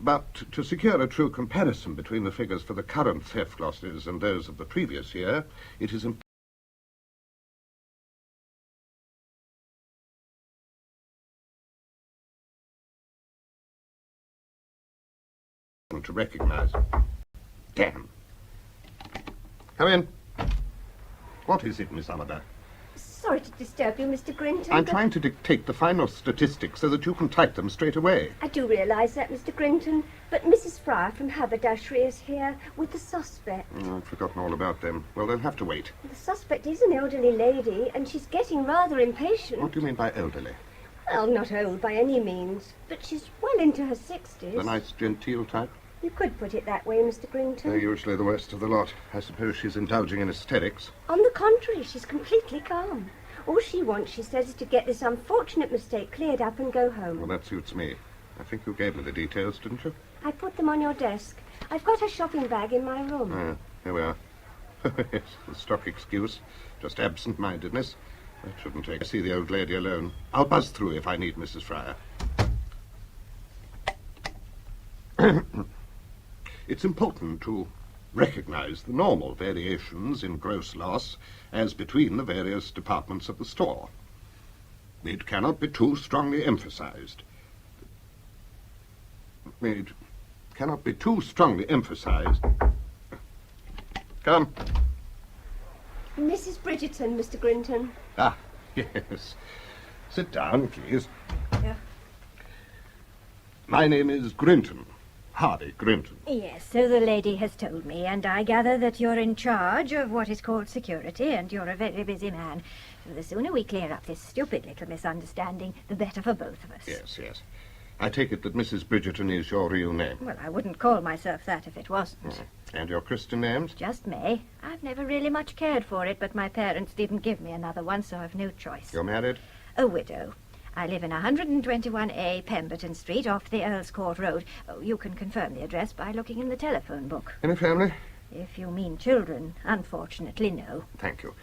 But to secure a true comparison between the figures for the current theft losses and those of the previous year, it is important to recognize. Damn. Come in. What is it, Miss Oliver? Sorry to disturb you, Mr. Grinton. I'm trying to dictate the final statistics so that you can type them straight away. I do realise that, Mr. Grinton, but Mrs. Fryer from Haberdashery is here with the suspect. Oh, I'd forgotten all about them. Well, they'll have to wait. The suspect is an elderly lady, and she's getting rather impatient. What do you mean by elderly? Well, not old by any means, but she's well into her 60s. The nice, genteel type? You could put it that way, Mr. Grinton. They're usually the worst of the lot. I suppose she's indulging in hysterics. On the contrary, she's completely calm. All she wants, she says, is to get this unfortunate mistake cleared up and go home. Well, that suits me. I think you gave me the details, didn't you? I put them on your desk. I've got her shopping bag in my room. Ah, here we are. Yes, the stock excuse. Just absent-mindedness. That shouldn't take. I see the old lady alone. I'll buzz through if I need Mrs. Fryer. It's important to recognize the normal variations in gross loss as between the various departments of the store. It cannot be too strongly emphasized. It cannot be too strongly emphasized. Come. Mrs. Bridgerton, Mr. Grinton. Ah, yes. Sit down, please. Yeah. My name is Grinton. Hardy Grinton. Yes, so the lady has told me, and I gather that you're in charge of what is called security, and you're a very busy man. So the sooner we clear up this stupid little misunderstanding, the better for both of us. Yes, yes. I take it that Mrs. Bridgerton is your real name. Well, I wouldn't call myself that if it wasn't. And your Christian names? Just May. I've never really much cared for it, but my parents didn't give me another one, so I've no choice. You're married? A widow. I live in 121A Pemberton Street off the Earl's Court Road. Oh, you can confirm the address by looking in the telephone book. Any family? If you mean children, unfortunately, no. Thank you.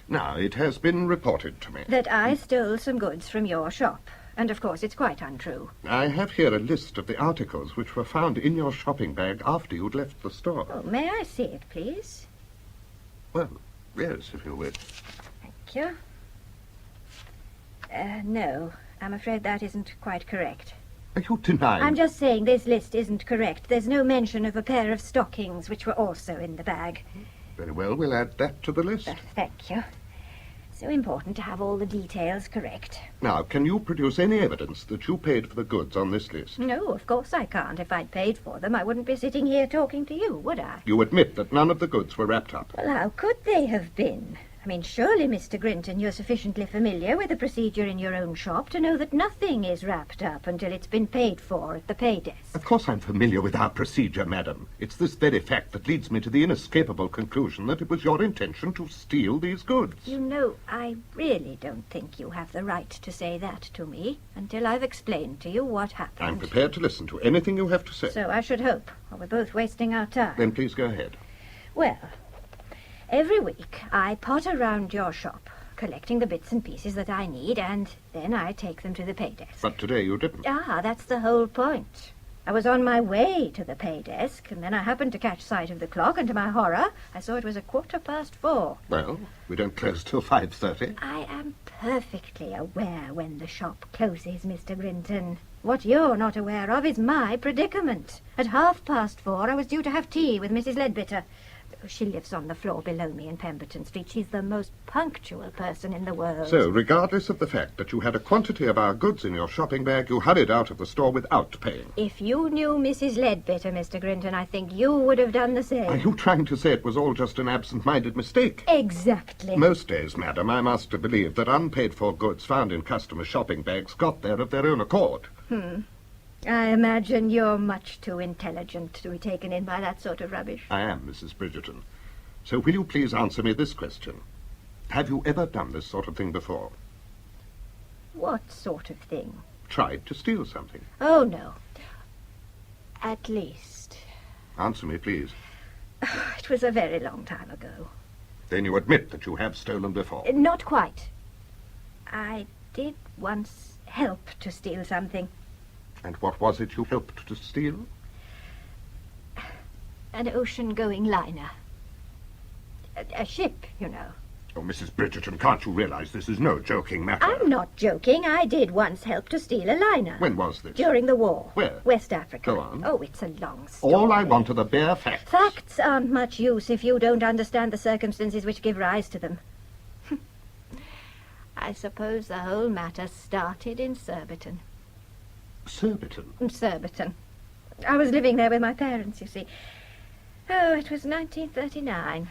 Now, it has been reported to me That I stole some goods from your shop. And, of course, it's quite untrue. I have here a list of the articles which were found in your shopping bag after you'd left the store. Oh, may I see it, please? Well, yes, if you would. Thank you. No, I'm afraid that isn't quite correct. Are you denying? I'm just saying this list isn't correct. There's no mention of a pair of stockings, which were also in the bag. Very well, we'll add that to the list. Thank you. So important to have all the details correct. Now, can you produce any evidence that you paid for the goods on this list? No, of course I can't. If I'd paid for them, I wouldn't be sitting here talking to you, would I? You admit that none of the goods were wrapped up. Well, how could they have been? I mean, surely, Mr. Grinton, you're sufficiently familiar with the procedure in your own shop to know that nothing is wrapped up until it's been paid for at the pay desk. Of course I'm familiar with our procedure, madam. It's this very fact that leads me to the inescapable conclusion that it was your intention to steal these goods. You know, I really don't think you have the right to say that to me until I've explained to you what happened. I'm prepared to listen to anything you have to say. So I should hope, or we're both wasting our time. Then please go ahead. Well, every week I potter round your shop, collecting the bits and pieces that I need, and then I take them to the pay desk. But today you didn't. Ah, that's the whole point. I was on my way to the pay desk, and then I happened to catch sight of the clock, and to my horror, I saw it was 4:15. Well, we don't close till 5:30. I am perfectly aware when the shop closes, Mr. Grinton. What you're not aware of is my predicament. At 4:30, I was due to have tea with Mrs. Leadbitter. She lives on the floor below me in Pemberton Street. She's the most punctual person in the world. So, regardless of the fact that you had a quantity of our goods in your shopping bag, you hurried out of the store without paying. If you knew Mrs. Leadbitter, Mr. Grinton, I think you would have done the same. Are you trying to say it was all just an absent-minded mistake? Exactly. Most days, madam, I'm asked to believe that unpaid-for goods found in customer shopping bags got there of their own accord. I imagine you're much too intelligent to be taken in by that sort of rubbish. I am, Mrs. Bridgerton. So will you please answer me this question? Have you ever done this sort of thing before? What sort of thing? Tried to steal something? Oh, no. At least. Answer me, please. It was a very long time ago. Then you admit that you have stolen before? Not quite. I did once help to steal something. And what was it you helped to steal? An ocean-going liner. A ship, you know. Oh, Mrs. Bridgerton, can't you realise this is no joking matter? I'm not joking. I did once help to steal a liner. When was this? During the war. Where? West Africa. Go on. Oh, it's a long story. All I want are the bare facts. Facts aren't much use if you don't understand the circumstances which give rise to them. I suppose the whole matter started in Surbiton. Surbiton? Surbiton. I was living there with my parents, you see. Oh, it was 1939.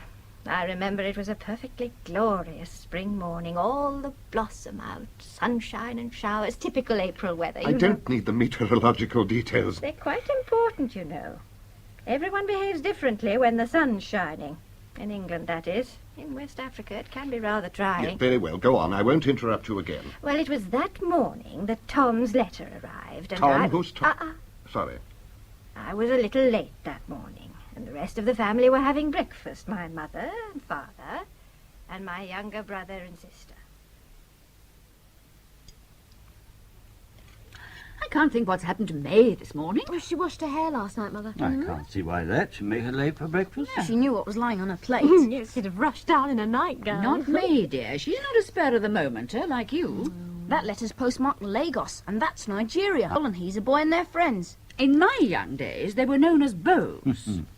I remember it was a perfectly glorious spring morning, all the blossom out, sunshine and showers, typical April weather. I don't need the meteorological details. They're quite important, you know. Everyone behaves differently when the sun's shining. In England, that is. In West Africa, it can be rather trying. Yes, very well, go on. I won't interrupt you again. Well, it was that morning that Tom's letter arrived. And Tom? Who's Tom? Sorry. I was a little late that morning, and the rest of the family were having breakfast. My mother and father, and my younger brother and sister. I can't think what's happened to May this morning. Oh, she washed her hair last night, Mother. I can't see why that should make her late for breakfast. She knew what was lying on her plate. Yes, she'd have rushed down in a nightgown. Not May, dear. She's not a spur of the momenter like you. That letter's postmarked Lagos, and that's Nigeria. And he's a boy and they're friends. In my young days, they were known as beaux.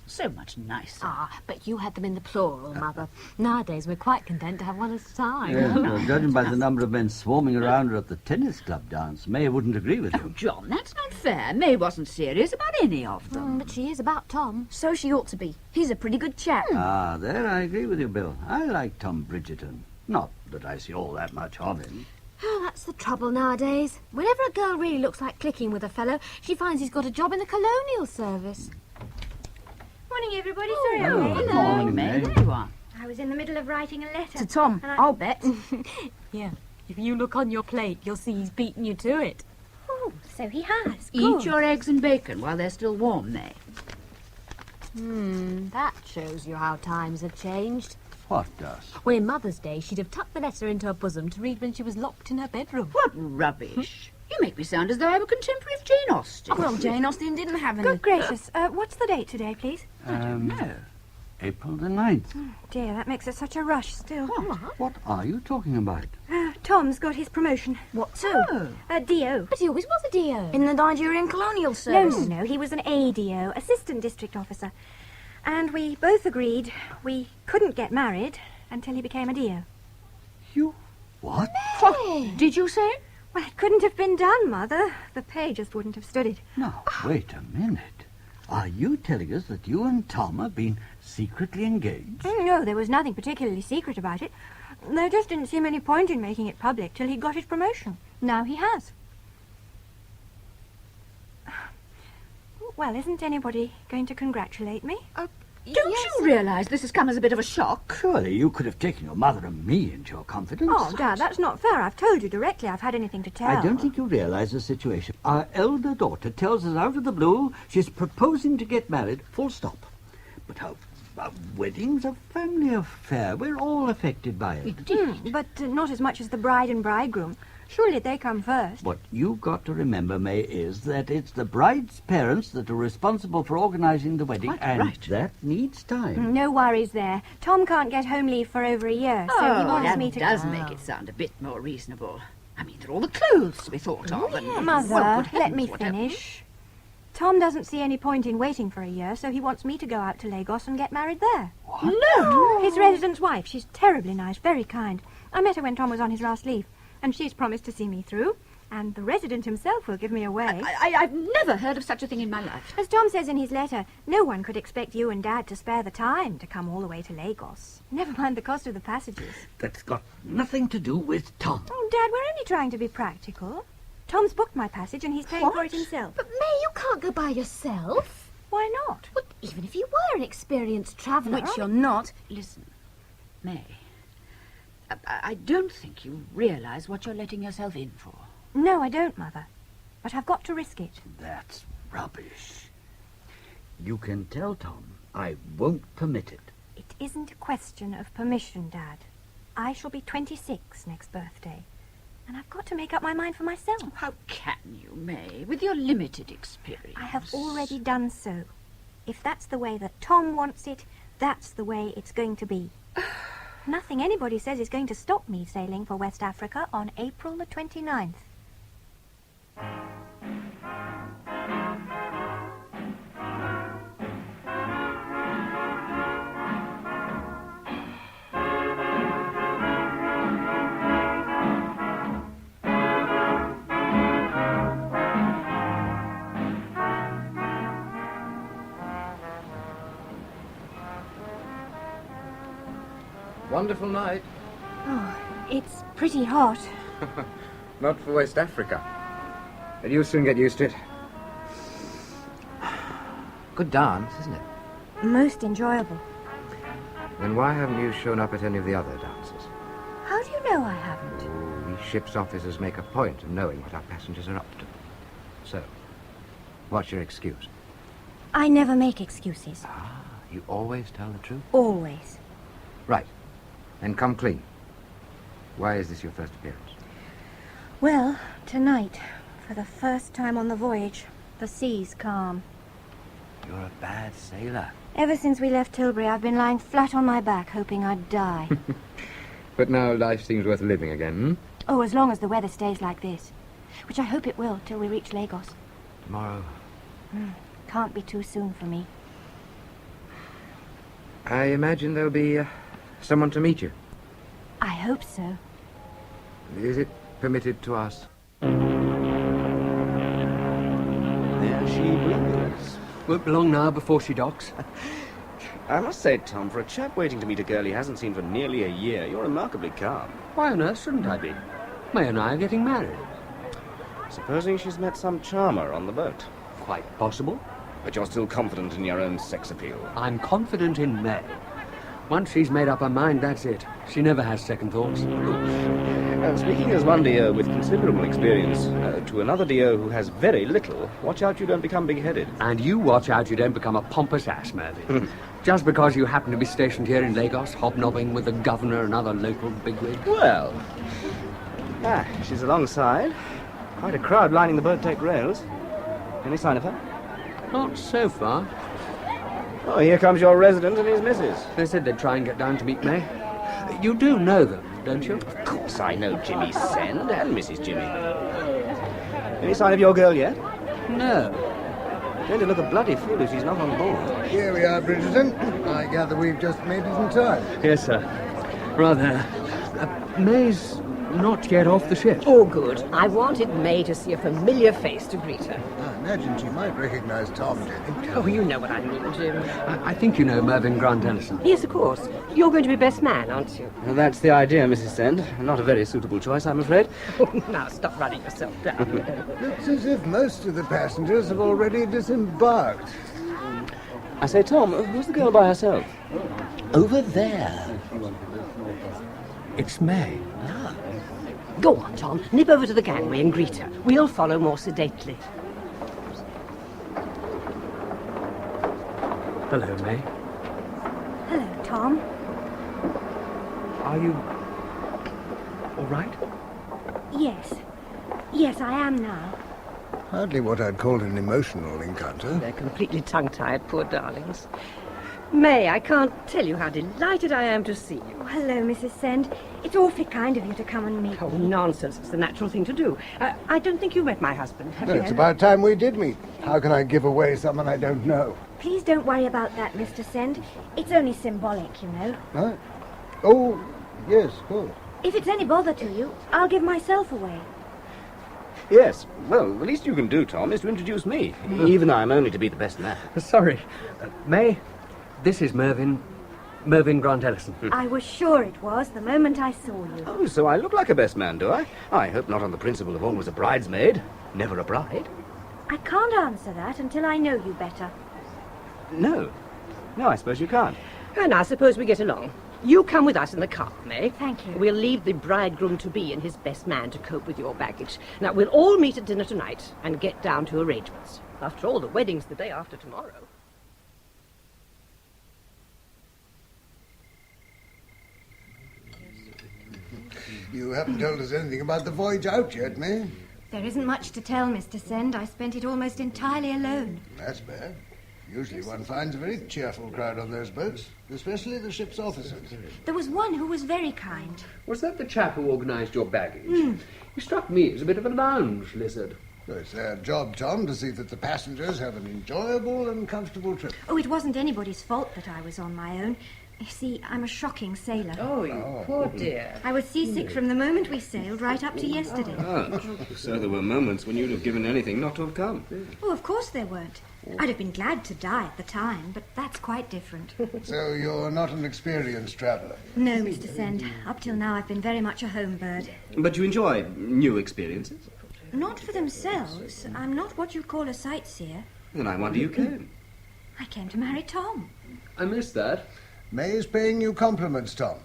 So much nicer. Ah, but you had them in the plural, Mother. Nowadays, we're quite content to have one at a time. Yes, well, judging by the number of men swarming around her at the tennis club dance, May wouldn't agree with Oh, you. John, that's not fair. May wasn't serious about any of them. But she is about Tom. So she ought to be. He's a pretty good chap. Ah, there I agree with you, Bill. I like Tom Bridgerton. Not that I see all that much of him. Oh, that's the trouble nowadays. Whenever a girl really looks like clicking with a fellow, she finds he's got a job in the colonial service. Morning, everybody. Sorry I'm late. Good morning, May. There you are. I was in the middle of writing a letter. To Tom, And I'll bet. Yeah, if you look on your plate, you'll see he's beaten you to it. Oh, so he has. Eat Good. your eggs and bacon while they're still warm, May. That shows you how times have changed. What does? Well, in Mother's Day, she'd have tucked the letter into her bosom to read when she was locked in her bedroom. What rubbish. You make me sound as though I were contemporary of Jane Austen. Well, Jane Austen didn't have any. Good gracious. What's the date today, please? No. April the 9th. Dear, that makes it such a rush still. What are you talking about? Tom's got his promotion. What to? DO. But he always was a DO. In the Nigerian colonial No, service. no, he was an ADO, Assistant District Officer. And we both agreed we couldn't get married until he became a DO. You what? What did you say? Well, it couldn't have been done, Mother. The pay just wouldn't have stood it. Now, wait a minute. Are you telling us that you and Tom have been secretly engaged? No, there was nothing particularly secret about it. There just didn't seem any point in making it public till he got his promotion. Now he has. Well, isn't anybody going to congratulate me? Don't you realise this has come as a bit of a shock? Surely you could have taken your mother and me into your confidence. Oh, Dad, that's not fair. I've told you directly I've had anything to tell. I don't think you realise the situation. Our elder daughter tells us out of the blue she's proposing to get married, full stop. But our wedding's a family affair. We're all affected by it. But not as much as the bride and bridegroom. Surely they come first. What you've got to remember, May, is that it's the bride's parents that are responsible for organising the wedding, Quite and right. that needs time. No worries there. Tom can't get home leave for over a year, so he wants that me to... does make it sound a bit more reasonable. I mean, there are all the clothes to be thought of. And, Mother, well, good let heavens, me what have you? finish. Tom doesn't see any point in waiting for a year, so he wants me to go out to Lagos and get married there. No! His resident's wife. She's terribly nice, very kind. I met her when Tom was on his last leave, and she's promised to see me through, and the resident himself will give me away. I've never heard of such a thing in my life. As Tom says in his letter, no one could expect you and Dad to spare the time to come all the way to Lagos. Never mind the cost of the passages. That's got nothing to do with Tom. Oh, Dad, we're only trying to be practical. Tom's booked my passage and he's paying for it himself. But May, you can't go by yourself. Why not? Well, even if you were an experienced traveller. Which you're not. Listen, May, I don't think you realise what you're letting yourself in for. No, I don't, Mother. But I've got to risk it. That's rubbish. You can tell Tom I won't permit it. It isn't a question of permission, Dad. I shall be 26 next birthday, and I've got to make up my mind for myself. How can you, May, with your limited experience? I have already done so. If that's the way that Tom wants it, that's the way it's going to be. Nothing anybody says is going to stop me sailing for West Africa on April the 29th. Wonderful night. Oh, it's pretty hot. Not for West Africa. But you'll soon get used to it. Good dance, isn't it? Most enjoyable. Then why haven't you shown up at any of the other dances? How do you know I haven't? Oh, we ship's officers make a point of knowing what our passengers are up to. So, what's your excuse? I never make excuses. Ah, you always tell the truth? Always. Right. Then come clean. Why is this your first appearance? Well, tonight, for the first time on the voyage, the sea's calm. You're a bad sailor. Ever since we left Tilbury, I've been lying flat on my back, hoping I'd die. But now life seems worth living again, hmm? Oh, as long as the weather stays like this. Which I hope it will, till we reach Lagos. Tomorrow. Can't be too soon for me. I imagine there'll be someone to meet you. I hope so. Is it permitted to ask? There she blows. Won't be long now before she docks. I must say, Tom, for a chap waiting to meet a girl he hasn't seen for nearly a year, you're remarkably calm. Why on earth shouldn't I be? May and I are getting married. Supposing she's met some charmer on the boat. Quite possible. But you're still confident in your own sex appeal. I'm confident in May. Once she's made up her mind, that's it. She never has second thoughts. Speaking as one D.O. with considerable experience, to another D.O. who has very little, watch out you don't become big-headed. And you watch out you don't become a pompous ass, Mervyn. Just because you happen to be stationed here in Lagos, hobnobbing with the governor and other local bigwigs. Well, she's alongside. Quite a crowd lining the boat deck rails. Any sign of her? Not so far. Oh, here comes your resident and his missus. They said they'd try and get down to meet May. You do know them, don't you? Of course I know Jimmy Send and Mrs. Jimmy. Any sign of your girl yet? No. Going to look a bloody fool if she's not on board. Here we are, Bridgerton. I gather we've just made it in time. Yes, sir. Rather. May's not yet off the ship. Oh, good. I wanted May to see a familiar face to greet her. I imagine she might recognize Tom, Jenny. Oh, you know what I mean, Jim. I think you know Mervyn Grant Ellison. Yes, of course. You're going to be best man, aren't you? Well, that's the idea, Mrs. Send. Not a very suitable choice, I'm afraid. Oh, now stop running yourself down. Looks as if most of the passengers have already disembarked. I say, Tom, who's the girl by herself? Over there. It's May. Go on, Tom. Nip over to the gangway and greet her. We'll follow more sedately. Hello, May. Hello, Tom. Are you all right? Yes. Yes, I am now. Hardly what I'd call an emotional encounter. They're completely tongue-tied, poor darlings. May, I can't tell you how delighted I am to see you. Oh, hello, Mrs. Send. It's awfully kind of you to come and meet Oh, me. nonsense. It's the natural thing to do. I don't think you met my husband, have you? It's about time we did meet. How can I give away someone I don't know? Please don't worry about that, Mr. Send. It's only symbolic, you know. Huh? Oh, yes, of course. If it's any bother to you, I'll give myself away. Yes. Well, the least you can do, Tom, is to introduce me. Even though I'm only to be the best man. Sorry. May, this is Mervyn Grant Ellison. I was sure it was the moment I saw you. Oh, so I look like a best man, do I? I hope not on the principle of always a bridesmaid, never a bride. I can't answer that until I know you better. No. No, I suppose you can't. And I suppose we get along. You come with us in the car, May. Thank you. We'll leave the bridegroom-to-be and his best man to cope with your baggage. Now, we'll all meet at dinner tonight and get down to arrangements. After all, the wedding's the day after tomorrow. You haven't told us anything about the voyage out yet, May. There isn't much to tell, Mr. Send. I spent it almost entirely alone. That's bad. Usually one finds a very cheerful crowd on those boats, especially the ship's officers. There was one who was very kind. Was that the chap who organised your baggage? He struck me as a bit of a lounge lizard. Well, it's their job, Tom, to see that the passengers have an enjoyable and comfortable trip. Oh, it wasn't anybody's fault that I was on my own. You see, I'm a shocking sailor. Oh, you poor dear. I was seasick from the moment we sailed right up to yesterday. Ah, so there were moments when you'd have given anything not to have come. Oh, of course there weren't. I'd have been glad to die at the time, but that's quite different. So you're not an experienced traveller? No, Mr. Send. Up till now I've been very much a home bird. But you enjoy new experiences? Not for themselves. I'm not what you'd call a sightseer. Then I wonder you came. I came to marry Tom. I missed that. May's paying you compliments, Tom.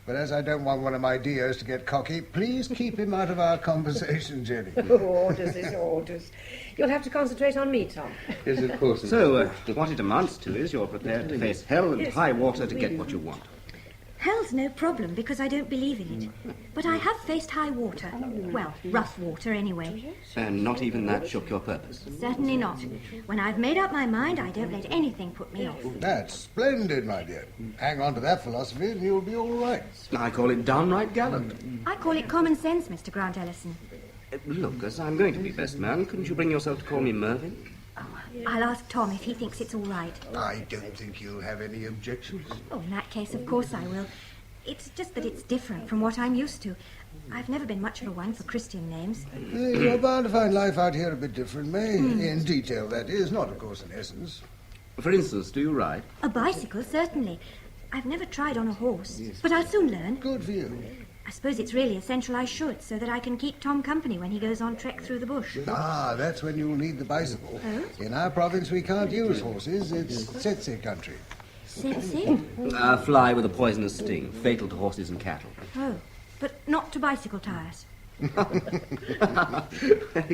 But as I don't want one of my dears to get cocky, please keep him out of our conversation, Jenny. Orders is orders. You'll have to concentrate on me, Tom. Yes, of course. So, what it amounts to is you're prepared to face hell and high water to get what you want. Hell's no problem because I don't believe in it. But I have faced high water. Well, rough water anyway. And not even that shook your purpose? Certainly not. When I've made up my mind, I don't let anything put me off. That's splendid, my dear. Hang on to that philosophy and you'll be all right. I call it downright gallant. I call it common sense, Mr. Grant Ellison. Look, as I'm going to be best man, couldn't you bring yourself to call me Mervyn? I'll ask Tom if he thinks it's all right. I don't think you'll have any objections. Oh, in that case, of course I will. It's just that it's different from what I'm used to. I've never been much of a one for Christian names. You're bound to find life out here a bit different, May. In detail, that is. Not, of course, in essence. For instance, do you ride? A bicycle, certainly. I've never tried on a horse, but I'll soon learn. Good for you. I suppose it's really essential I should, so that I can keep Tom company when he goes on trek through the bush. Ah, that's when you'll need the bicycle. Oh? In our province, we can't use horses. It's tsetse country. Tsetse? A fly with a poisonous sting, fatal to horses and cattle. Oh, but not to bicycle tires.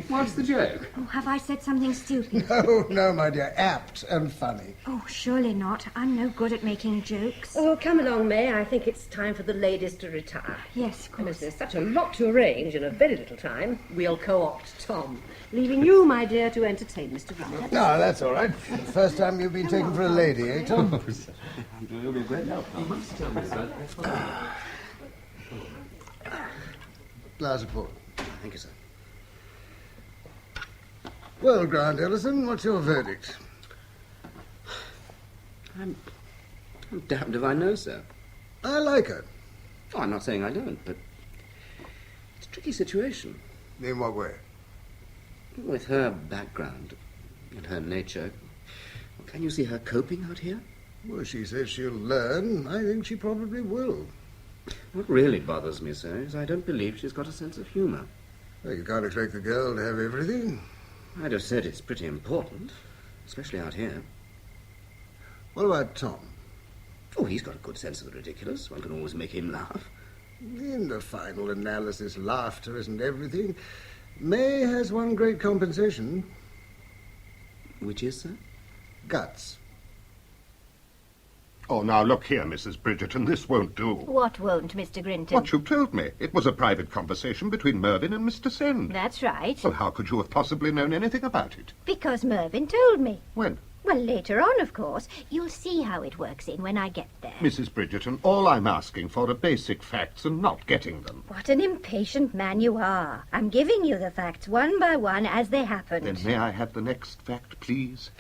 What's the joke? Oh, have I said something stupid? No, my dear. Apt and funny. Oh, surely not. I'm no good at making jokes. Oh, come along, May. I think it's time for the ladies to retire. Yes, of And as course. there's such a lot to arrange in a very little time, we'll co-opt Tom, leaving you, my dear, to entertain Mr. Grant. No, that's all right. First time you've been taken for a lady, eh, Tom? You'll be a great help. You must tell me that. Glass of port. Thank you, sir. Well, Grant Ellison, what's your verdict? I'm damned if I know, sir. I like her. Oh, I'm not saying I don't, but it's a tricky situation. In what way? With her background and her nature, can you see her coping out here? Well, she says she'll learn. I think she probably will. What really bothers me, sir, is I don't believe she's got a sense of humour. Well, you can't expect the girl to have everything. I'd have said it's pretty important, especially out here. What about Tom? Oh, he's got a good sense of the ridiculous. One can always make him laugh. In the final analysis, laughter isn't everything. May has one great compensation. Which is, sir? Guts. Oh, now, look here, Mrs. Bridgerton, this won't do. What won't, Mr. Grinton? What you've told me. It was a private conversation between Mervyn and Mr. Send. That's right. Well, how could you have possibly known anything about it? Because Mervyn told me. When? Well, later on, of course. You'll see how it works in when I get there. Mrs. Bridgerton, all I'm asking for are basic facts and not getting them. What an impatient man you are. I'm giving you the facts one by one as they happened. Then may I have the next fact, please?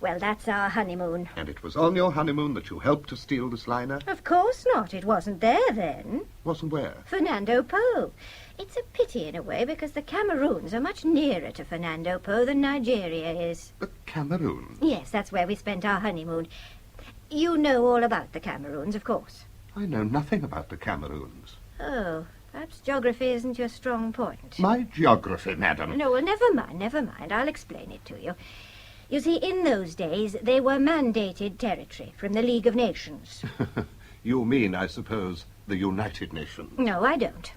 Well, that's our honeymoon. And it was on your honeymoon that you helped to steal this liner? Of course not. It wasn't there then. Wasn't where? Fernando Po. It's a pity in a way because the Cameroons are much nearer to Fernando Po than Nigeria is. The Cameroon? Yes, that's where we spent our honeymoon. You know all about the Cameroons, of course. I know nothing about the Cameroons. Oh, perhaps geography isn't your strong point. My geography, madam. No, well, never mind. I'll explain it to you. You see, in those days, they were mandated territory from the League of Nations. You mean, I suppose, the United Nations? No, I don't.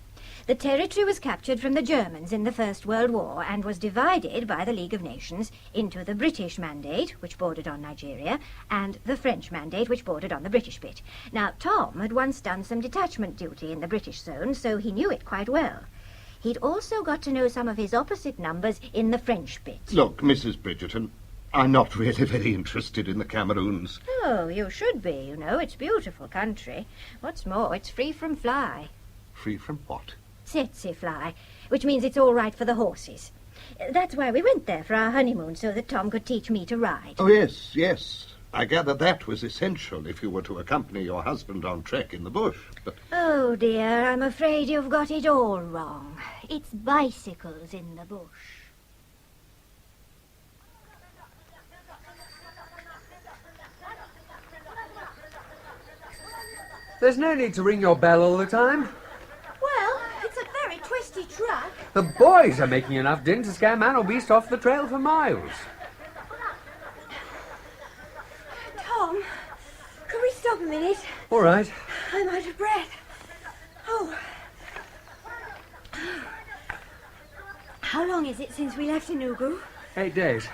The territory was captured from the Germans in the First World War and was divided by the League of Nations into the British Mandate, which bordered on Nigeria, and the French Mandate, which bordered on the British bit. Now, Tom had once done some detachment duty in the British zone, so he knew it quite well. He'd also got to know some of his opposite numbers in the French bit. Look, Mrs. Bridgerton, I'm not really very interested in the Cameroons. Oh, you should be, you know. It's beautiful country. What's more, it's free from fly. Free from what? Tsetse fly, which means it's all right for the horses. That's why we went there for our honeymoon, so that Tom could teach me to ride. Oh, yes, yes. I gather that was essential if you were to accompany your husband on trek in the bush. But Oh, dear, I'm afraid you've got it all wrong. It's bicycles in the bush. There's no need to ring your bell all the time. Well, it's a very twisty track. The boys are making enough din to scare man or beast off the trail for miles. Tom, can we stop a minute? All right. I'm out of breath. Oh. How long is it since we left Enugu? 8 days.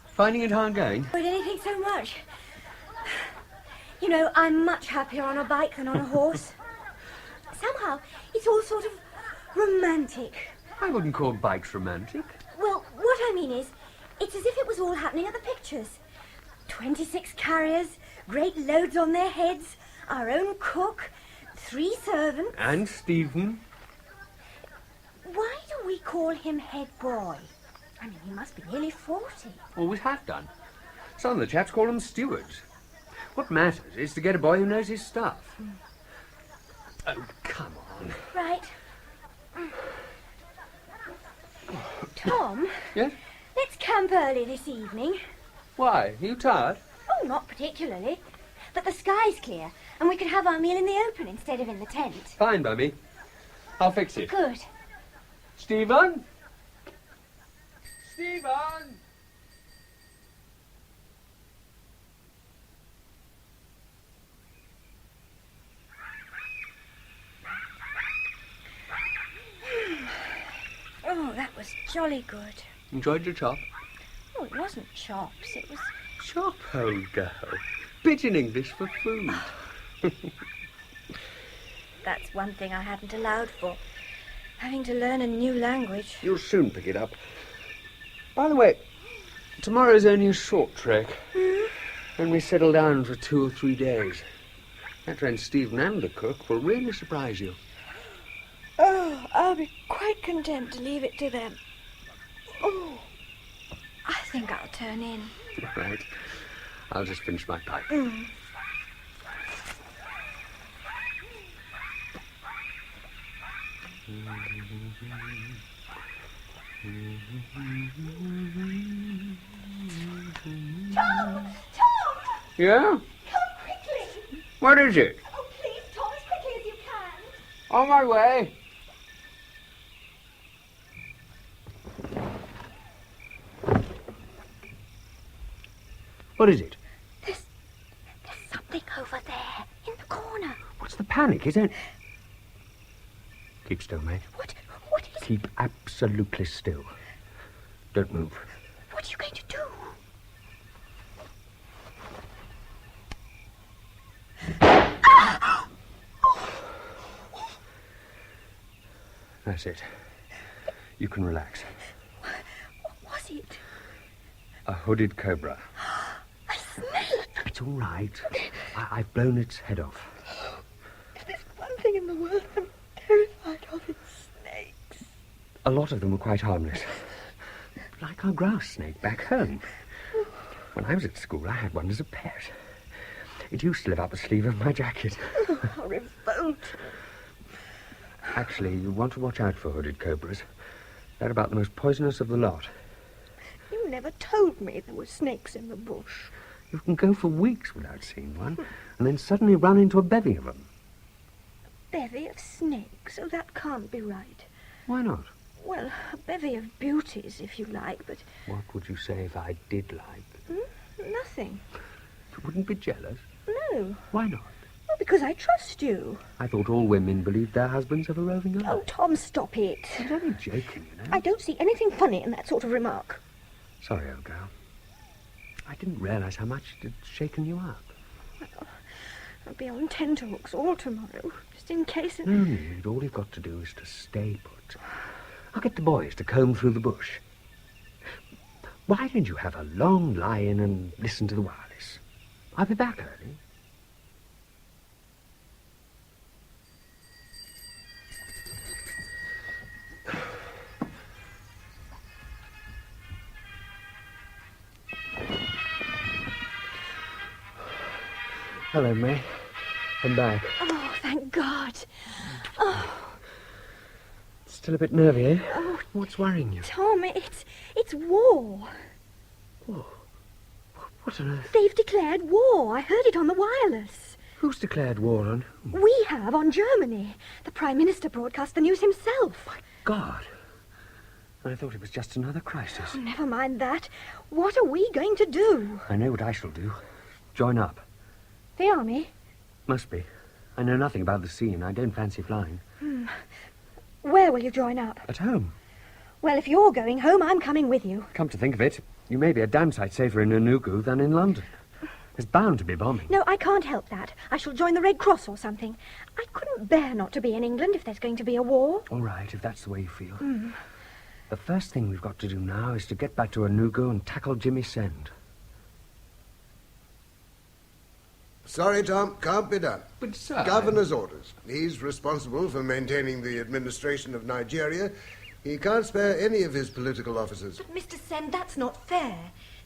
Finding it hard going? Would anything so much? You know, I'm much happier on a bike than on a horse. Somehow, it's all sort of romantic. I wouldn't call bikes romantic. Well, what I mean is, it's as if it was all happening at the pictures. 26 carriers, great loads on their heads, our own cook, 3 servants. And Stephen. Why do we call him head boy? I mean, he must be nearly 40. Always have done. Some of the chaps call them stewards. What matters is to get a boy who knows his stuff. Oh, come on. Right. Tom? Yes? Let's camp early this evening. Why? Are you tired? Oh, not particularly. But the sky's clear, and we could have our meal in the open instead of in the tent. Fine by me. I'll fix it. Good. Stephen? Stephen! Oh, that was jolly good. Enjoyed your chop? Oh, it wasn't chops, it was... Chop, old girl. Pidgin English for food. That's one thing I hadn't allowed for. Having to learn a new language. You'll soon pick it up. By the way, tomorrow's only a short trek. When we settle down for 2 or 3 days. That friend Stephen and the cook will really surprise you. Oh, I'll be quite content to leave it to them. Oh, I think I'll turn in. Right. I'll just finish my pipe. Tom! Yeah? Come quickly! What is it? Oh, please, Tom, as quickly as you can. On my way. What is it? There's something over there, in the corner. What's the panic, isn't it? Keep still, mate. What is it? Keep absolutely still. Don't move. What are you going to do? That's it. You can relax. What was it? A hooded cobra. A snake? It's all right. I've blown its head off. If there's one thing in the world I'm terrified of, it's snakes. A lot of them were quite harmless. Like our grass snake back home. When I was at school, I had one as a pet. It used to live up the sleeve of my jacket. Oh, how revolting. Actually, you want to watch out for hooded cobras. They're about the most poisonous of the lot. You never told me there were snakes in the bush. You can go for weeks without seeing one, and then suddenly run into a bevy of them. A bevy of snakes? Oh, that can't be right. Why not? Well, a bevy of beauties, if you like, but... What would you say if I did like? Nothing. You wouldn't be jealous? No. Why not? Well, because I trust you. I thought all women believed their husbands have a roving eye. Oh, Tom, stop it. I was only joking, you know. I don't see anything funny in that sort of remark. Sorry, old girl. I didn't realise how much it had shaken you up. Well, I'll be on tenterhooks all tomorrow, just in case... No need. All you've got to do is to stay put. I'll get the boys to comb through the bush. Why don't you have a long lie-in and listen to the wireless? I'll be back early. Hello, May. I'm back. Oh, thank God. Oh, Still a bit nervy, eh? oh, What's worrying you? Tom, it's war. Oh, what on earth? They've declared war. I heard it on the wireless. Who's declared war on? We have on Germany. The Prime Minister broadcast the news himself. God. I thought it was just another crisis. Oh, never mind that. What are we going to do? I know what I shall do. Join up. The army? Must be. I know nothing about the sea and I don't fancy flying. Where will you join up? At home. Well, if you're going home, I'm coming with you. Come to think of it, you may be a damn sight safer in Enugu than in London. There's bound to be bombing. No, I can't help that. I shall join the Red Cross or something. I couldn't bear not to be in England if there's going to be a war. All right, if that's the way you feel. The first thing we've got to do now is to get back to Enugu and tackle Jimmy Send. Sorry, Tom, can't be done. But, sir... Governor's orders. He's responsible for maintaining the administration of Nigeria. He can't spare any of his political officers. But, Mr. Send, that's not fair.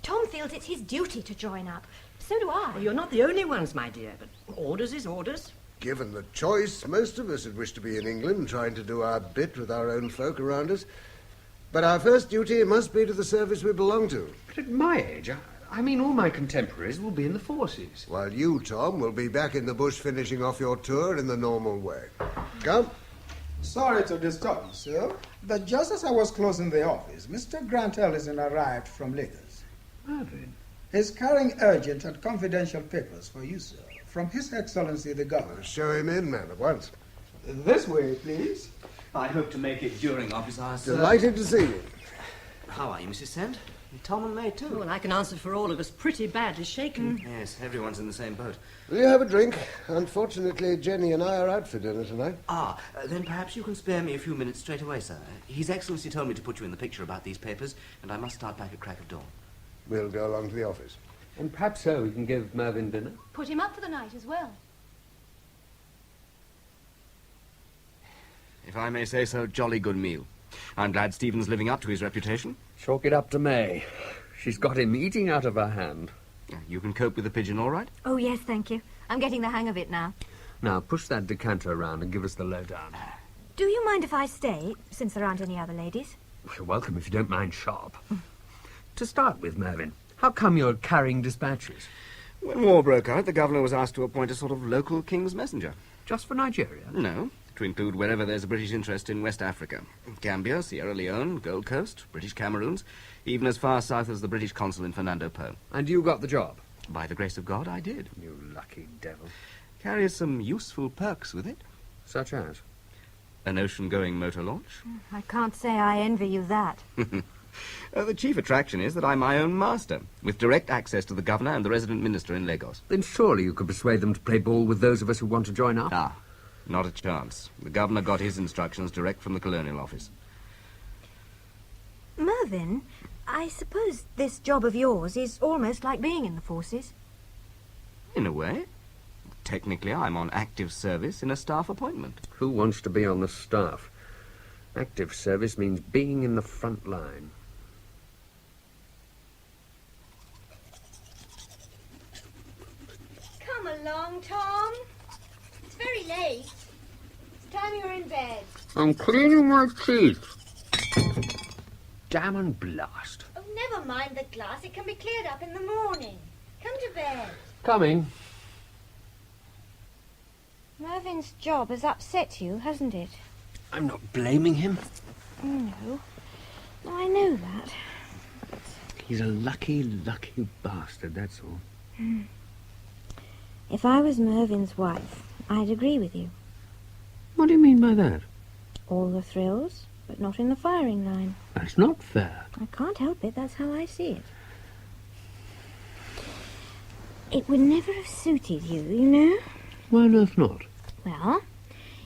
Tom feels it's his duty to join up. So do I. Well, you're not the only ones, my dear, but orders is orders. Given the choice, most of us would wish to be in England, trying to do our bit with our own folk around us. But our first duty must be to the service we belong to. But at my age, I mean all my contemporaries will be in the forces. While you, Tom, will be back in the bush finishing off your tour in the normal way. Come. Sorry to disturb you, sir, but just as I was closing the office, Mr. Grant Ellison arrived from Lagos. Mervyn. He's carrying urgent and confidential papers for you, sir, from His Excellency the Governor. Show him in, man, at once. This way, please. I hope to make it during office hours, sir. Delighted to see you. How are you, Mrs. Send? Tom and May, too. Oh, well, I can answer for all of us. Pretty badly shaken. Yes, everyone's in the same boat. Will you have a drink? Unfortunately, Jenny and I are out for dinner tonight. Then perhaps you can spare me a few minutes straight away, sir. His Excellency told me to put you in the picture about these papers, and I must start back at crack of dawn. We'll go along to the office. And perhaps so we can give Mervyn dinner. Put him up for the night as well. If I may say so, jolly good meal. I'm glad Stephen's living up to his reputation. Chalk it up to May. She's got him eating out of her hand. You can cope with the pigeon all right? Oh, yes, thank you. I'm getting the hang of it now. Now, push that decanter around and give us the lowdown. Do you mind if I stay, since there aren't any other ladies? You're welcome if you don't mind sharp. To start with, Mervyn, how come you're carrying dispatches? When war broke out, the governor was asked to appoint a sort of local king's messenger. Just for Nigeria? No, to include wherever there's a British interest in West Africa. Gambia, Sierra Leone, Gold Coast, British Cameroons, even as far south as the British consul in Fernando Po. And you got the job? By the grace of God, I did. You lucky devil. Carries some useful perks with it. Such as? An ocean-going motor launch. I can't say I envy you that. The chief attraction is that I'm my own master, with direct access to the governor and the resident minister in Lagos. Then surely you could persuade them to play ball with those of us who want to join up? Not a chance. The governor got his instructions direct from the colonial office. Mervyn, I suppose this job of yours is almost like being in the forces. In a way. Technically, I'm on active service in a staff appointment. Who wants to be on the staff? Active service means being in the front line. Come along, Tom. It's very late. It's time you're in bed. I'm cleaning my teeth. Damn and blast. Oh, never mind the glass. It can be cleared up in the morning. Come to bed. Coming. Mervyn's job has upset you, hasn't it? I'm not blaming him. No. I know that. He's a lucky, lucky bastard, that's all. If I was Mervyn's wife, I'd agree with you. What do you mean by that? All the thrills, but not in the firing line. That's not fair. I can't help it, that's how I see it. It would never have suited you, you know? Why on earth not? Well,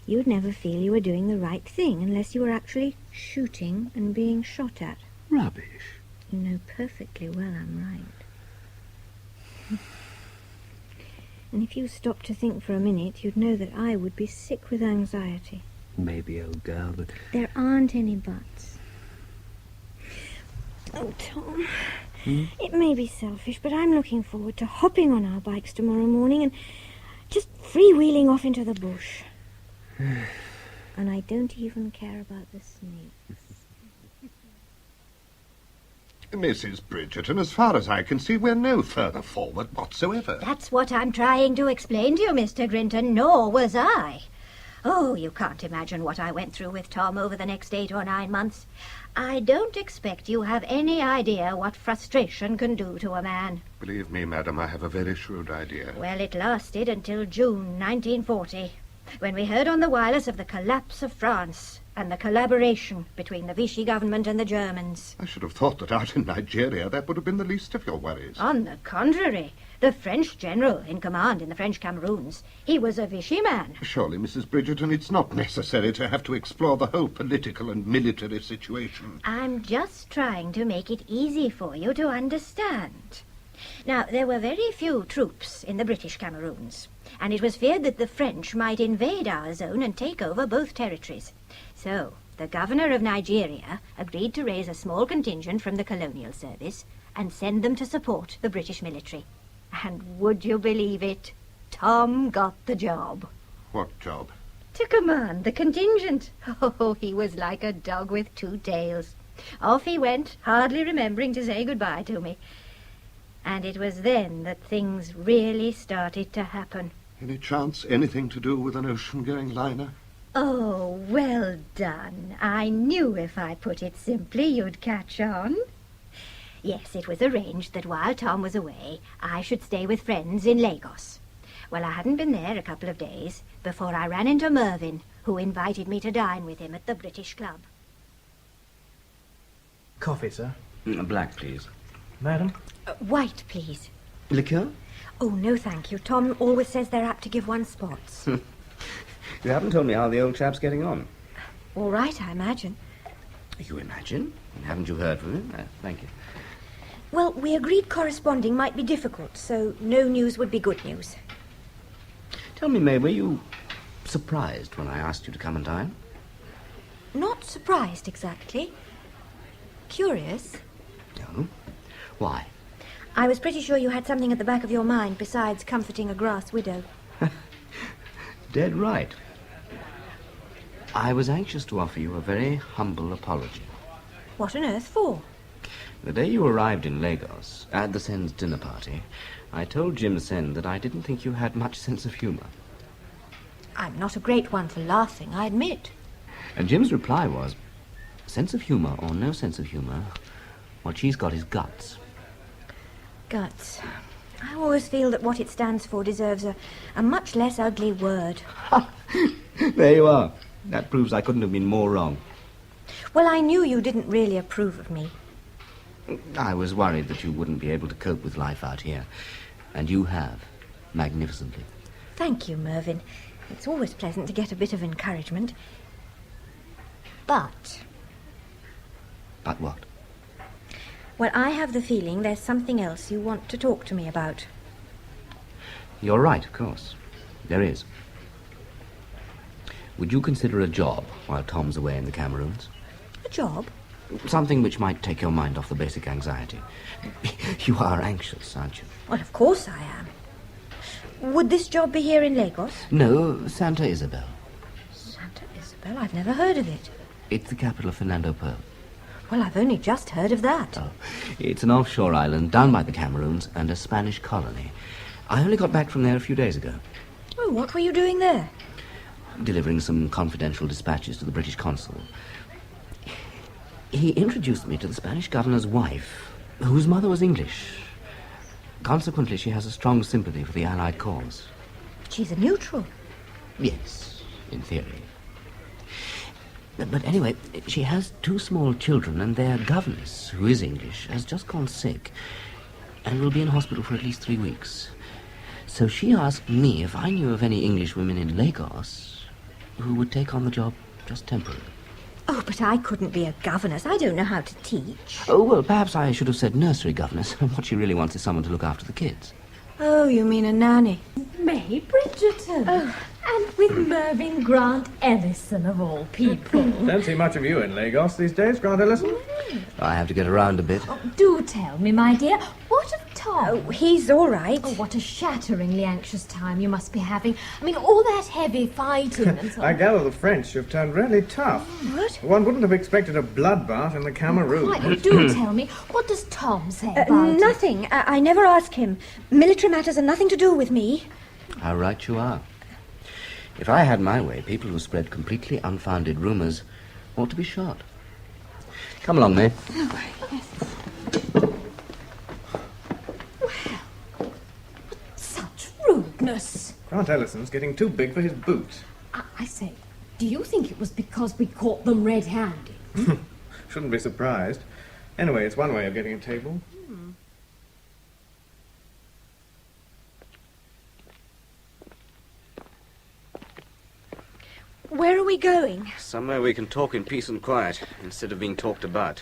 you'd never feel you were doing the right thing unless you were actually shooting and being shot at. Rubbish. You know perfectly well I'm right. And if you stopped to think for a minute, you'd know that I would be sick with anxiety. Maybe, old girl, but... There aren't any buts. Oh, Tom, it may be selfish, but I'm looking forward to hopping on our bikes tomorrow morning and just freewheeling off into the bush. And I don't even care about the snakes. Mrs. Bridgerton, as far as I can see, we're no further forward whatsoever. That's what I'm trying to explain to you, Mr. Grinton, nor was I. Oh, you can't imagine what I went through with Tom over the next 8 or 9 months. I don't expect you have any idea what frustration can do to a man. Believe me, madam, I have a very shrewd idea. Well, it lasted until June 1940, when we heard on the wireless of the collapse of France and the collaboration between the Vichy government and the Germans. I should have thought that out in Nigeria that would have been the least of your worries. On the contrary, the French general in command in the French Cameroons, he was a Vichy man. Surely, Mrs. Bridgerton, it's not necessary to have to explore the whole political and military situation. I'm just trying to make it easy for you to understand. Now, there were very few troops in the British Cameroons, and it was feared that the French might invade our zone and take over both territories. So, the governor of Nigeria agreed to raise a small contingent from the colonial service and send them to support the British military. And would you believe it? Tom got the job. What job? To command the contingent. Oh, he was like a dog with 2 tails. Off he went, hardly remembering to say goodbye to me. And it was then that things really started to happen. Any chance anything to do with an ocean-going liner? Oh, well done. I knew if I put it simply you'd catch on. Yes, it was arranged that while Tom was away, I should stay with friends in Lagos. Well, I hadn't been there a couple of days before I ran into Mervyn, who invited me to dine with him at the British Club. Coffee, sir. Black, please. Madam? White, please. Liqueur? Oh, no, thank you. Tom always says they're apt to give one spots. You haven't told me how the old chap's getting on. All right, I imagine. You imagine? Haven't you heard from him? Thank you. Well, we agreed corresponding might be difficult, so no news would be good news. Tell me, May, were you surprised when I asked you to come and dine? Not surprised, exactly. Curious. No? Why? I was pretty sure you had something at the back of your mind besides comforting a grass widow. Dead right. I was anxious to offer you a very humble apology. What on earth for? The day you arrived in Lagos, at the Sen's dinner party, I told Jim Sen that I didn't think you had much sense of humour. I'm not a great one for laughing, I admit. And Jim's reply was, sense of humour or no sense of humour, what she's got is guts. Guts. I always feel that what it stands for deserves a much less ugly word. There you are. That proves I couldn't have been more wrong. Well, I knew you didn't really approve of me. I was worried that you wouldn't be able to cope with life out here. And you have, magnificently. Thank you, Mervyn. It's always pleasant to get a bit of encouragement. But... But what? Well, I have the feeling there's something else you want to talk to me about. You're right, of course. There is. Would you consider a job while Tom's away in the Cameroons? A job? Something which might take your mind off the basic anxiety. You are anxious, aren't you? Well, of course I am. Would this job be here in Lagos? No, Santa Isabel. Santa Isabel? I've never heard of it. It's the capital of Fernando Po. Well, I've only just heard of that. Oh, it's an offshore island down by the Cameroons and a Spanish colony. I only got back from there a few days ago. Oh, what were you doing there? Delivering some confidential dispatches to the British consul. He introduced me to the Spanish governor's wife, whose mother was English. Consequently, she has a strong sympathy for the Allied cause. She's a neutral. Yes, in theory. But anyway, she has 2 small children, and their governess, who is English, has just gone sick and will be in hospital for at least 3 weeks. So she asked me if I knew of any English women in Lagos who would take on the job just temporarily. Oh, Oh, but I couldn't be a governess. I don't know how to teach. Oh, well, perhaps I should have said nursery governess. What she really wants is someone to look after the kids. Oh, you mean a nanny? May Bridgerton. Oh. And with Mervyn Grant Ellison, of all people. Don't see much of you in Lagos these days, Grant Ellison. I have to get around a bit. Oh, do tell me, my dear, what of Tom? Oh, he's all right. Oh, what a shatteringly anxious time you must be having. I mean, all that heavy fighting and so on. I gather the French have turned really tough. What? One wouldn't have expected a bloodbath in the Cameroon. Quite, do tell me, what does Tom say about it? Nothing. I never ask him. Military matters have nothing to do with me. How right you are. If I had my way, people who spread completely unfounded rumours ought to be shot. Come along, May. Oh, yes. Well, such rudeness. Grant Ellison's getting too big for his boots. I say, do you think it was because we caught them red-handed? Shouldn't be surprised. Anyway, it's one way of getting a table. Where are we going? Somewhere we can talk in peace and quiet, instead of being talked about.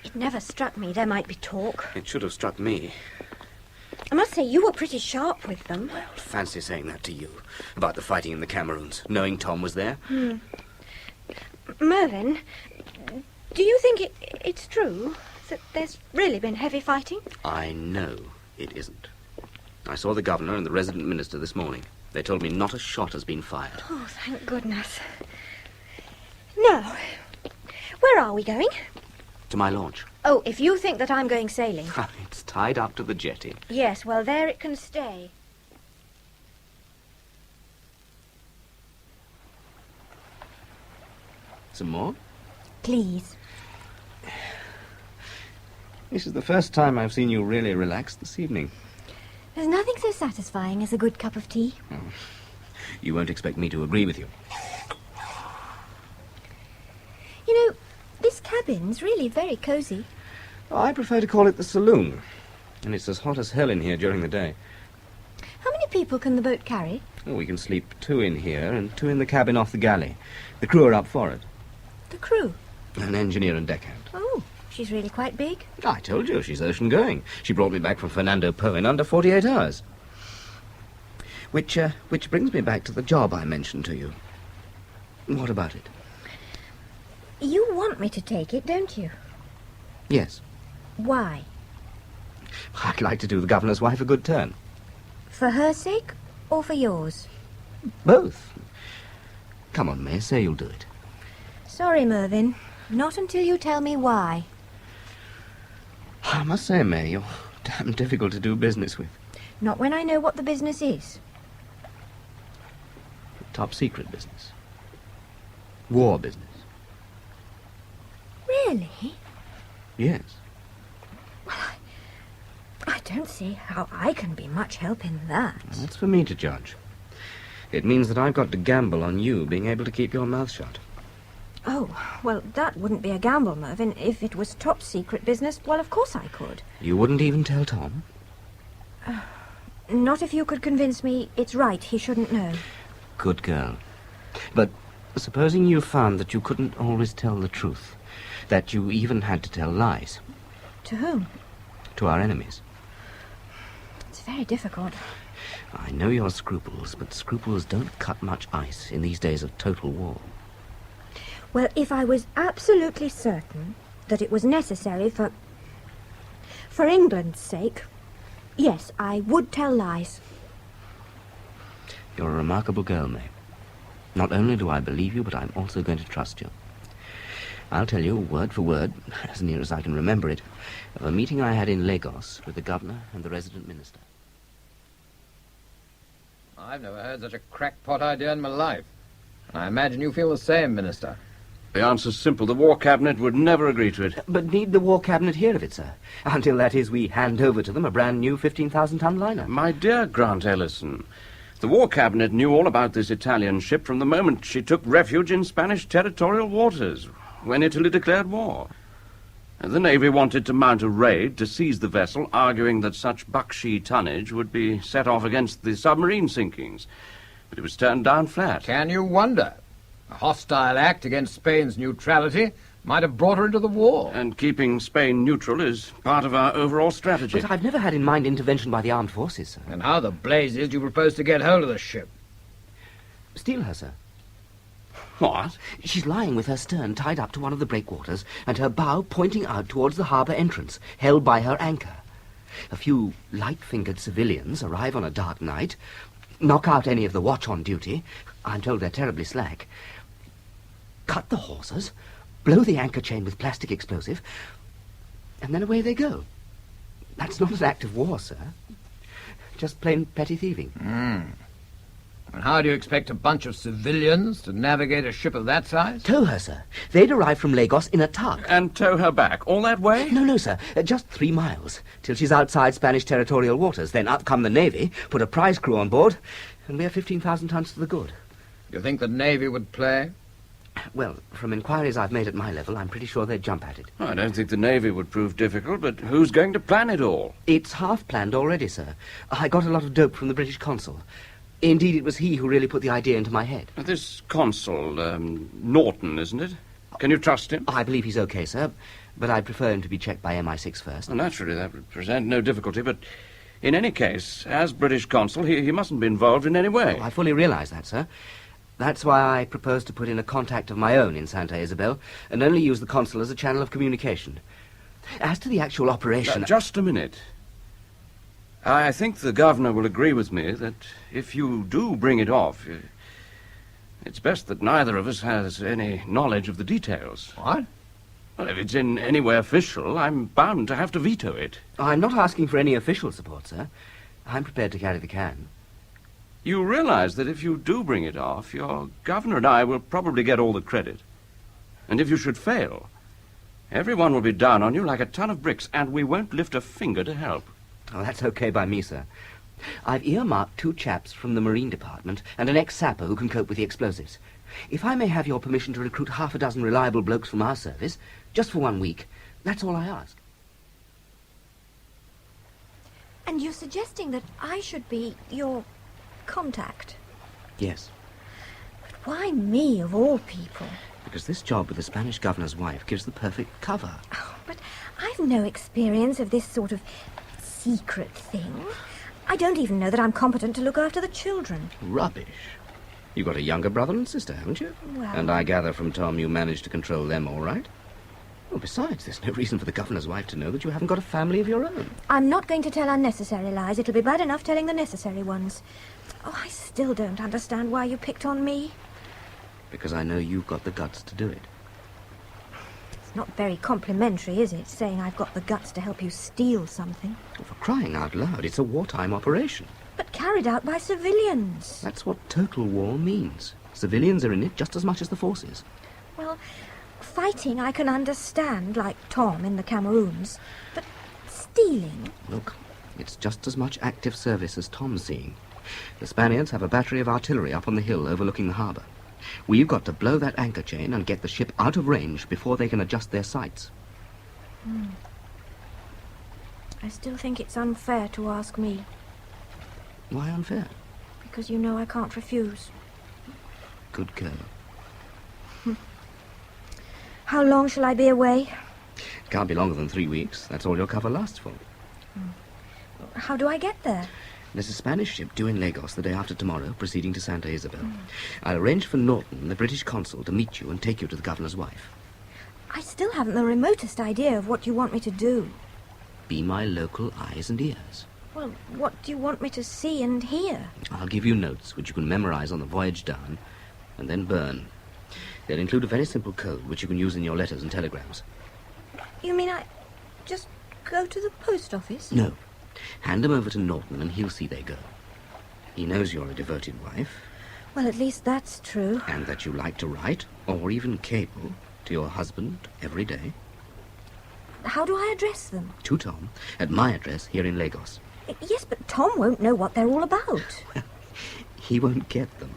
It never struck me there might be talk. It should have struck me. I must say, you were pretty sharp with them. Well, fancy saying that to you, about the fighting in the Cameroons, knowing Tom was there. Mervyn, do you think it's true that there's really been heavy fighting? I know it isn't. I saw the governor and the resident minister this morning. They told me not a shot has been fired. Oh, thank goodness. Now, where are we going? To my launch. Oh, if you think that I'm going sailing. It's tied up to the jetty. Yes, well, there it can stay. Some more? Please. This is the first time I've seen you really relaxed this evening. There's nothing so satisfying as a good cup of tea. Oh, you won't expect me to agree with you. You know, this cabin's really very cosy. Oh, I prefer to call it the saloon. And it's as hot as hell in here during the day. How many people can the boat carry? Oh, we can sleep 2 in here and 2 in the cabin off the galley. The crew are up for it. The crew? An engineer and deckhand. Oh, she's really quite big. I told you, she's ocean-going. She brought me back from Fernando Po in under 48 hours. Which brings me back to the job I mentioned to you. What about it? You want me to take it, don't you? Yes. Why? I'd like to do the governor's wife a good turn. For her sake or for yours? Both. Come on, May, say you'll do it. Sorry, Mervyn. Not until you tell me why. I must say, May, you're damn difficult to do business with. Not when I know what the business is. Top secret business. War business. Really? Yes. Well, I don't see how I can be much help in that. That's for me to judge. It means that I've got to gamble on you being able to keep your mouth shut. Oh, well, that wouldn't be a gamble, Mervyn. If it was top secret business, well, of course I could. You wouldn't even tell Tom? Not if you could convince me it's right he shouldn't know. Good girl. But supposing you found that you couldn't always tell the truth, that you even had to tell lies. To whom? To our enemies. It's very difficult. I know your scruples, but scruples don't cut much ice in these days of total war. Well, if I was absolutely certain that it was necessary for England's sake, yes, I would tell lies. You're a remarkable girl, May. Not only do I believe you, but I'm also going to trust you. I'll tell you, word for word, as near as I can remember it, of a meeting I had in Lagos with the governor and the resident minister. I've never heard such a crackpot idea in my life. I imagine you feel the same, Minister. The answer's simple. The War Cabinet would never agree to it. But need the War Cabinet hear of it, sir? Until, that is, we hand over to them a brand new 15,000-ton liner. My dear Grant Ellison, the War Cabinet knew all about this Italian ship from the moment she took refuge in Spanish territorial waters, when Italy declared war. The Navy wanted to mount a raid to seize the vessel, arguing that such buckshee tonnage would be set off against the submarine sinkings. But it was turned down flat. Can you wonder? A hostile act against Spain's neutrality might have brought her into the war. And keeping Spain neutral is part of our overall strategy. But I've never had in mind intervention by the armed forces, sir. And how the blazes do you propose to get hold of the ship? Steal her, sir. What? She's lying with her stern tied up to one of the breakwaters and her bow pointing out towards the harbour entrance, held by her anchor. A few light-fingered civilians arrive on a dark night, knock out any of the watch on duty, I'm told they're terribly slack, cut the hawsers, blow the anchor chain with plastic explosive, and then away they go. That's not an act of war, sir. Just plain petty thieving. And how do you expect a bunch of civilians to navigate a ship of that size? Tow her, sir. They'd arrive from Lagos in a tug. And tow her back all that way? No, sir. Just 3 miles, till she's outside Spanish territorial waters. Then up come the Navy, put a prize crew on board, and we're 15,000 tons to the good. You think the Navy would play? Well, from inquiries I've made at my level, I'm pretty sure they'd jump at it. I don't think the Navy would prove difficult, but who's going to plan it all? It's half planned already, sir. I got a lot of dope from the British consul. Indeed, it was he who really put the idea into my head. This consul, Norton, isn't it? Can you trust him? I believe he's okay, sir, but I'd prefer him to be checked by MI6 first. Well, naturally, that would present no difficulty, but in any case, as British consul, he mustn't be involved in any way. I fully realise that, sir. That's why I propose to put in a contact of my own in Santa Isabel and only use the consul as a channel of communication. As to the actual operation... Now, just a minute. I think the governor will agree with me that if you do bring it off, it's best that neither of us has any knowledge of the details. What? Well, if it's in any way official, I'm bound to have to veto it. I'm not asking for any official support, sir. I'm prepared to carry the can. You realize that if you do bring it off, your governor and I will probably get all the credit. And if you should fail, everyone will be down on you like a ton of bricks, and we won't lift a finger to help. Oh, that's okay by me, sir. I've earmarked 2 chaps from the Marine Department and an ex-sapper who can cope with the explosives. If I may have your permission to recruit 6 reliable blokes from our service, just for 1 week, that's all I ask. And you're suggesting that I should be your contact? Yes. But why me, of all people? Because this job with the Spanish governor's wife gives the perfect cover. Oh, but I've no experience of this sort of secret thing. I don't even know that I'm competent to look after the children. Rubbish. You've got a younger brother and sister, haven't you? Well... And I gather from Tom you managed to control them all right? Well, besides, there's no reason for the governor's wife to know that you haven't got a family of your own. I'm not going to tell unnecessary lies. It'll be bad enough telling the necessary ones. Oh, I still don't understand why you picked on me. Because I know you've got the guts to do it. It's not very complimentary, is it, saying I've got the guts to help you steal something? Well, for crying out loud, it's a wartime operation. But carried out by civilians. That's what total war means. Civilians are in it just as much as the forces. Well, fighting I can understand, like Tom in the Cameroons. But stealing? Look, it's just as much active service as Tom's seeing. The Spaniards have a battery of artillery up on the hill overlooking the harbour. We've got to blow that anchor chain and get the ship out of range before they can adjust their sights. I still think it's unfair to ask me. Why unfair? Because you know I can't refuse. Good girl. How long shall I be away? Can't be longer than 3 weeks. That's all your cover lasts for. How do I get there? There's a Spanish ship due in Lagos the day after tomorrow, proceeding to Santa Isabel. I'll arrange for Norton, the British consul, to meet you and take you to the governor's wife. I still haven't the remotest idea of what you want me to do. Be my local eyes and ears. Well, what do you want me to see and hear? I'll give you notes which you can memorize on the voyage down and then burn. They'll include a very simple code which you can use in your letters and telegrams. You mean I just go to the post office? No. Hand them over to Norton and he'll see they go. He knows you're a devoted wife. Well, at least that's true. And that you like to write, or even cable, to your husband every day. How do I address them? To Tom, at my address here in Lagos. Yes, but Tom won't know what they're all about. He won't get them.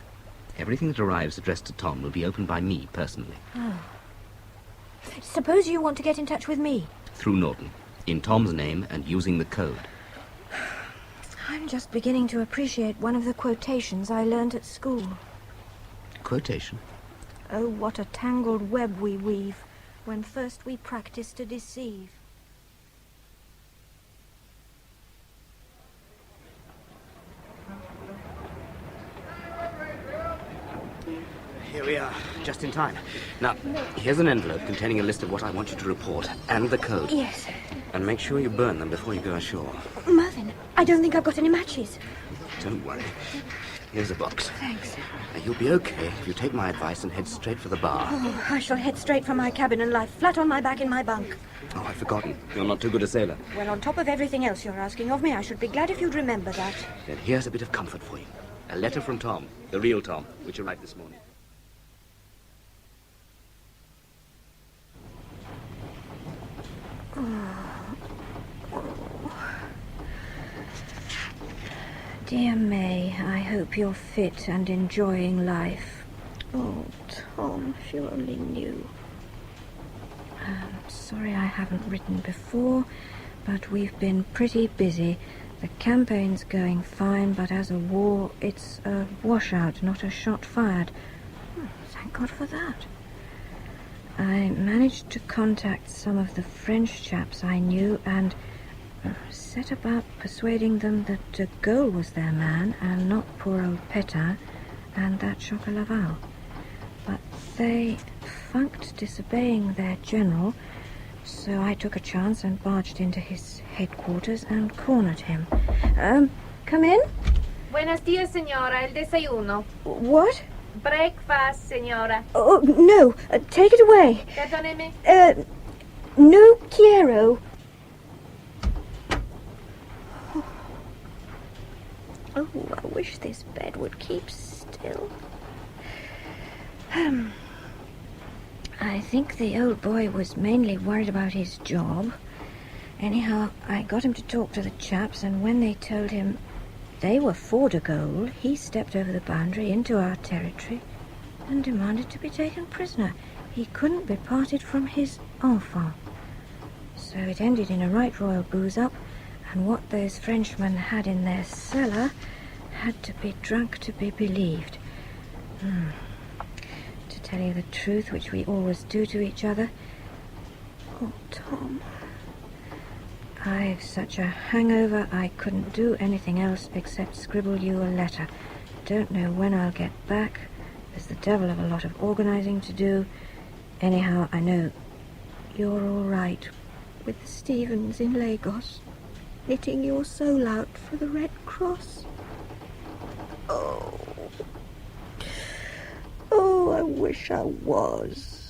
Everything that arrives addressed to Tom will be opened by me personally. Oh. Suppose you want to get in touch with me? Through Norton, in Tom's name and using the code. I'm just beginning to appreciate one of the quotations I learned at school. Quotation? Oh, what a tangled web we weave when first we practice to deceive. Here we are, just in time. Now, here's an envelope containing a list of what I want you to report, and the code. Yes. And make sure you burn them before you go ashore. Mervyn, I don't think I've got any matches. Don't worry. Here's a box. Thanks. You'll be okay if you take my advice and head straight for the bar. Oh, I shall head straight from my cabin and lie flat on my back in my bunk. Oh, I've forgotten. You're not too good a sailor. Well, on top of everything else you're asking of me, I should be glad if you'd remember that. Then here's a bit of comfort for you. A letter from Tom, the real Tom, which arrived this morning. Dear May, I hope you're fit and enjoying life. Oh, Tom, if you only knew. I'm sorry I haven't written before, but we've been pretty busy. The campaign's going fine, but as a war, it's a washout, not a shot fired. Oh, thank God for that. I managed to contact some of the French chaps I knew and set about persuading them that de Gaulle was their man and not poor old Pétain and that Chocolat. But they funked disobeying their general, so I took a chance and barged into his headquarters and cornered him. Come in? Buenos dias, señora. El desayuno. What? Breakfast, señora. Oh, no. Take it away. Perdóneme. No quiero. Oh, I wish this bed would keep still. I think the old boy was mainly worried about his job. Anyhow, I got him to talk to the chaps, and when they told him they were for de Gaulle, he stepped over the boundary into our territory and demanded to be taken prisoner. He couldn't be parted from his enfant. So it ended in a right royal booze-up, and what those Frenchmen had in their cellar had to be drunk to be believed. To tell you the truth, which we always do to each other, oh, Tom, I've such a hangover I couldn't do anything else except scribble you a letter. Don't know when I'll get back. There's the devil of a lot of organising to do. Anyhow, I know you're all right with the Stevens in Lagos, knitting your soul out for the Red Cross. Oh, I wish I was.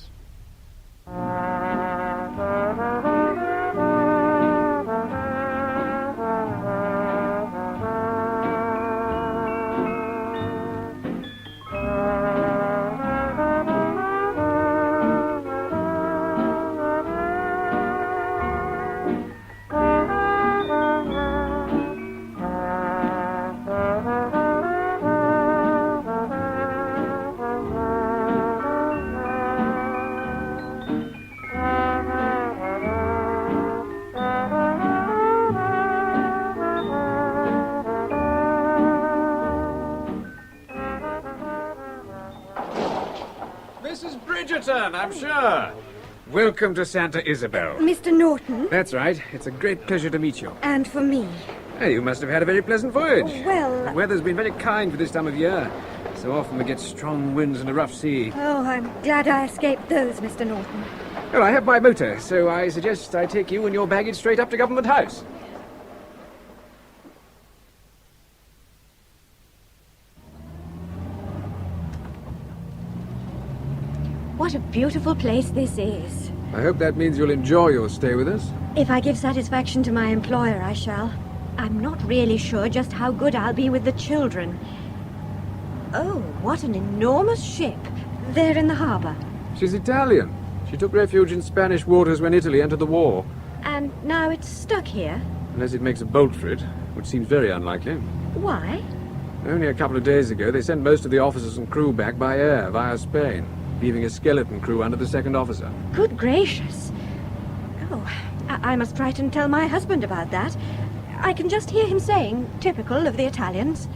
I'm sure. Welcome to Santa Isabel. Mr. Norton? That's right. It's a great pleasure to meet you. And for me. Well, you must have had a very pleasant voyage. Well... The weather's been very kind for this time of year. So often we get strong winds and a rough sea. Oh, I'm glad I escaped those, Mr. Norton. Well, I have my motor, so I suggest I take you and your baggage straight up to Government House. What a beautiful place this is. I hope that means you'll enjoy your stay with us. If I give satisfaction to my employer, I shall. I'm not really sure just how good I'll be with the children. Oh, what an enormous ship. There in the harbour. She's Italian. She took refuge in Spanish waters when Italy entered the war. And now it's stuck here? Unless it makes a bolt for it, which seems very unlikely. Why? Only a couple of days ago, they sent most of the officers and crew back by air via Spain, leaving a skeleton crew under the second officer. Good gracious. Oh, I must write and tell my husband about that. I can just hear him saying, typical of the Italians.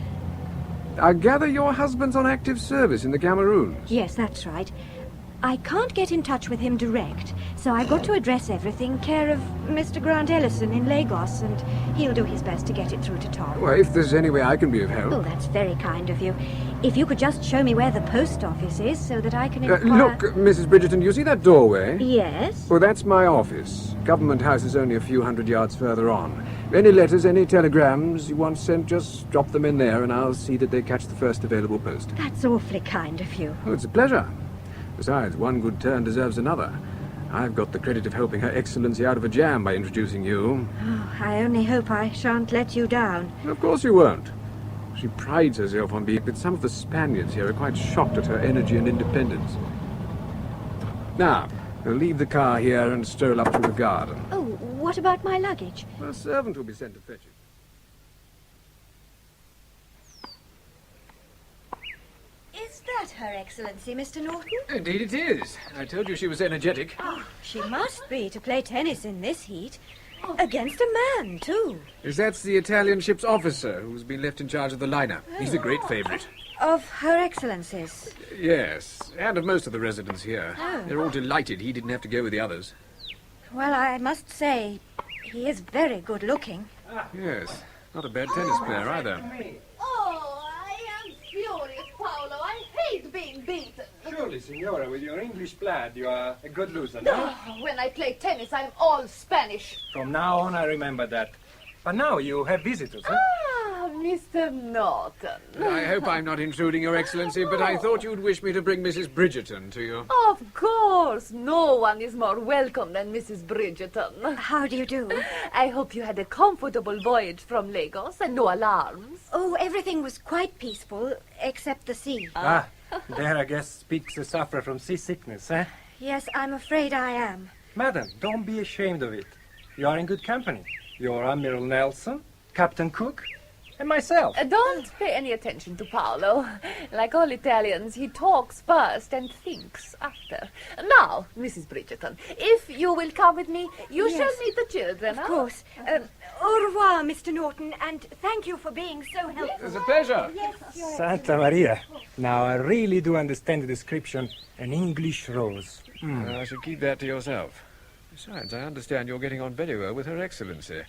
I gather your husband's on active service in the Cameroons. Yes, that's right. I can't get in touch with him direct, so I've got to address everything care of Mr. Grant Ellison in Lagos, and he'll do his best to get it through to Tom. Well, if there's any way I can be of help. Oh, that's very kind of you. If you could just show me where the post office is so that I can inquire... Look, Mrs. Bridgerton, you see that doorway? Yes? Well, that's my office. Government House is only a few hundred yards further on. Any letters, any telegrams you want sent, just drop them in there and I'll see that they catch the first available post. That's awfully kind of you. Oh, it's a pleasure. Besides, one good turn deserves another. I've got the credit of helping Her Excellency out of a jam by introducing you. Oh, I only hope I shan't let you down. Of course you won't. She prides herself on being, but some of the Spaniards here are quite shocked at her energy and independence. Now, we'll leave the car here and stroll up through the garden. Oh, what about my luggage? A servant will be sent to fetch it. Is that Her Excellency, Mr. Norton? Indeed it is. I told you she was energetic. Oh, she must be to play tennis in this heat. Against a man, too. Yes, that's the Italian ship's officer who's been left in charge of the liner. He's a great favourite. Of Her Excellency's? Yes, and of most of the residents here. Oh. They're all delighted he didn't have to go with the others. Well, I must say, he is very good looking. Yes, not a bad tennis player either. Oh, I am furious, Paolo. I hate being beaten. Surely, Signora, with your English plaid, you are a good loser, no? Oh, when I play tennis, I'm all Spanish. From now on, I remember that. But now you have visitors, huh? Ah, Mr. Norton. I hope I'm not intruding, Your Excellency, but I thought you'd wish me to bring Mrs. Bridgerton to you. Of course. No one is more welcome than Mrs. Bridgerton. How do you do? I hope you had a comfortable voyage from Lagos and no alarms. Oh, everything was quite peaceful, except the sea. There, I guess, speaks a sufferer from seasickness, eh? Yes, I'm afraid I am. Madam, don't be ashamed of it. You are in good company. You're Admiral Nelson, Captain Cook, and myself. Don't pay any attention to Paolo. Like all Italians, he talks first and thinks after. Now, Mrs. Bridgerton, if you will come with me, you Yes. shall meet the children. Of course. Au revoir, Mr. Norton, and thank you for being so helpful. It's a pleasure. Yes, Your Santa Maria. Now, I really do understand the description, an English rose. I should keep that to yourself. Besides, I understand you're getting on very well with Her Excellency.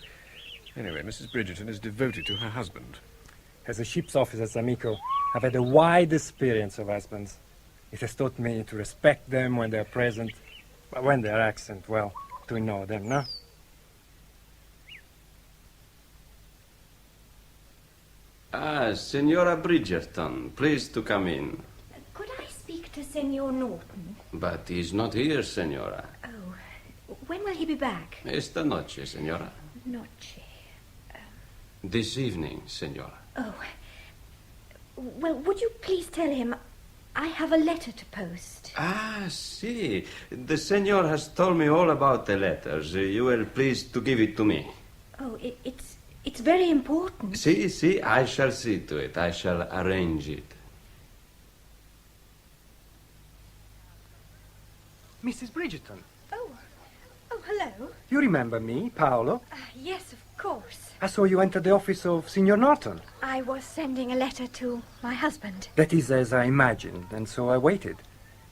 Anyway, Mrs. Bridgerton is devoted to her husband. As a ship's officer's amico, I've had a wide experience of husbands. It has taught me to respect them when they're present, but when they're absent, well, to ignore them, no? Signora Bridgerton, please to come in. Could I speak to Senor Norton? But he's not here, Signora. Oh, when will he be back? Esta noche, Signora. Noche. This evening, Signora. Oh. Well, would you please tell him I have a letter to post? See. The Signor has told me all about the letters. You will please to give it to me. Oh, it's very important. See, I shall see to it. I shall arrange it. Mrs. Bridgerton, Oh, hello. you remember me, Paolo? Yes, of course. I saw you enter the office of Signor Norton. I was sending a letter to my husband. That is as I imagined, and so I waited.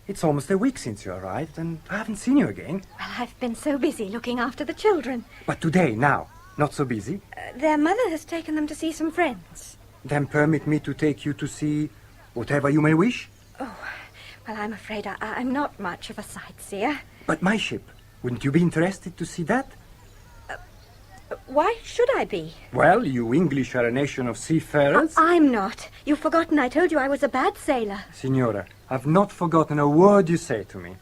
It's almost a week since you arrived, and I haven't seen you again. Well, I've been so busy looking after the children. But today, now, not so busy. Their mother has taken them to see some friends. Then permit me to take you to see whatever you may wish. Oh, well, I'm afraid I'm not much of a sightseer. But my ship, wouldn't you be interested to see that? Why should I be? Well, you English are a nation of seafarers. I'm not. You've forgotten I told you I was a bad sailor. Signora, I've not forgotten a word you say to me,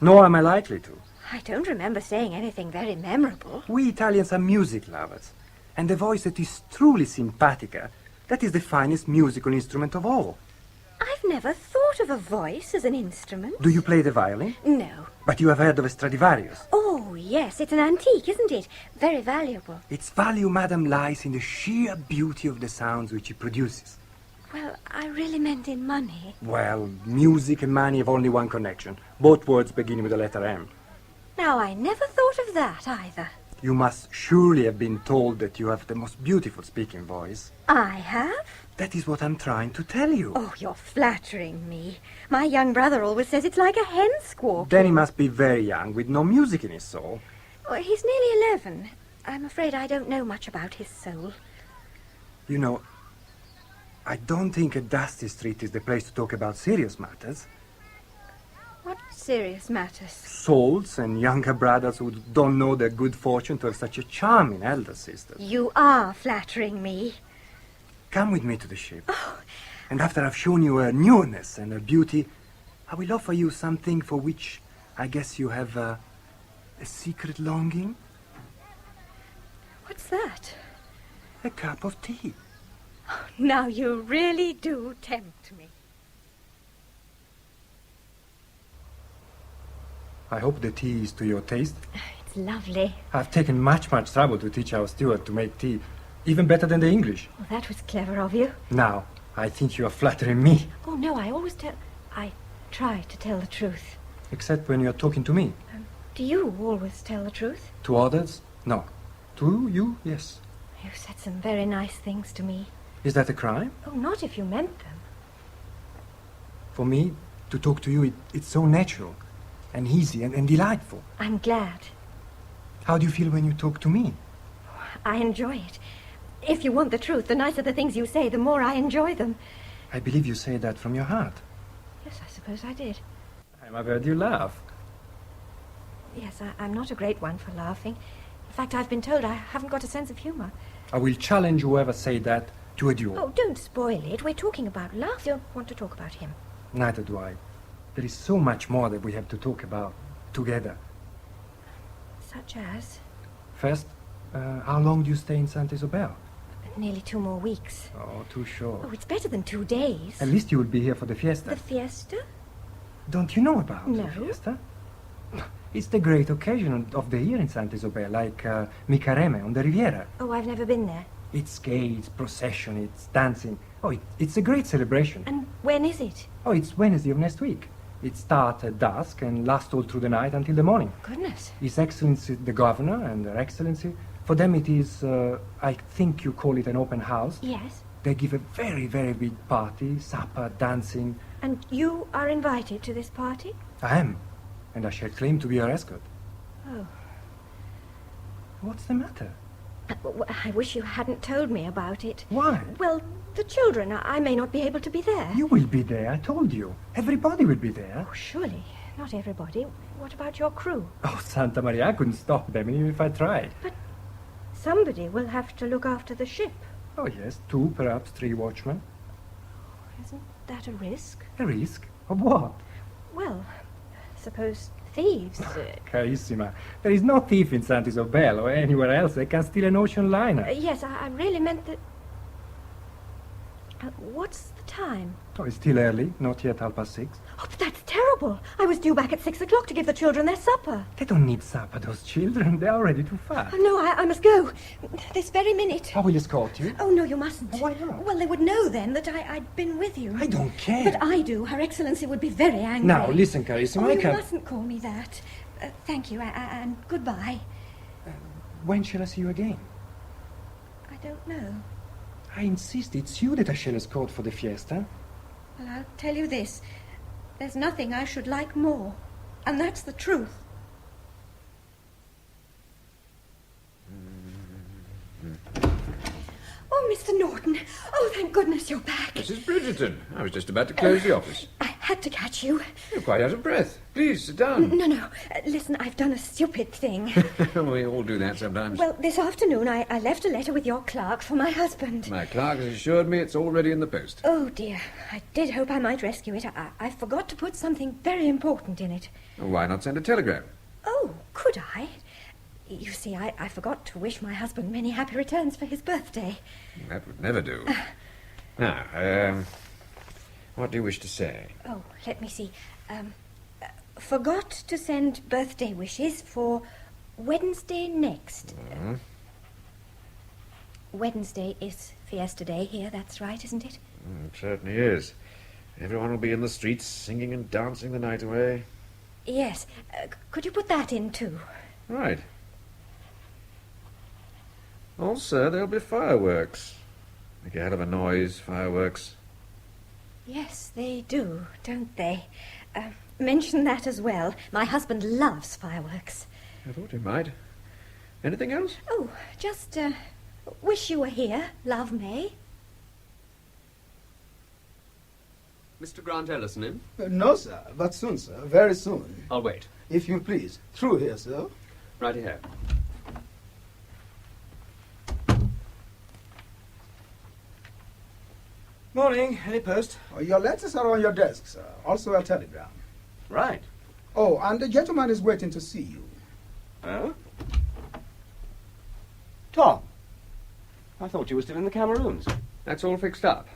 nor am I likely to. I don't remember saying anything very memorable. We Italians are music lovers, and a voice that is truly simpatica, that is the finest musical instrument of all. I've never thought of a voice as an instrument. Do you play the violin? No. But you have heard of a Stradivarius. Oh, yes, it's an antique, isn't it? Very valuable. Its value, madam, lies in the sheer beauty of the sounds which it produces. Well, I really meant in money. Well, music and money have only one connection. Both words begin with the letter M. Now, I never thought of that either. You must surely have been told that you have the most beautiful speaking voice. I have? That is what I'm trying to tell you. Oh, you're flattering me. My young brother always says it's like a hen squawk. Then he must be very young, with no music in his soul. Oh, he's nearly 11. I'm afraid I don't know much about his soul. You know, I don't think a dusty street is the place to talk about serious matters. What serious matters? Souls and younger brothers who don't know their good fortune to have such a charming elder sister. You are flattering me. Come with me to the ship. Oh. And after I've shown you her newness and her beauty, I will offer you something for which I guess you have a secret longing. What's that? A cup of tea. Oh, now you really do tempt me. I hope the tea is to your taste. It's lovely. I've taken much trouble to teach our steward to make tea. Even better than the English. Oh, that was clever of you. Now, I think you are flattering me. Oh, no, I try to tell the truth. Except when you're talking to me. Do you always tell the truth? To others? No. To you, yes. You've said some very nice things to me. Is that a crime? Oh, not if you meant them. For me, to talk to you, it's so natural and easy and delightful. I'm glad. How do you feel when you talk to me? I enjoy it. If you want the truth, the nicer the things you say, the more I enjoy them. I believe you say that from your heart. Yes, I suppose I did. I've heard you laugh. Yes, I'm not a great one for laughing. In fact, I've been told I haven't got a sense of humour. I will challenge whoever say that to a duel. Oh, don't spoil it. We're talking about love. I don't want to talk about him. Neither do I. There is so much more that we have to talk about together. Such as? First, how long do you stay in Saint Isobel? Nearly 2 more weeks. Oh, too short. Oh, it's better than 2 days. At least you will be here for the fiesta. The fiesta? Don't you know about No. the fiesta? It's the great occasion of the year in Saint Isobel, like Micareme on the Riviera. Oh, I've never been there. It's gay, it's procession, it's dancing. Oh, it's a great celebration. And when is it? Oh, it's Wednesday of next week. It starts at dusk and lasts all through the night until the morning. Goodness. His Excellency the Governor and Her Excellency, for them it is, I think you call it an open house. Yes. They give a very, very big party, supper, dancing. And you are invited to this party? I am, and I shall claim to be your escort. Oh. What's the matter? I wish you hadn't told me about it. Why? Well, the children, I may not be able to be there. You will be there, I told you. Everybody will be there. Oh, surely. Not everybody. What about your crew? Oh, Santa Maria, I couldn't stop them even if I tried. But somebody will have to look after the ship. Oh, yes, 2, perhaps 3 watchmen. Isn't that a risk? A risk? Of what? Well, suppose thieves... Carissima, there is no thief in Saint Isobel or anywhere else that can steal an ocean liner. Yes, I really meant that... what's the time? Oh, it's still early, not yet 6:30. Oh, but that's terrible. I was due back at 6 o'clock to give the children their supper. They don't need supper, those children. They are already too far. Oh, no, I must go. This very minute. I will escort you. Oh, no, you mustn't. Why not? Well, they would know then that I'd been with you. I don't care. But I do. Her Excellency would be very angry. Now, listen, Carissima, you mustn't call me that. Thank you, and goodbye. When shall I see you again? I don't know. I insist. It's you that I shall escort for the fiesta. Well, I'll tell you this. There's nothing I should like more. And that's the truth. Oh, Mr. Norton. Oh, thank goodness you're back. Mrs. Bridgerton, I was just about to close the office. I had to catch you. You're quite out of breath. Please, sit down. No. Listen, I've done a stupid thing. We all do that sometimes. Well, this afternoon I left a letter with your clerk for my husband. My clerk has assured me it's already in the post. Oh, dear. I did hope I might rescue it. I forgot to put something very important in it. Why not send a telegram? Oh, could I? You see, I forgot to wish my husband many happy returns for his birthday. That would never do. Now, what do you wish to say? Oh, let me see. Forgot to send birthday wishes for Wednesday next. Wednesday is Fiesta Day here, that's right, isn't it? It certainly is. Everyone will be in the streets singing and dancing the night away. Yes. Could you put that in, too? Right. Also, there'll be fireworks. Make a hell of a noise, fireworks. Yes, they do, don't they? Mention that as well. My husband loves fireworks. I thought you might. Anything else? Oh, just wish you were here, love, May. Mr. Grant Ellison in? No, sir, but soon, sir. Very soon. I'll wait. If you please. Through here, sir. Right here. Morning. Any post? Your letters are on your desk, sir. Also a telegram. Right. Oh, and the gentleman is waiting to see you. Oh? Tom, I thought you were still in the Cameroons. That's all fixed up.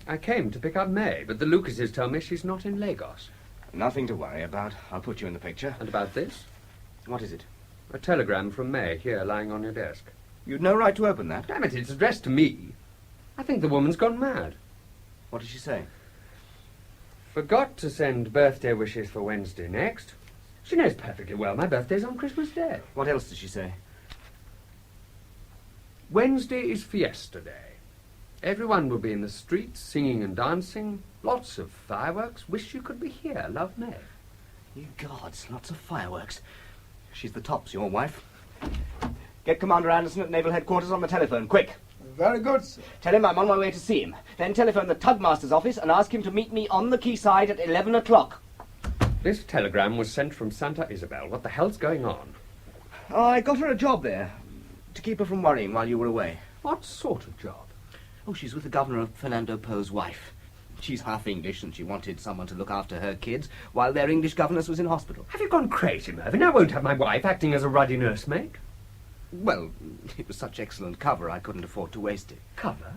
I came to pick up May, but the Lucases tell me she's not in Lagos. Nothing to worry about. I'll put you in the picture. And about this? What is it? A telegram from May, here, lying on your desk. You'd no right to open that. Damn it, it's addressed to me. I think the woman's gone mad. What did she say? Forgot to send birthday wishes for Wednesday next. She knows perfectly well my birthday's on Christmas Day. What else did she say? Wednesday is fiesta day. Everyone will be in the streets singing and dancing. Lots of fireworks. Wish you could be here. Love, May. You gods, lots of fireworks. She's the tops, your wife. Get Commander Anderson at Naval Headquarters on the telephone, quick. Very good, sir. Tell him I'm on my way to see him. Then telephone the tugmaster's office and ask him to meet me on the quayside at 11 o'clock. This telegram was sent from Santa Isabel. What the hell's going on? Oh, I got her a job there, to keep her from worrying while you were away. What sort of job? Oh, she's with the governor of Fernando Poe's wife. She's half English, and she wanted someone to look after her kids while their English governess was in hospital. Have you gone crazy, Mervyn? I won't have my wife acting as a ruddy nursemaid. Well, it was such excellent cover, I couldn't afford to waste it. Cover?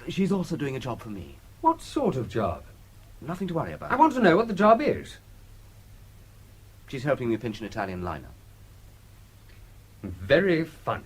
She's also doing a job for me. What sort of job? Nothing to worry about. I want to know what the job is. She's helping me pinch an Italian liner. Very funny.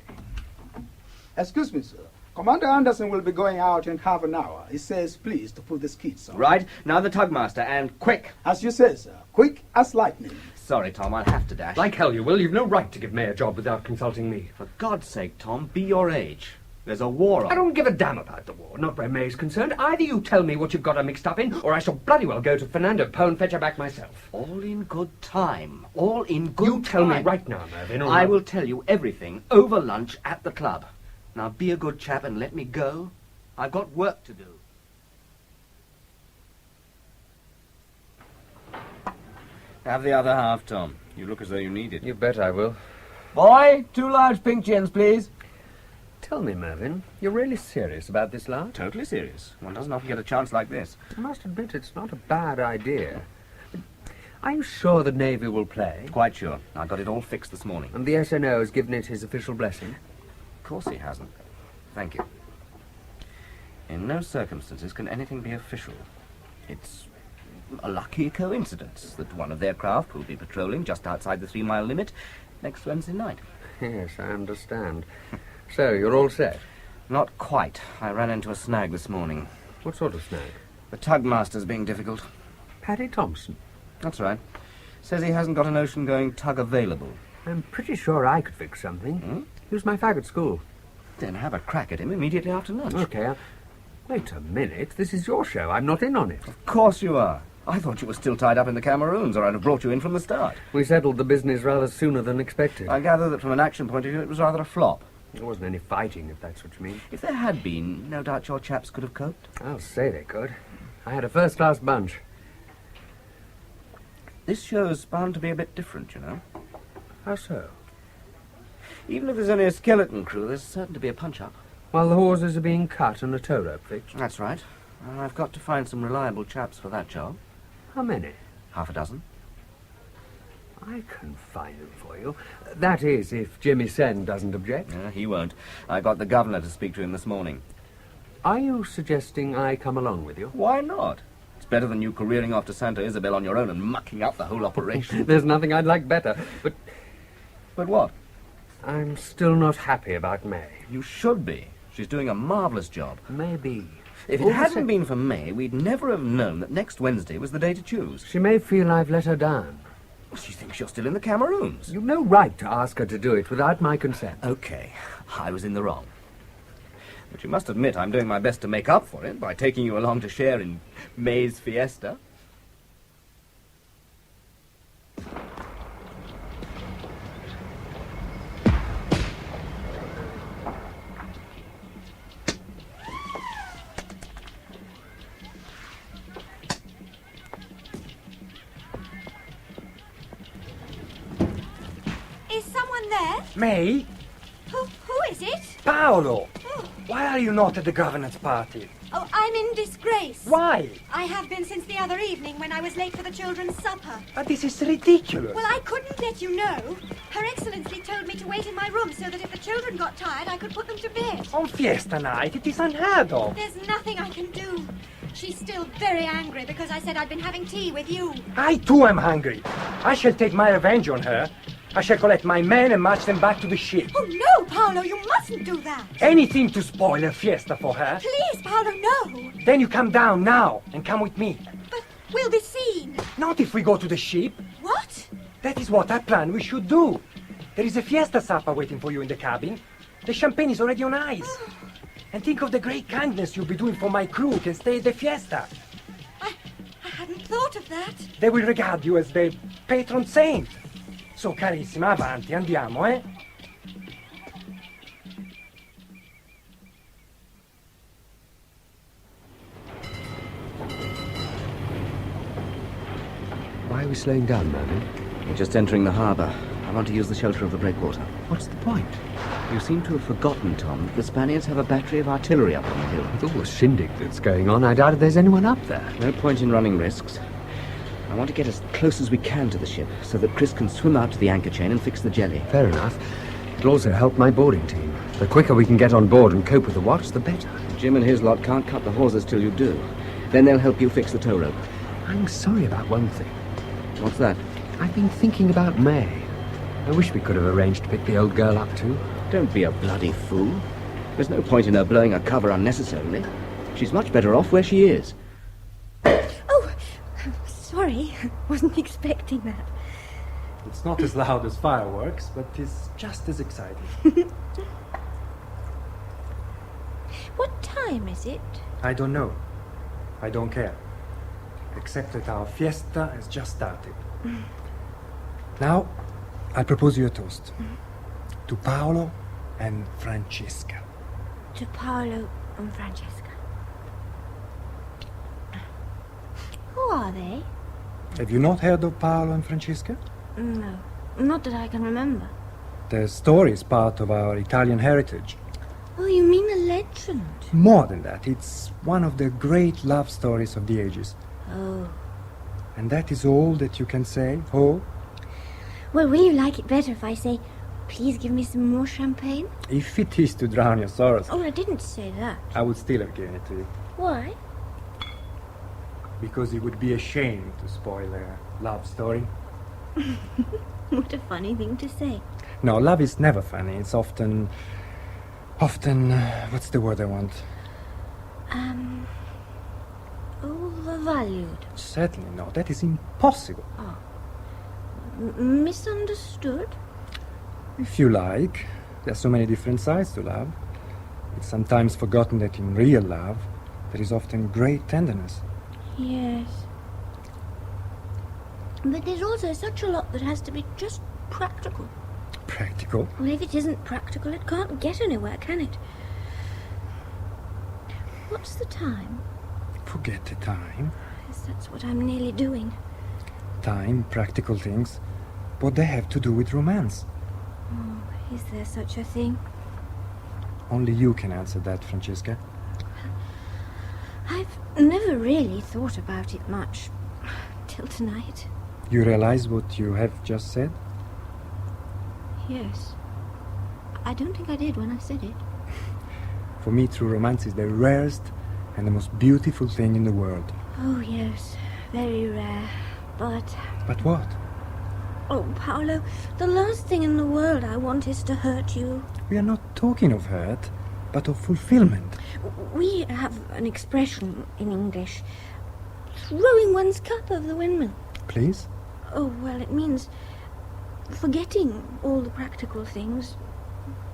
Excuse me, sir. Commander Anderson will be going out in half an hour. He says, please, to put the skids on. Right. Now the tugmaster, and quick. As you say, sir. Quick as lightning. Sorry, Tom, I'll have to dash. Like hell you will. You've no right to give May a job without consulting me. For God's sake, Tom, be your age. There's a war on. I don't give a damn about the war, not where May's concerned. Either you tell me what you've got her mixed up in, or I shall bloody well go to Fernando Poe and fetch her back myself. All in good time. All in good time. You tell me right now, Mervyn. I will tell you everything over lunch at the club. Now be a good chap and let me go. I've got work to do. Have the other half, Tom. You look as though you need it. You bet I will. Boy, 2 large pink gins, please. Tell me, Mervyn, you're really serious about this lot? Totally serious. One doesn't often get a chance like this. I must admit it's not a bad idea. Are you sure the Navy will play? Quite sure. I got it all fixed this morning. And the SNO has given it his official blessing? Of course he hasn't. Thank you. In no circumstances can anything be official. It's a lucky coincidence that one of their craft will be patrolling just outside the 3-mile limit next Wednesday night. Yes, I understand. So, you're all set? Not quite. I ran into a snag this morning. What sort of snag? The tugmaster's being difficult. Paddy Thompson? That's right. Says he hasn't got an ocean-going tug available. I'm pretty sure I could fix something. Hmm? He was my fag at school. Then have a crack at him immediately after lunch. Okay. Wait a minute. This is your show. I'm not in on it. Of course you are. I thought you were still tied up in the Cameroons, or I'd have brought you in from the start. We settled the business rather sooner than expected. I gather that from an action point of view it was rather a flop. There wasn't any fighting, if that's what you mean. If there had been, no doubt your chaps could have coped. I'll say they could. I had a first-class bunch. This show's bound to be a bit different, you know. How so? Even if there's only a skeleton crew, there's certain to be a punch-up. While the hawsers are being cut and a tow rope fixed? That's right. I've got to find some reliable chaps for that job. How many? Half a dozen. I can find them for you. That is, if Jimmy Sen doesn't object. He won't. I got the governor to speak to him this morning. Are you suggesting I come along with you? Why not? It's better than you careering off to Santa Isabel on your own and mucking up the whole operation. There's nothing I'd like better, but... But what? I'm still not happy about May. You should be. She's doing a marvellous job. Maybe. If it hadn't been for May, we'd never have known that next Wednesday was the day to choose. She may feel I've let her down. She thinks you're still in the Cameroons. You've no right to ask her to do it without my consent. Okay, I was in the wrong. But you must admit I'm doing my best to make up for it by taking you along to share in May's fiesta. Is someone there? May? Who is it? Paolo! Why are you not at the governance party? Oh, I'm in disgrace. Why? I have been since the other evening when I was late for the children's supper. But this is ridiculous. Well, I couldn't let you know. Her Excellency told me to wait in my room so that if the children got tired, I could put them to bed. On fiesta night, it is unheard of. There's nothing I can do. She's still very angry because I said I'd been having tea with you. I too am hungry. I shall take my revenge on her. I shall collect my men and march them back to the ship. Oh, no, Paolo, you mustn't do that. Anything to spoil a fiesta for her. Please, Paolo, no. Then you come down now and come with me. But we'll be seen. Not if we go to the ship. What? That is what I plan we should do. There is a fiesta supper waiting for you in the cabin. The champagne is already on ice. And think of the great kindness you'll be doing for my crew who can stay at the fiesta. I hadn't thought of that. They will regard you as their patron saint. So, carissima, avanti, andiamo, eh? Why are we slowing down, Mervyn? We're just entering the harbour. I want to use the shelter of the breakwater. What's the point? You seem to have forgotten, Tom, that the Spaniards have a battery of artillery up on the hill. With all the shindig that's going on, I doubt if there's anyone up there. No point in running risks. I want to get as close as we can to the ship, so that Chris can swim out to the anchor chain and fix the jelly. Fair enough. It'll also help my boarding team. The quicker we can get on board and cope with the watch, the better. Jim and his lot can't cut the hawsers till you do. Then they'll help you fix the tow rope. I'm sorry about one thing. What's that? I've been thinking about May. I wish we could have arranged to pick the old girl up too. Don't be a bloody fool. There's no point in her blowing her cover unnecessarily. She's much better off where she is. Sorry, wasn't expecting that. It's not as loud as fireworks, but it's just as exciting. What time is it? I don't know. I don't care. Except that our fiesta has just started. Now, I propose you a toast. To Paolo and Francesca. To Paolo and Francesca. Who are they? Have you not heard of Paolo and Francesca? No, not that I can remember. Their story is part of our Italian heritage. Oh, you mean a legend? More than that, it's one of the great love stories of the ages. Oh. And that is all that you can say, oh? Well, will you like it better if I say, please give me some more champagne? If it is to drown your sorrows. Oh, I didn't say that. I would still have given it to you. Why? Because it would be a shame to spoil a love story. What a funny thing to say. No, love is never funny. It's often, what's the word I want? Overvalued. Certainly not. That is impossible. Oh. Misunderstood? If you like. There are so many different sides to love. It's sometimes forgotten that in real love, there is often great tenderness. Yes. But there's also such a lot that has to be just practical. Practical? Well, if it isn't practical, it can't get anywhere, can it? What's the time? Forget the time. Yes, that's what I'm nearly doing. Time, practical things. What they have to do with romance. Oh, is there such a thing? Only you can answer that, Francesca. I've never really thought about it much. Till tonight. You realize what you have just said? Yes. I don't think I did when I said it. For me, true romance is the rarest and the most beautiful thing in the world. Oh, yes. Very rare. But... But what? Oh, Paolo, the last thing in the world I want is to hurt you. We are not talking of hurt, but of fulfillment. We have an expression in English. Throwing one's cup over the windmill. Please? Oh, well, it means forgetting all the practical things.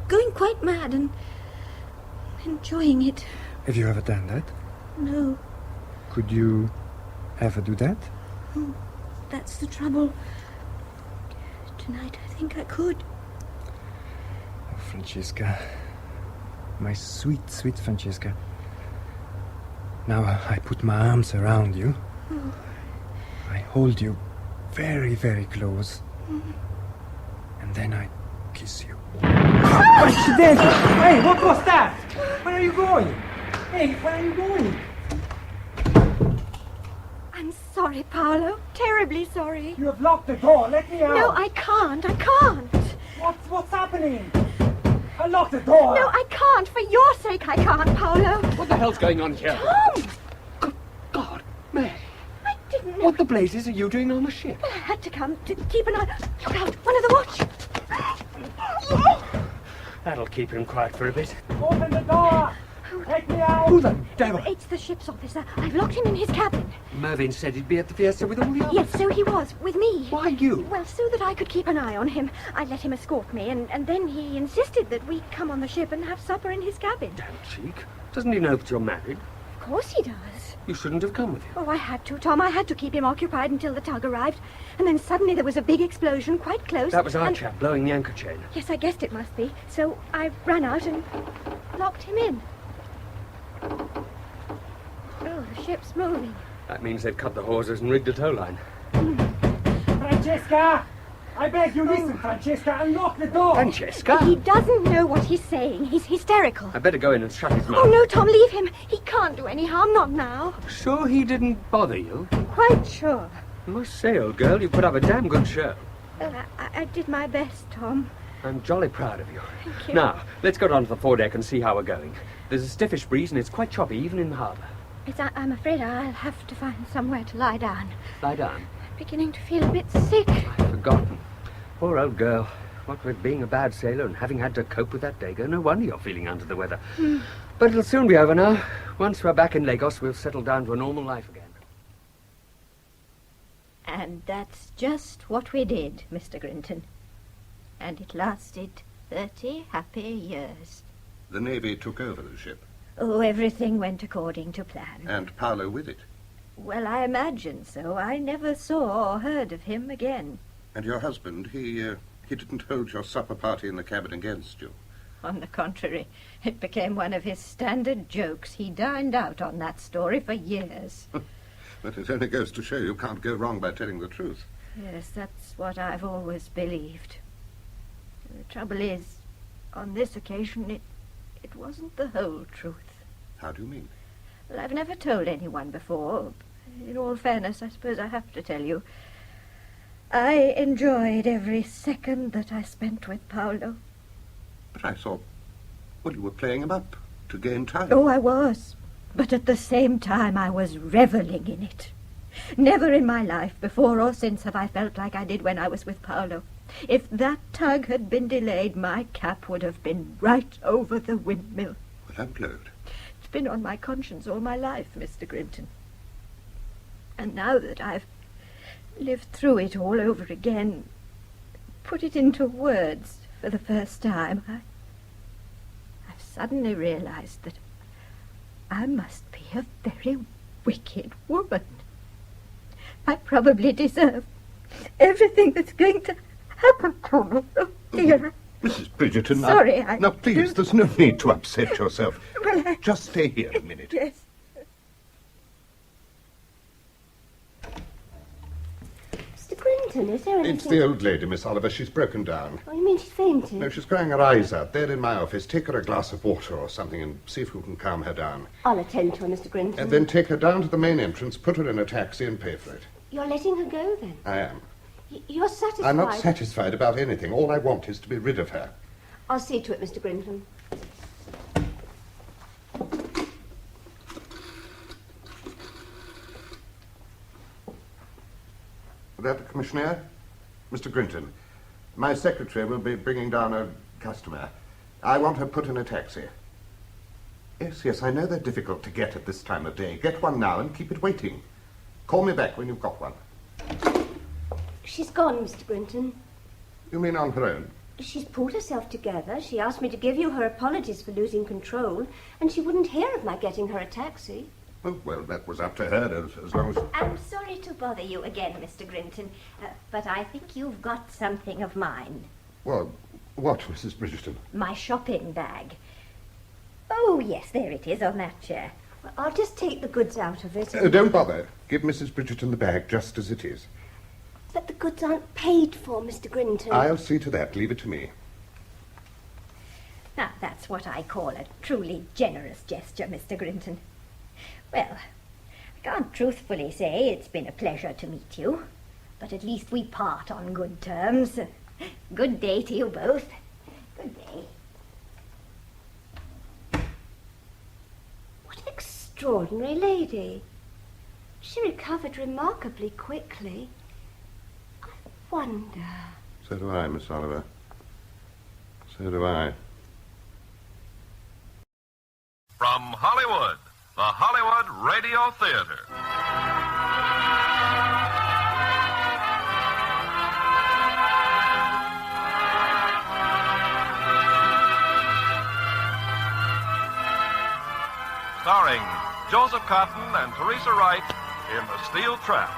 Going quite mad and enjoying it. Have you ever done that? No. Could you ever do that? Oh, that's the trouble. Tonight I think I could. Oh, Francesca. My sweet, sweet Francesca. Now I put my arms around you. Oh. I hold you very, very close. And then I kiss you. Accident! Hey, what was that? Where are you going? Hey, where are you going? I'm sorry, Paolo. Terribly sorry. You have locked the door. Let me out. No, I can't. I can't. What's happening? Unlock the door. No, I can't. For your sake, I can't, Paolo. What the hell's going on here? Tom! Good God, May. I didn't know. What the blazes are you doing on the ship? Well, I had to come to keep an eye. Look out, one of the watch. That'll keep him quiet for a bit. Open the door. Take me out. Who the devil? It's the ship's officer. I've locked him in his cabin. Mervyn said he'd be at the fiesta with all the others. Yes, so he was, with me. Why you? Well, so that I could keep an eye on him. I let him escort me, and then he insisted that we come on the ship and have supper in his cabin. Damn cheek. Doesn't he know that you're married? Of course he does. You shouldn't have come with him. Oh, I had to, Tom. I had to keep him occupied until the tug arrived. And then suddenly there was a big explosion quite close. That was our chap blowing the anchor chain. Yes, I guessed it must be. So I ran out and locked him in. Oh, the ship's moving. That means they've cut the hawsers and rigged a tow line. Francesca! I beg you, listen, Francesca, unlock the door! Francesca? He doesn't know what he's saying. He's hysterical. I better go in and shut his mouth. Oh, no, Tom, leave him. He can't do any harm, not now. Sure he didn't bother you? Quite sure. I must say, old girl, you put up a damn good show. Well, I did my best, Tom. I'm jolly proud of you. Thank you. Now, let's go down to the foredeck and see how we're going. There's a stiffish breeze and it's quite choppy, even in the harbour. I'm afraid I'll have to find somewhere to lie down. Lie down. I'm beginning to feel a bit sick. I've forgotten. Poor old girl. What with being a bad sailor and having had to cope with that dago, no wonder you're feeling under the weather. But it'll soon be over now. Once we're back in Lagos, we'll settle down to a normal life again. And that's just what we did, Mr. Grinton. And it lasted 30 happy years. The Navy took over the ship. Oh, everything went according to plan. And Paolo with it. Well, I imagine so. I never saw or heard of him again. And your husband, he didn't hold your supper party in the cabin against you. On the contrary, it became one of his standard jokes. He dined out on that story for years. But it only goes to show you can't go wrong by telling the truth. Yes, that's what I've always believed. The trouble is, on this occasion, it wasn't the whole truth. How do you mean? Well, I've never told anyone before. In all fairness, I suppose I have to tell you. I enjoyed every second that I spent with Paolo. But I thought, well, you were playing him up to gain time. Oh, I was. But at the same time, I was reveling in it. Never in my life, before or since, have I felt like I did when I was with Paolo. If that tug had been delayed, my cap would have been right over the windmill. Well, I'm glad. It's been on my conscience all my life, Mr. Grinton. And now that I've lived through it all over again, put it into words for the first time, I've suddenly realized that I must be a very wicked woman. I probably deserve everything that's going to happen to me. Oh, dear. Mrs. Bridgerton, Sorry, Now, please, there's no need to upset yourself. Well, Just stay here a minute. Yes. Mr. Grinton, is there anything... It's the old lady, Miss Oliver. She's broken down. Oh, you mean she's fainted? No, she's crying her eyes out. There in my office. Take her a glass of water or something and see if you can calm her down. I'll attend to her, Mr. Grinton. And then take her down to the main entrance, put her in a taxi and pay for it. You're letting her go, then? I am. You're satisfied? I'm not satisfied about anything. All I want is to be rid of her. I'll see to it, Mr. Grinton. That the Commissioner? Mr. Grinton, my secretary will be bringing down a customer. I want her put in a taxi. Yes, I know they're difficult to get at this time of day. Get one now and keep it waiting. Call me back when you've got one. She's gone, Mr. Grinton. You mean on her own? She's pulled herself together. She asked me to give you her apologies for losing control, and she wouldn't hear of my getting her a taxi. Oh, well, that was up to her, as long as... I'm sorry to bother you again, Mr. Grinton, but I think you've got something of mine. Well, what, Mrs. Bridgerton? My shopping bag. Oh, yes, there it is on that chair. Well, I'll just take the goods out of it. Don't bother. Give Mrs. Bridgerton the bag just as it is. But the goods aren't paid for, Mr. Grinton. I'll see to that. Leave it to me. Now, that's what I call a truly generous gesture, Mr. Grinton. Well, I can't truthfully say it's been a pleasure to meet you, but at least we part on good terms. Good day to you both. Good day. What an extraordinary lady. She recovered remarkably quickly. I wonder... So do I, Miss Oliver. So do I. From Hollywood, the Hollywood Radio Theater. Starring Joseph Cotton and Teresa Wright in The Steel Trap.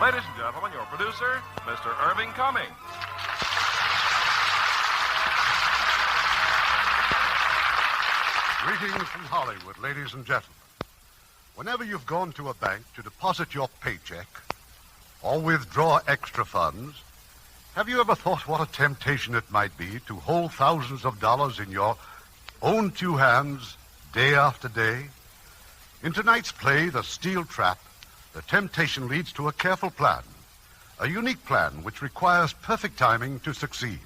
Ladies and gentlemen, your producer, Mr. Irving Cummings. Greetings from Hollywood, ladies and gentlemen. Whenever you've gone to a bank to deposit your paycheck or withdraw extra funds, have you ever thought what a temptation it might be to hold thousands of dollars in your own two hands day after day? In tonight's play, The Steel Trap, the temptation leads to a careful plan, a unique plan which requires perfect timing to succeed.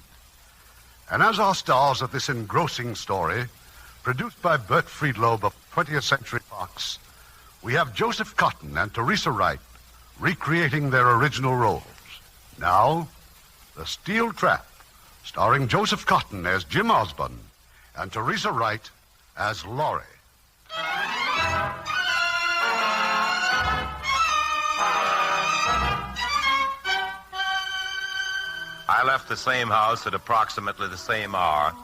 And as our stars of this engrossing story, produced by Bert Friedlob of 20th Century Fox, we have Joseph Cotton and Teresa Wright recreating their original roles. Now, The Steel Trap, starring Joseph Cotton as Jim Osborne and Teresa Wright as Laurie. I left the same house at approximately the same hour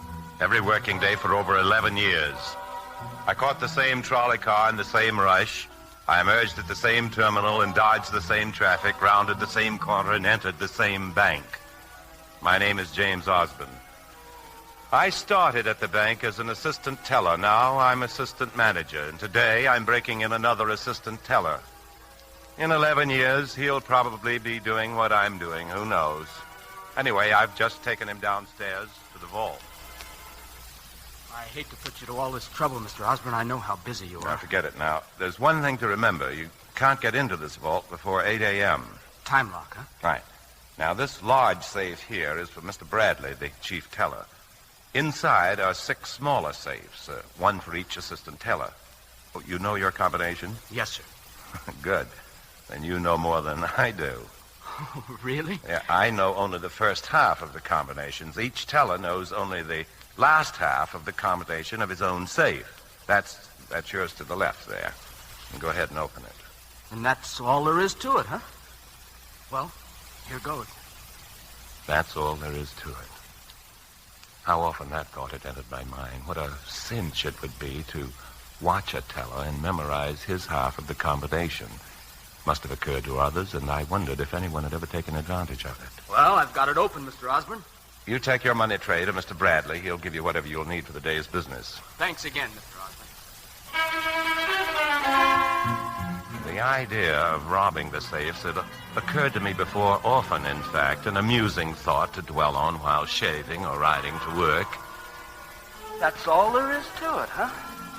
every working day for over 11 years. I caught the same trolley car in the same rush. I emerged at the same terminal and dodged the same traffic, rounded the same corner, and entered the same bank. My name is James Osborne. I started at the bank as an assistant teller. Now I'm assistant manager, and today I'm breaking in another assistant teller. In 11 years, he'll probably be doing what I'm doing. Who knows? Anyway, I've just taken him downstairs to the vault. I hate to put you to all this trouble, Mr. Osborne. I know how busy you are. Now, forget it now. There's one thing to remember. You can't get into this vault before 8 a.m. Time lock, huh? Right. Now, this large safe here is for Mr. Bradley, the chief teller. Inside are 6 smaller safes, one for each assistant teller. Oh, you know your combination? Yes, sir. Good. Then you know more than I do. Oh, really? Yeah, I know only the first half of the combinations. Each teller knows only the last half of the combination of his own safe. That's yours to the left there. And go ahead and open it. And that's all there is to it, huh? Well, here goes. That's all there is to it. How often that thought had entered my mind. What a cinch it would be to watch a teller and memorize his half of the combination. Must have occurred to others, and I wondered if anyone had ever taken advantage of it. Well, I've got it open, Mr. Osborne. You take your money tray to Mr. Bradley. He'll give you whatever you'll need for the day's business. Thanks again, Mr. Osborne. The idea of robbing the safes had occurred to me before often, in fact, an amusing thought to dwell on while shaving or riding to work. That's all there is to it, huh?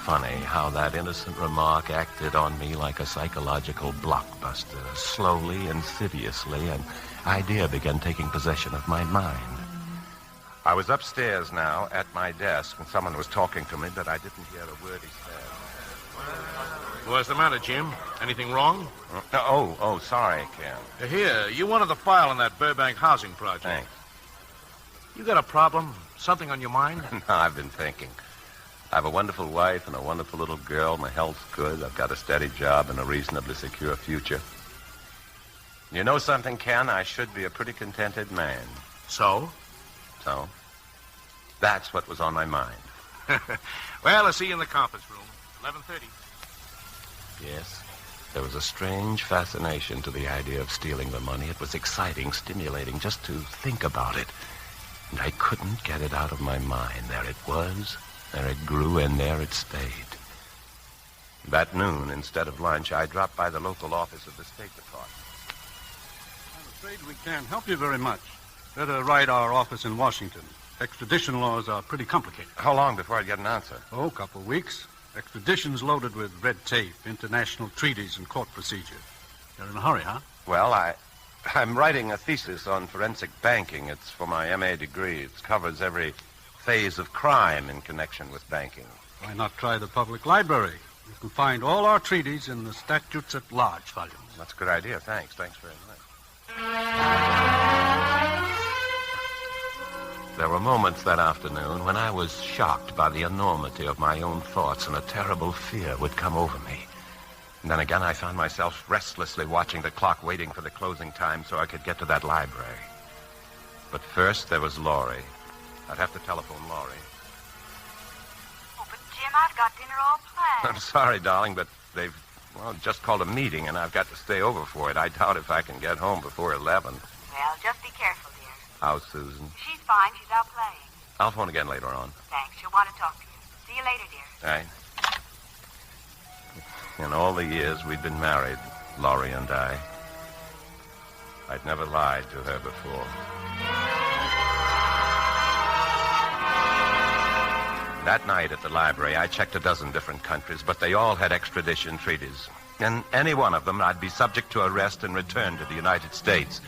Funny how that innocent remark acted on me like a psychological blockbuster. Slowly, insidiously, an idea began taking possession of my mind. I was upstairs now at my desk when someone was talking to me, but I didn't hear a word he said. What's the matter, Jim? Anything wrong? Oh, sorry, Ken. Here, you wanted the file on that Burbank housing project. Thanks. You got a problem? Something on your mind? No, I've been thinking. I have a wonderful wife and a wonderful little girl. My health's good. I've got a steady job and a reasonably secure future. You know something, Ken? I should be a pretty contented man. So? So? That's what was on my mind. Well, I'll see you in the conference room. 11:30. Yes, there was a strange fascination to the idea of stealing the money. It was exciting, stimulating, just to think about it. And I couldn't get it out of my mind. There it was, there it grew, and there it stayed. That noon, instead of lunch, I dropped by the local office of the State Department. I'm afraid we can't help you very much. Better write our office in Washington. Extradition laws are pretty complicated. How long before I'd get an answer? Oh, a couple of weeks. Extradition's loaded with red tape, international treaties, and court procedure. You're in a hurry, huh? Well, I'm writing a thesis on forensic banking. It's for my M.A. degree. It covers every phase of crime in connection with banking. Why not try the public library? You can find all our treaties in the Statutes at Large volumes. That's a good idea. Thanks. Thanks very much. There were moments that afternoon when I was shocked by the enormity of my own thoughts, and a terrible fear would come over me. And then again, I found myself restlessly watching the clock, waiting for the closing time so I could get to that library. But first, there was Laurie. I'd have to telephone Laurie. Oh, but Jim, I've got dinner all planned. I'm sorry, darling, but they've, just called a meeting, and I've got to stay over for it. I doubt if I can get home before 11. Well, just be careful, dear. How's Susan? She's fine. She's out playing. I'll phone again later on. Thanks. She'll want to talk to you. See you later, dear. All right. In all the years we'd been married, Laurie and I, I'd never lied to her before. That night at the library, I checked a dozen different countries, but they all had extradition treaties. In any one of them, I'd be subject to arrest and returned to the United States.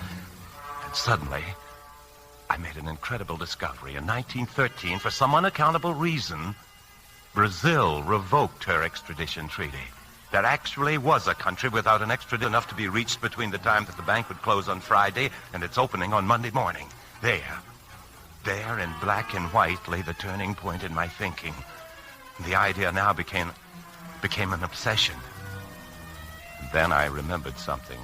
And suddenly, I made an incredible discovery. In 1913, for some unaccountable reason, Brazil revoked her extradition treaty. There actually was a country without an extradition enough to be reached between the time that the bank would close on Friday and its opening on Monday morning. There in black and white lay the turning point in my thinking. The idea now became an obsession. Then I remembered something.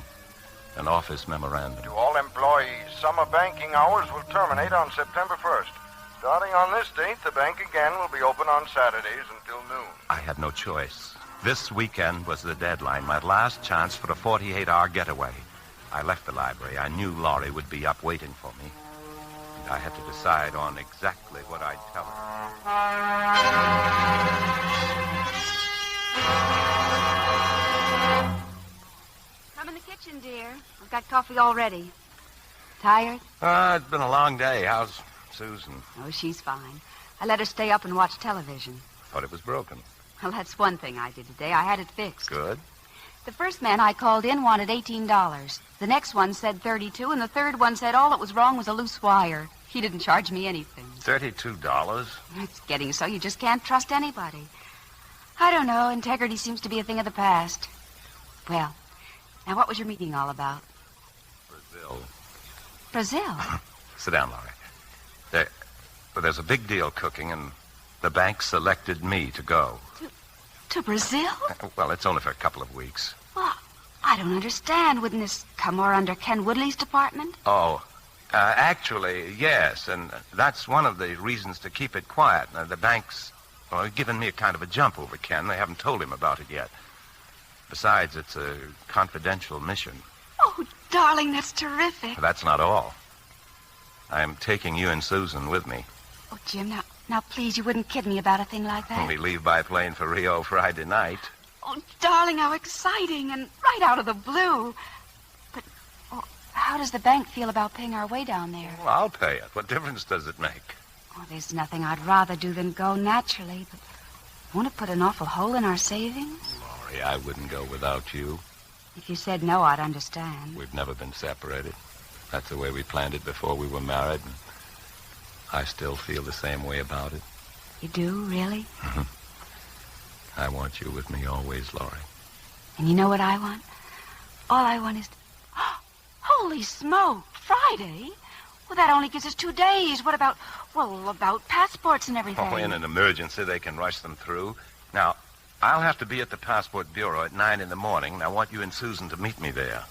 An office memorandum. To all employees, summer banking hours will terminate on September 1st. Starting on this date, the bank again will be open on Saturdays until noon. I had no choice. This weekend was the deadline, my last chance for a 48-hour getaway. I left the library. I knew Laurie would be up waiting for me. And I had to decide on exactly what I'd tell her. Come in the kitchen, dear. I've got coffee all ready. Tired? It's been a long day. How's Susan? Oh, she's fine. I let her stay up and watch television. Thought it was broken. Well, that's one thing I did today. I had it fixed. Good. The first man I called in wanted $18. The next one said $32, and the third one said all that was wrong was a loose wire. He didn't charge me anything. $32? It's getting so you just can't trust anybody. I don't know. Integrity seems to be a thing of the past. Well, now what was your meeting all about? Brazil? Sit down, Laurie. There's a big deal cooking, and the bank selected me to go. To Brazil? Well, it's only for a couple of weeks. Well, I don't understand. Wouldn't this come more under Ken Woodley's department? Oh, actually, yes, and that's one of the reasons to keep it quiet. The bank's given me a kind of a jump over Ken. They haven't told him about it yet. Besides, it's a confidential mission. Oh, darling, that's terrific. That's not all. I'm taking you and Susan with me. Oh, Jim, now, please, you wouldn't kid me about a thing like that. We leave by plane for Rio Friday night. Oh, darling, how exciting, and right out of the blue. But how does the bank feel about paying our way down there? Well, I'll pay it. What difference does it make? Oh, there's nothing I'd rather do than go naturally, but won't it put an awful hole in our savings? Laurie, I wouldn't go without you. If you said no, I'd understand. We've never been separated. That's the way we planned it before we were married. And I still feel the same way about it. You do, really? I want you with me always, Laurie. And you know what I want? All I want is... Holy smoke! Friday? Well, that only gives us 2 days. What about, about passports and everything? Oh, in an emergency, they can rush them through. Now, I'll have to be at the Passport Bureau at 9 in the morning, and I want you and Susan to meet me there.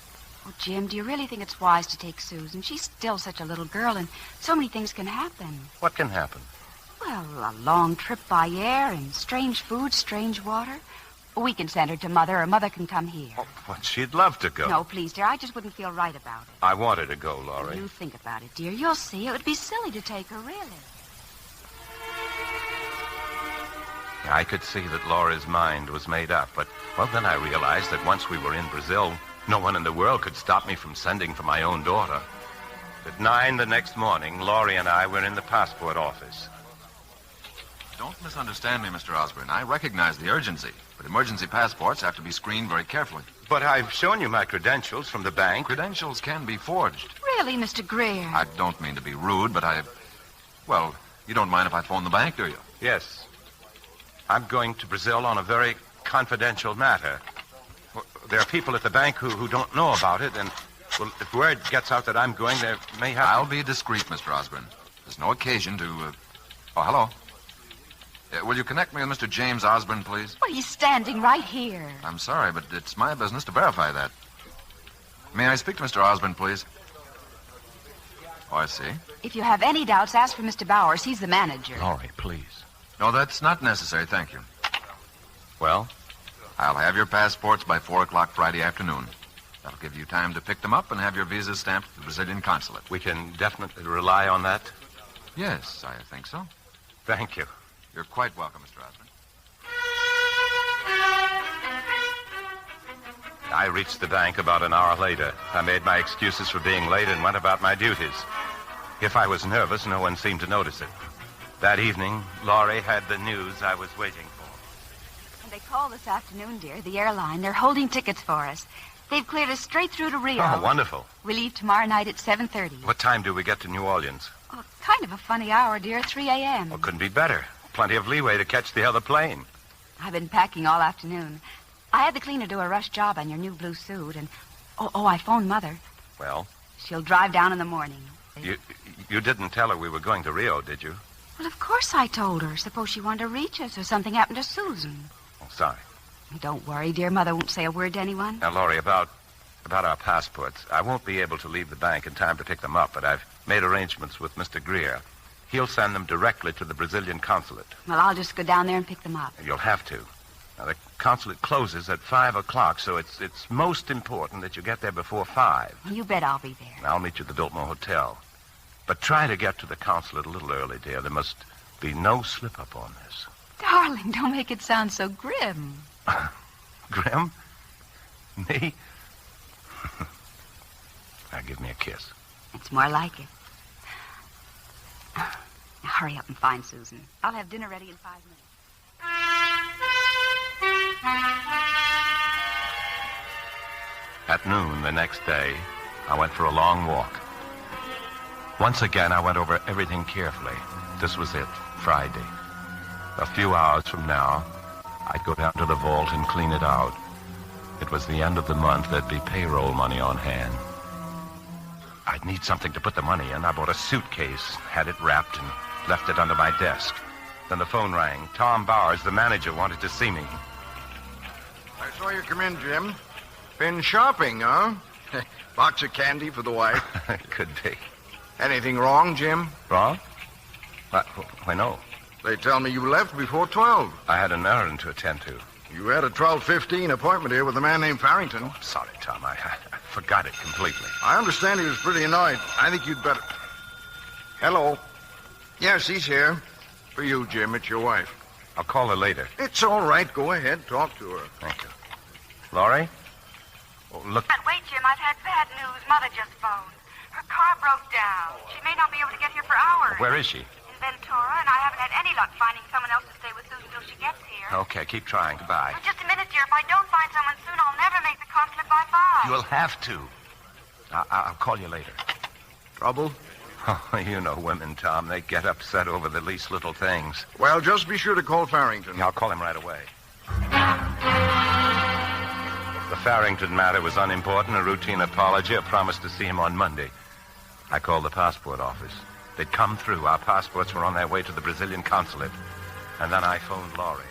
Oh, Jim, do you really think it's wise to take Susan? She's still such a little girl, and so many things can happen. What can happen? Well, a long trip by air and strange food, strange water. We can send her to Mother, or Mother can come here. Oh, but she'd love to go. No, please, dear. I just wouldn't feel right about it. I want her to go, Laurie. You think about it, dear. You'll see. It would be silly to take her, really. I could see that Laura's mind was made up, but, well, then I realized that once we were in Brazil, no one in the world could stop me from sending for my own daughter. At 9 the next morning, Laurie and I were in the passport office. Don't misunderstand me, Mr. Osborne. I recognize the urgency, but emergency passports have to be screened very carefully. But I've shown you my credentials from the bank. Credentials can be forged. Really, Mr. Greer? I don't mean to be rude, but well, you don't mind if I phone the bank, do you? Yes. I'm going to Brazil on a very confidential matter. There are people at the bank who don't know about it, and, well, if word gets out that I'm going, they may have... I'll be discreet, Mr. Osborne. There's no occasion to... Oh, hello. Will you connect me with Mr. James Osborne, please? Well, he's standing right here. I'm sorry, but it's my business to verify that. May I speak to Mr. Osborne, please? Oh, I see. If you have any doubts, ask for Mr. Bowers. He's the manager. Laurie, please. No, that's not necessary, thank you. Well? I'll have your passports by 4 o'clock Friday afternoon. That'll give you time to pick them up and have your visas stamped at the Brazilian consulate. We can definitely rely on that? Yes, I think so. Thank you. You're quite welcome, Mr. Osborne. I reached the bank about an hour later. I made my excuses for being late and went about my duties. If I was nervous, no one seemed to notice it. That evening, Laurie had the news I was waiting for. And they called this afternoon, dear, the airline. They're holding tickets for us. They've cleared us straight through to Rio. Oh, wonderful. We leave tomorrow night at 7:30. What time do we get to New Orleans? Oh, kind of a funny hour, dear, 3 a.m. Oh, couldn't be better. Plenty of leeway to catch the other plane. I've been packing all afternoon. I had the cleaner do a rush job on your new blue suit, and... Oh, I phoned Mother. Well? She'll drive down in the morning. You didn't tell her we were going to Rio, did you? Well, of course I told her. Suppose she wanted to reach us or something happened to Susan. Oh, sorry. Don't worry, dear. Mother won't say a word to anyone. Now, Laurie, about our passports, I won't be able to leave the bank in time to pick them up, but I've made arrangements with Mr. Greer. He'll send them directly to the Brazilian consulate. Well, I'll just go down there and pick them up. You'll have to. Now, the consulate closes at 5 o'clock, so it's most important that you get there before 5. You bet I'll be there. I'll meet you at the Biltmore Hotel. But try to get to the consulate a little early, dear. There must be no slip-up on this. Darling, don't make it sound so grim. Grim? Me? Now, give me a kiss. It's more like it. Now, hurry up and find Susan. I'll have dinner ready in 5 minutes. At noon the next day, I went for a long walk. Once again, I went over everything carefully. This was it, Friday. A few hours from now, I'd go down to the vault and clean it out. It was the end of the month. There'd be payroll money on hand. I'd need something to put the money in. I bought a suitcase, had it wrapped, and left it under my desk. Then the phone rang. Tom Bowers, the manager, wanted to see me. I saw you come in, Jim. Been shopping, huh? Box of candy for the wife. Could be. Anything wrong, Jim? Wrong? Why, no. They tell me you left before 12. I had an errand to attend to. You had a 12:15 appointment here with a man named Farrington. Oh, sorry, Tom. I forgot it completely. I understand he was pretty annoyed. I think you'd better... Hello. Yes, he's here. For you, Jim. It's your wife. I'll call her later. It's all right. Go ahead. Talk to her. Thank you. Laurie? Oh, look... Wait, Jim. I've had bad news. Mother just phoned. Her car broke down. She may not be able to get here for hours. Where is she? In Ventura, and I haven't had any luck finding someone else to stay with Susan until she gets here. Okay, keep trying. Goodbye. Well, just a minute, dear. If I don't find someone soon, I'll never make the consulate by 5. You'll have to. I'll call you later. Trouble? Oh, you know women, Tom. They get upset over the least little things. Well, just be sure to call Farrington. Yeah, I'll call him right away. The Farrington matter was unimportant, a routine apology, a promise to see him on Monday. I called the passport office. They'd come through. Our passports were on their way to the Brazilian consulate. And then I phoned Laurie.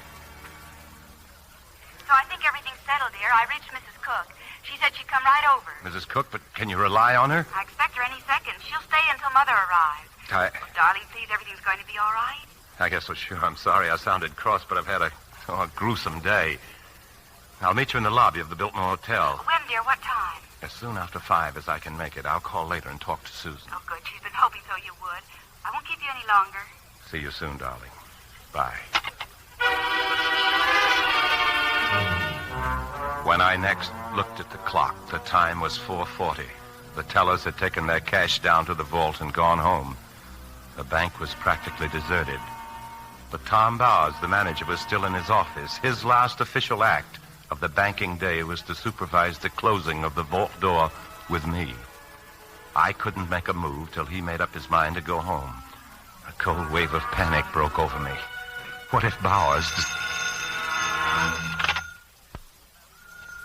So I think everything's settled, dear. I reached Mrs. Cook. She said she'd come right over. Mrs. Cook, but can you rely on her? I expect her any second. She'll stay until Mother arrives. Darling, please, everything's going to be all right? I guess so, sure. I'm sorry I sounded cross, but I've had a gruesome day. I'll meet you in the lobby of the Biltmore Hotel. When, dear? What time? As soon after 5 as I can make it. I'll call later and talk to Susan. Oh, good. She's been hoping so you would. I won't keep you any longer. See you soon, darling. Bye. When I next looked at the clock, the time was 4:40. The tellers had taken their cash down to the vault and gone home. The bank was practically deserted. But Tom Bowers, the manager, was still in his office. His last official act of the banking day was to supervise the closing of the vault door with me. I couldn't make a move till he made up his mind to go home. A cold wave of panic broke over me. What if Bowers...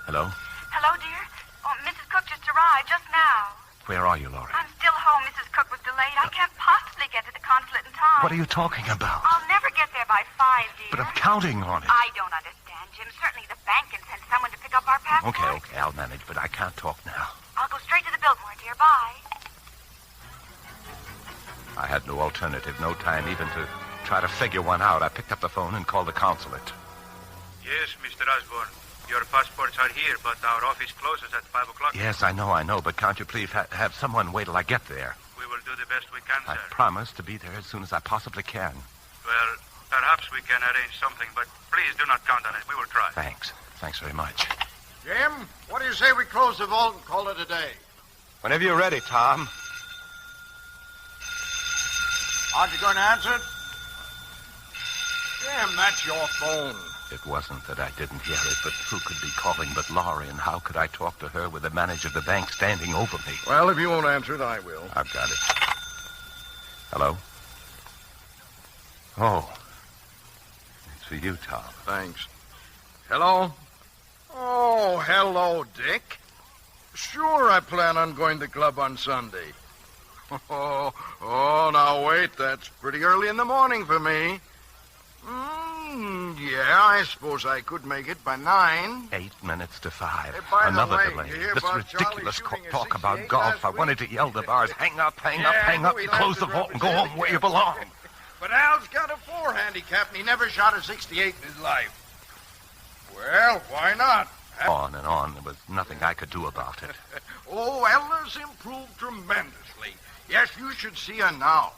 Hello? Hello, dear? Oh, Mrs. Cook just arrived just now. Where are you, Laurie? I'm still home. Mrs. Cook was delayed. I can't possibly get to the consulate in time. What are you talking about? I'll never get there by 5, dear. But I'm counting on it. I don't understand, Jim. Certainly the bank can send someone to pick up our passport. Okay, I'll manage, but I can't talk now. I'll go straight to the Biltmore, dear. Bye. I had no alternative, no time even to try to figure one out. I picked up the phone and called the consulate. Yes, Mr. Osborne. Your passports are here, but our office closes at 5 o'clock. Yes, I know, but can't you please have someone wait till I get there? We will do the best we can, I sir. promise to be there as soon as I possibly can. Well, perhaps we can arrange something, but please do not count on it. We will try. Thanks. Thanks very much. Jim, what do you say we close the vault and call it a day? Whenever you're ready, Tom. Aren't you going to answer it? Jim, that's your phone. It wasn't that I didn't hear it, but who could be calling but Laurie, and how could I talk to her with the manager of the bank standing over me? Well, if you won't answer it, I will. I've got it. Hello? Oh. It's for you, Tom. Thanks. Hello? Oh, hello, Dick. Sure, I plan on going to the club on Sunday. Oh, now wait, that's pretty early in the morning for me. Yeah, I suppose I could make it by 9. 8 minutes to 5. by the Another way, delay. you hear This about Charlie ridiculous shooting a talk about 68 golf. I last wanted to yell to Bowers, hang up, we'd close have the to vault and go represent home where you belong. But Al's got a 4 handicap, and he never shot a 68 in his life. Well, why not? On and on. There was nothing I could do about it. Oh, Ella's improved tremendously. Yes, you should see her now.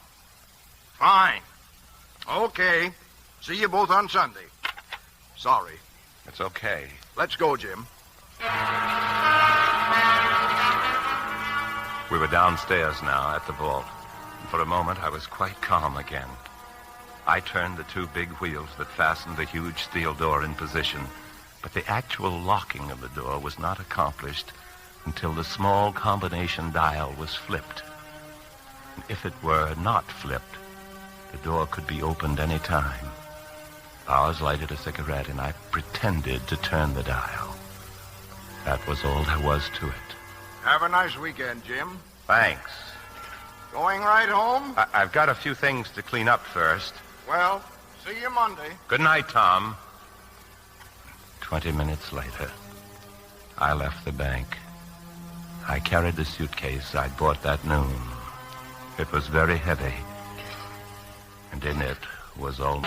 Fine. Okay. See you both on Sunday. Sorry. It's okay. Let's go, Jim. We were downstairs now at the vault. And for a moment, I was quite calm again. I turned the 2 big wheels that fastened the huge steel door in position. But the actual locking of the door was not accomplished until the small combination dial was flipped. And if it were not flipped, the door could be opened any time. Bowers lighted a cigarette, and I pretended to turn the dial. That was all there was to it. Have a nice weekend, Jim. Thanks. Going right home? I've got a few things to clean up first. Well, see you Monday. Good night, Tom. 20 minutes later, I left the bank. I carried the suitcase I'd bought that noon. It was very heavy, and in it was all...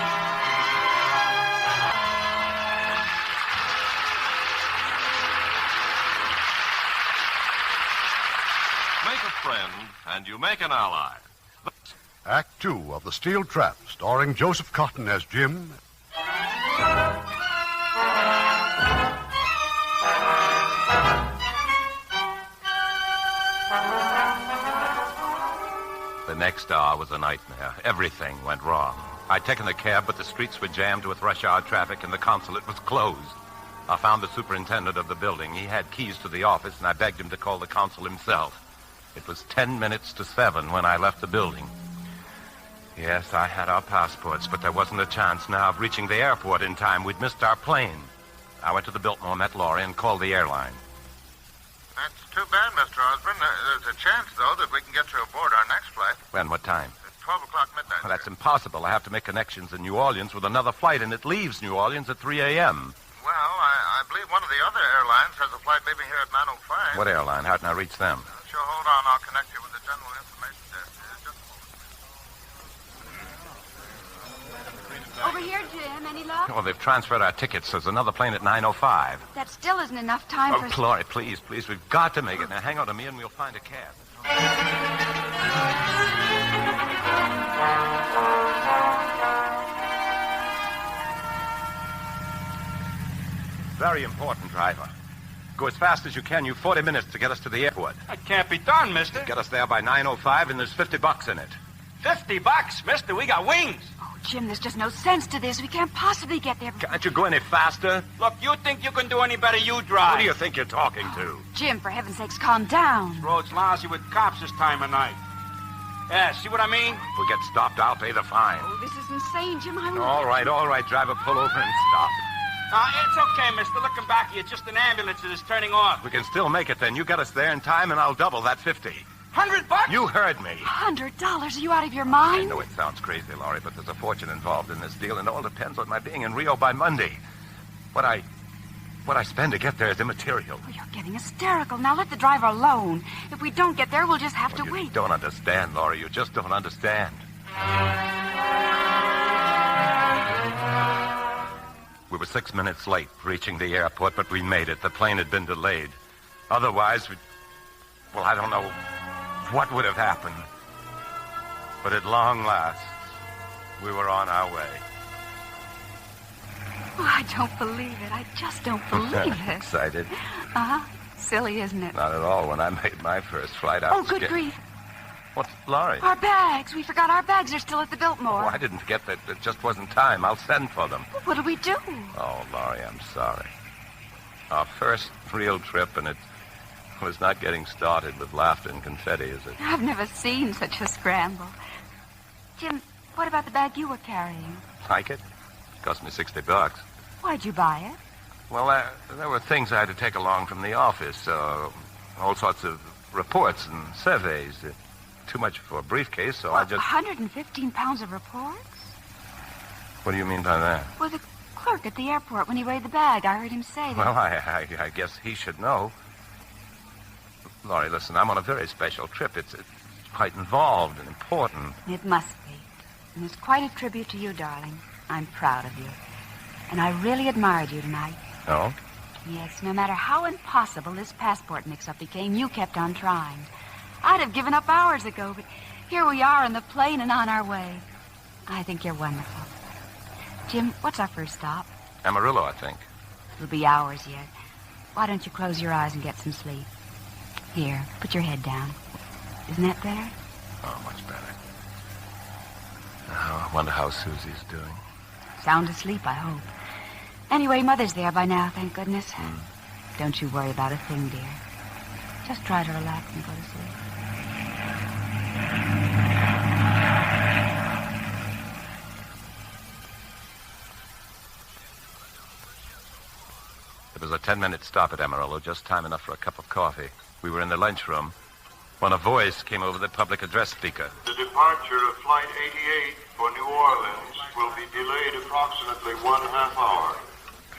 Make a friend, and you make an ally. Act 2 of The Steel Trap, starring Joseph Cotton as Jim. The next hour was a nightmare. Everything went wrong. I'd taken the cab, but the streets were jammed with rush hour traffic, and the consulate was closed. I found the superintendent of the building. He had keys to the office, and I begged him to call the consul himself. It was 10 minutes to 7 when I left the building. Yes, I had our passports, but there wasn't a chance now of reaching the airport in time. We'd missed our plane. I went to the Biltmore, met Laurie, and called the airline. That's too bad, Mr. Osborne. There's a chance, though, that we can get you aboard our next flight. When? What time? At 12 o'clock midnight. Well, that's impossible. I have to make connections in New Orleans with another flight, and it leaves New Orleans at 3 a.m. Well, I believe one of the other airlines has a flight leaving here at 9:05. What airline? How can I reach them? Sure, hold on. I'll connect you with the general information desk. Just a moment. over here, Jim. Any luck? Well, they've transferred our tickets. There's another plane at 9:05. That still isn't enough time Oh, for... Glory, please. We've got to make it. Now, hang on to me and we'll find a cab. Very important, driver. Go as fast as you can. You've 40 minutes to get us to the airport. That can't be done, mister. Get us there by 9:05, and there's $50 in it. $50, mister. We got wings. Oh, Jim, there's just no sense to this. We can't possibly get there. Can't you go any faster? Look, you think you can do any better, you drive. Who do you think you're talking to? Jim, for heaven's sakes, calm down. This road's lousy with cops this time of night. Yeah, see what I mean? If we get stopped, I'll pay the fine. Oh, this is insane, Jim. I'm... All right, driver. Pull over and stop. It's okay, mister. Looking back here, just an ambulance that is turning off. We can still make it then. You get us there in time, and I'll double that 50. $100? You heard me. $100? Are you out of your mind? I know it sounds crazy, Laurie, but there's a fortune involved in this deal, and it all depends on my being in Rio by Monday. What I spend to get there is immaterial. Oh, you're getting hysterical. Now let the driver alone. If we don't get there, we'll just have to wait. You don't understand, Laurie. You just don't understand. We were 6 minutes late reaching the airport, but we made it. The plane had been delayed. Otherwise, I don't know what would have happened. But at long last, we were on our way. Oh, I don't believe it. I just don't believe it. Excited? Uh-huh. Silly, isn't it? Not at all. When I made my first flight, I was good grief. What's Laurie? Our bags. We forgot our bags are still at the Biltmore. Oh, I didn't forget that. It just wasn't time. I'll send for them. What do we do? Oh, Laurie, I'm sorry. Our first real trip, and it was not getting started with laughter and confetti, is it? I've never seen such a scramble. Jim, what about the bag you were carrying? Like it? Cost me $60. Why'd you buy it? Well, there were things I had to take along from the office. All sorts of reports and surveys. Too much for a briefcase, so I just... 115 pounds of reports? What do you mean by that? Well, the clerk at the airport, when he weighed the bag, I heard him say that... Well, I guess he should know. Laurie, listen, I'm on a very special trip. It's quite involved and important. It must be. And it's quite a tribute to you, darling. I'm proud of you. And I really admired you tonight. Oh? Yes, no matter how impossible this passport mix-up became, you kept on trying. I'd have given up hours ago, but here we are in the plane and on our way. I think you're wonderful. Jim, what's our first stop? Amarillo, I think. It'll be hours yet. Why don't you close your eyes and get some sleep? Here, put your head down. Isn't that better? Oh, much better. Now, I wonder how Susie's doing. Sound asleep, I hope. Anyway, Mother's there by now, thank goodness. Don't you worry about a thing, dear. Just try to relax and go to sleep. It was a 10-minute stop at Amarillo, just time enough for a cup of coffee. We were in the lunchroom when a voice came over the public address speaker. The departure of Flight 88 for New Orleans will be delayed approximately 1/2 hour.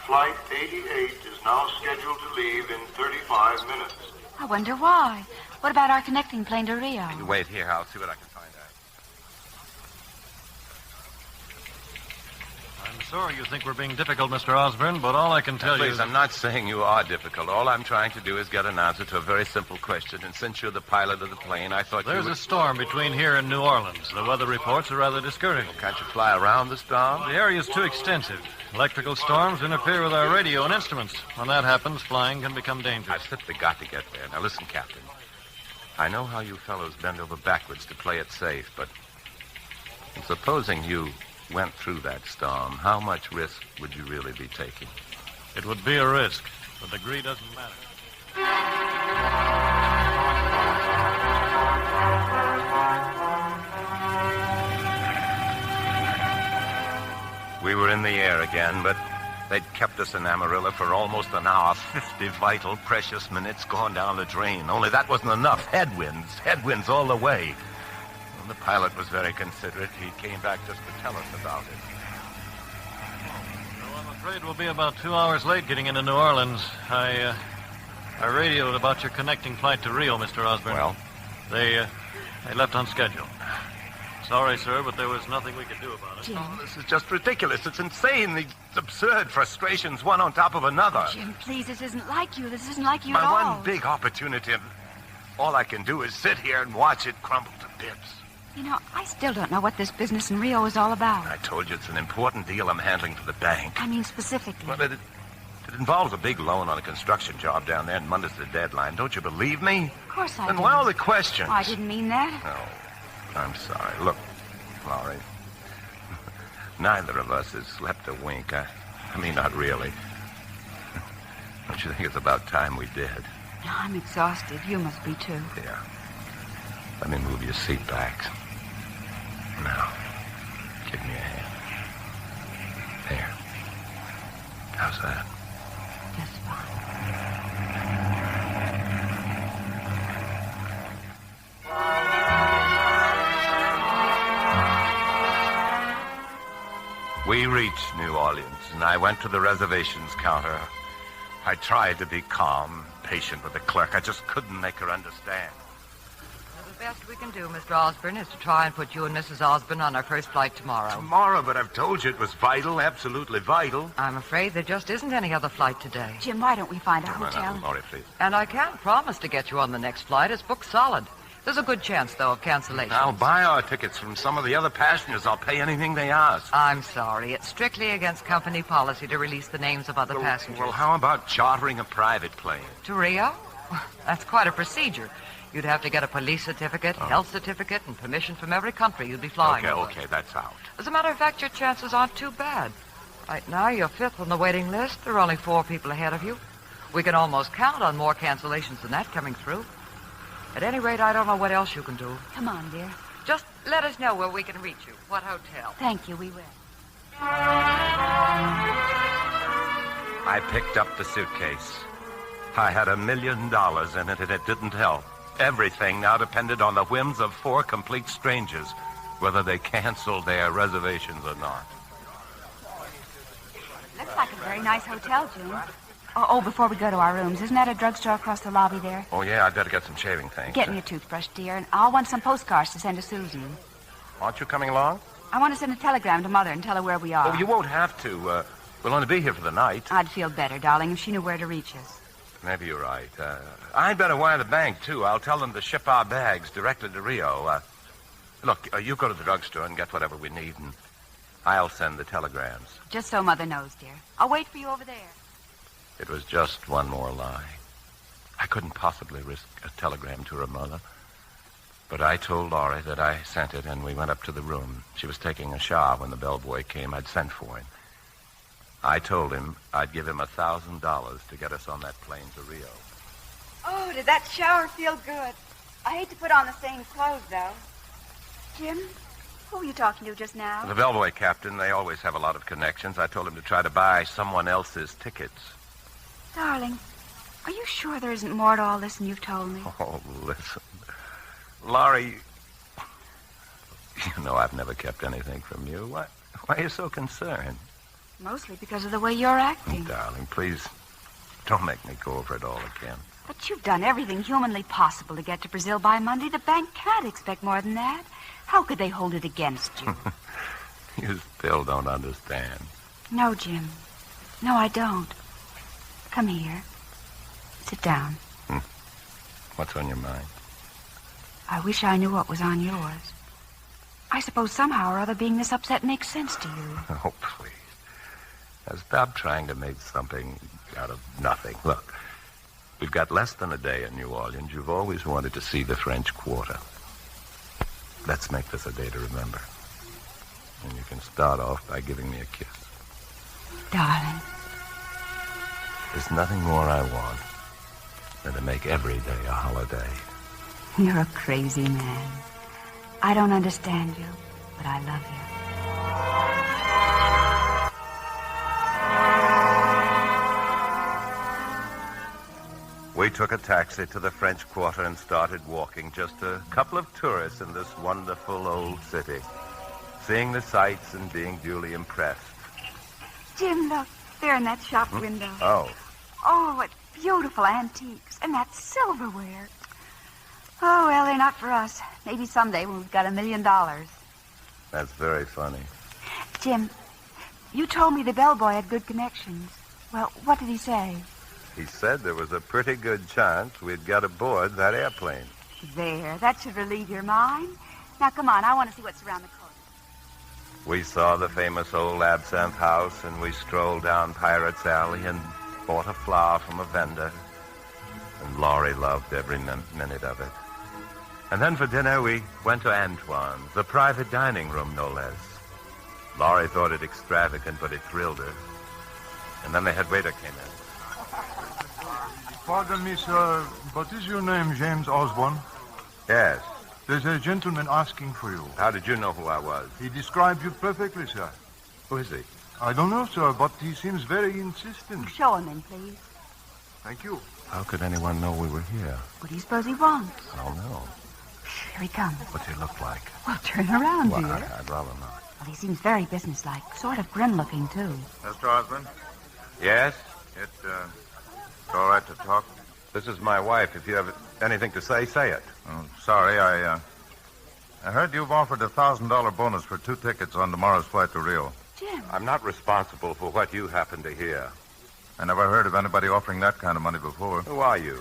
Flight 88 is now scheduled to leave in 35 minutes. I wonder why. What about our connecting plane to Rio? You wait here, I'll see what I can find out. I'm sorry you think we're being difficult, Mr. Osborne, but all I can tell you Please, is... I'm not saying you are difficult. All I'm trying to do is get an answer to a very simple question. And since you're the pilot of the plane, I thought There's you a storm between here and New Orleans. The weather reports are rather discouraging. Can't you fly around the storm? The area's too extensive. Electrical storms interfere with our radio and instruments. When that happens, flying can become dangerous. I've simply got to get there. Now, listen, Captain. I know how you fellows bend over backwards to play it safe, but supposing you went through that storm, how much risk would you really be taking? It would be a risk. The degree doesn't matter. We were in the air again, but they'd kept us in Amarillo for almost an hour. 50 vital, precious minutes gone down the drain. Only that wasn't enough. Headwinds all the way. And the pilot was very considerate. He came back just to tell us about it. Well, I'm afraid we'll be about 2 hours late getting into New Orleans. I radioed about your connecting flight to Rio, Mr. Osborne. Well? They left on schedule. Sorry, sir, but there was nothing we could do about it. Jim. Oh, this is just ridiculous. It's insane. These absurd frustrations, one on top of another. Jim, please, this isn't like you. This isn't like you My at all. one big opportunity, and all I can do is sit here and watch it crumble to bits. You know, I still don't know what this business in Rio is all about. I told you it's an important deal I'm handling for the bank. I mean, specifically. Well, it involves a big loan on a construction job down there, and Monday's the deadline. Don't you believe me? Of course I Then do. why all the questions? Oh, I didn't mean that. No, I'm sorry. Look, Laurie, neither of us has slept a wink. I mean, not really. Don't you think it's about time we did? No, I'm exhausted. You must be, too. Yeah. Let me move your seat back. Now, give me a hand. There. How's that? Just fine. We reached New Orleans, and I went to the reservations counter. I tried to be calm, patient with the clerk. I just couldn't make her understand. The best we can do, Mr. Osborne, is to try and put you and Mrs. Osborne on our first flight tomorrow. Tomorrow, but I've told you it was vital, absolutely vital. I'm afraid there just isn't any other flight today. Jim, why don't we find a hotel? Laurie, please. And I can't promise to get you on the next flight. It's booked solid. There's a good chance, though, of cancellation. I'll buy our tickets from some of the other passengers. I'll pay anything they ask. I'm sorry. It's strictly against company policy to release the names of other passengers. Well, how about chartering a private plane? To Rio? That's quite a procedure. You'd have to get a police certificate, health certificate, and permission from every country you'd be flying over. Okay, that's out. As a matter of fact, your chances aren't too bad. Right now, you're fifth on the waiting list. There are only 4 people ahead of you. We can almost count on more cancellations than that coming through. At any rate, I don't know what else you can do. Come on, dear. Just let us know where we can reach you. What hotel? Thank you, we will. I picked up the suitcase. I had $1 million in it, and it didn't help. Everything now depended on the whims of 4 complete strangers, whether they canceled their reservations or not. Looks like a very nice hotel, Jim. Oh, before we go to our rooms, isn't that a drugstore across the lobby there? Oh, yeah, I'd better get some shaving things. Get me a toothbrush, dear, and I'll want some postcards to send to Susan. Aren't you coming along? I want to send a telegram to Mother and tell her where we are. Oh, you won't have to. We'll only be here for the night. I'd feel better, darling, if she knew where to reach us. Maybe you're right. I'd better wire the bank, too. I'll tell them to ship our bags directly to Rio. Look, you go to the drugstore and get whatever we need, and I'll send the telegrams. Just so Mother knows, dear. I'll wait for you over there. It was just one more lie. I couldn't possibly risk a telegram to her mother. But I told Laurie that I sent it, and we went up to the room. She was taking a shower when the bellboy came. I'd sent for him. I told him I'd give him $1,000 to get us on that plane to Rio. Oh, did that shower feel good? I hate to put on the same clothes, though. Jim, who were you talking to just now? The bellboy captain, they always have a lot of connections. I told him to try to buy someone else's tickets. Darling, are you sure there isn't more to all this than you've told me? Oh, listen. Laurie, you know I've never kept anything from you. Why are you so concerned? Mostly because of the way you're acting. Darling, please, don't make me go over it all again. But you've done everything humanly possible to get to Brazil by Monday. The bank can't expect more than that. How could they hold it against you? You still don't understand. No, Jim. No, I don't. Come here. Sit down. What's on your mind? I wish I knew what was on yours. I suppose somehow or other being this upset makes sense to you. Oh, please. Now, stop trying to make something out of nothing. Look, we've got less than a day in New Orleans. You've always wanted to see the French Quarter. Let's make this a day to remember. And you can start off by giving me a kiss. Darling. There's nothing more I want than to make every day a holiday. You're a crazy man. I don't understand you, but I love you. We took a taxi to the French Quarter and started walking, just a couple of tourists in this wonderful old city, seeing the sights and being duly impressed. Jim, look, there in that shop window. Oh. Oh, what beautiful antiques. And that silverware. Oh, well, they're not for us. Maybe someday when we've got $1 million. That's very funny. Jim, you told me the bellboy had good connections. Well, what did he say? He said there was a pretty good chance we'd get aboard that airplane. There, that should relieve your mind. Now, come on, I want to see what's around the corner. We saw the famous old Absinthe House, and we strolled down Pirates Alley and bought a flower from a vendor. And Laurie loved every minute of it. And then for dinner, we went to Antoine's, a private dining room, no less. Laurie thought it extravagant, but it thrilled her. And then the head waiter came in. Pardon me, sir, but is your name James Osborne? Yes. There's a gentleman asking for you. How did you know who I was? He described you perfectly, sir. Who is he? I don't know, sir, but he seems very insistent. Show him in, please. Thank you. How could anyone know we were here? What do you suppose he wants? I don't know. Here he comes. What's he look like? Well, turn around, Well, dear. I'd rather not. Well, he seems very businesslike, sort of grim-looking, too. Mr. Osborne? Yes? It's all right to talk? This is my wife. If you have anything to say, say it. Oh, sorry, I heard you've offered a $1,000 bonus for 2 tickets on tomorrow's flight to Rio. Jim. I'm not responsible for what you happen to hear. I never heard of anybody offering that kind of money before. Who are you?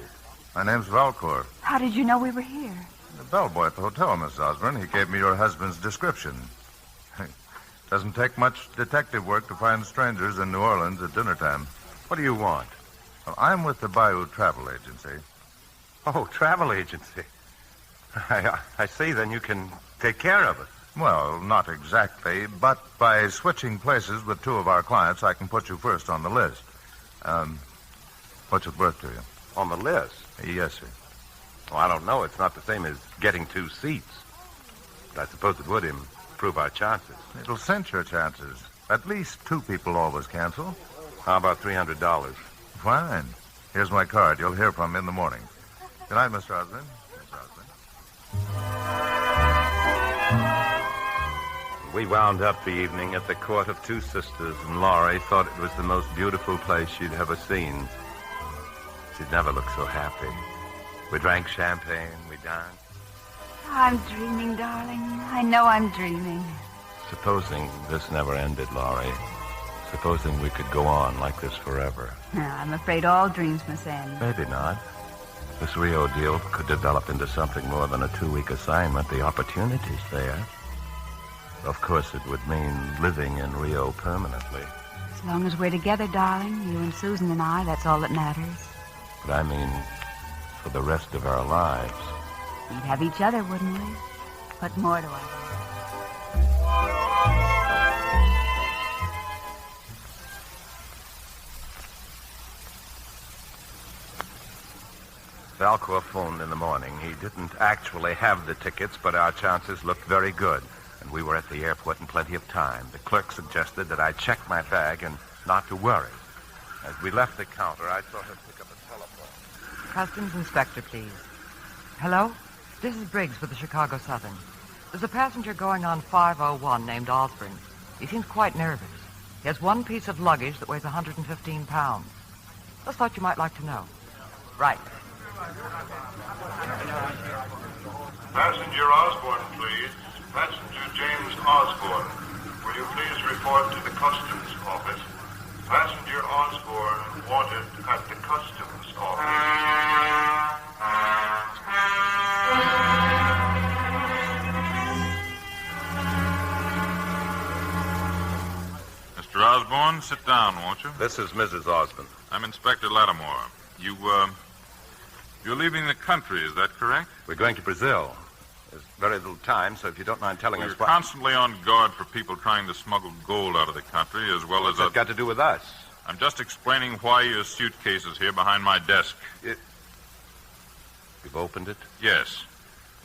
My name's Valcourt. How did you know we were here? The bellboy at the hotel, Miss Osborne. He gave me your husband's description. Doesn't take much detective work to find strangers in New Orleans at dinner time. What do you want? Well, I'm with the Bayou Travel Agency. Oh, travel agency. I see. Then you can take care of it. Well, not exactly, but by switching places with 2 of our clients, I can put you first on the list. What's it worth to you? On the list? Yes, sir. Oh, I don't know. It's not the same as getting 2 seats. But I suppose it would improve our chances. It'll cinch your chances. At least 2 people always cancel. How about $300? Fine. Here's my card. You'll hear from me in the morning. Good night, Mr. Osborne. Mr. Osborne. We wound up the evening at the Court of 2 Sisters, and Laurie thought it was the most beautiful place she'd ever seen. She'd never looked so happy. We drank champagne, we danced. I'm dreaming, darling. I know I'm dreaming. Supposing this never ended, Laurie. Supposing we could go on like this forever. I'm afraid all dreams must end. Maybe not. This Rio deal could develop into something more than a 2-week assignment. The opportunity's there. Of course, it would mean living in Rio permanently. As long as we're together, darling, you and Susan and I, that's all that matters. But I mean, for the rest of our lives. We'd have each other, wouldn't we? What more do I want? Valcourt phoned in the morning. He didn't actually have the tickets, but our chances looked very good. And we were at the airport in plenty of time. The clerk suggested that I check my bag and not to worry. As we left the counter, I saw her pick up a telephone. Customs Inspector, please. Hello? This is Briggs for the Chicago Southern. There's a passenger going on 501 named Osborne. He seems quite nervous. He has 1 piece of luggage that weighs 115 pounds. Just thought you might like to know. Right. Passenger Osborne, please. Passenger James Osborne. Will you please report to the customs office? Passenger Osborne wanted at the customs office. Mr. Osborne, sit down, won't you? This is Mrs. Osborne. I'm Inspector Lattimore. You're leaving the country, is that correct? We're going to Brazil. There's very little time, so if you don't mind telling us We're what... constantly on guard for people trying to smuggle gold out of the country, as well What's as... that got to do with us? I'm just explaining why your suitcase is here behind my desk. You've opened it? Yes.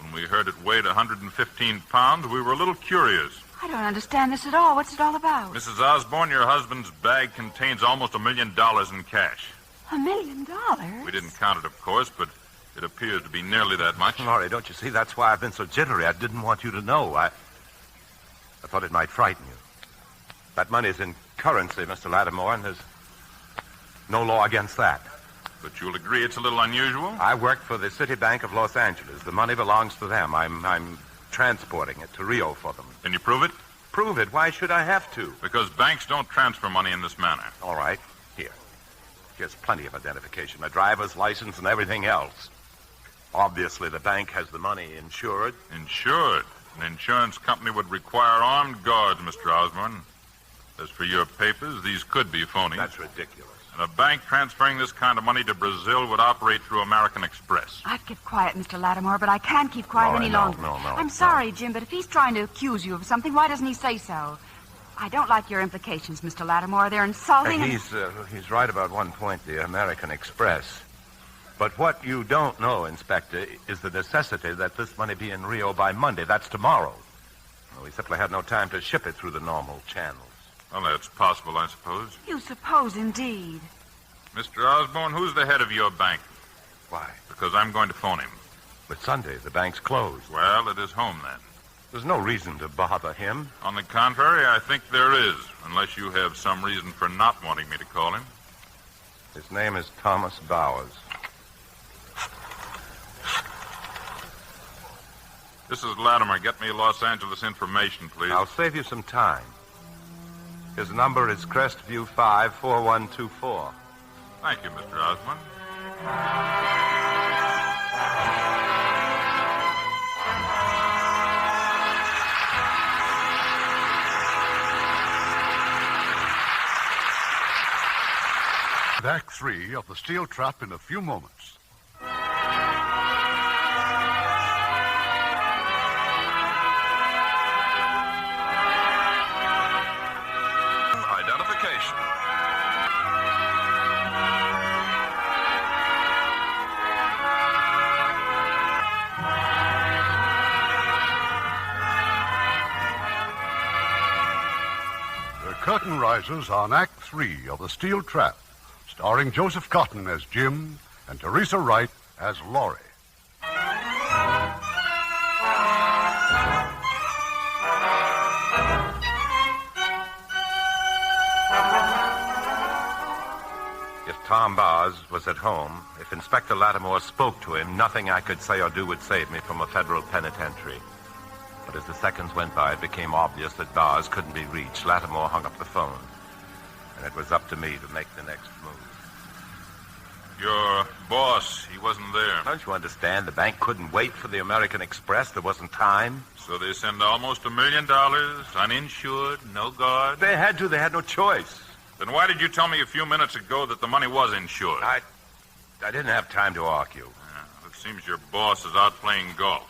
When we heard it weighed 115 pounds, we were a little curious. I don't understand this at all. What's it all about? Mrs. Osborne, your husband's bag contains almost $1 million in cash. $1 million? We didn't count it, of course, but it appears to be nearly that much. Laurie, don't you see? That's why I've been so jittery. I didn't want you to know. I thought it might frighten you. That money's in currency, Mr. Lattimore, and there's no law against that. But you'll agree it's a little unusual? I work for the City Bank of Los Angeles. The money belongs to them. I'm transporting it to Rio for them. Can you prove it? Prove it? Why should I have to? Because banks don't transfer money in this manner. All right. Here's plenty of identification, a driver's license and everything else. Obviously, the bank has the money insured. Insured? An insurance company would require armed guards, Mr. Osborne. As for your papers, these could be phony. That's ridiculous. And a bank transferring this kind of money to Brazil would operate through American Express. I've kept quiet, Mr. Lattimore, but I can't keep quiet any longer. No. I'm sorry, Jim, but if he's trying to accuse you of something, why doesn't he say so? I don't like your implications, Mr. Lattimore. They're insulting. He's right about one point, the American Express. But what you don't know, Inspector, is the necessity that this money be in Rio by Monday. That's tomorrow. We simply had no time to ship it through the normal channels. Well, that's possible, I suppose. You suppose, indeed. Mr. Osborne, who's the head of your bank? Why? Because I'm going to phone him. But Sunday, the bank's closed. Well, it is home then. There's no reason to bother him. On the contrary, I think there is, unless you have some reason for not wanting me to call him. His name is Thomas Bowers. This is Latimer. Get me Los Angeles information, please. I'll save you some time. His number is Crestview 54124. Thank you, Mr. Osborne. Act 3 of The Steel Trap in a few moments. Identification. The curtain rises on Act 3 of The Steel Trap, starring Joseph Cotton as Jim and Teresa Wright as Laurie. If Tom Bowers was at home, if Inspector Lattimore spoke to him, nothing I could say or do would save me from a federal penitentiary. But as the seconds went by, it became obvious that Bowers couldn't be reached. Lattimore hung up the phone, and it was up to me to make the next move. Your boss, he wasn't there. Don't you understand? The bank couldn't wait for the American Express. There wasn't time. So they send almost $1 million, uninsured, no guard? They had to. They had no choice. Then why did you tell me a few minutes ago that the money was insured? I didn't have time to argue. Yeah, it seems your boss is out playing golf.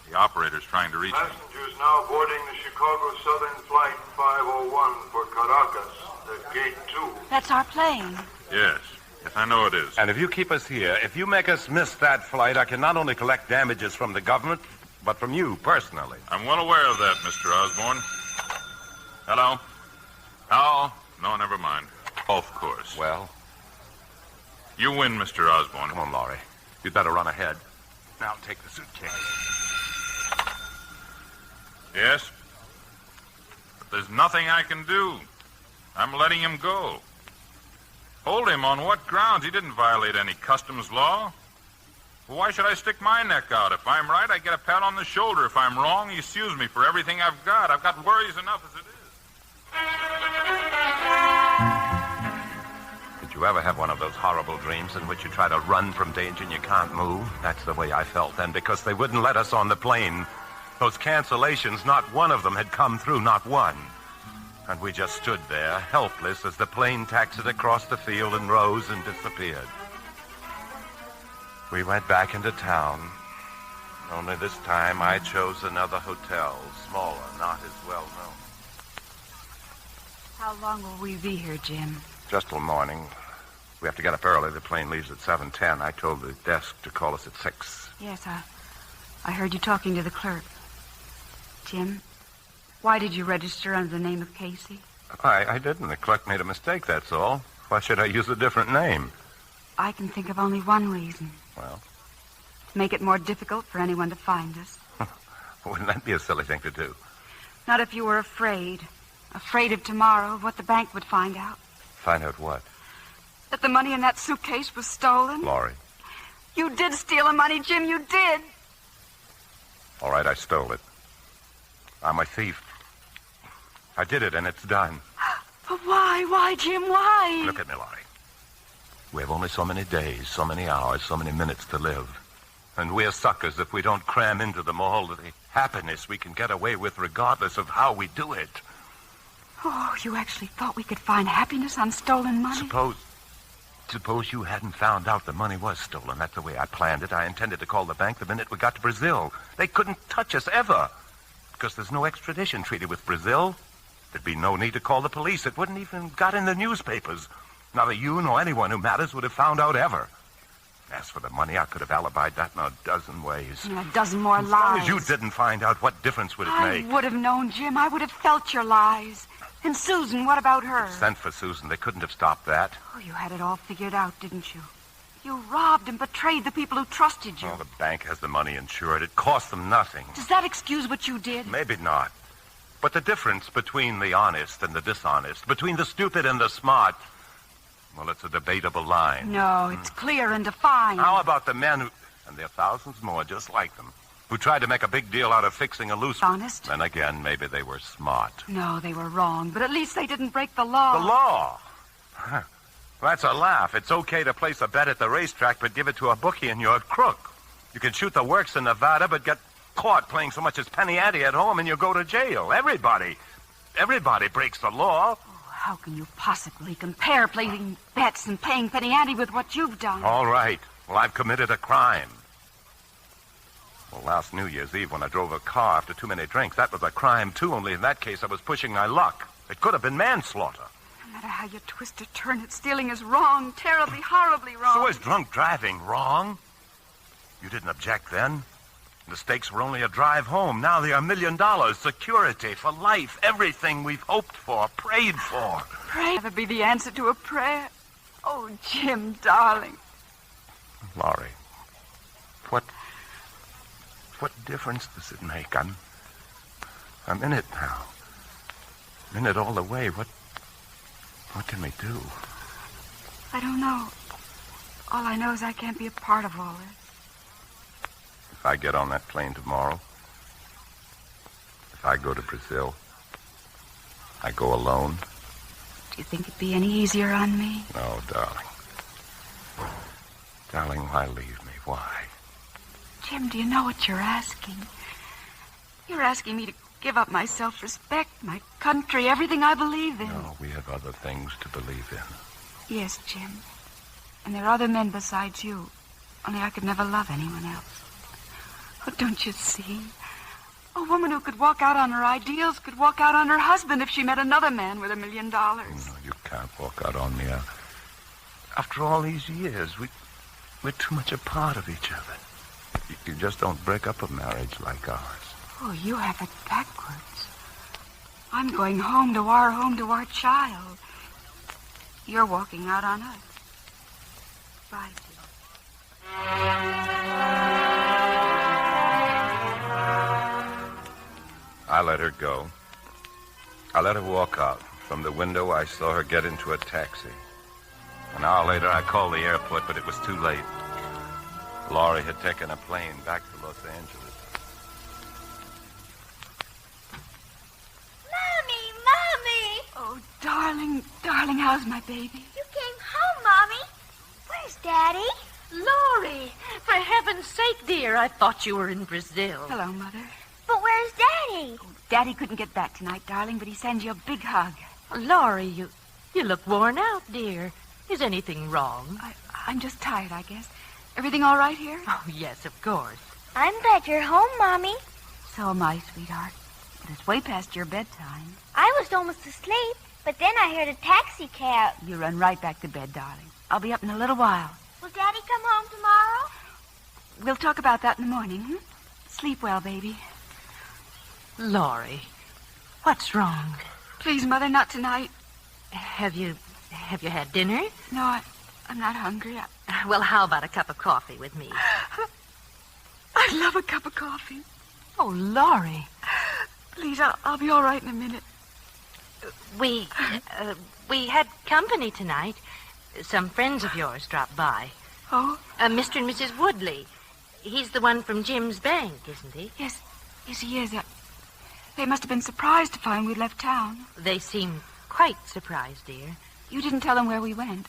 The operator's trying to reach him. Passengers now boarding the Chicago Southern Flight 501 for Caracas at Gate 2. That's our plane. Yes, I know it is. And if you keep us here, if you make us miss that flight, I can not only collect damages from the government, but from you personally. I'm well aware of that, Mr. Osborne. Hello? Oh, no, never mind. Of course. Well? You win, Mr. Osborne. Come on, Laurie. You'd better run ahead. Now take the suitcase. Yes? But there's nothing I can do. I'm letting him go. Hold him on what grounds? He didn't violate any customs law. Well, why should I stick my neck out? If I'm right, I get a pat on the shoulder. If I'm wrong, he sues me for everything I've got. I've got worries enough as it is. Did you ever have one of those horrible dreams in which you try to run from danger and you can't move? That's the way I felt then, because they wouldn't let us on the plane. Those cancellations, not one of them had come through, not one. And we just stood there, helpless, as the plane taxied across the field and rose and disappeared. We went back into town. Only this time I chose another hotel, smaller, not as well known. How long will we be here, Jim? Just till morning. We have to get up early. The plane leaves at 7:10. I told the desk to call us at 6. Yes, I heard you talking to the clerk. Jim, why did you register under the name of Casey? I didn't. The clerk made a mistake, that's all. Why should I use a different name? I can think of only one reason. Well? Make it more difficult for anyone to find us. Wouldn't that be a silly thing to do? Not if you were afraid. Afraid of tomorrow, of what the bank would find out. Find out what? That the money in that suitcase was stolen. Laurie. You did steal the money, Jim, you did. All right, I stole it. I'm a thief. I did it, and it's done. But why? Why, Jim? Why? Look at me, Laurie. We have only so many days, so many hours, so many minutes to live. And we're suckers if we don't cram into them all the happiness we can get away with regardless of how we do it. Oh, you actually thought we could find happiness on stolen money? Suppose you hadn't found out the money was stolen. That's the way I planned it. I intended to call the bank the minute we got to Brazil. They couldn't touch us ever. Because there's no extradition treaty with Brazil. There'd be no need to call the police. It wouldn't even got in the newspapers. Neither you nor anyone who matters would have found out ever. As for the money, I could have alibied that in a dozen ways. And a dozen more lies. As long as you didn't find out, what difference would it make? I would have known, Jim. I would have felt your lies. And Susan, what about her? Sent for Susan. They couldn't have stopped that. Oh, you had it all figured out, didn't you? You robbed and betrayed the people who trusted you. Oh, the bank has the money insured. It cost them nothing. Does that excuse what you did? Maybe not. But the difference between the honest and the dishonest, between the stupid and the smart, well, it's a debatable line. No, it's clear and defined. How about the men who, and there are thousands more just like them, who tried to make a big deal out of fixing a loose... Honest? Then again, maybe they were smart. No, they were wrong, but at least they didn't break the law. The law? Huh. That's a laugh. It's okay to place a bet at the racetrack, but give it to a bookie and you're a crook. You can shoot the works in Nevada, but get caught playing so much as penny ante at home and you go to jail. Everybody breaks the law. How can you possibly compare playing bets and paying penny ante with what you've done? All right. Well, I've committed a crime. Well, last New Year's Eve when I drove a car after too many drinks, that was a crime, too, only in that case I was pushing my luck. It could have been manslaughter. No matter how you twist or turn it, stealing is wrong, terribly, horribly wrong. So is drunk driving wrong? You didn't object then? The stakes were only a drive home. Now they are $1 million. Security for life. Everything we've hoped for, prayed for. Pray never be the answer to a prayer. Oh, Jim, darling. Laurie, what difference does it make? I'm in it now. I'm in it all the way. What can we do? I don't know. All I know is I can't be a part of all this. If I get on that plane tomorrow, if I go to Brazil, I go alone. Do you think it'd be any easier on me? No, darling. Darling, why leave me? Why? Jim, do you know what you're asking? You're asking me to give up my self-respect, my country, everything I believe in. No, we have other things to believe in. Yes, Jim. And there are other men besides you. Only I could never love anyone else. Oh, don't you see? A woman who could walk out on her ideals could walk out on her husband if she met another man with $1 million. No, you can't walk out on me. After all these years, we're too much a part of each other. You just don't break up a marriage like ours. Oh, you have it backwards. I'm going home to our child. You're walking out on us. Bye, Jim. I let her go. I let her walk out. From the window, I saw her get into a taxi. An hour later, I called the airport, but it was too late. Laurie had taken a plane back to Los Angeles. Mommy! Oh, darling, how's my baby? You came home, Mommy. Where's Daddy? Laurie, for heaven's sake, dear, I thought you were in Brazil. Hello, Mother. But where's Daddy? Oh, Daddy couldn't get back tonight, darling, but he sends you a big hug. Laurie, you look worn out, dear. Is anything wrong? I'm just tired, I guess. Everything all right here? Oh, yes, of course. I'm glad you're home, Mommy. So am I, sweetheart. But it's way past your bedtime. I was almost asleep, but then I heard a taxi cab. You run right back to bed, darling. I'll be up in a little while. Will Daddy come home tomorrow? We'll talk about that in the morning, hmm? Sleep well, baby. Laurie, what's wrong? Please, Mother, not tonight. Have you had dinner? No, I'm not hungry. Well, how about a cup of coffee with me? I love a cup of coffee. Oh, Laurie. Please, I'll be all right in a minute. We had company tonight. Some friends of yours dropped by. Oh? Mr. and Mrs. Woodley. He's the one from Jim's bank, isn't he? Yes, he is. They must have been surprised to find we'd left town. They seemed quite surprised, dear. You didn't tell them where we went.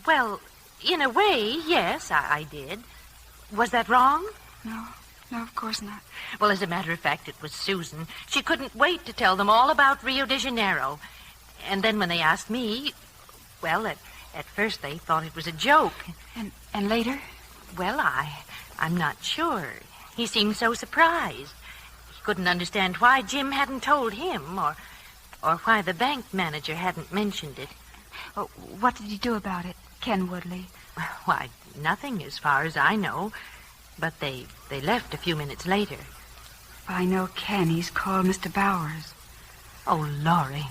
Well, in a way, yes, I did. Was that wrong? No, of course not. Well, as a matter of fact, it was Susan. She couldn't wait to tell them all about Rio de Janeiro. And then when they asked me, well, at first they thought it was a joke. And later? Well, I'm not sure. He seemed so surprised. He couldn't understand why Jim hadn't told him or why the bank manager hadn't mentioned it. Oh, what did he do about it, Ken Woodley? Why, nothing as far as I know. But they left a few minutes later. If I know Ken, he's called Mr. Bowers. Oh, Laurie,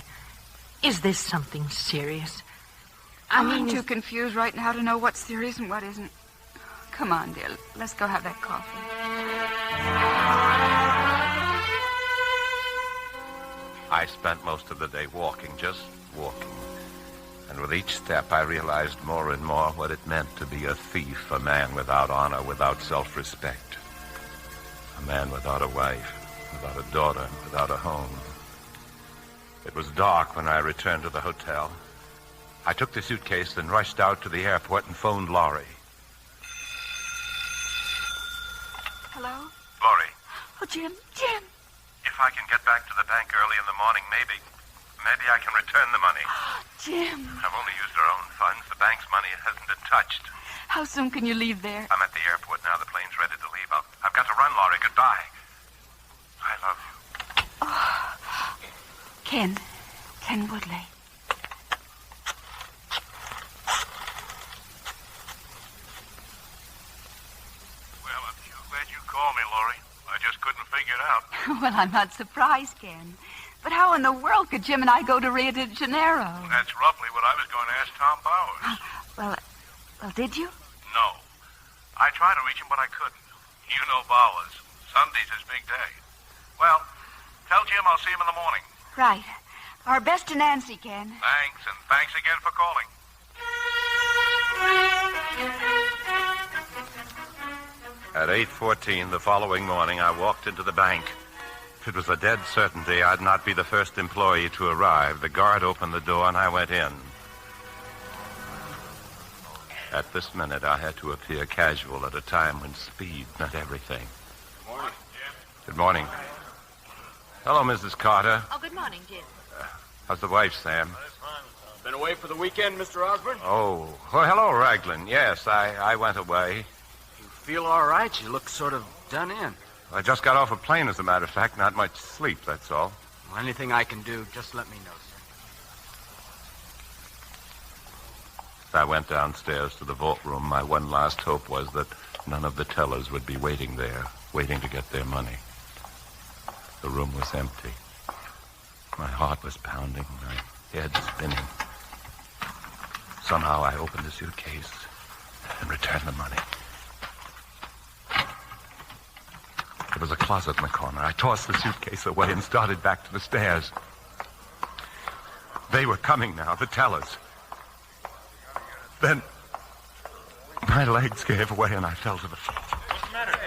is this something serious? I'm too confused right now to know what's serious and what isn't. Come on, dear. Let's go have that coffee. I spent most of the day walking, just walking. And with each step, I realized more and more what it meant to be a thief, a man without honor, without self-respect. A man without a wife, without a daughter, without a home. It was dark when I returned to the hotel. I took the suitcase and rushed out to the airport and phoned Laurie. Hello? Laurie. Oh, Jim. If I can get back to the bank early in the morning, maybe I can return the money. Jim. I've only used our own funds. The bank's money hasn't been touched. How soon can you leave there? I'm at the airport now. The plane's ready to leave. I've got to run, Laurie. Goodbye. I love you. Oh. Ken Woodley. Well, I'm sure glad you called me, Laurie. I just couldn't figure it out. Well, I'm not surprised, Ken. But how in the world could Jim and I go to Rio de Janeiro? That's roughly what I was going to ask Tom Bowers. Well, did you? No. I tried to reach him, but I couldn't. You know Bowers. Sunday's his big day. Well, tell Jim I'll see him in the morning. Right. Our best to Nancy, Ken. Thanks, and thanks again for calling. At 8:14 the following morning, I walked into the bank. It was a dead certainty I'd not be the first employee to arrive. The guard opened the door, and I went in. At this minute, I had to appear casual at a time when speed meant everything. Good morning, Jim. Good morning. Hello, Mrs. Carter. Oh, good morning, Jim. How's the wife, Sam? Been away for the weekend, Mr. Osborne? Oh, well, hello, Raglan. Yes, I went away. You feel all right? You look sort of done in. I just got off a plane, as a matter of fact. Not much sleep, that's all. Well, anything I can do, just let me know, sir. I went downstairs to the vault room. My one last hope was that none of the tellers would be waiting there, waiting to get their money. The room was empty. My heart was pounding, my head spinning. Somehow I opened the suitcase and returned the money. There was a closet in the corner. I tossed the suitcase away and started back to the stairs. They were coming now, the tellers. Then my legs gave way and I fell to the floor. What's the matter?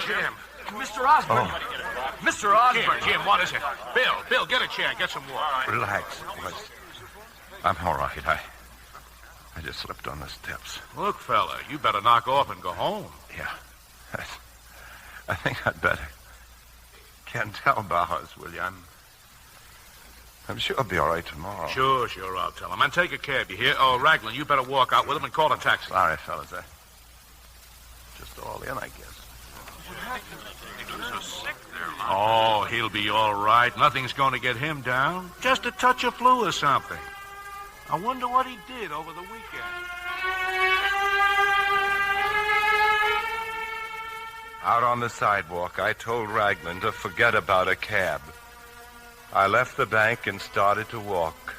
Jim. Mr. Osborne. Oh. Mr. Osborne. Jim, what is it? Bill, get a chair. Get some water. Relax. I'm all right. I just slipped on the steps. Look, fella, you better knock off and go home. Yeah. I think I'd better. Can't tell Bowers, will you? I'm sure I'll be all right tomorrow. Sure, I'll tell him. And take a cab, you hear? Oh, Raglan, you better walk out with him and call a taxi. Sorry, fellas. Just all in, I guess. He looks so sick there, Lon. Oh, he'll be all right. Nothing's going to get him down. Just a touch of flu or something. I wonder what he did over the weekend. Out on the sidewalk, I told Raglan to forget about a cab. I left the bank and started to walk.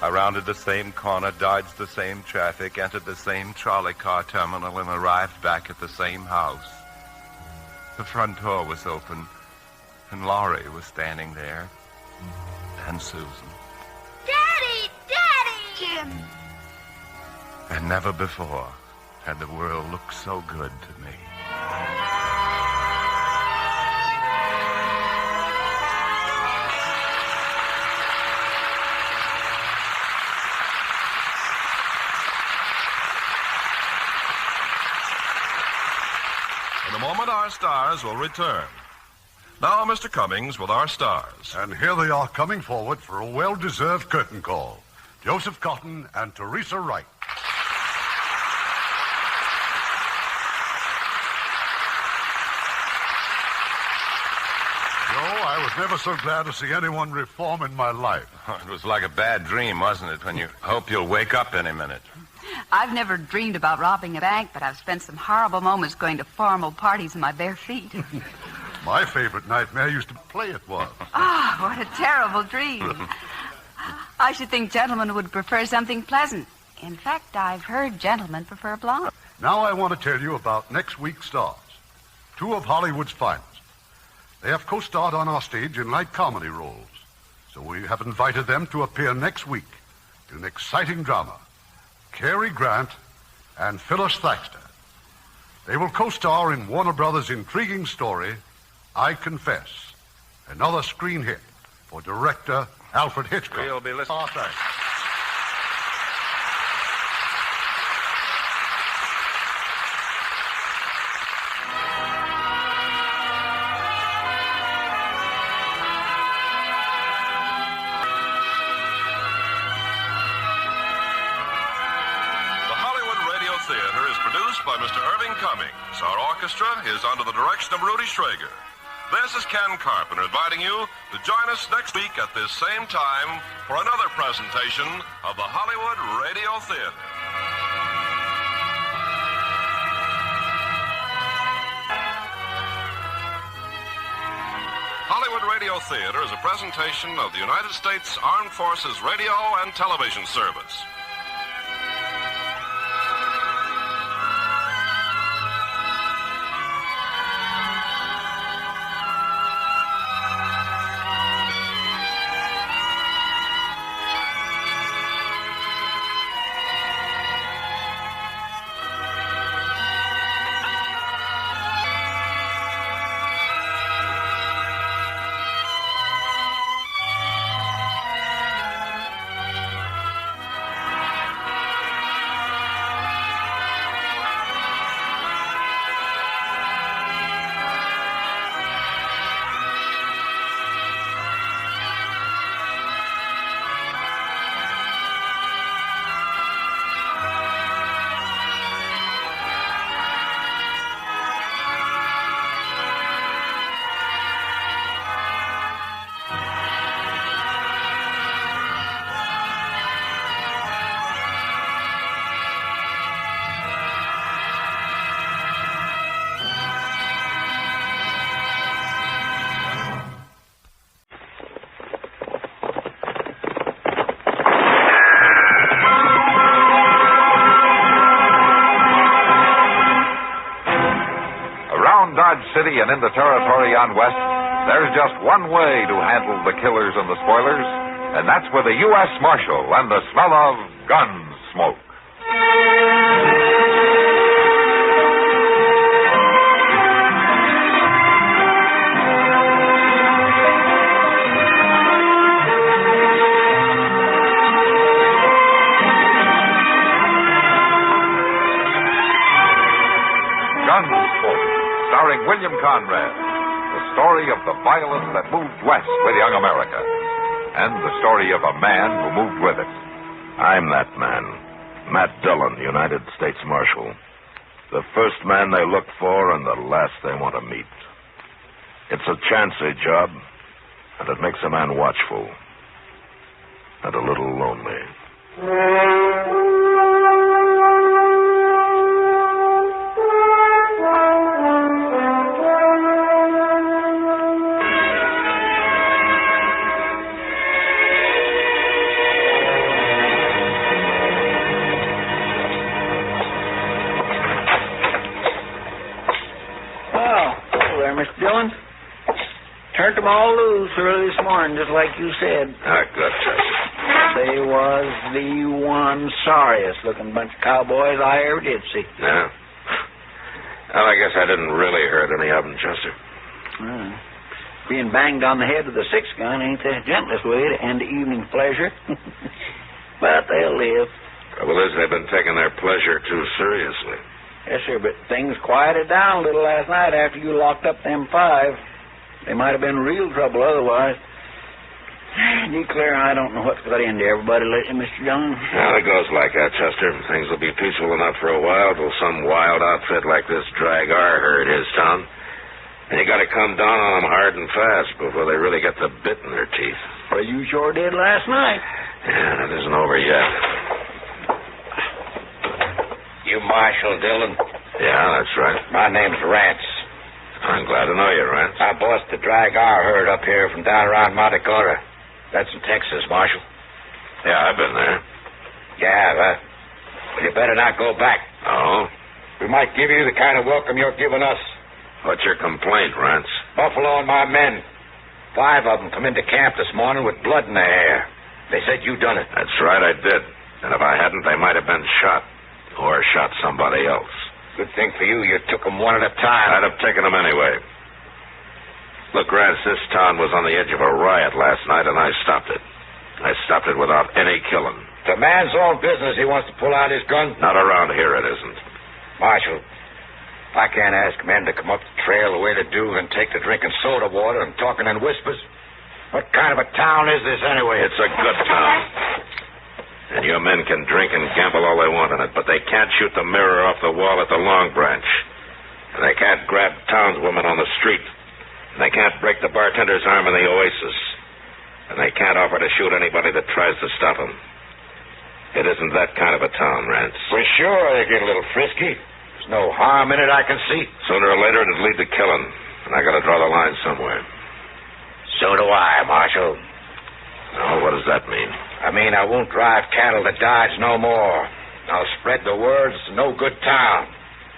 I rounded the same corner, dodged the same traffic, entered the same trolley car terminal, and arrived back at the same house. The front door was open, and Laurie was standing there, and Susan. Daddy! Jim! And never before had the world looked so good to me. In a moment, our stars will return. Now, Mr. Cummings with our stars. And here they are coming forward for a well-deserved curtain call. Joseph Cotton and Teresa Wright. Joe, I was never so glad to see anyone reform in my life. Oh, it was like a bad dream, wasn't it, when you hope you'll wake up any minute? I've never dreamed about robbing a bank, but I've spent some horrible moments going to formal parties in my bare feet. My favorite nightmare used to play it was. Ah, what a terrible dream. I should think gentlemen would prefer something pleasant. In fact, I've heard gentlemen prefer blonde. Now I want to tell you about next week's stars. Two of Hollywood's finest. They have co-starred on our stage in light comedy roles. So we have invited them to appear next week in an exciting drama. Cary Grant and Phyllis Thaxter. They will co-star in Warner Brothers' intriguing story, I Confess, another screen hit for director Alfred Hitchcock. We'll be listening. Oh, thanks. By Mr. Irving Cummings. Our orchestra is under the direction of Rudy Schrager. This is Ken Carpenter inviting you to join us next week at this same time for another presentation of the Hollywood Radio Theater. Hollywood Radio Theater is a presentation of the United States Armed Forces Radio and Television Service. Dodge City and in the territory on west, there's just one way to handle the killers and the spoilers, and that's with a U.S. Marshal and the smell of gun smoke. Starring William Conrad, the story of the violence that moved west with young America, and the story of a man who moved with it. I'm that man, Matt Dillon, United States Marshal. The first man they look for and the last they want to meet. It's a chancy job, and it makes a man watchful and a little lonely. Turned them all loose early this morning, just like you said. Good, Chester. They was the one sorriest-looking bunch of cowboys I ever did see. Yeah? Well, I guess I didn't really hurt any of them, Chester. Being banged on the head with a six-gun ain't the gentlest way to end the evening's pleasure. But they'll live. Trouble is, they've been taking their pleasure too seriously. Yes, sir, but things quieted down a little last night after you locked up them 5. They might have been real trouble otherwise. Declare, I don't know what's got into everybody lately, Mr. John. Well, it goes like that, Chester. Things will be peaceful enough for a while till some wild outfit like this drag our herd his town. And you got to come down on them hard and fast before they really get the bit in their teeth. Well, you sure did last night. Yeah, it isn't over yet. You Marshal Dillon? Yeah, that's right. My name's Rance. I'm glad to know you, Rance. I bossed the drag our herd up here from down around Monte Cora. That's in Texas, Marshal. Yeah, I've been there. You have, huh? Well, you better not go back. Oh? We might give you the kind of welcome you're giving us. What's your complaint, Rance? Buffalo and my men. 5 of them come into camp this morning with blood in their hair. They said you done it. That's right, I did. And if I hadn't, they might have been shot. Or shot somebody else. Good thing for you took them one at a time. I'd have taken them anyway. Look, Rance, this town was on the edge of a riot last night, and I stopped it. I stopped it without any killing. It's a man's own business. He wants to pull out his gun. Not around here, it isn't. Marshal, if I can't ask men to come up the trail the way they do and take to drinking soda water and talking in whispers, what kind of a town is this anyway? It's a good town. And your men can drink and gamble all they want in it, but they can't shoot the mirror off the wall at the Long Branch. And they can't grab townswomen on the street. And they can't break the bartender's arm in the Oasis. And they can't offer to shoot anybody that tries to stop them. It isn't that kind of a town, Rance. For sure they get a little frisky. There's no harm in it I can see. Sooner or later it'd lead to killing. And I gotta draw the line somewhere. So do I, Marshal. Oh, what does that mean? I mean I won't drive cattle to Dodge no more. I'll spread the word it's a no good town.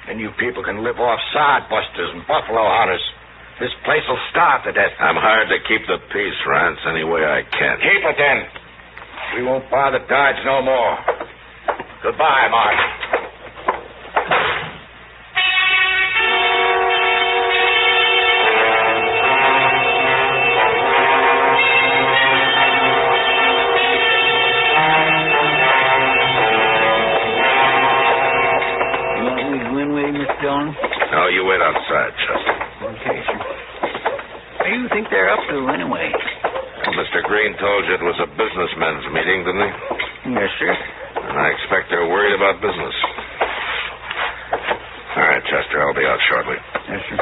And you people can live off sodbusters and buffalo hunters. This place will starve to death. I'm hired to keep the peace, Rance, any way I can. Keep it, then. We won't bother Dodge no more. Goodbye, Mark. You want me to go in with you, Mr. Dillon? No, you wait outside, Chester. Okay, sir. What do you think they're up to, anyway? Well, Mr. Green told you it was a businessmen's meeting, didn't he? Yes, sir. And I expect they're worried about business. All right, Chester, I'll be out shortly. Yes, sir.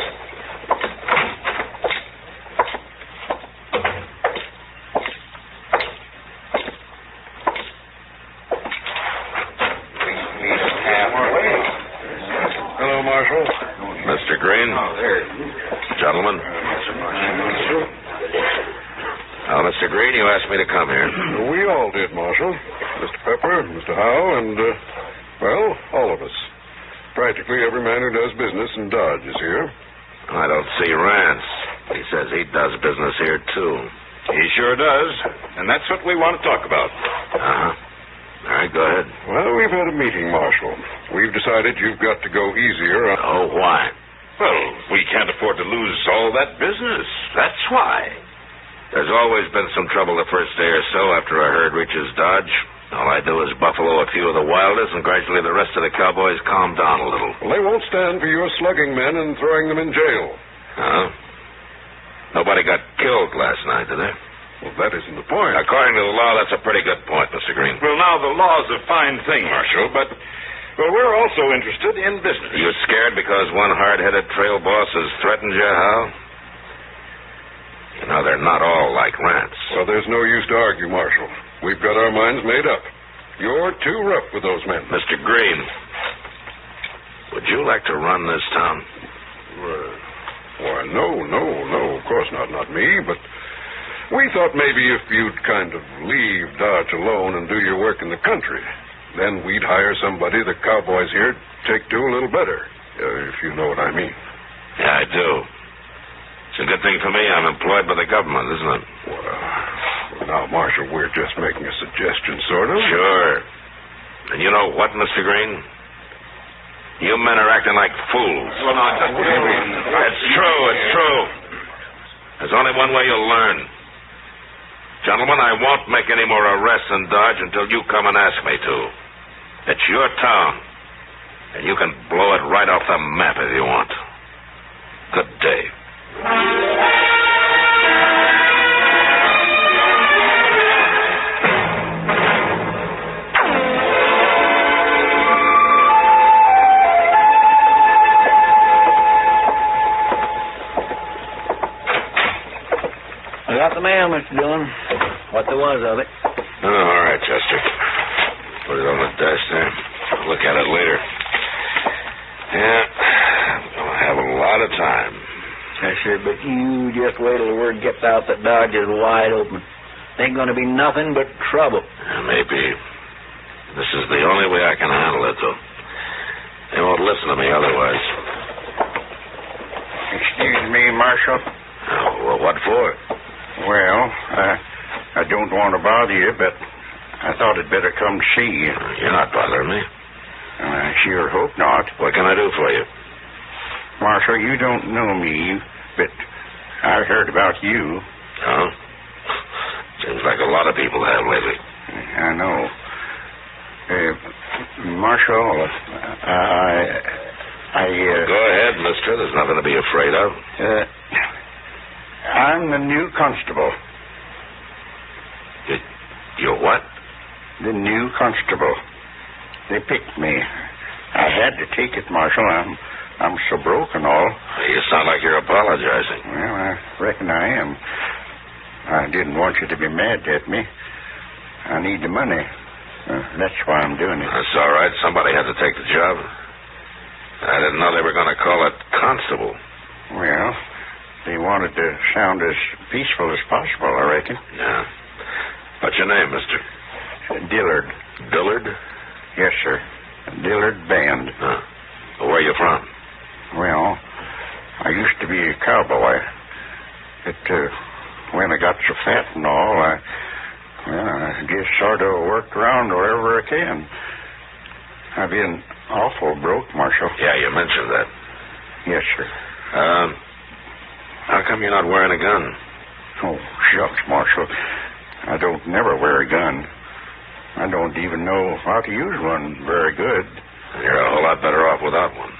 Hello, Marshal. Mr. Green. Oh, there. Gentlemen. Well, Mr. Green, you asked me to come here. We all did, Marshal. Mr. Pepper, Mr. Howe, and, well, all of us. Practically every man who does business in Dodge is here. I don't see Rance. He says he does business here, too. He sure does. And that's what we want to talk about. Uh-huh. All right, go ahead. Well, we've had a meeting, Marshal. We've decided you've got to go easier on... Oh, why? Well, we can't afford to lose all that business. That's why. There's always been some trouble the first day or so after a herd reaches Dodge. All I do is buffalo a few of the wildest, and gradually the rest of the cowboys calm down a little. Well, they won't stand for your slugging men and throwing them in jail. Huh? Nobody got killed last night, did they? Well, that isn't the point. According to the law, that's a pretty good point, Mr. Green. Well, now, the law's a fine thing, Marshal, but, well, we're also interested in business. Are you scared because one hard-headed trail boss has threatened you, Hal? You know, they're not all like Rance. Well, there's no use to argue, Marshal. We've got our minds made up. You're too rough with those men. Mr. Green, would you like to run this town? Why, no, of course not me, but we thought maybe if you'd kind of leave Dodge alone and do your work in the country, then we'd hire somebody the cowboys here take to a little better, if you know what I mean. Yeah, I do. It's a good thing for me I'm employed by the government, isn't it? Well, now, Marshal, we're just making a suggestion, sort of. Sure. And you know what, Mr. Green? You men are acting like fools. Well, now, just... It's true. There's only one way you'll learn. Gentlemen, I won't make any more arrests in Dodge until you come and ask me to. It's your town. And you can blow it right off the map if you want. Good day. I got the mail, Mr. Dillon. What there was of it. Oh, all right, Chester. Put it on the desk there. Look at it later. Yeah, I'm going to have a lot of time. I said, but you just wait till the word gets out that Dodge is wide open. Ain't going to be nothing but trouble. Yeah, maybe. This is the only way I can handle it, though. They won't listen to me otherwise. Excuse me, Marshal. Oh, well, what for? Well, I don't want to bother you, but I thought I'd better come see you. You're not bothering me. I sure hope not. What can I do for you? Marshal, you don't know me, but I've heard about you. Oh? Seems like a lot of people have lately. I know. Marshal, Go ahead, mister. There's nothing to be afraid of. I'm the new constable. You're what? The new constable. They picked me. I had to take it, Marshal. I'm so broke and all. You sound like you're apologizing. Well, I reckon I am. I didn't want you to be mad at me. I need the money. That's why I'm doing it. That's all right. Somebody had to take the job. I didn't know they were going to call it constable. Well, they wanted to sound as peaceful as possible, I reckon. Yeah. What's your name, mister? Dillard. Dillard? Yes, sir. Dillard Band. Where are you from? Well, I used to be a cowboy. But when I got so fat and all, I just sort of worked around wherever I can. I've been awful broke, Marshal. Yeah, you mentioned that. Yes, sir. How come you're not wearing a gun? Oh, shucks, Marshal. I don't never wear a gun. I don't even know how to use one very good. You're a whole lot better off without one.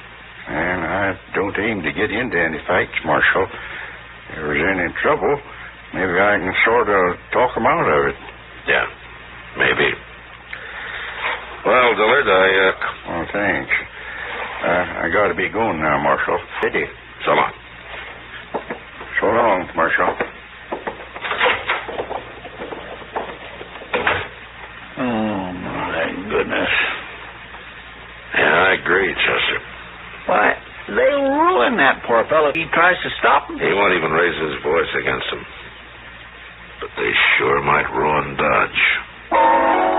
And I don't aim to get into any fights, Marshal. If there's any trouble, maybe I can sort of talk them out of it. Yeah, maybe. Well, Dillard, Oh, thanks. I got to be going now, Marshal. City. So long. So long, Marshal. Oh, my goodness. Yeah, I agree, Chester. Why, they'll ruin that poor fellow if he tries to stop him. He won't even raise his voice against him. But they sure might ruin Dodge.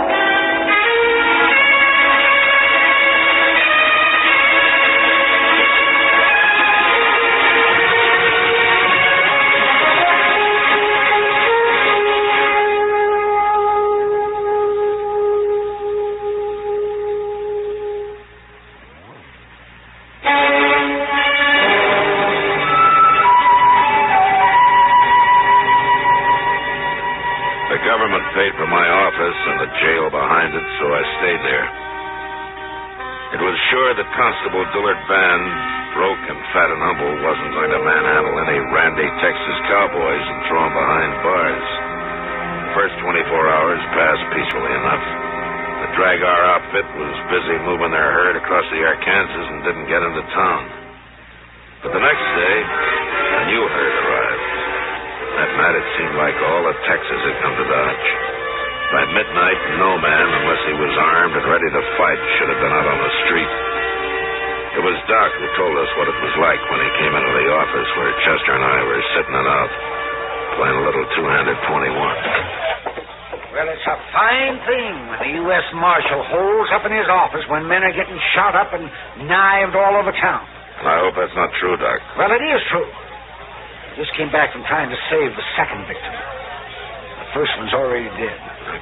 Paid for my office and the jail behind it, so I stayed there. It was sure that Constable Dillard Band, broke and fat and humble, wasn't going to manhandle any randy Texas cowboys and throw them behind bars. The first 24 hours passed peacefully enough. The drag-R outfit was busy moving their herd across the Arkansas and didn't get into town. But the next day, a new herd arrived. That night, it seemed like all of Texas had come to Dodge. By midnight, no man, unless he was armed and ready to fight, should have been out on the street. It was Doc who told us what it was like when he came into the office where Chester and I were sitting it out, playing a little two-handed 21. Well, it's a fine thing when the U.S. Marshal holds up in his office when men are getting shot up and knifed all over town. And I hope that's not true, Doc. Well, it is true. I just came back from trying to save the second victim. The first one's already dead.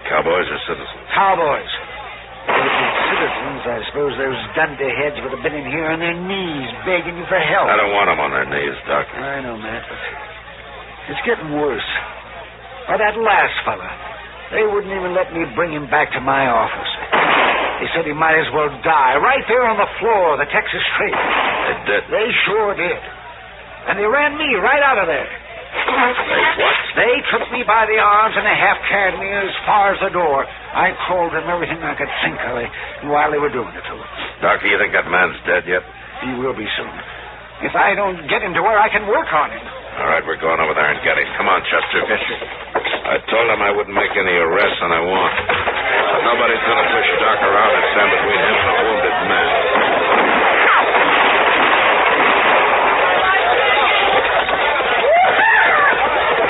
Cowboys or citizens? Cowboys. If they'd been citizens, I suppose those dunderheads would have been in here on their knees begging you for help. I don't want them on their knees, Doc. I know, Matt, but it's getting worse. Or that last fella. They wouldn't even let me bring him back to my office. They said he might as well die right there on the floor of the Texas Street. They did? They sure did. And they ran me right out of there. What? They took me by the arms and they half carried me as far as the door. I called them everything I could think of while they were doing it to him. Doctor, you think that man's dead yet? He will be soon. If I don't get him to where I can work on him. All right, we're going over there and get him. Come on, Chester. Yes, sir. I told him I wouldn't make any arrests, and I won't. But nobody's going to push Doc around and stand between him and a wounded man.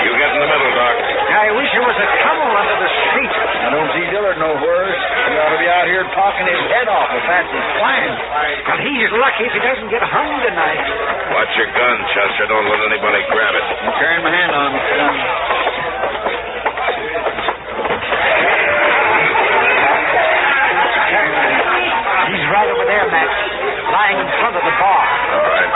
You get in the middle, Doc. I wish there was a tunnel under the street. I don't see Dillard nowhere. He ought to be out here talking his head off if that's his plan. Well, he's lucky if he doesn't get hung tonight. Watch your gun, Chester. Don't let anybody grab it. I'm carrying my hand on it, son. He's right over there, Matt, lying in front of the bar. All right.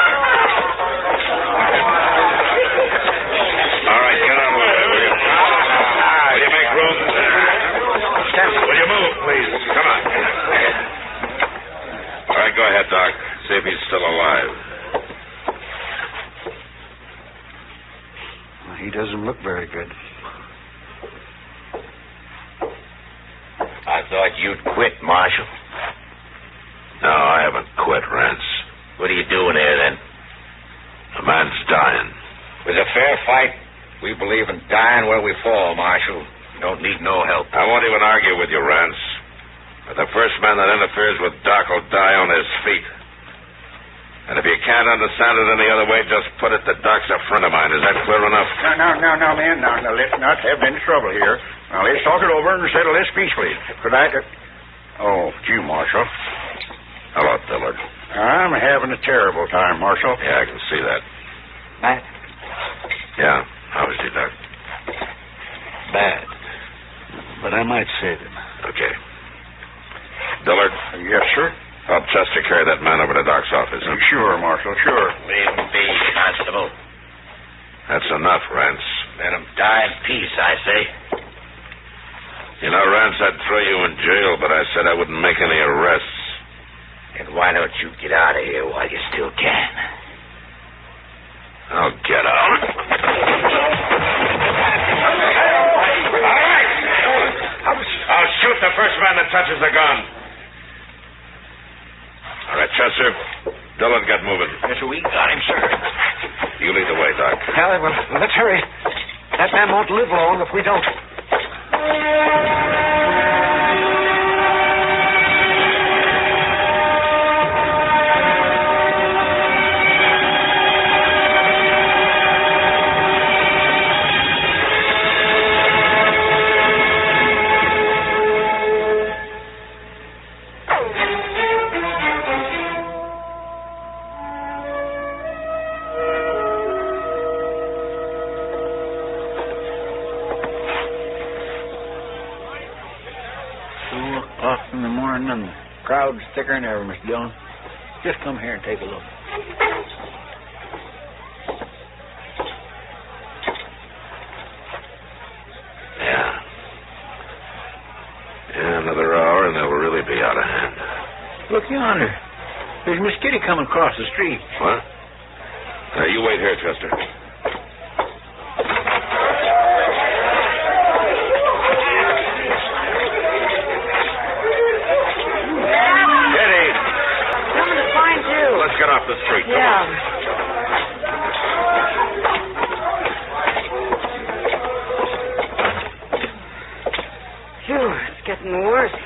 All right, get out of the way, will you? Will you make room? Will you move, please? Come on. All right, go ahead, Doc. See if he's still alive. Well, he doesn't look very good. I thought you'd quit, Marshal. No, I haven't quit, Rance. What are you doing here, then? The man's dying. It was a fair fight. We believe in dying where we fall, Marshal. You don't need no help. I won't even argue with you, Rance. But the first man that interferes with Doc will die on his feet. And if you can't understand it any other way, just put it that Doc's a friend of mine. Is that clear enough? No, man. Now, let's not have any trouble here. Now, let's talk it over and settle this peacefully. Could I... Oh, it's you, Marshal. Hello, Dillard. I'm having a terrible time, Marshal. Yeah, I can see that. Matt? Yeah, how is he, Doc? Bad. But I might save him. Okay. Dillard? Yes, sir? Help Chester carry that man over to Doc's office. Huh? Sure, Marshal, sure. Leave him be, Constable. That's enough, Rance. Let him die in peace, I say. You know, Rance, I'd throw you in jail, but I said I wouldn't make any arrests. And why don't you get out of here while you still can? I'll get out. All right. I'll shoot the first man that touches the gun. All right, Chester. Dillard, get moving. Yes, we got him, sir. You lead the way, Doc. Well, let's hurry. That man won't live long if we don't. In the morning, and the crowd's thicker than ever, Mr. Dillon. Just come here and take a look. Yeah. Another hour, and they'll really be out of hand. Look yonder. There's Miss Kitty coming across the street. What? You wait here, Chester. Let's get off the street. Come on. Phew, it's getting worse.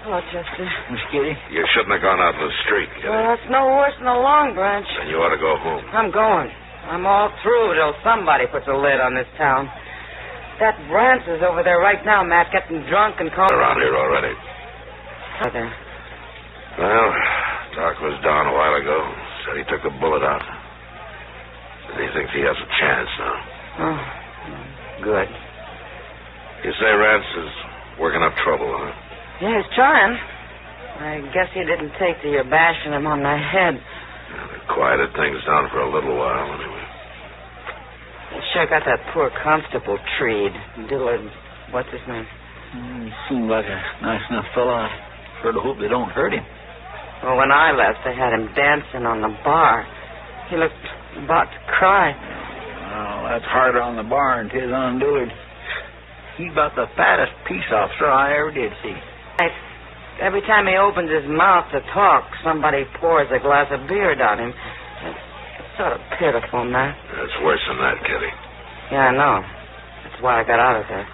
Hello, Chester. Miss Kitty? You shouldn't have gone out in the street, Kitty. Well, it's no worse than the Long Branch. Then you ought to go home. I'm going. I'm all through till somebody puts a lid on this town. That Brance is over there right now, Matt, getting drunk and calling... Around here already. Right there. Well... Doc was down a while ago. Said he took the bullet out. Said he thinks he has a chance now. Oh, good. You say Rance is working up trouble, huh? Yeah, he's trying. I guess he didn't take to your bashing him on the head. Yeah, they quieted things down for a little while, anyway. He sure got that poor constable treed. Dillard, what's his name? He seemed like a nice enough fellow. Sure to hope they don't hurt him. Well, when I left, they had him dancing on the bar. He looked about to cry. Well, that's harder on the bar than 'tis on Dillard. He's about the fattest peace officer I ever did see. Every time he opens his mouth to talk, somebody pours a glass of beer down him. It's sort of pitiful, man. It's worse than that, Kitty. Yeah, I know. That's why I got out of there.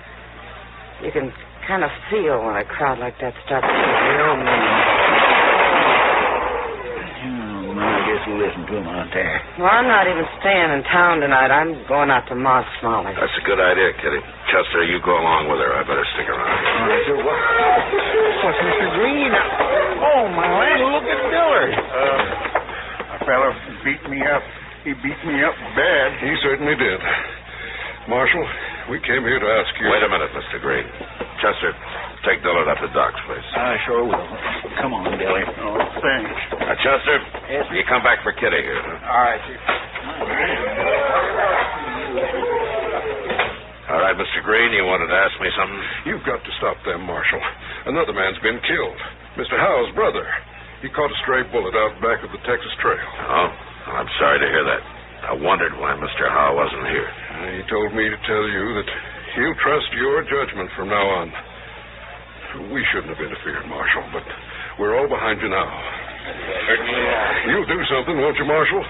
You can kind of feel when a crowd like that starts to real mean. I guess we'll listen to him out there. Well, I'm not even staying in town tonight. I'm going out to Ma Smalley's. That's a good idea, Kitty. Chester, you go along with her. I better stick around. All right, sir. What's Mr. Green? Oh, my land, look at Dillard. A fella beat me up. He beat me up bad. He certainly did. Marshal, we came here to ask you... Wait a minute, Mr. Green. Chester, take Dillard up to Doc's place. I sure will. Come on, Dilly. Oh, thanks. Now, Chester, yes, you come back for Kitty here. Huh? All right, sir. All right, Mr. Green, you wanted to ask me something? You've got to stop them, Marshal. Another man's been killed. Mr. Howe's brother. He caught a stray bullet out back of the Texas Trail. Oh, well, I'm sorry to hear that. I wondered why Mr. Howe wasn't here. He told me to tell you that he'll trust your judgment from now on. We shouldn't have interfered, Marshal, but we're all behind you now. Certainly are. You'll do something, won't you, Marshal?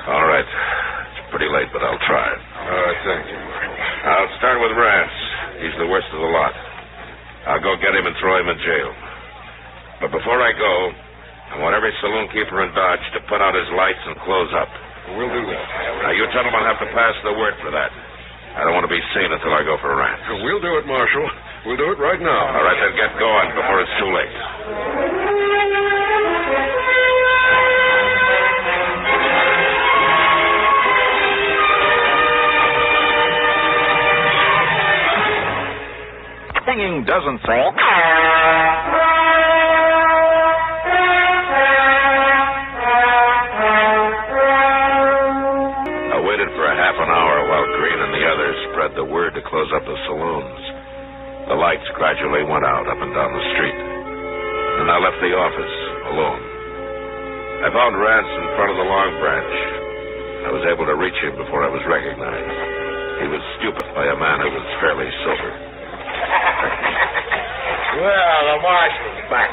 All right. It's pretty late, but I'll try it. All right, thank you, Marshal. I'll start with Rance. He's the worst of the lot. I'll go get him and throw him in jail. But before I go, I want every saloon keeper in Dodge to put out his lights and close up. We'll do that. Now, you gentlemen have to pass the word for that. I don't want to be seen until I go for Rance. We'll do it, Marshal. We'll do it right now. All right, then get going before it's too late. Singing doesn't sing. I waited for a half an hour while Green and the others spread the word to close up the saloons. The lights gradually went out up and down the street. And I left the office alone. I found Rance in front of the Long Branch. I was able to reach him before I was recognized. He was stupid by a man who was fairly sober. Well, the marshal's back.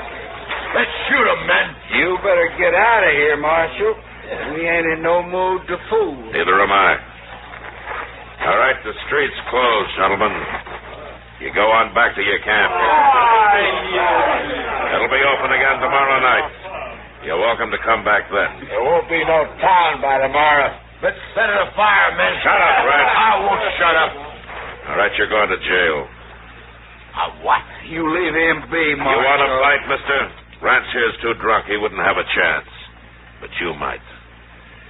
Let's shoot him, men. You better get out of here, Marshal. We ain't in no mood to fool. Neither am I. All right, the street's closed, gentlemen. You go on back to your camp. It'll be open again tomorrow night. You're welcome to come back then. There won't be no town by tomorrow. Let's set it afire, men. Shut up, Rance. I won't shut up. All right, you're going to jail. What? You leave him be, Marshal. You want to fight, mister? Rance here's too drunk. He wouldn't have a chance. But you might.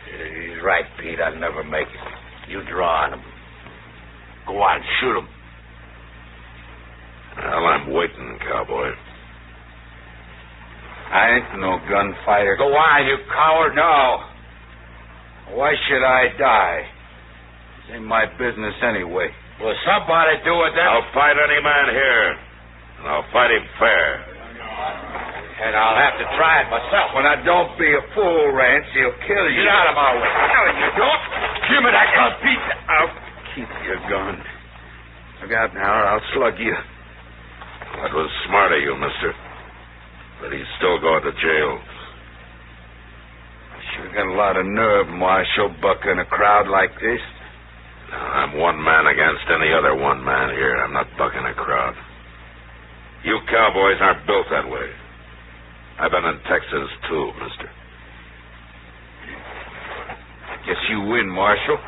He's right, Pete. I'll never make it. You draw on him. Go on, shoot him. Well, I'm waiting, cowboy. I ain't no gunfighter. Go on, you coward. No. Why should I die? It ain't my business anyway. Well, somebody do it then. I'll fight any man here. And I'll fight him fair. And I'll have to try it myself. When I don't be a fool, Rance, he'll kill you. Get out of my way. You don't. Give me that gun, Pete. I'll keep your gun. Look out now, or I'll slug you. That was smart of you, mister. But he's still going to jail. I sure got a lot of nerve, Marshal, bucking a crowd like this. I'm one man against any other one man here. I'm not bucking a crowd. You cowboys aren't built that way. I've been in Texas, too, mister. Guess you win, Marshal.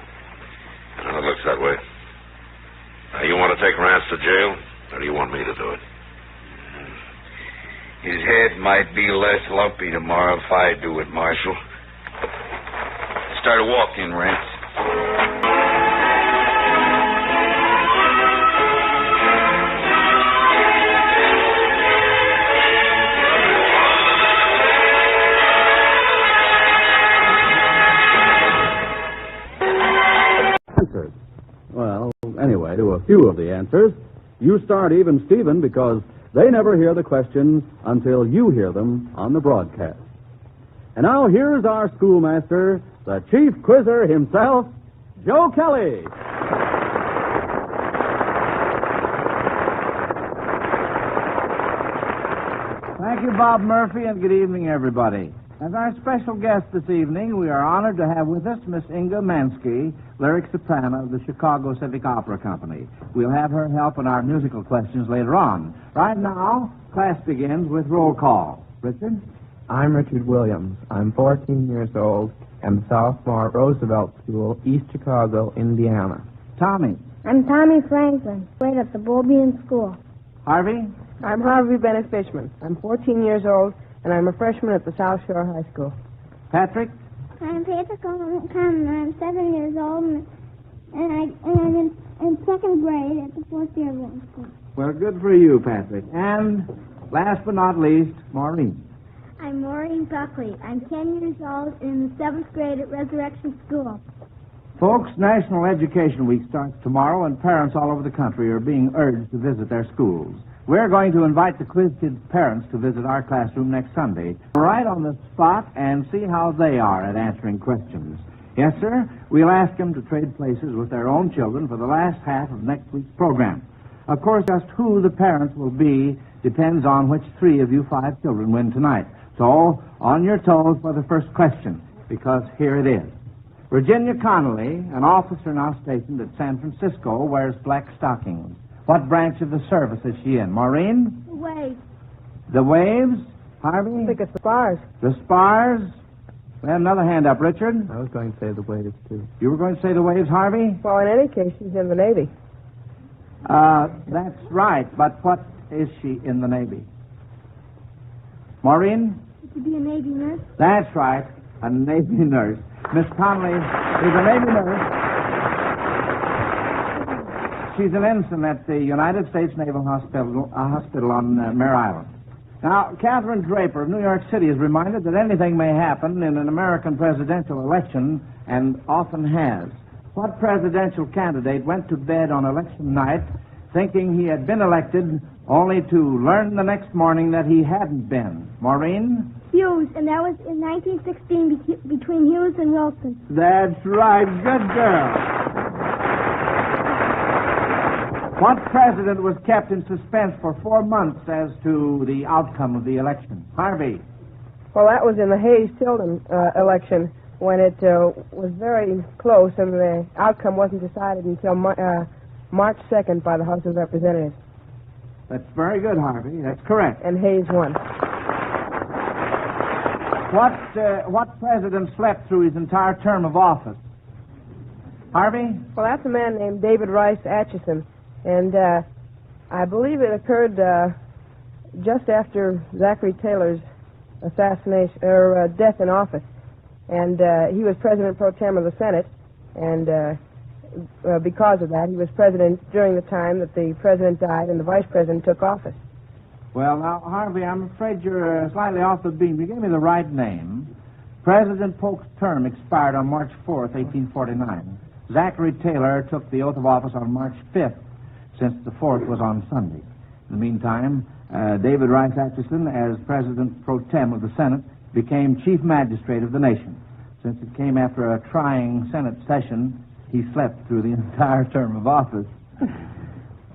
Well, it looks that way. Now, you want to take Rance to jail, or do you want me to do it? His head might be less lumpy tomorrow if I do it, Marshal. Start walking, Rance. Well, anyway, to a few of the answers. You start even Steven because They never hear the questions until you hear them on the broadcast. And now here's our schoolmaster, the chief quizzer himself, Joe Kelly. Thank you, Bob Murphy, and good evening, everybody. As our special guest this evening, we are honored to have with us Miss Inga Mansky, lyric soprano of the Chicago Civic Opera Company. We'll have her help in our musical questions later on. Right now, class begins with roll call. Richard? I'm Richard Williams. I'm 14 years old and a sophomore at Roosevelt School, East Chicago, Indiana. Tommy? I'm Tommy Franklin, grade at the Bulbian School. Harvey? I'm Harvey Bennett Fishman. I'm 14 years old, and I'm a freshman at the South Shore High School. Patrick? I'm Patrick Conlon. I'm 7 years old, and I'm in second grade at the fourth year of high school. Well, good for you, Patrick. And last but not least, Maureen. I'm Maureen Buckley. I'm 10 years old and in the seventh grade at Resurrection School. Folks, National Education Week starts tomorrow, and parents all over the country are being urged to visit their schools. We're going to invite the Quiz Kids' parents to visit our classroom next Sunday, right on the spot, and see how they are at answering questions. Yes, sir, we'll ask them to trade places with their own children for the last half of next week's program. Of course, just who the parents will be depends on which three of you 5 children win tonight. So, on your toes for the first question, because here it is. Virginia Connolly, an officer now stationed at San Francisco, wears black stockings. What branch of the service is she in? Maureen? The Waves. The Waves? Harvey? I think it's the Spars. The Spars? We have another hand up, Richard. I was going to say the Waves, too. You were going to say the Waves, Harvey? Well, in any case, she's in the Navy. That's right, but what is she in the Navy? Maureen? To be a Navy nurse. That's right, a Navy nurse. Miss Connolly is a Navy nurse. She's an ensign at the United States Naval Hospital on Mare Island. Now, Catherine Draper of New York City is reminded that anything may happen in an American presidential election, and often has. What presidential candidate went to bed on election night thinking he had been elected, only to learn the next morning that he hadn't been? Maureen? Hughes, and that was in 1916 between Hughes and Wilson. That's right. Good girl. What president was kept in suspense for 4 months as to the outcome of the election? Harvey. Well, that was in the Hayes-Tilden election when it was very close and the outcome wasn't decided until March 2nd by the House of Representatives. That's very good, Harvey. That's correct. And Hayes won. What president slept through his entire term of office? Harvey? Well, that's a man named David Rice Atchison. And I believe it occurred just after Zachary Taylor's assassination or death in office. And he was President Pro Tem of the Senate. And because of that, he was president during the time that the president died and the vice president took office. Well, now, Harvey, I'm afraid you're slightly off the beam. You gave me the right name. President Polk's term expired on March 4th, 1849. Zachary Taylor took the oath of office on March 5th, since the 4th was on Sunday. In the meantime, David Rice Atchison, as President Pro Tem of the Senate, became Chief Magistrate of the nation. Since it came after a trying Senate session, he slept through the entire term of office.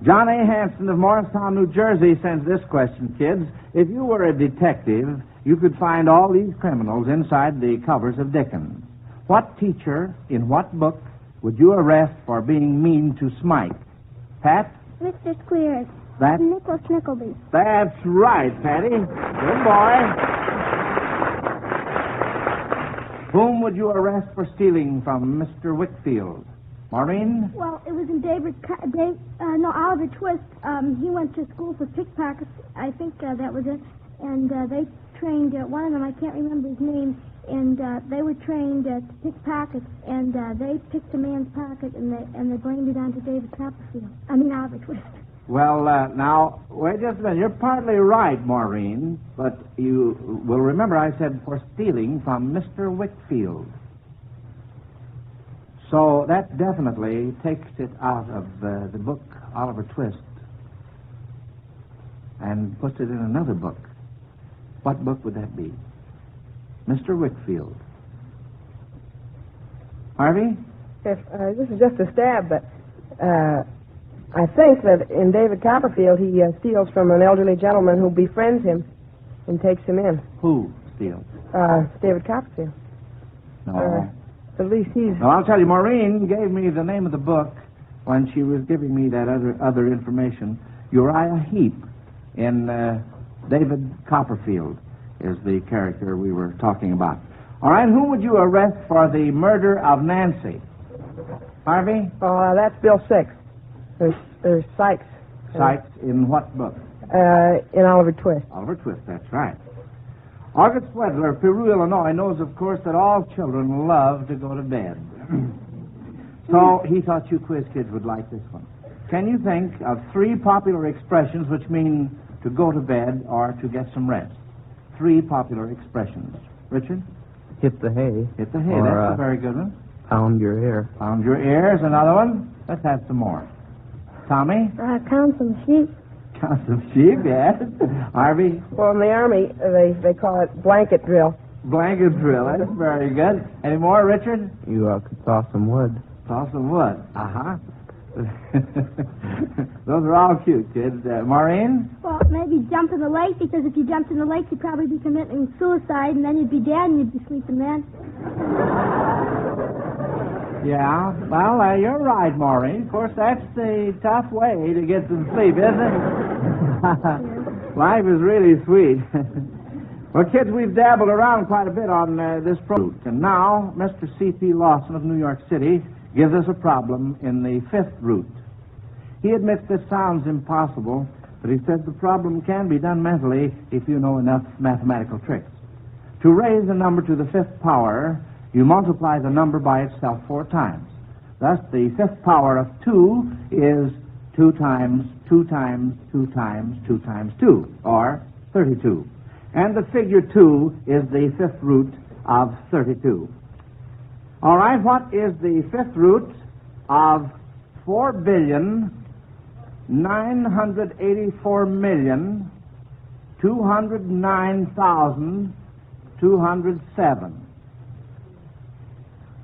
John A. Hanson of Morristown, New Jersey, sends this question, kids. If you were a detective, you could find all these criminals inside the covers of Dickens. What teacher, in what book, would you arrest for being mean to Smike? Pat? Mr. Squeers. That's Nicholas Nickleby. That's right, Patty. Good boy. Whom would you arrest for stealing from Mr. Whitfield? Maureen? Well, it was in Oliver Twist. He went to school for pickpockets. I think that was it. And they trained one of them, I can't remember his name, and they were trained to pick pockets, and they picked a man's pocket, and they blamed it onto David Copperfield. Oliver Twist. Well, now, wait just a minute. You're partly right, Maureen, but you will remember I said for stealing from Mr. Whitfield. So that definitely takes it out of the book Oliver Twist. and puts it in another book. What book would that be? Mr. Whitfield. Harvey? Yes, this is just a stab, but I think that in David Copperfield he steals from an elderly gentleman who befriends him and takes him in. Who steals? David Copperfield. No. At least he's... No, I'll tell you, Maureen gave me the name of the book when she was giving me that other information. Uriah Heep in David Copperfield is the character we were talking about. All right, who would you arrest for the murder of Nancy? Harvey? Oh, that's Bill Six. There's Sykes. Sykes in what book? In Oliver Twist. Oliver Twist, that's right. August Wedler of Peru, Illinois, knows, of course, that all children love to go to bed. So he thought you quiz kids would like this one. Can you think of 3 popular expressions which mean to go to bed or to get some rest? 3 popular expressions. Richard? Hit the hay. Hit the hay, or, that's a very good one. Pound your ear. Pound your ears, another one. Let's have some more. Tommy? Count some sheep. Count some sheep, yes. Harvey? Well, in the Army, they call it blanket drill. Blanket drill, that's very good. Any more, Richard? You could saw some wood. Saw some wood. Uh-huh. Those are all cute, kids. Maureen? Well, maybe jump in the lake, because if you jumped in the lake, you'd probably be committing suicide, and then you'd be dead, and you'd be sleeping then. Yeah, well, you're right, Maureen. Of course, that's the tough way to get some sleep, isn't it? Life is really sweet. Well, kids, we've dabbled around quite a bit on this route, and now Mr. C.P. Lawson of New York City gives us a problem in the 5th route. He admits this sounds impossible, but he says the problem can be done mentally if you know enough mathematical tricks. To raise a number to the 5th power, you multiply the number by itself 4 times. Thus, the 5th power of 2 is 2 times 2 times 2 times 2 times 2, or 32. And the figure 2 is the 5th root of 32. All right, what is the 5th root of 4,984,209,207?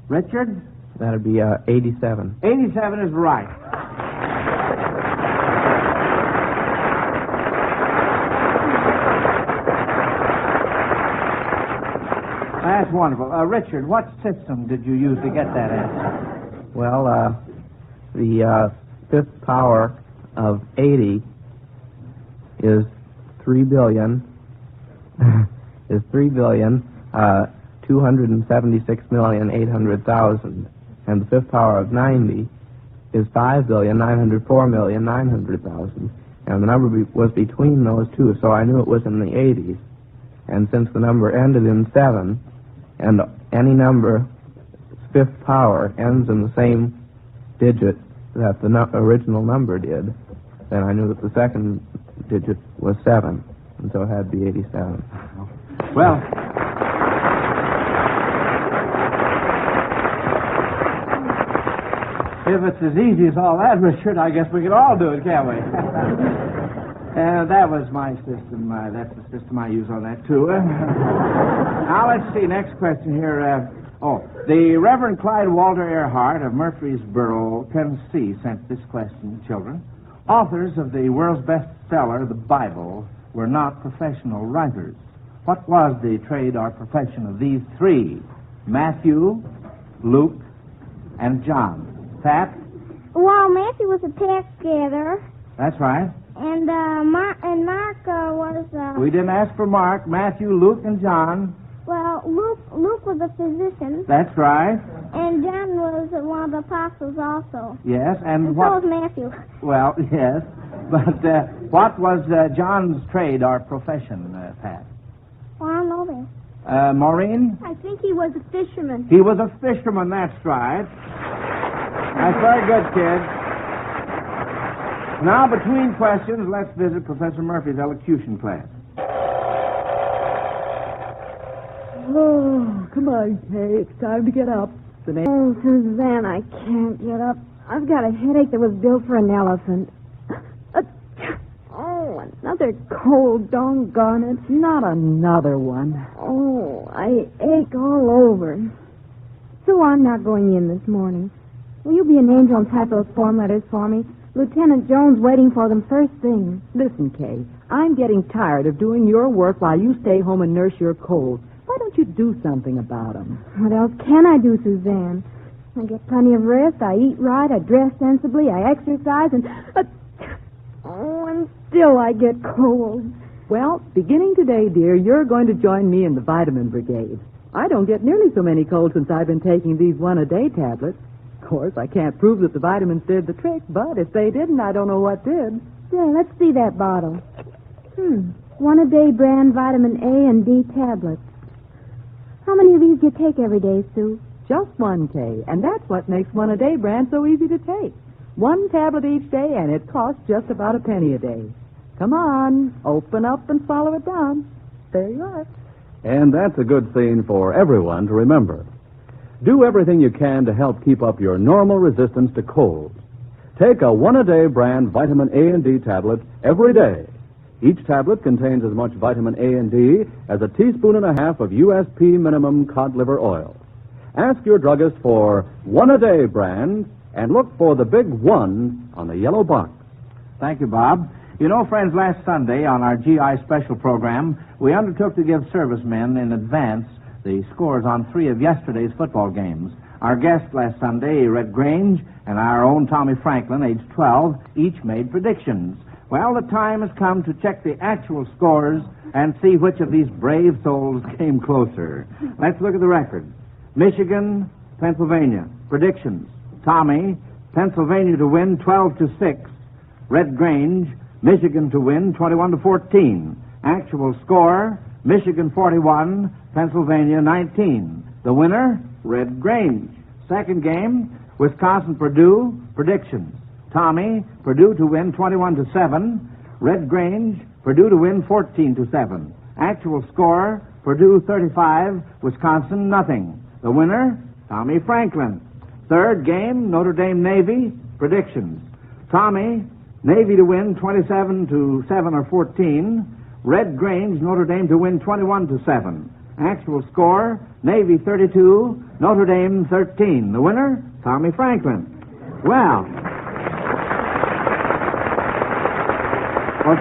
Richard? That'd be 87. 87 is right. That's wonderful. Richard, what system did you use to get that answer? Well, the 5th power of 80 is 3 billion. is 3,276,800,000, and the 5th power of 90 is 5,904,900,000, and the number was between those two, so I knew it was in the 80s. And since the number ended in 7, and any number 5th power ends in the same digit that the original number did, then I knew that the second digit was 7, and so it had to be 87. Well, if it's as easy as all that, Richard, I guess we can all do it, can't we? That was my system. That's the system I use on that, too. Now, let's see. Next question here. The Reverend Clyde Walter Earhart of Murfreesboro, Tennessee, sent this question, children. Authors of the world's bestseller, the Bible, were not professional writers. What was the trade or profession of these 3? Matthew, Luke, and John. Pat? Well, Matthew was a tax gatherer. That's right. And Mark was... We didn't ask for Mark. Matthew, Luke, and John. Well, Luke was a physician. That's right. And John was one of the apostles also. Yes, and so was Matthew. Well, yes. But what was John's trade or profession, Pat? Well, I don't know that. Maureen? I think he was a fisherman. He was a fisherman, that's right. That's very good, kid. Now, between questions, let's visit Professor Murphy's elocution class. Oh, come on, Kay. It's time to get up. Oh, Suzanne, I can't get up. I've got a headache that was built for an elephant. Oh, Another cold, doggone it. Not another one. Oh, I ache all over. Sue, I'm not going in this morning. Will you be an angel and type those form letters for me? Lieutenant Jones waiting for them first thing. Listen, Kay, I'm getting tired of doing your work while you stay home and nurse your colds. Why don't you do something about them? What else can I do, Suzanne? I get plenty of rest, I eat right, I dress sensibly, I exercise, and still I get colds. Well, beginning today, dear, you're going to join me in the vitamin brigade. I don't get nearly so many colds since I've been taking these one-a-day tablets. Of course, I can't prove that the vitamins did the trick, but if they didn't, I don't know what did. Yeah, let's see that bottle. One-a-day brand vitamin A and D tablets. How many of these do you take every day, Sue? Just one, Kay, and that's what makes one-a-day brand so easy to take. One tablet each day, and it costs just about a penny a day. Come on, open up and swallow it down. There you are. And that's a good thing for everyone to remember. Do everything you can to help keep up your normal resistance to colds. Take a one-a-day brand vitamin A and D tablet every day. Each tablet contains as much vitamin A and D as a teaspoon and a half of USP minimum cod liver oil. Ask your druggist for one-a-day brand and look for the big one on the yellow box. Thank you, Bob. You know, friends, last Sunday on our GI special program, we undertook to give servicemen in advance the scores on 3 of yesterday's football games. Our guest last Sunday, Red Grange, and our own Tommy Franklin, age 12, each made predictions. Well, the time has come to check the actual scores and see which of these brave souls came closer. Let's look at the record. Michigan, Pennsylvania. Predictions. Tommy, Pennsylvania to win 12-6. Red Grange, Michigan to win 21-14. Actual score, Michigan 41, Pennsylvania 19. The winner, Red Grange. Second game, Wisconsin-Purdue. Predictions. Tommy, Purdue to win 21-7. Red Grange, Purdue to win 14-7. Actual score, Purdue 35, Wisconsin nothing. The winner, Tommy Franklin. Third game, Notre Dame Navy. Predictions. Tommy, Navy to win 27-7 or 14. Red Grange, Notre Dame to win 21-7. Actual score, Navy 32, Notre Dame 13. The winner, Tommy Franklin. Well,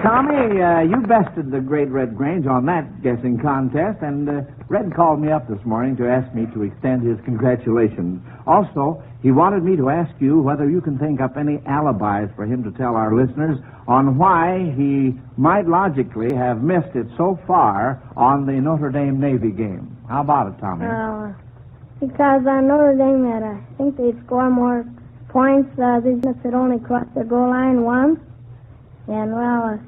Tommy, you bested the great Red Grange on that guessing contest, and Red called me up this morning to ask me to extend his congratulations. Also, he wanted me to ask you whether you can think up any alibis for him to tell our listeners on why he might logically have missed it so far on the Notre Dame Navy game. How about it, Tommy? Because Notre Dame had, I think they score more points. These nuts had only crossed the goal line once. And, well,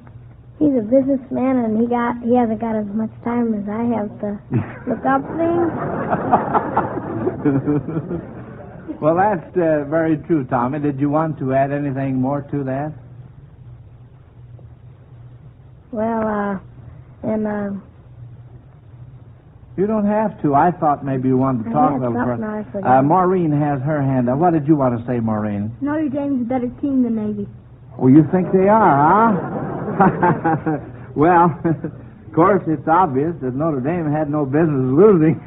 he's a businessman, and he hasn't got as much time as I have to look up things. Well, that's very true, Tommy. Did you want to add anything more to that? Well, you don't have to. I thought maybe you wanted to talk a little further. Maureen has her hand up. What did you want to say, Maureen? Notre Dame's a better team than Navy. Oh, you think they are, huh? Well, of course, it's obvious that Notre Dame had no business losing.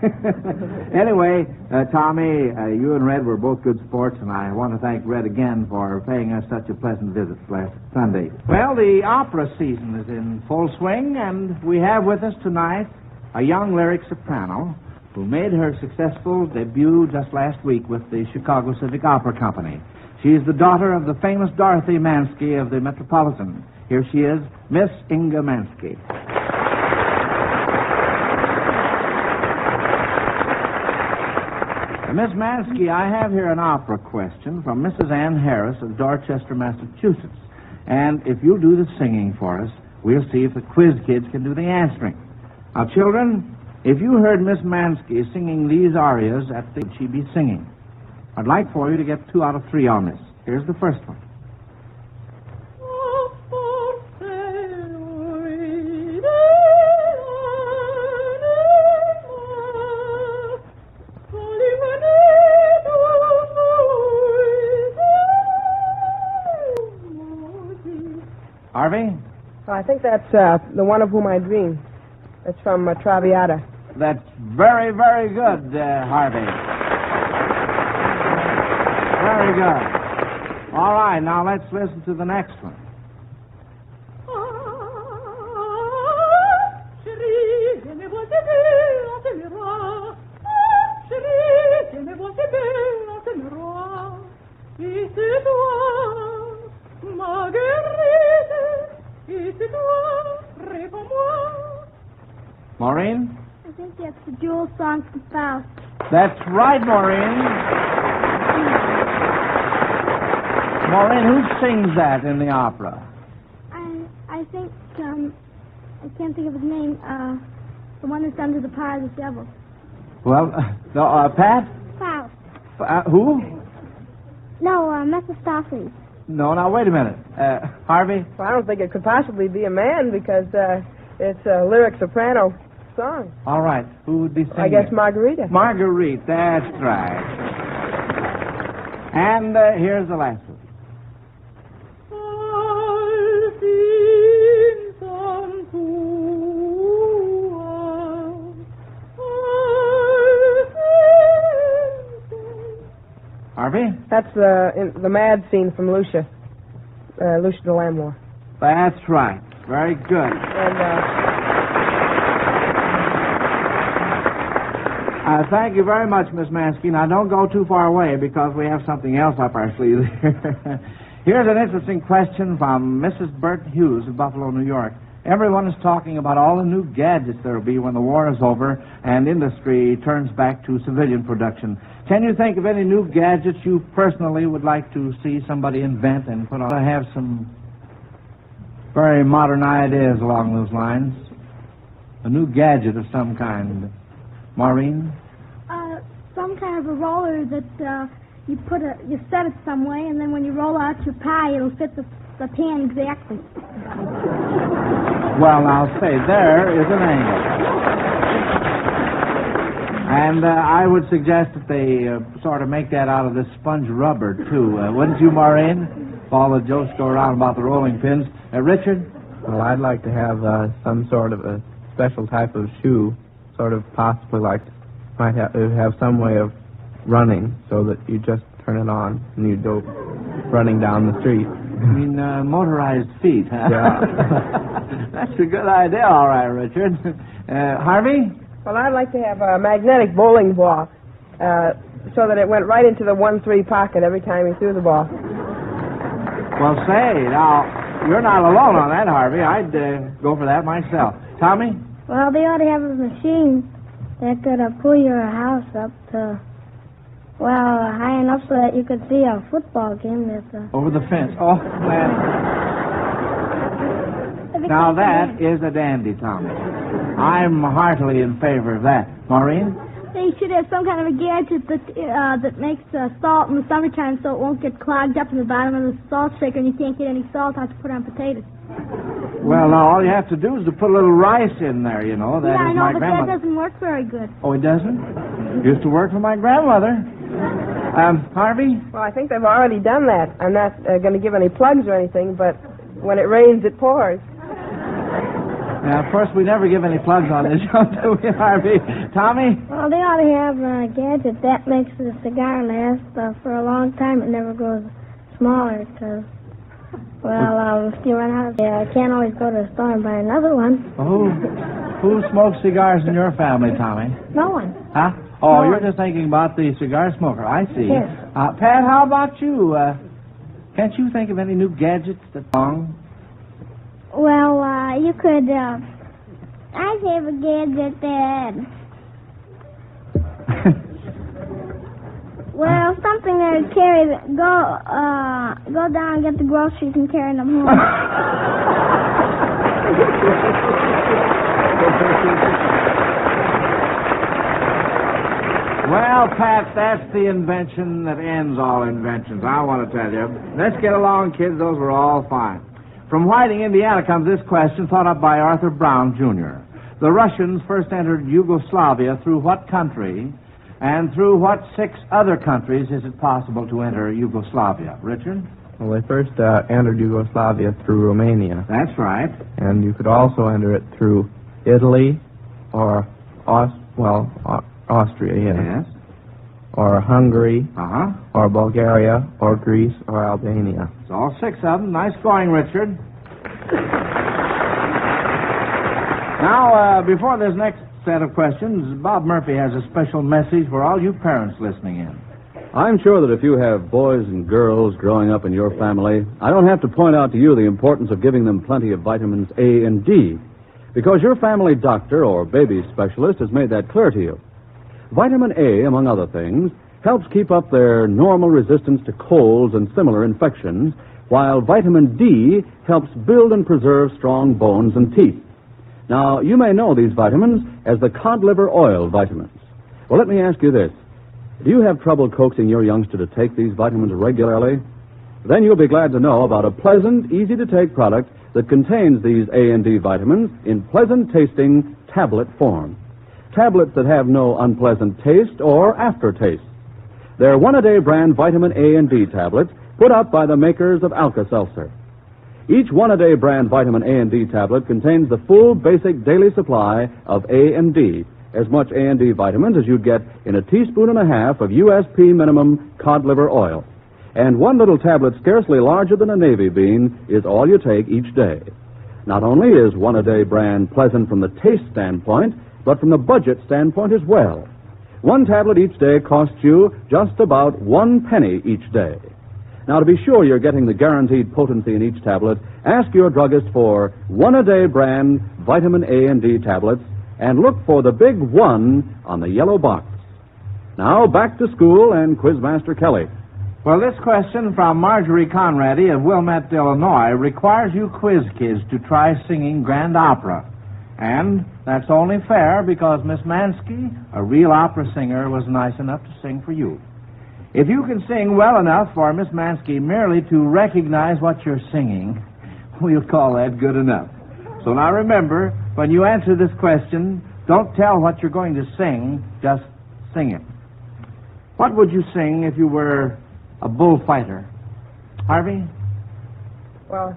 Anyway, Tommy, you and Red were both good sports, and I want to thank Red again for paying us such a pleasant visit last Sunday. Well, the opera season is in full swing, and we have with us tonight a young lyric soprano who made her successful debut just last week with the Chicago Civic Opera Company. She is the daughter of the famous Dorothy Mansky of the Metropolitan. Here she is, Miss Inga Mansky. Miss Mansky, I have here an opera question from Mrs. Ann Harris of Dorchester, Massachusetts. And if you'll do the singing for us, we'll see if the quiz kids can do the answering. Now, children, if you heard Miss Mansky singing these arias at the she'd be singing. I'd like for you to get 2 out of 3 on this. Here's the first one. Harvey? I think that's The One of Whom I Dream. It's from Traviata. That's very, very good, Harvey. Very good. All right, now let's listen to the next one. Maureen? I think that's the Jewel song from Faust. That's right, Maureen. Maureen, who sings that in the opera? I think, I can't think of his name, the one that's under the power of the devil. Well, Pat? Faust. Who? No, Mephistopheles. No, now, wait a minute. Harvey? Well, I don't think it could possibly be a man because it's a lyric soprano song. All right. Who would be singing? I guess Margarita. Marguerite, that's right. And here's the last one. Harvey? That's the mad scene from Lucia. Lucia de Lammermoor. That's right. Very good. And thank you very much, Miss Mansky. Now, don't go too far away because we have something else up our sleeve here. Here's an interesting question from Mrs. Bert Hughes of Buffalo, New York. Everyone is talking about all the new gadgets there will be when the war is over and industry turns back to civilian production. Can you think of any new gadgets you personally would like to see somebody invent and put on? I have some very modern ideas along those lines. A new gadget of some kind. Maureen? Some kind of a roller that you set it some way, and then when you roll out your pie, it'll fit the pan exactly. Well, now, say, there is an angle. And I would suggest that they sort of make that out of this sponge rubber, too. Wouldn't you, Maureen? All the jokes go around about the rolling pins. Richard? Well, I'd like to have some sort of a special type of shoe, sort of possibly like, might have some way of running so that you just turn it on and you go running down the street. You mean motorized feet, huh? Yeah. That's a good idea, all right, Richard. Harvey? Well, I'd like to have a magnetic bowling ball so that it went right into the 1-3 pocket every time you threw the ball. Well, say, now, you're not alone on that, Harvey. I'd go for that myself. Tommy? Well, they ought to have a machine that could pull your house up to, high enough so that you could see a football game that's... Over the fence. Oh, man. Now, that is a dandy, Tommy. I'm heartily in favor of that. Maureen? They should have some kind of a gadget that makes salt in the summertime so it won't get clogged up in the bottom of the salt shaker and you can't get any salt out to put on potatoes. Well, now, all you have to do is to put a little rice in there, you know. That I is know, my but grandmother. that doesn't work very good. Oh, it doesn't? Used to work for my grandmother. Harvey? Well, I think they've already done that. I'm not going to give any plugs or anything, but when it rains, it pours. Now, of course, we never give any plugs on this show, do we, Harvey? Tommy? Well, they ought to have a gadget that makes the cigar last for a long time. It never goes smaller because, if you run out of I can't always go to the store and buy another one. Oh, who smokes cigars in your family, Tommy? No one. Huh? Oh, No you're one. just thinking about the cigar smoker. I see. Yes. Pat, how about you? Can't you think of any new gadgets that belong? Well, you could, I have a gadget that, something that would carry, go down and get the groceries and carry them home. Well, Pat, that's the invention that ends all inventions, I want to tell you. Let's get along, kids. Those were all fine. From Whiting, Indiana, comes this question thought up by Arthur Brown, Jr. The Russians first entered Yugoslavia through what country, and through what 6 other countries is it possible to enter Yugoslavia? Richard? Well, they first entered Yugoslavia through Romania. That's right. And you could also enter it through Italy or Austria, yes. Or Hungary. Or Bulgaria or Greece or Albania. It's all 6 of them. Nice going, Richard. Now, before this next set of questions, Bob Murphy has a special message for all you parents listening in. I'm sure that if you have boys and girls growing up in your family, I don't have to point out to you the importance of giving them plenty of vitamins A and D, because your family doctor or baby specialist has made that clear to you. Vitamin A, among other things, helps keep up their normal resistance to colds and similar infections, while vitamin D helps build and preserve strong bones and teeth. Now, you may know these vitamins as the cod liver oil vitamins. Well, let me ask you this. Do you have trouble coaxing your youngster to take these vitamins regularly? Then you'll be glad to know about a pleasant, easy-to-take product that contains these A and D vitamins in pleasant-tasting tablet form. Tablets that have no unpleasant taste or aftertaste. They're one-a-day brand vitamin A and D tablets put out by the makers of Alka-Seltzer. Each one-a-day brand vitamin A and D tablet contains the full basic daily supply of A and D, as much A and D vitamins as you'd get in a teaspoon and a half of USP minimum cod liver oil. And one little tablet scarcely larger than a navy bean is all you take each day. Not only is one-a-day brand pleasant from the taste standpoint, but from the budget standpoint as well. One tablet each day costs you just about 1 penny each day. Now, to be sure you're getting the guaranteed potency in each tablet, ask your druggist for one-a-day brand vitamin A and D tablets, and look for the big 1 on the yellow box. Now, back to school and Quizmaster Kelly. Well, this question from Marjorie Conrady of Wilmette, Illinois, requires you quiz kids to try singing grand opera. And that's only fair because Miss Mansky, a real opera singer, was nice enough to sing for you. If you can sing well enough for Miss Mansky merely to recognize what you're singing, we'll call that good enough. So now remember, when you answer this question, don't tell what you're going to sing, just sing it. What would you sing if you were a bullfighter? Harvey? Well,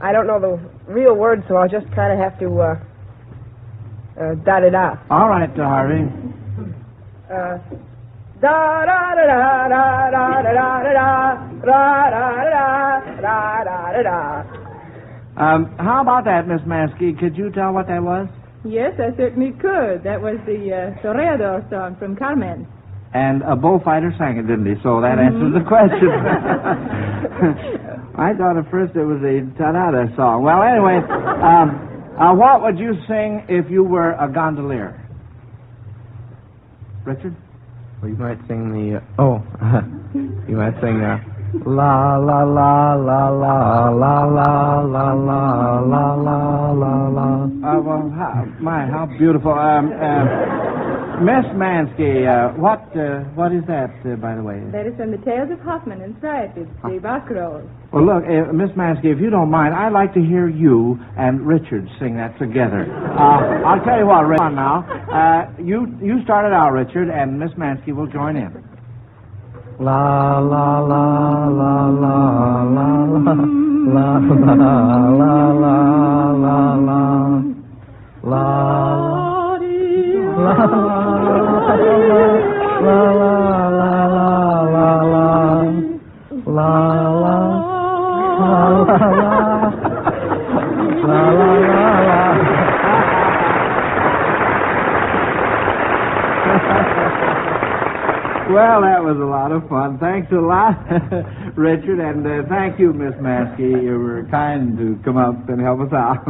I don't know the real words, so I'll just kind of have to dot it out. All right, Harvey. Da da da da da da da da da da da da. How about that, Miss Mansky? Could you tell what that was? Yes, I certainly could. That was the Toreador song from Carmen. And a bullfighter sang it, didn't he? So that answers the question. I thought at first it was a ta-da song. Well, anyway, what would you sing if you were a gondolier? Richard? Well, you might sing the... you might sing... La la la la la la la la la la la la. Well, how beautiful. Miss Mansky, what is that, by the way? That is from the Tales of Hoffman and Stripes. It's the Barcarolle. Well, look, Miss Mansky, if you don't mind, I'd like to hear you and Richard sing that together. I'll tell you what, Richard, now. You start it out, Richard, and Miss Mansky will join in. La la la la la la la la la la la la Well, that was a lot of fun. Thanks a lot, Richard, and thank you, Miss Maskey. You were kind to come up and help us out.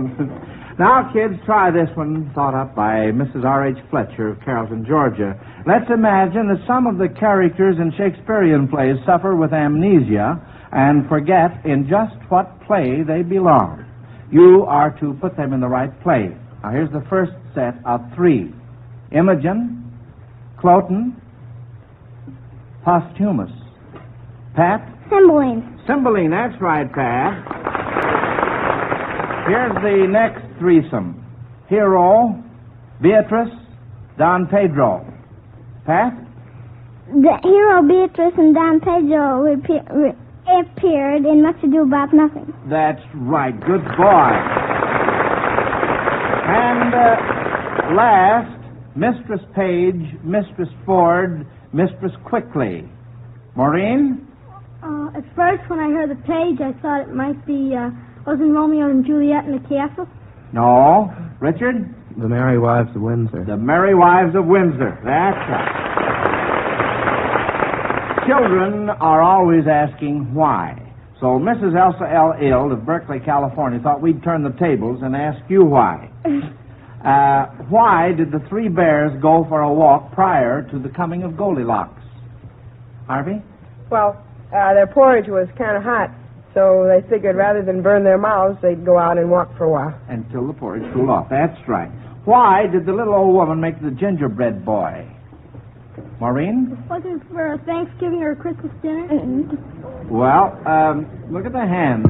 Now, kids, try this one, thought up by Mrs. R.H. Fletcher of Carrollton, Georgia. Let's imagine that some of the characters in Shakespearean plays suffer with amnesia and forget in just what play they belong. You are to put them in the right play. Now, here's the first set of 3. Imogen, Cloten, Posthumus. Pat? Cymbeline. Cymbeline, that's right, Pat. Here's the next threesome. Hero, Beatrice, Don Pedro. Pat? The hero, Beatrice, and Don Pedro appeared in Much Ado About Nothing. That's right. Good boy. And last, Mistress Page, Mistress Ford, Mistress Quickly. Maureen? At first, when I heard the page, I thought it might be, wasn't Romeo and Juliet in the castle? No. Richard? The Merry Wives of Windsor. The Merry Wives of Windsor. That's right. Children are always asking why. So Mrs. Elsa L. Ild of Berkeley, California, thought we'd turn the tables and ask you why. Why did the three bears go for a walk prior to the coming of Goldilocks? Harvey? Well, their porridge was kind of hot, so they figured rather than burn their mouths, they'd go out and walk for a while. Until the porridge cooled off. That's right. Why did the little old woman make the gingerbread boy? Maureen? Wasn't it for Thanksgiving or Christmas dinner? Well, look at the hands.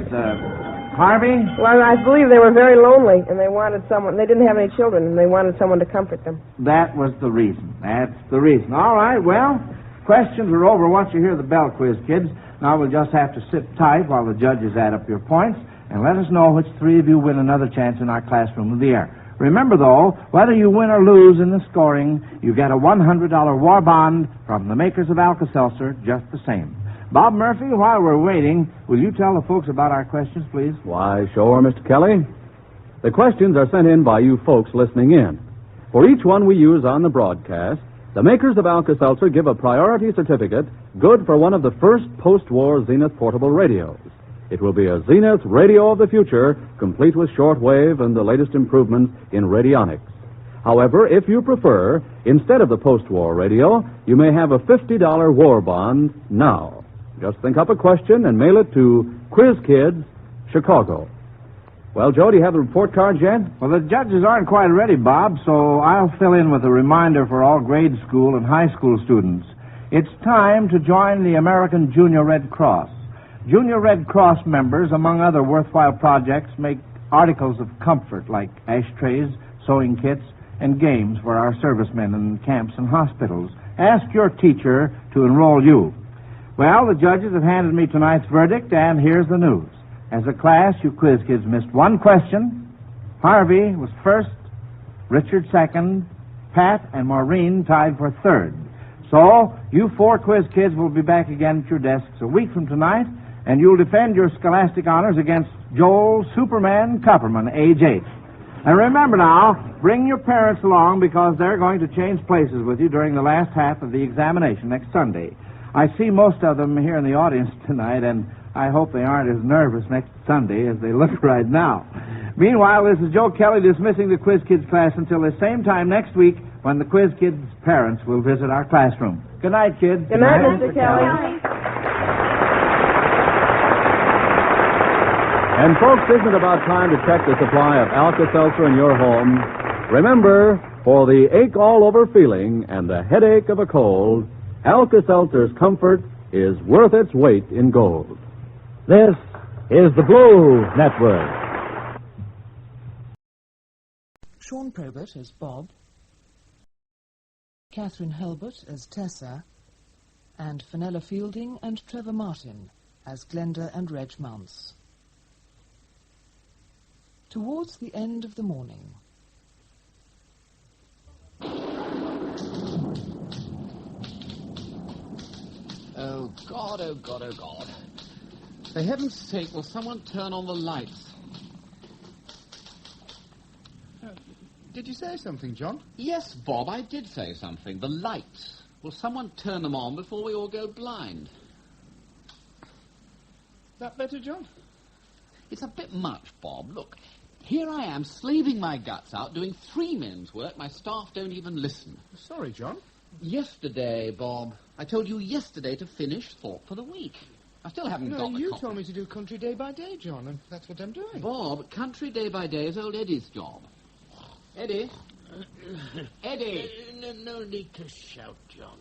Harvey? Well, I believe they were very lonely, and they wanted someone. They didn't have any children, and they wanted someone to comfort them. That was the reason. That's the reason. All right, well, questions are over once you hear the bell quiz, kids. Now we'll just have to sit tight while the judges add up your points, and let us know which three of you win another chance in our classroom of the year. Remember, though, whether you win or lose in the scoring, you get a $100 war bond from the makers of Alka-Seltzer just the same. Bob Murphy, while we're waiting, will you tell the folks about our questions, please? Why, sure, Mr. Kelly. The questions are sent in by you folks listening in. For each one we use on the broadcast, the makers of Alka-Seltzer give a priority certificate good for one of the first post-war Zenith portable radios. It will be a Zenith radio of the future, complete with shortwave and the latest improvements in radionics. However, if you prefer, instead of the post-war radio, you may have a $50 war bond now. Just think up a question and mail it to Quiz Kids, Chicago. Well, Joe, do you have the report cards yet? Well, the judges aren't quite ready, Bob, so I'll fill in with a reminder for all grade school and high school students. It's time to join the American Junior Red Cross. Junior Red Cross members, among other worthwhile projects, make articles of comfort like ashtrays, sewing kits, and games for our servicemen in camps and hospitals. Ask your teacher to enroll you. Well, the judges have handed me tonight's verdict, and here's the news. As a class, you quiz kids missed one question. Harvey was first, Richard second, Pat and Maureen tied for third. So, you four quiz kids will be back again at your desks a week from tonight, and you'll defend your scholastic honors against Joel Superman Copperman, age 8. And remember now, bring your parents along because they're going to change places with you during the last half of the examination next Sunday. I see most of them here in the audience tonight, and I hope they aren't as nervous next Sunday as they look right now. Meanwhile, this is Joe Kelly dismissing the Quiz Kids class until the same time next week when the Quiz Kids' parents will visit our classroom. Good night, kids. Good night, Mr. Kelly. And folks, isn't it about time to check the supply of Alka-Seltzer in your home? Remember, for the ache-all-over feeling and the headache of a cold, Alka-Seltzer's comfort is worth its weight in gold. This is the Blue Network. Sean Probert as Bob, Catherine Hulbert as Tessa, and Fenella Fielding and Trevor Martin as Glenda and Reg Mounce. Towards the end of the morning. Oh, God, oh, God, oh, God. For heaven's sake, will someone turn on the lights? Did you say something, John? Yes, Bob, I did say something. The lights. Will someone turn them on before we all go blind? That better, John? It's a bit much, Bob. Look, here I am, slaving my guts out, doing 3 men's work. My staff don't even listen. Sorry, John. Yesterday, Bob. I told you yesterday to finish Thought for the Week. I still haven't got the you copy. told me to do Country Day by Day, John, and that's what I'm doing. Bob, Country Day by Day is old Eddie's job. Eddie? Eddie! No need to shout, John.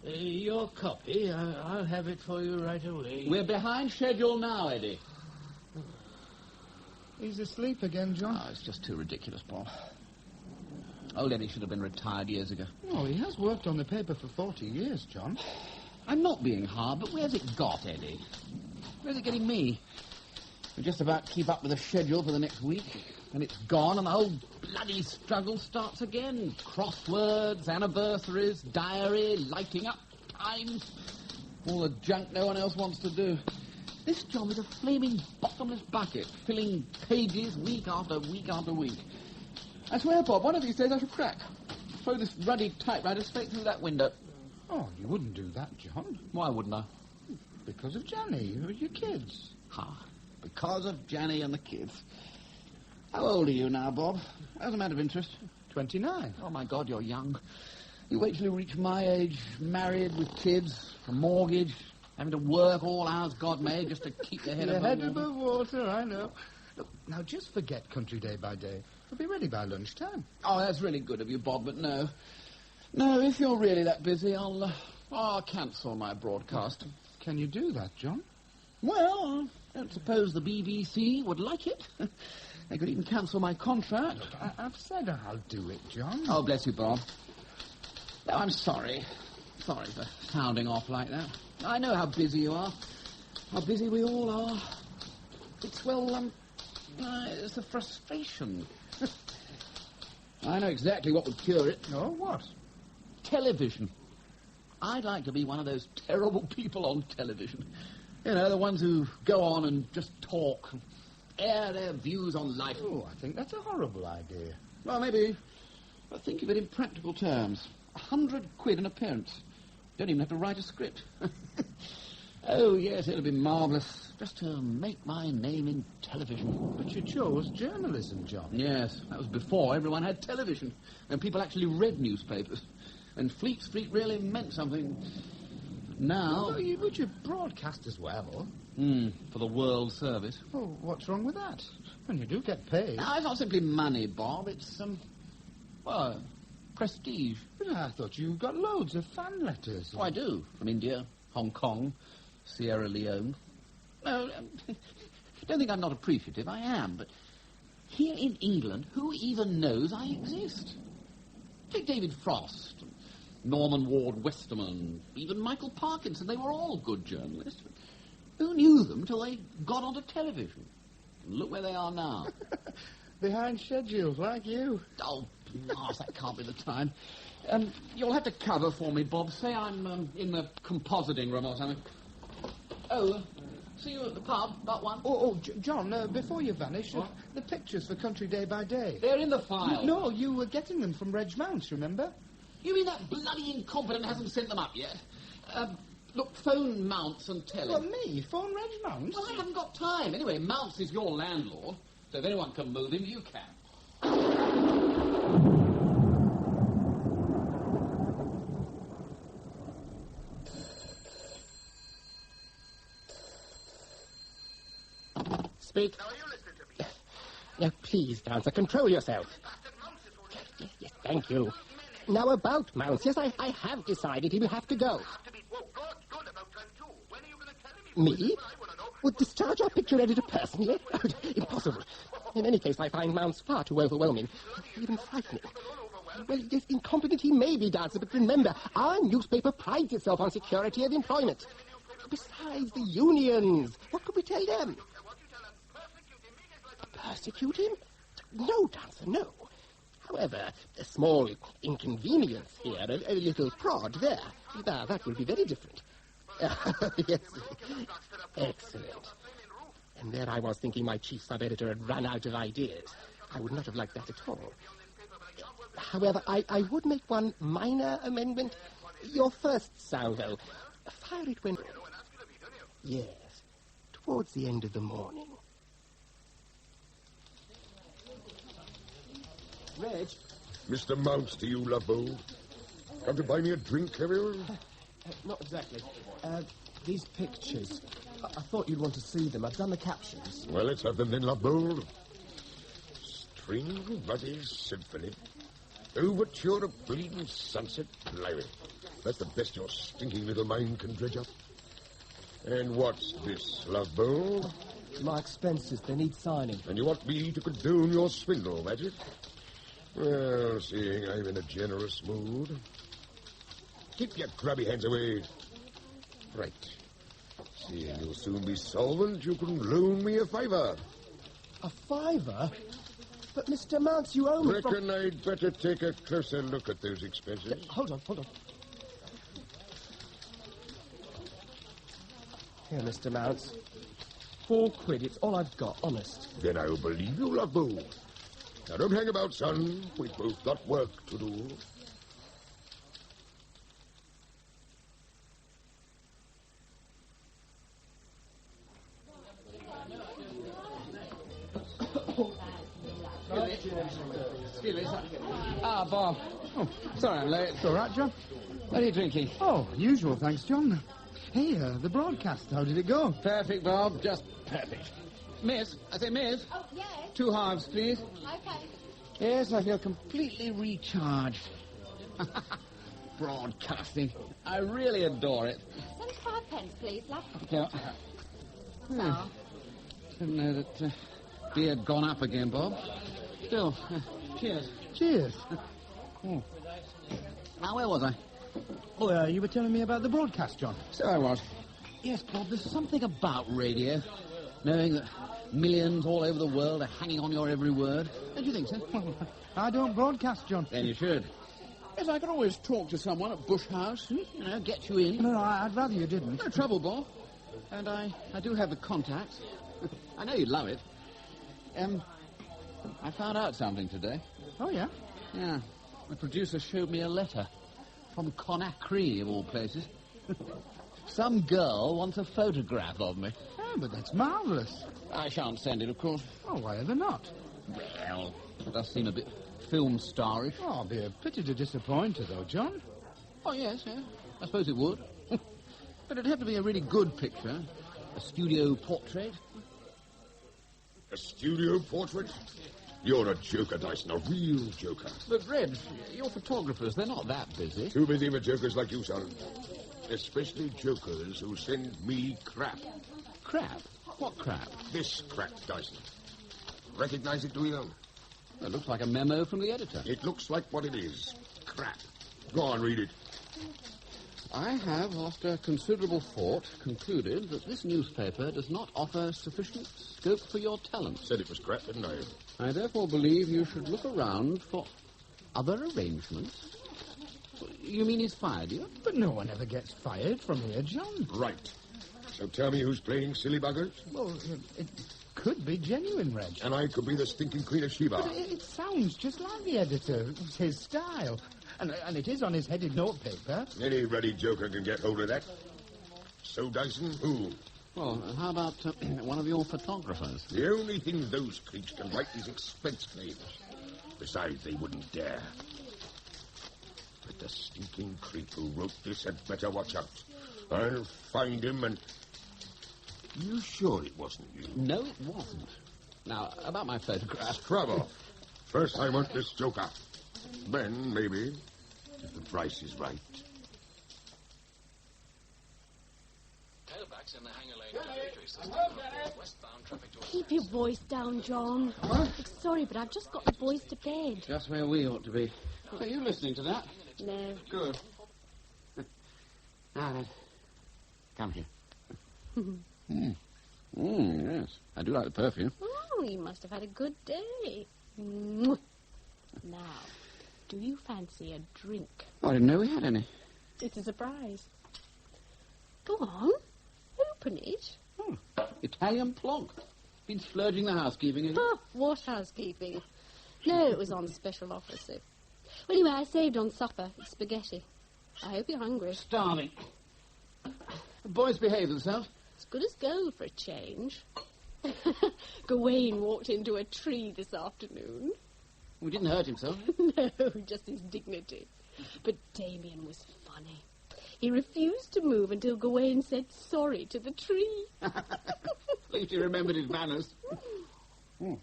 Your copy, I'll have it for you right away. We're behind schedule now, Eddie. He's asleep again, John. Oh, it's just too ridiculous, Bob. Old Eddie should have been retired years ago. Oh, he has worked on the paper for 40 years, John. I'm not being hard, but where's it got, Eddie? Where's it getting me? We just about keep up with the schedule for the next week, and it's gone, and the whole bloody struggle starts again. Crosswords, anniversaries, diary, lighting up times, all the junk no one else wants to do. This job is a flaming bottomless bucket, filling pages week after week after week. I swear, Bob, one of these days I shall crack. Throw this ruddy typewriter straight through that window. Oh, you wouldn't do that, John. Why wouldn't I? Because of Janny, your kids. Ha. Because of Janny and the kids. How old are you now, Bob? As a matter of interest. 29. Oh, my God, you're young. You wait till you reach my age, married with kids, a mortgage, having to work all hours God made just to keep your head above water, I know. Look, now just forget Country Day by Day. We'll be ready by lunchtime. Oh, that's really good of you, Bob, but no. No, if you're really that busy, I'll cancel my broadcast. Can you do that, John? Well, I don't suppose the BBC would like it. They could even cancel my contract. Look, I've said I'll do it, John. Oh, bless you, Bob. No, I'm sorry. Sorry for sounding off like that. I know how busy you are. How busy we all are. It's, it's a frustration. I know exactly what would cure it. Oh, what? Television. I'd like to be one of those terrible people on television. You know, the ones who go on and just talk, air their views on life. Oh, I think that's a horrible idea. Well, maybe. But think of it in practical terms. £100 an appearance. Don't even have to write a script. Oh, yes, it'll be marvellous. Just to make my name in television. But you chose journalism, John. Yes, that was before everyone had television. And people actually read newspapers. And Fleet Street really meant something. Now... Well, would you broadcast as well? For the world service. Well, what's wrong with that? When you do get paid. No, it's not simply money, Bob. It's, prestige. But I thought you got loads of fan letters. Oh, I do. From India, Hong Kong, Sierra Leone. No, don't think I'm not appreciative. I am, but here in England, who even knows I exist? Take David Frost, Norman Ward Westerman, even Michael Parkinson. They were all good journalists. But who knew them till they got onto television? And look where they are now. Behind schedules, like you. Oh, blast, that can't be the time. You'll have to cover for me, Bob. Say I'm in the compositing room or something. Oh, see you at the pub, about one. John, before you vanish, the pictures for Country Day by Day. They're in the file. No, you were getting them from Reg Mounts, remember? You mean that bloody incompetent hasn't sent them up yet? Look, phone Mounts and tell him. Well, me? Phone Reg Mounts? Well, I haven't got time. Anyway, Mounts is your landlord, so if anyone can move him, you can. Speak. Now, are you listening to me? Now, please, Dancer, control yourself. Yes, thank you. Now, about Mounts. Yes, I have decided he will have to go. Good, about time, too. When are you going to tell him? Me? Would discharge our picture editor personally? Impossible. In any case, I find Mounts far too overwhelming, even frightening. Well, yes, incompetent he may be, Dancer, but remember, our newspaper prides itself on security of employment. Besides, the unions. What could we tell them? Persecute him? No, Dancer, no. However, a small inconvenience here, a little prod there. Now, that will be very different. Yes. Excellent. And there I was thinking my chief sub-editor had run out of ideas. I would not have liked that at all. However, I would make one minor amendment. Your first salvo, fire it when... Yes, towards the end of the morning. Reg? Mr. Mounts to you, Labo. Come to buy me a drink, have you? Not exactly. These pictures. I thought you'd want to see them. I've done the captions. Well, let's have them then, Labo. String Buddy Symphony. Overture of Bleeding Sunset. Blimey. That's the best your stinking little mind can dredge up. And what's this, Labo? My expenses. They need signing. And you want me to condone your swindle, magic? Well, seeing I'm in a generous mood. Keep your grubby hands away. Right. Seeing you'll soon be solvent, you can loan me a £5. A £5? But, Mr. Mounts, you owe me... Reckon I'd better take a closer look at those expenses. Hold on. Here, Mr. Mounts. £4. It's all I've got, honest. Then I'll believe you, Lovebo. Now, don't hang about, son. We've both got work to do. Excuse me, sir. Ah, Bob. Oh, sorry I'm late. It's all right, John. What are you drinking? Oh, usual, thanks, John. Hey, the broadcast, how did it go? Perfect, Bob. Just perfect. Miss, I say, Miss. Oh, yes. 2 halves, please. Okay. Yes, I feel completely recharged. Broadcasting. I really adore it. 75 please, love. Yeah. Didn't know that beer had gone up again, Bob. Still, cheers. Cheers. Now, where was I? Oh, you were telling me about the broadcast, John. So I was. Yes, Bob, there's something about radio. Knowing that millions all over the world are hanging on your every word. Don't you think so? I don't broadcast, John. Then you should. Yes, I could always talk to someone at Bush House, get you in. No, I'd rather you didn't. No trouble, Bob. And I do have the contacts. I know you'd love it. I found out something today. Oh, yeah? Yeah. The producer showed me a letter from Conakry, of all places. Some girl wants a photograph of me. Oh, but that's marvellous. I shan't send it, of course. Oh, why ever not? Well, it does seem a bit film starish. Oh, it'd be a pity to disappoint her, though, John. Oh, yes. I suppose it would. But it'd have to be a really good picture. A studio portrait. A studio portrait? You're a joker, Dyson, a real joker. But, Reg, your photographers, they're not that busy. Too busy for jokers like you, son. Especially jokers who send me crap. Crap? What crap? This crap, Dyson. Recognize it, do you? It looks like a memo from the editor. It looks like what it is. Crap. Go on, read it. I have, after considerable thought, concluded that this newspaper does not offer sufficient scope for your talents. Said it was crap, didn't I? I therefore believe you should look around for other arrangements. You mean he's fired you? But no one ever gets fired from here, John. Right. So tell me who's playing silly buggers? Well, it could be genuine, Reg. And I could be the stinking Queen of Sheba. But it sounds just like the editor. It's his style. And it is on his headed notepaper. Any ready joker can get hold of that. So, Dyson, who? Well, how about one of your photographers? The only thing those creeps can write is expense claims. Besides, they wouldn't dare. But the stinking creep who wrote this had better watch out. I'll find him and... You sure it wasn't you? No, it wasn't. Now, about my photograph... Trouble. First, I want this joker. Then, maybe, if the price is right. Tailbacks in the Hanger Lane delivery system. Westbound traffic to... Keep your voice down, John. What? Sorry, but I've just got the boys to bed. Just where we ought to be. Are you listening to that? No. Good. Now then, come here. Yes, I do like the perfume. Oh, you must have had a good day. Mwah. Now, do you fancy a drink? Oh, I didn't know we had any. It's a surprise. Go on, open it. Italian plonk. Been splurging the housekeeping, is it? Oh, what housekeeping? No, it was on special offer, so... Well, anyway, I saved on supper. It's spaghetti. I hope you're hungry. Starving. The boys behave themselves. As good as gold for a change. Gawain walked into a tree this afternoon. We didn't hurt himself. No, just his dignity. But Damien was funny. He refused to move until Gawain said sorry to the tree. At least he remembered his manners. Oh,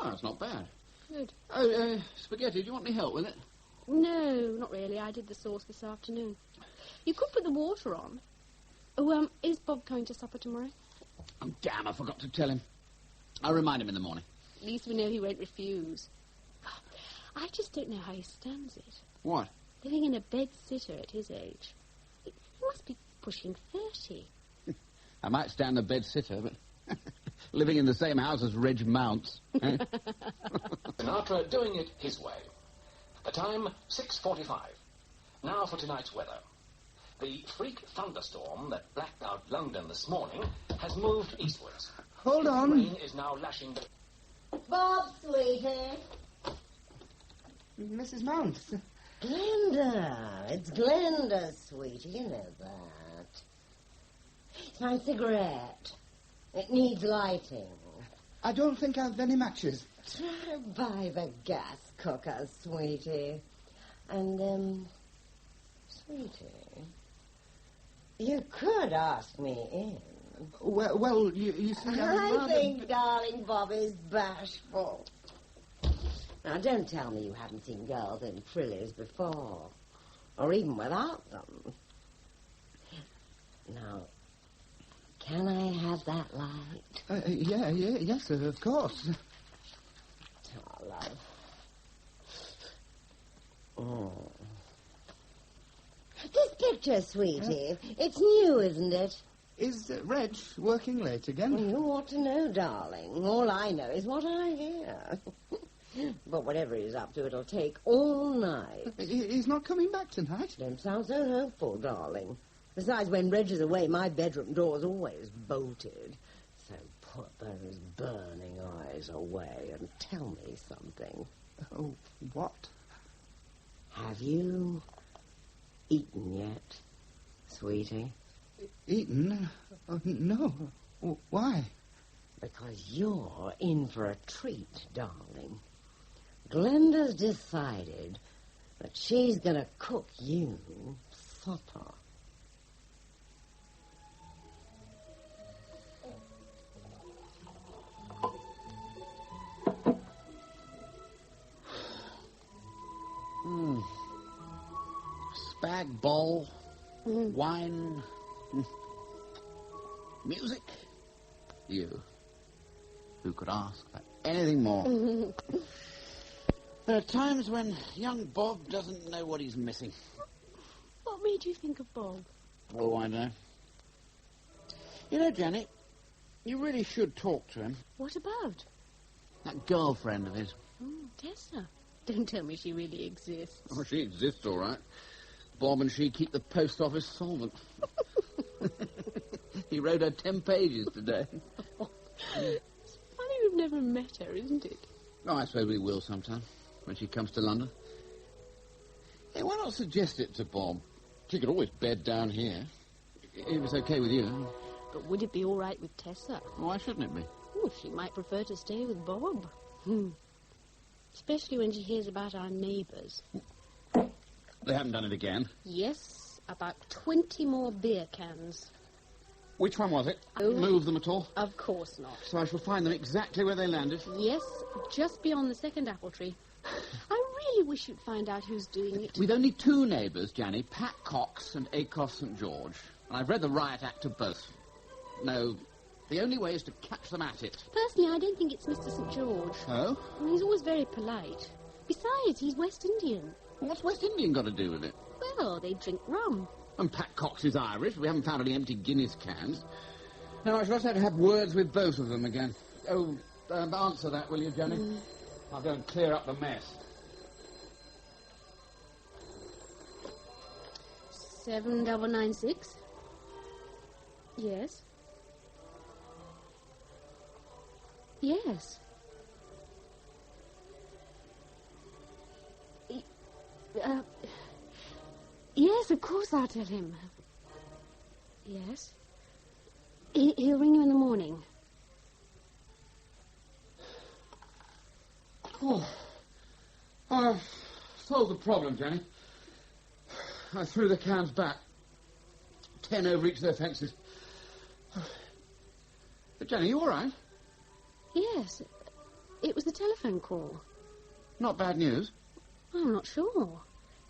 that's not bad. Good. Oh, spaghetti, do you want any help with it? No, not really. I did the sauce this afternoon. You could put the water on. Oh, is Bob coming to supper tomorrow? Oh, damn, I forgot to tell him. I'll remind him in the morning. At least we know he won't refuse. I just don't know how he stands it. What? Living in a bed-sitter at his age. He must be pushing 30. I might stand a bed-sitter, but living in the same house as Reg Mounts. Eh? Sinatra doing it his way. The time, 6:45. Now for tonight's weather. The freak thunderstorm that blacked out London this morning has moved eastwards. Hold on. Rain is now lashing the... Bob, sweetie. Mrs. Mounts. Glenda. It's Glenda, sweetie. You know that. It's my cigarette. It needs lighting. I don't think I've any matches. Try by the gas cooker, sweetie. And, sweetie, you could ask me in. Well, you see, I think darling Bob is bashful. Now, don't tell me you haven't seen girls in frillies before, or even without them. Now, can I have that light? Yes, of course. Oh, love. Oh. This picture, sweetie, it's new, isn't it? Is Reg working late again? You ought to know, darling. All I know is what I hear. But whatever he's up to, it'll take all night. He's not coming back tonight? Don't sound so hopeful, darling. Besides, when Reg is away, my bedroom door's always bolted. So put those burning eyes away and tell me something. Oh, what? Have you eaten yet, sweetie? Eaten? Oh, no. Why? Because you're in for a treat, darling. Glenda's decided that she's going to cook you supper. Spag bowl, wine, music. You. Who could ask for anything more? There are times when young Bob doesn't know what he's missing. What made you think of Bob? Oh, I know. You know, Janet, you really should talk to him. What about? That girlfriend of his. Oh, Tessa. Don't tell me she really exists. Oh, she exists, all right. Bob and she keep the post office solvent. He wrote her 10 pages today. It's funny we've never met her, isn't it? Oh, I suppose we will sometime, when she comes to London. Hey, why not suggest it to Bob? She could always bed down here. If it's okay with you. But would it be all right with Tessa? Why shouldn't it be? Oh, she might prefer to stay with Bob. Especially when she hears about our neighbours. They haven't done it again. Yes, about 20 more beer cans. Which one was it? Oh, move them at all? Of course not. So I shall find them exactly where they landed? Yes, just beyond the second apple tree. I really wish you'd find out who's doing it. We've only 2 neighbours, Janny, Pat Cox and Acos St. George. And I've read the riot act of both. No, the only way is to catch them at it. Personally, I don't think it's Mr. St. George. Oh? He's always very polite. Besides, he's West Indian. What's West Indian got to do with it? Well, they drink rum. And Pat Cox is Irish. We haven't found any empty Guinness cans. Now, I shall just have to have words with both of them again. Oh, answer that, will you, Jenny? I'll go and clear up the mess. 7996. Yes. Yes. Yes, of course I'll tell him. Yes. He'll ring you in the morning. Oh, I've solved the problem, Jenny. I threw the cans back. 10 over each of their fences. But, Jenny, you all right? Yes. It was the telephone call. Not bad news? I'm not sure.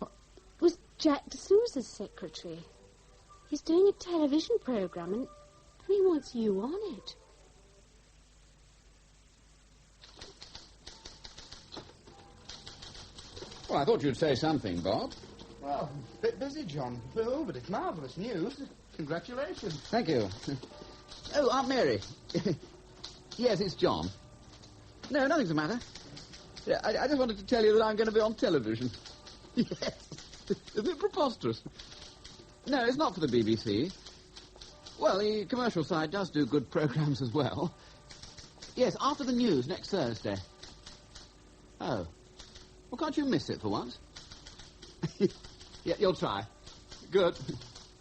It was Jack D'Souza's secretary. He's doing a television program and he wants you on it. Well, I thought you'd say something, Bob. Well, a bit busy, John. Oh, but it's marvellous news. Congratulations. Thank you. Oh, Aunt Mary. Yes, it's John. No, nothing's the matter. Yeah, I just wanted to tell you that I'm going to be on television. Yes. A bit preposterous. No, it's not for the BBC. Well, the commercial side does do good programmes as well. Yes, after the news next Thursday. Oh. Well, can't you miss it for once? Yeah, you'll try. Good.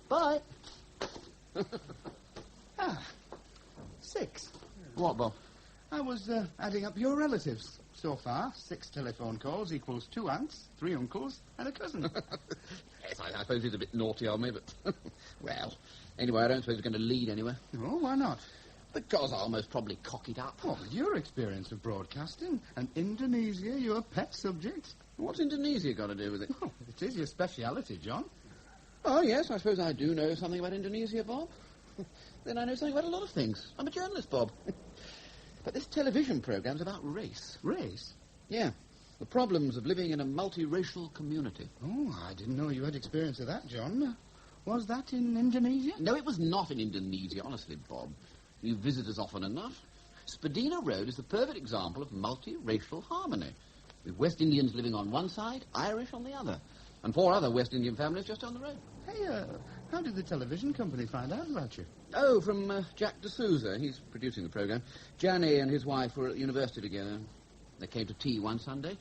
Bye. 6. What, Bob? I was adding up your relatives. So far, 6 telephone calls equals 2 aunts, 3 uncles, and a cousin. Yes, I suppose it's a bit naughty of me, but... well, anyway, I don't suppose it's going to lead anywhere. Oh, why not? Because I'll most probably cock it up. Oh, with your experience of broadcasting, and Indonesia, your pet subject. What's Indonesia got to do with it? Oh, it is your speciality, John. Oh, yes, I suppose I do know something about Indonesia, Bob. Then I know something about a lot of things. I'm a journalist, Bob. But this television programme's about race. Race? Yeah. The problems of living in a multiracial community. Oh, I didn't know you had experience of that, John. Was that in Indonesia? No, it was not in Indonesia, honestly, Bob. You visit us often enough. Spadina Road is the perfect example of multiracial harmony, with West Indians living on one side, Irish on the other, and 4 other West Indian families just down the road. Hey, how did the television company find out about you? Oh, from Jack D'Souza. He's producing the programme. Gianni and his wife were at university together. They came to tea one Sunday.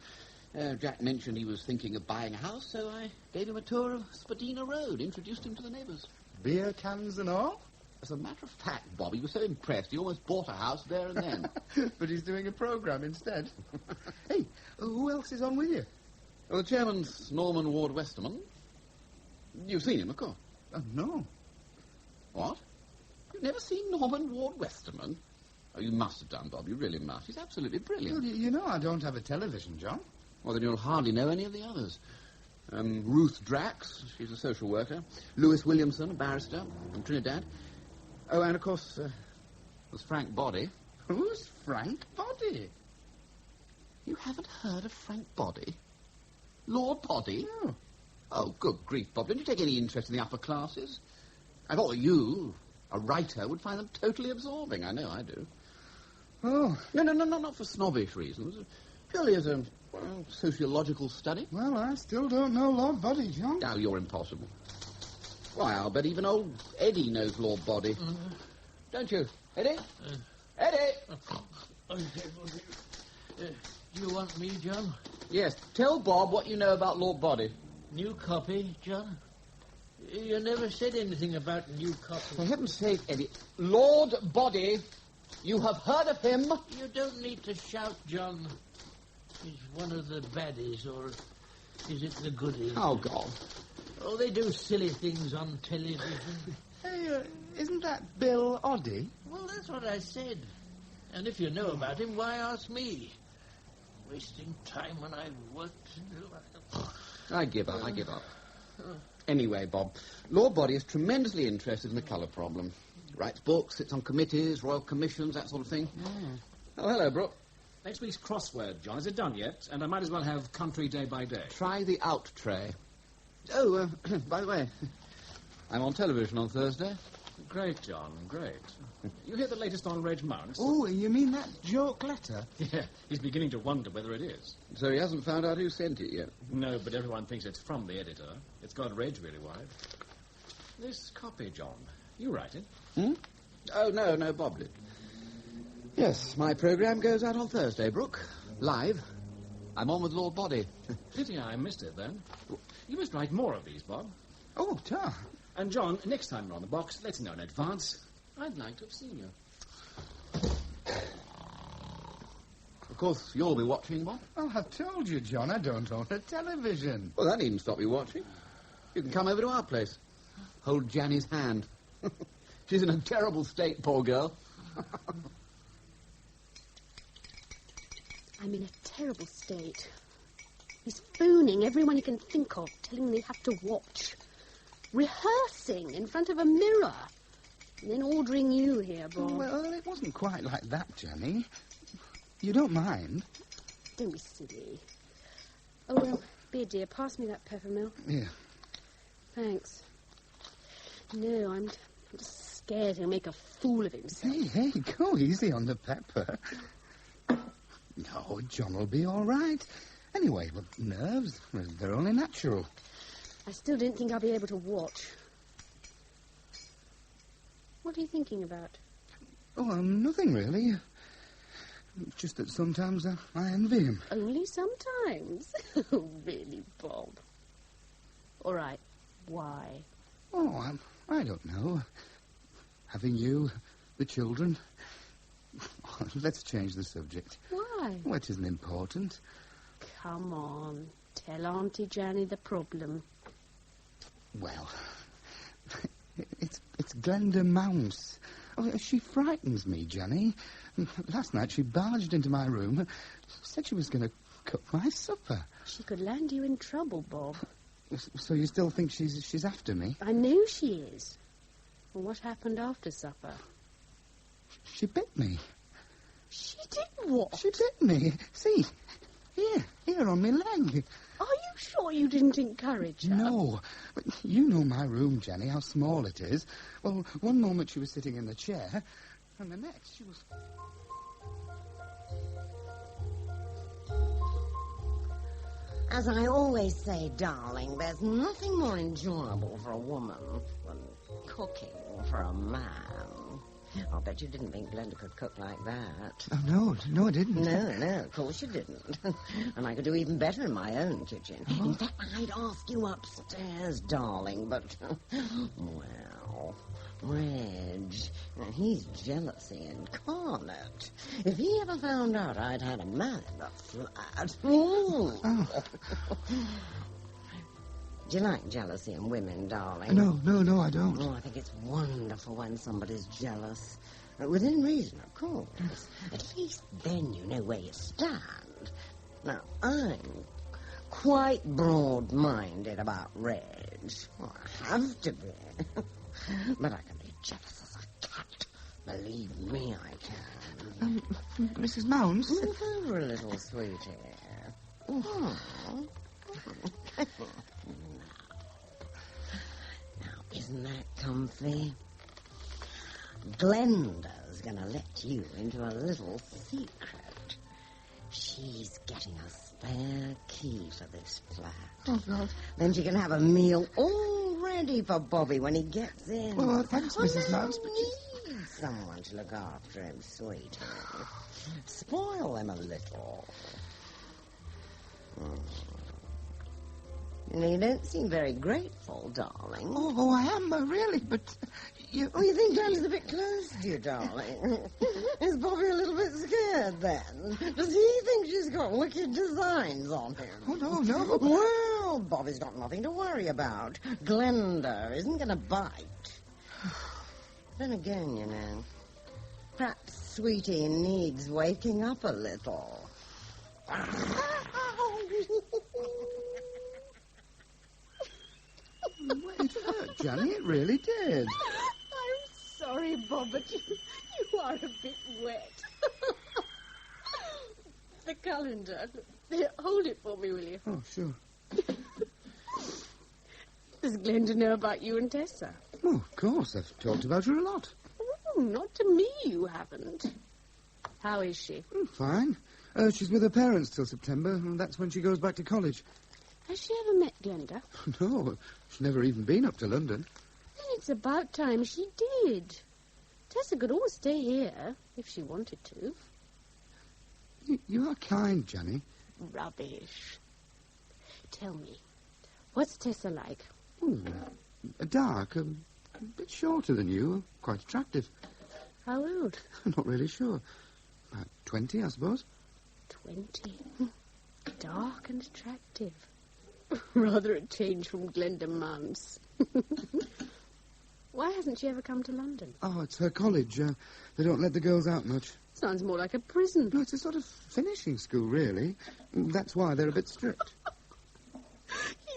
Jack mentioned he was thinking of buying a house, so I gave him a tour of Spadina Road, introduced him to the neighbours. Beer cans and all? As a matter of fact, Bob, he was so impressed he almost bought a house there and then. But he's doing a programme instead. Hey, who else is on with you? Well, the chairman's Norman Ward Westerman. You've seen him, of course. No. What? You've never seen Norman Ward Westerman? Oh, you must have done, Bob. You really must. He's absolutely brilliant. Well, you know I don't have a television, John. Well, then you'll hardly know any of the others. Ruth Drax, she's a social worker. Lewis Williamson, a barrister from Trinidad. Oh, and, of course, there's Frank Body. Who's Frank Body? You haven't heard of Frank Body? Lord Body? No. Oh, good grief, Bob. Don't you take any interest in the upper classes? I thought that you, a writer, would find them totally absorbing. I know I do. Oh. No, not for snobbish reasons. Purely as a sociological study. Well, I still don't know Lord Body, John. Now, you're impossible. Why, I'll bet even old Eddie knows Lord Body. Don't you, Eddie? Eddie! You want me, John? Yes, tell Bob what you know about Lord Body. New copy, John? You never said anything about new copy. For heaven's sake, Eddie. Lord Body, you have heard of him? You don't need to shout, John. He's one of the baddies, or is it the goodies? Oh, God. Oh, they do silly things on television. Hey, isn't that Bill Oddie? Well, that's what I said. And if you know about him, why ask me? Wasting time when I worked. I give up. Anyway, Bob, Lord Body is tremendously interested in the colour problem. Writes books, sits on committees, royal commissions, that sort of thing. Oh, hello, Brooke. Next week's crossword, John. Is it done yet? And I might as well have country day by day. Try the out tray. Oh, by the way, I'm on television on Thursday. Great, John, great. You hear the latest on Reg Mounts? Oh, you mean that joke letter? Yeah, he's beginning to wonder whether it is. So he hasn't found out who sent it yet? No, but everyone thinks it's from the editor. It's got Reg really wide. This copy, John, you write it? Oh, no, Bob did. Yes, my programme goes out on Thursday, Brooke. Live. I'm on with Lord Body. Pity I missed it, then. You must write more of these, Bob. Oh, ta. And, John, next time you're on the box, let's know in advance. I'd like to have seen you. Of course, you'll be watching, Bob. Well, I've told you, John, I don't own a television. Well, that needn't stop you watching. You can come over to our place. Hold Janny's hand. She's in a terrible state, poor girl. I'm in a terrible state. He's phoning everyone he can think of, telling them they have to watch. Rehearsing in front of a mirror. And then ordering you here, Bob. Well, it wasn't quite like that, Jenny. You don't mind? Don't be silly. Oh, well, dear, pass me that peppermill. Yeah. Thanks. No, I'm just scared he'll make a fool of himself. Hey, go easy on the pepper. No, John will be all right. Anyway, well, nerves, they're only natural. I still don't think I'll be able to watch. What are you thinking about? Oh, nothing really. Just that sometimes I envy him. Only sometimes? Oh, really, Bob? All right, why? Oh, I don't know. Having you, the children. Let's change the subject. Why? Well, it isn't important. Come on, tell Auntie Janny the problem. Well, it's Glenda Mounce. Oh, she frightens me, Janny. Last night she barged into my room, said she was going to cook my supper. She could land you in trouble, Bob. So you still think she's after me? I know she is. Well, what happened after supper? She bit me. She did what? She bit me. See, here on my leg. Are you sure you didn't encourage her? No, but you know my room, Jenny, how small it is. Well, one moment she was sitting in the chair, and the next she was... As I always say, darling, there's nothing more enjoyable for a woman than cooking for a man. I'll bet you didn't think Glenda could cook like that. Oh, no, I didn't. No, of course you didn't. And I could do even better in my own kitchen. Oh. In fact, I'd ask you upstairs, darling, but... well, Reg, he's jealousy incarnate. If he ever found out I'd had a man in the flat... Oh. Do you like jealousy in women, darling? No, I don't. Oh, I think it's wonderful when somebody's jealous. Within reason, of course. At least then you know where you stand. Now, I'm quite broad-minded about Reg. Well, I have to be. But I can be jealous as a cat. Believe me, I can. Mrs. Mounce? Move over a little, sweetie. Oh. Now, isn't that comfy? Glenda's gonna let you into a little secret. She's getting a spare key for this flat. Oh, God. Then she can have a meal all ready for Bobby when he gets in. Oh, thanks, Mrs. Mounce, but you need someone to look after him, sweetie. Spoil him a little. You don't seem very grateful, darling. Oh, I am, really, but you... Oh, you think Glenda's a bit close to you, darling? Is Bobby a little bit scared, then? Does he think she's got wicked designs on him? Oh, no. Well, Bobby's got nothing to worry about. Glenda isn't going to bite. Then again, you know, perhaps Sweetie needs waking up a little. It hurt, Johnny. It really did. I'm sorry, Bob, but you are a bit wet. The calendar. Here, hold it for me, will you? Oh, sure. Does Glenda know about you and Tessa? Oh, of course. I've talked about her a lot. Oh, not to me, you haven't. How is she? Fine. She's with her parents till September, and that's when she goes back to college. Has she ever met Glenda? No, she's never even been up to London. Then it's about time she did. Tessa could always stay here, if she wanted to. You are kind, Johnny. Rubbish. Tell me, what's Tessa like? Dark, a bit shorter than you, quite attractive. How old? I'm not really sure. About 20, I suppose. 20? Dark and attractive. Rather a change from Glenda Mounce. Why hasn't she ever come to London? Oh, it's her college. They don't let the girls out much. Sounds more like a prison. No, it's a sort of finishing school, really. That's why they're a bit strict.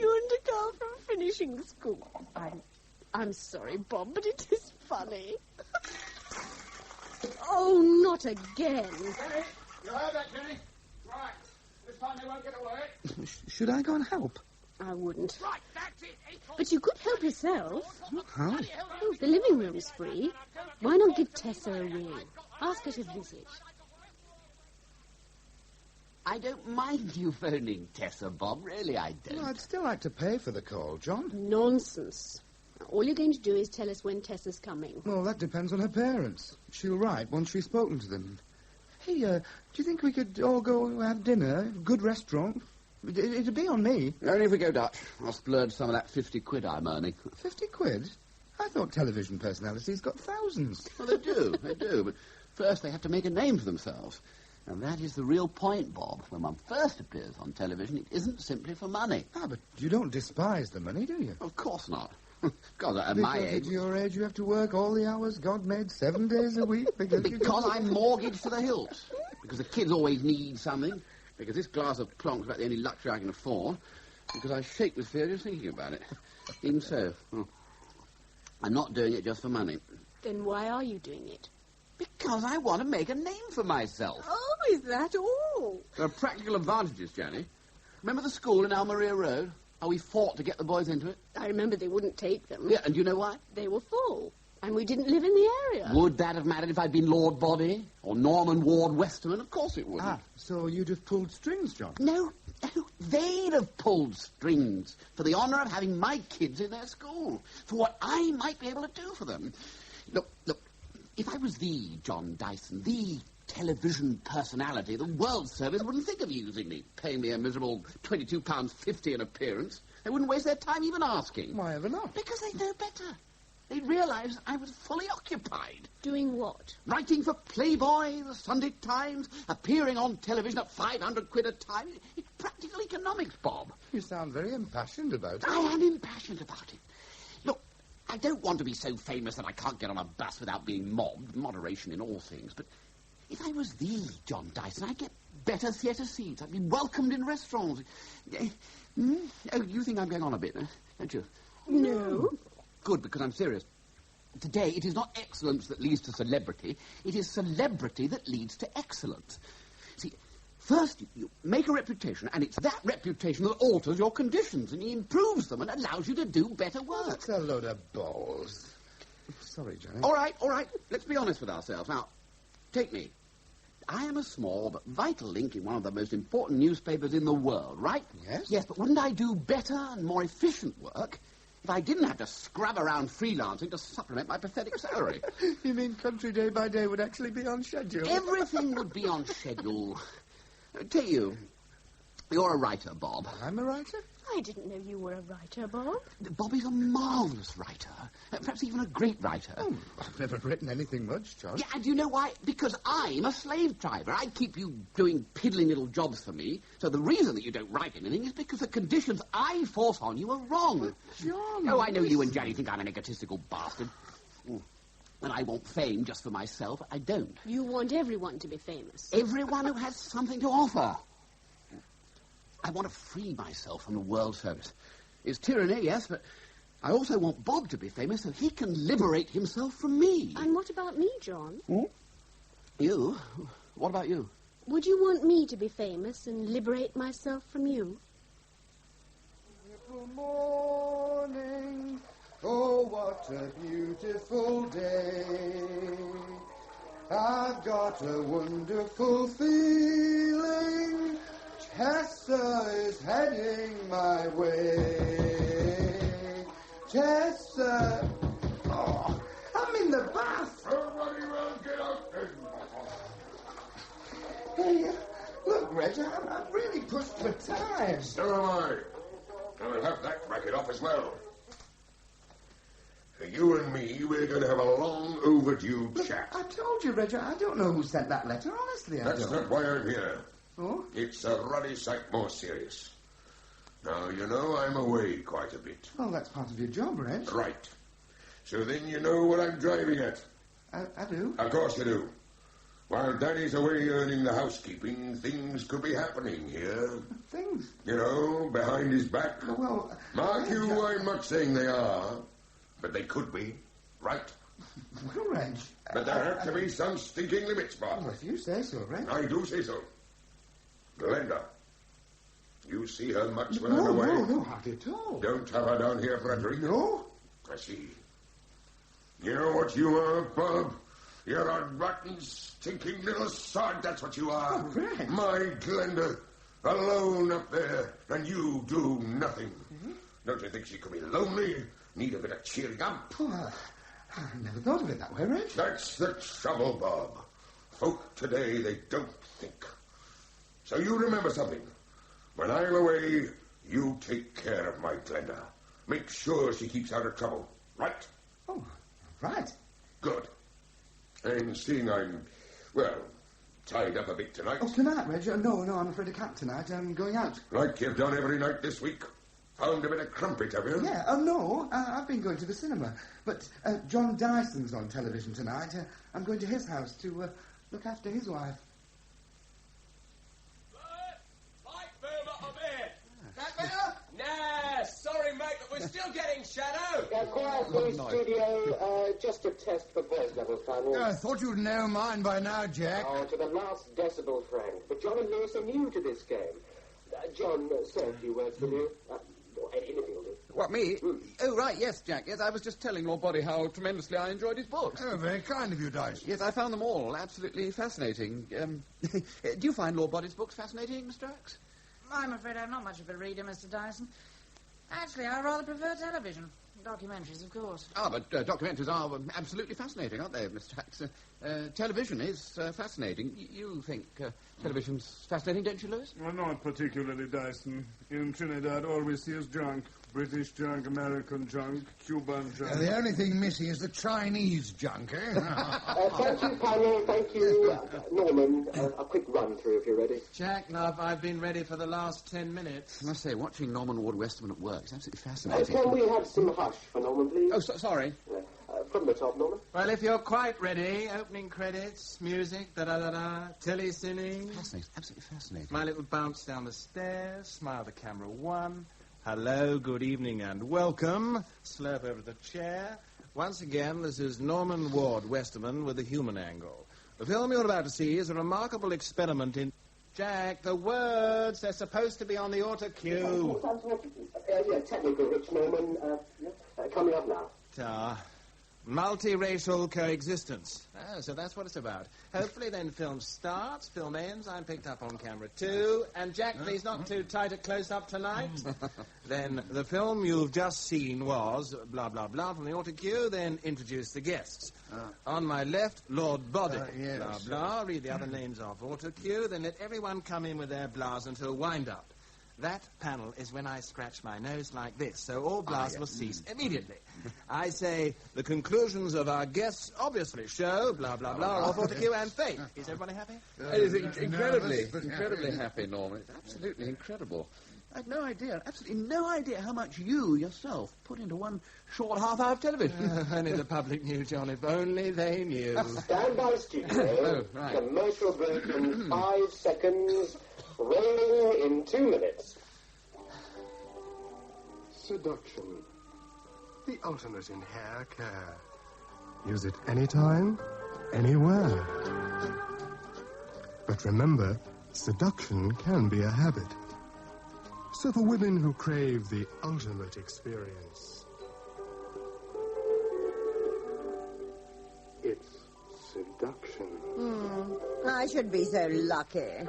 You and a girl from finishing school. I'm sorry, Bob, but it is funny. Oh, not again. Jenny, you heard that, Jenny? Right. This time they won't get away. Should I go and help? I wouldn't. Right, that's But you could help yourself. How? Oh, the living room's free. Why not give Tessa a ring? Ask her to visit. I don't mind you phoning Tessa, Bob. Really, I don't. Well, I'd still like to pay for the call, John. Nonsense. All you're going to do is tell us when Tessa's coming. Well, that depends on her parents. She'll write once she's spoken to them. Hey, do you think we could all go have dinner? Good restaurant? It'd be on me. Only if we go Dutch. I'll splurge some of that 50 quid I'm earning. 50 quid? I thought television personalities got thousands. Well, they do. But first they have to make a name for themselves. And that is the real point, Bob. When one first appears on television, it isn't simply for money. Ah, but you don't despise the money, do you? Of course not. God, at my age... At your age, you have to work all the hours God made 7 days a week because I'm mortgaged to the hilt. Because the kids always need something. Because this glass of Plonk's about the only luxury I can afford. Because I shake with fear just thinking about it. Even so, I'm not doing it just for money. Then why are you doing it? Because I want to make a name for myself. Oh, is that all? There are practical advantages, Jenny. Remember the school in Almeria Road? How we fought to get the boys into it? I remember they wouldn't take them. Yeah, and do you know why? They were full. And we didn't live in the area. Would that have mattered if I'd been Lord Bobby? Or Norman Ward Westerman? Of course it wouldn't. Ah, so you'd have pulled strings, John? No, they'd have pulled strings for the honour of having my kids in their school. For what I might be able to do for them. Look, if I was the John Dyson, the television personality, the World Service wouldn't think of using me, paying me a miserable £22.50 an appearance. They wouldn't waste their time even asking. Why ever not? Because they know better. They realised I was fully occupied. Doing what? Writing for Playboy, the Sunday Times, appearing on television at 500 quid a time. It's practical economics, Bob. You sound very impassioned about it. I am impassioned about it. Look, I don't want to be so famous that I can't get on a bus without being mobbed. Moderation in all things. But if I was the John Dyson, I'd get better theatre seats. I'd be welcomed in restaurants. Oh, you think I'm going on a bit, don't you? No. Good, because I'm serious. Today, it is not excellence that leads to celebrity. It is celebrity that leads to excellence. See, first you make a reputation, and it's that reputation that alters your conditions, and improves them, and allows you to do better work. That's a load of balls. Sorry, Johnny. All right. Let's be honest with ourselves. Now, take me. I am a small but vital link in one of the most important newspapers in the world, right? Yes. Yes, but wouldn't I do better and more efficient work if I didn't have to scrub around freelancing to supplement my pathetic salary? You mean Country Day by Day would actually be on schedule? Everything would be on schedule. Take you. You're a writer, Bob. I'm a writer? I didn't know you were a writer, Bob. Bobby's a marvellous writer. Perhaps even a great writer. Oh, I've never written anything much, John. Yeah, and do you know why? Because I'm a slave driver. I keep you doing piddling little jobs for me. So the reason that you don't write anything is because the conditions I force on you are wrong. But John... Oh, I know you and Johnny think I'm an egotistical bastard. And I want fame just for myself. I don't. You want everyone to be famous. Everyone who has something to offer. I want to free myself from the World Service. It's tyranny, yes, but I also want Bob to be famous so he can liberate himself from me. And what about me, John? You? What about you? Would you want me to be famous and liberate myself from you? Beautiful morning, oh, what a beautiful day. I've got a wonderful feeling. Tessa is heading my way. Tessa. Oh, I'm in the bath. Everybody around, get out there. Hey, look, Reg, I'm really pushed for time. So am I. And I'll have that racket off as well. You and me, we're going to have a long overdue chat. I told you, Reg, I don't know who sent that letter. Honestly, I don't. That's not why I'm here. Oh? It's a ruddy sight more serious. Now, you know I'm away quite a bit. Well, that's part of your job, Reg. Right. So then you know what I'm driving at. I do. Of course you do. While Daddy's away earning the housekeeping, things could be happening here. Things? You know, behind his back. Well... Mark you, I'm not saying they are, but they could be, right? Well, Reg... But there have to be some stinking limits, Bob. Well, if you say so, Reg. I do say so. Glenda. You see her much when I'm away? No, hardly at all. Don't have her down here, Frederick. No? I see. You know what you are, Bob? You're a rotten, stinking little sod, that's what you are. Oh, Red. My Glenda, alone up there, and you do nothing. Mm-hmm. Don't you think she could be lonely? Need a bit of cheering up? Oh, I never thought of it that way, Reg. That's the trouble, Bob. Folk today, they don't think. So you remember something. When I'm away, you take care of my Glenda. Make sure she keeps out of trouble. Right? Oh, right. Good. And seeing I'm, well, tied up a bit tonight. Oh, tonight, Reg? No, I'm afraid I can't tonight. I'm going out. Like you've done every night this week. Found a bit of crumpet, have you? Yeah, no, I've been going to the cinema. But John Dyson's on television tonight. I'm going to his house to look after his wife. Nah, sorry, mate, but we're still getting shadow. Quiet, please, studio. Just a test for voice levels, Daniel. I thought you'd know mine by now, Jack. Oh, to the last decibel, Frank. But John and Lewis are new to this game. John, say a few words for you. Anything will do. What, me? Oh, right, yes, Jack. Yes, I was just telling Lord Body how tremendously I enjoyed his books. Oh, very kind of you, Dice. Yes, I found them all absolutely fascinating. Do you find Lord Body's books fascinating, Mr. Axe? I'm afraid I'm not much of a reader, Mr. Dyson. Actually, I rather prefer television. Documentaries, of course. Ah, but documentaries are absolutely fascinating, aren't they, Mr. Axe? Television is fascinating. You think television's fascinating, don't you, Lewis? Well, not particularly, Dyson. In Trinidad, all we see is junk. British junk, American junk, Cuban junk. The only thing missing is the Chinese junk, eh? Thank you, panel. Thank you, Norman. A quick run-through, if you're ready. Jack, love, I've been ready for the last 10 minutes. I must say, watching Norman Ward Westerman at work is absolutely fascinating. Can we have some hush for Norman, please? Oh, sorry. From the top, Norman. Well, if you're quite ready, opening credits, music, da-da-da-da, tele-cine. Fascinating, absolutely fascinating. My little bounce down the stairs, smile to camera one. Hello, good evening, and welcome. Slurp over the chair. Once again, this is Norman Ward Westerman with the human angle. The film you're about to see is a remarkable experiment in... Jack, the words, they're supposed to be on the auto cue. Technical, Rich Norman. Coming up now. Multiracial coexistence. So that's what it's about. Hopefully then film starts, film ends, I'm picked up on camera too. And Jack, please not too tight a close-up tonight. Then the film you've just seen was blah, blah, blah from the auto cue, then introduce the guests. On my left, Lord Body. Yes. Blah, blah, read the other names off auto cue, then let everyone come in with their blahs until wind-up. That panel is when I scratch my nose like this, so all blast will cease immediately. I say the conclusions of our guests obviously show, blah, blah, blah, off auto cue and fate. Is everybody happy? Incredibly happy, Norman. It's absolutely incredible. I had no idea, absolutely no idea how much you yourself put into one short half hour of television. Only the public knew, John, if only they knew. Stand by, studio. Right. Commercial break in 5 seconds. Rolling in 2 minutes. Seduction. The ultimate in hair care. Use it anytime, anywhere. But remember, seduction can be a habit. So for women who crave the ultimate experience, it's seduction. I should be so lucky.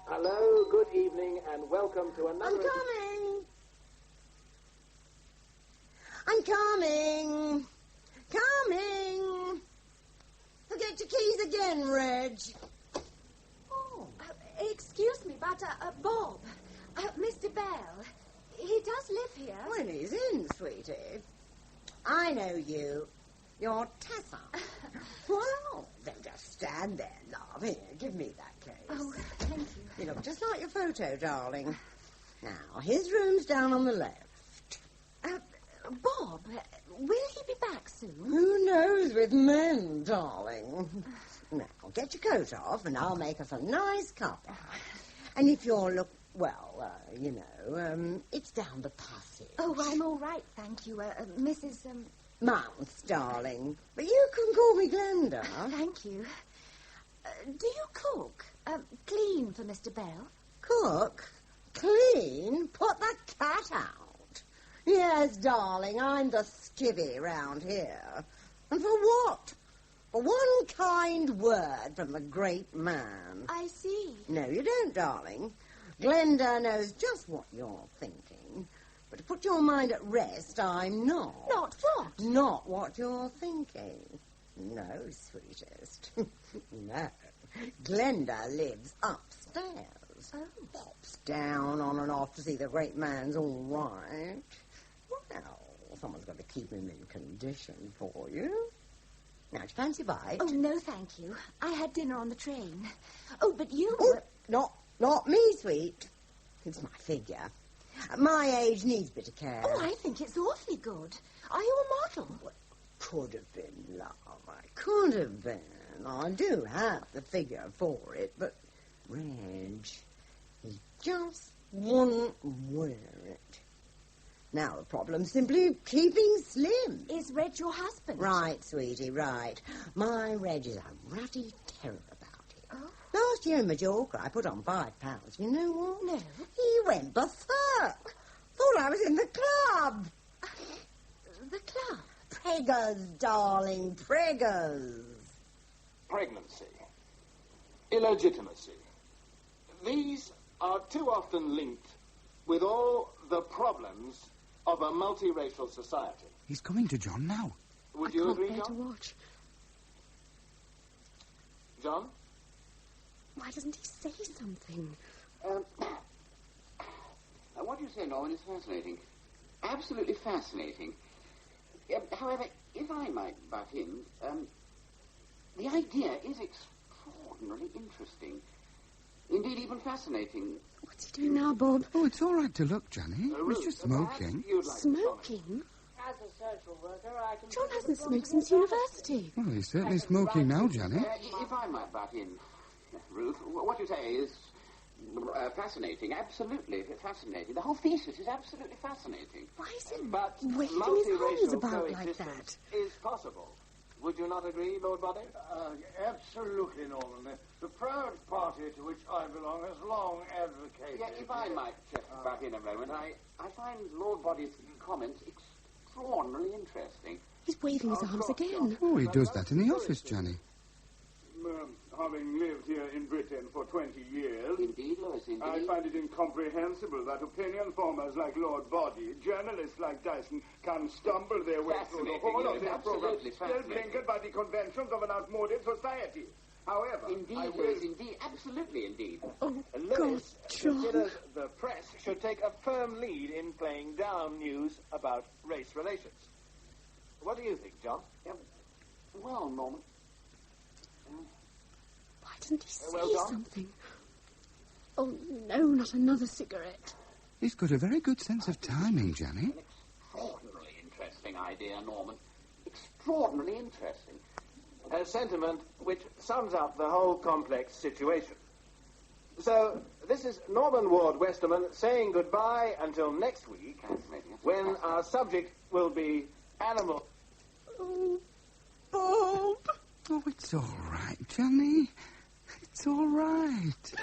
Hello, good evening, and welcome to another... I'm coming. Forget your keys again, Reg. Oh, excuse me, but, Bob, Mr. Bell, he does live here. Well, he's in, sweetie. I know you. You're Tessa. Well, don't just stand there, love. Here, give me that case. Oh, thank you. You look just like your photo, darling. Now, his room's down on the left. Bob, will he be back soon? Who knows with men, darling? Now, get your coat off and I'll make us a nice cuppa. And if you're it's down the passage. Oh, I'm all right, thank you, 'Mounts, darling. But you can call me Glenda. Thank you. Do you cook? Clean for Mr. Bell? Cook? Clean? Put the cat out. Yes, darling, I'm the skivvy round here. And for what? For one kind word from the great man. I see. No, you don't, darling. Glenda knows just what you're thinking. But to put your mind at rest, I'm not. Not what? Not what you're thinking. No, sweetest. No. Glenda lives upstairs. Oh. Pops down on and off to see the great man's all right. Well, someone's got to keep him in condition for you. Now, do you fancy a bite? Oh, no, thank you. I had dinner on the train. Oh, but you... Oh, not me, sweet. It's my figure. My age needs a bit of care. Oh, I think it's awfully good. Are you a model? Well, could have been, love. I could have been. I do have the figure for it, but Reg, he just wouldn't wear it. Now the problem's simply keeping slim. Is Reg your husband? Right, sweetie, right. My Reg is a ruddy terror about it. Oh. Last year in Majorca, I put on 5 pounds. You know what? No. He went berserk. Thought I was in the club. The club? Preggers, darling, preggers. Pregnancy. Illegitimacy. These are too often linked with all the problems of a multiracial society. He's coming to John now. Would you agree, I can't bear John? to watch. John? Why doesn't he say something? What you say, Norman, is fascinating. Absolutely fascinating. However, if I might butt in, the idea is extraordinarily interesting. Indeed, even fascinating. What's he doing now, Bob? Oh, it's all right to look, Johnny. He's just smoking. Smoking? As a social worker, I can... John hasn't smoked since university. Well, he's certainly smoking now, Johnny. If I might butt in, Ruth, what you say is fascinating. Absolutely fascinating. The whole thesis is absolutely fascinating. Why is he But waving his hands multiracial about like that? coexistence is possible. Would you not agree, Lord Body? Absolutely, Norman. The proud party to which I belong has long advocated... Yeah, if I might just butt in a moment, I find Lord Body's comments extraordinarily interesting. He's waving his arms again. Oh, he does that in the office, Johnny. Having lived here in Britain for 20 years... Indeed, Lewis, indeed. I find it incomprehensible that opinion formers like Lord Body, journalists like Dyson, can stumble their way through the whole of their program, still blinkered by the conventions of an outmoded society. However... Indeed, Lewis, indeed. Absolutely, indeed. Oh, Lewis John. considers the press should take a firm lead in playing down news about race relations. What do you think, John? Well, Norman... Why doesn't he say Well, John? something? Oh, no, not another cigarette. He's got a very good sense of timing, Johnny. Extraordinarily interesting idea, Norman. Extraordinarily interesting. A sentiment which sums up the whole complex situation. So, this is Norman Ward Westerman saying goodbye until next week, when our subject will be animal... Oh, Bob. Oh, it's all right, Johnny. It's all right.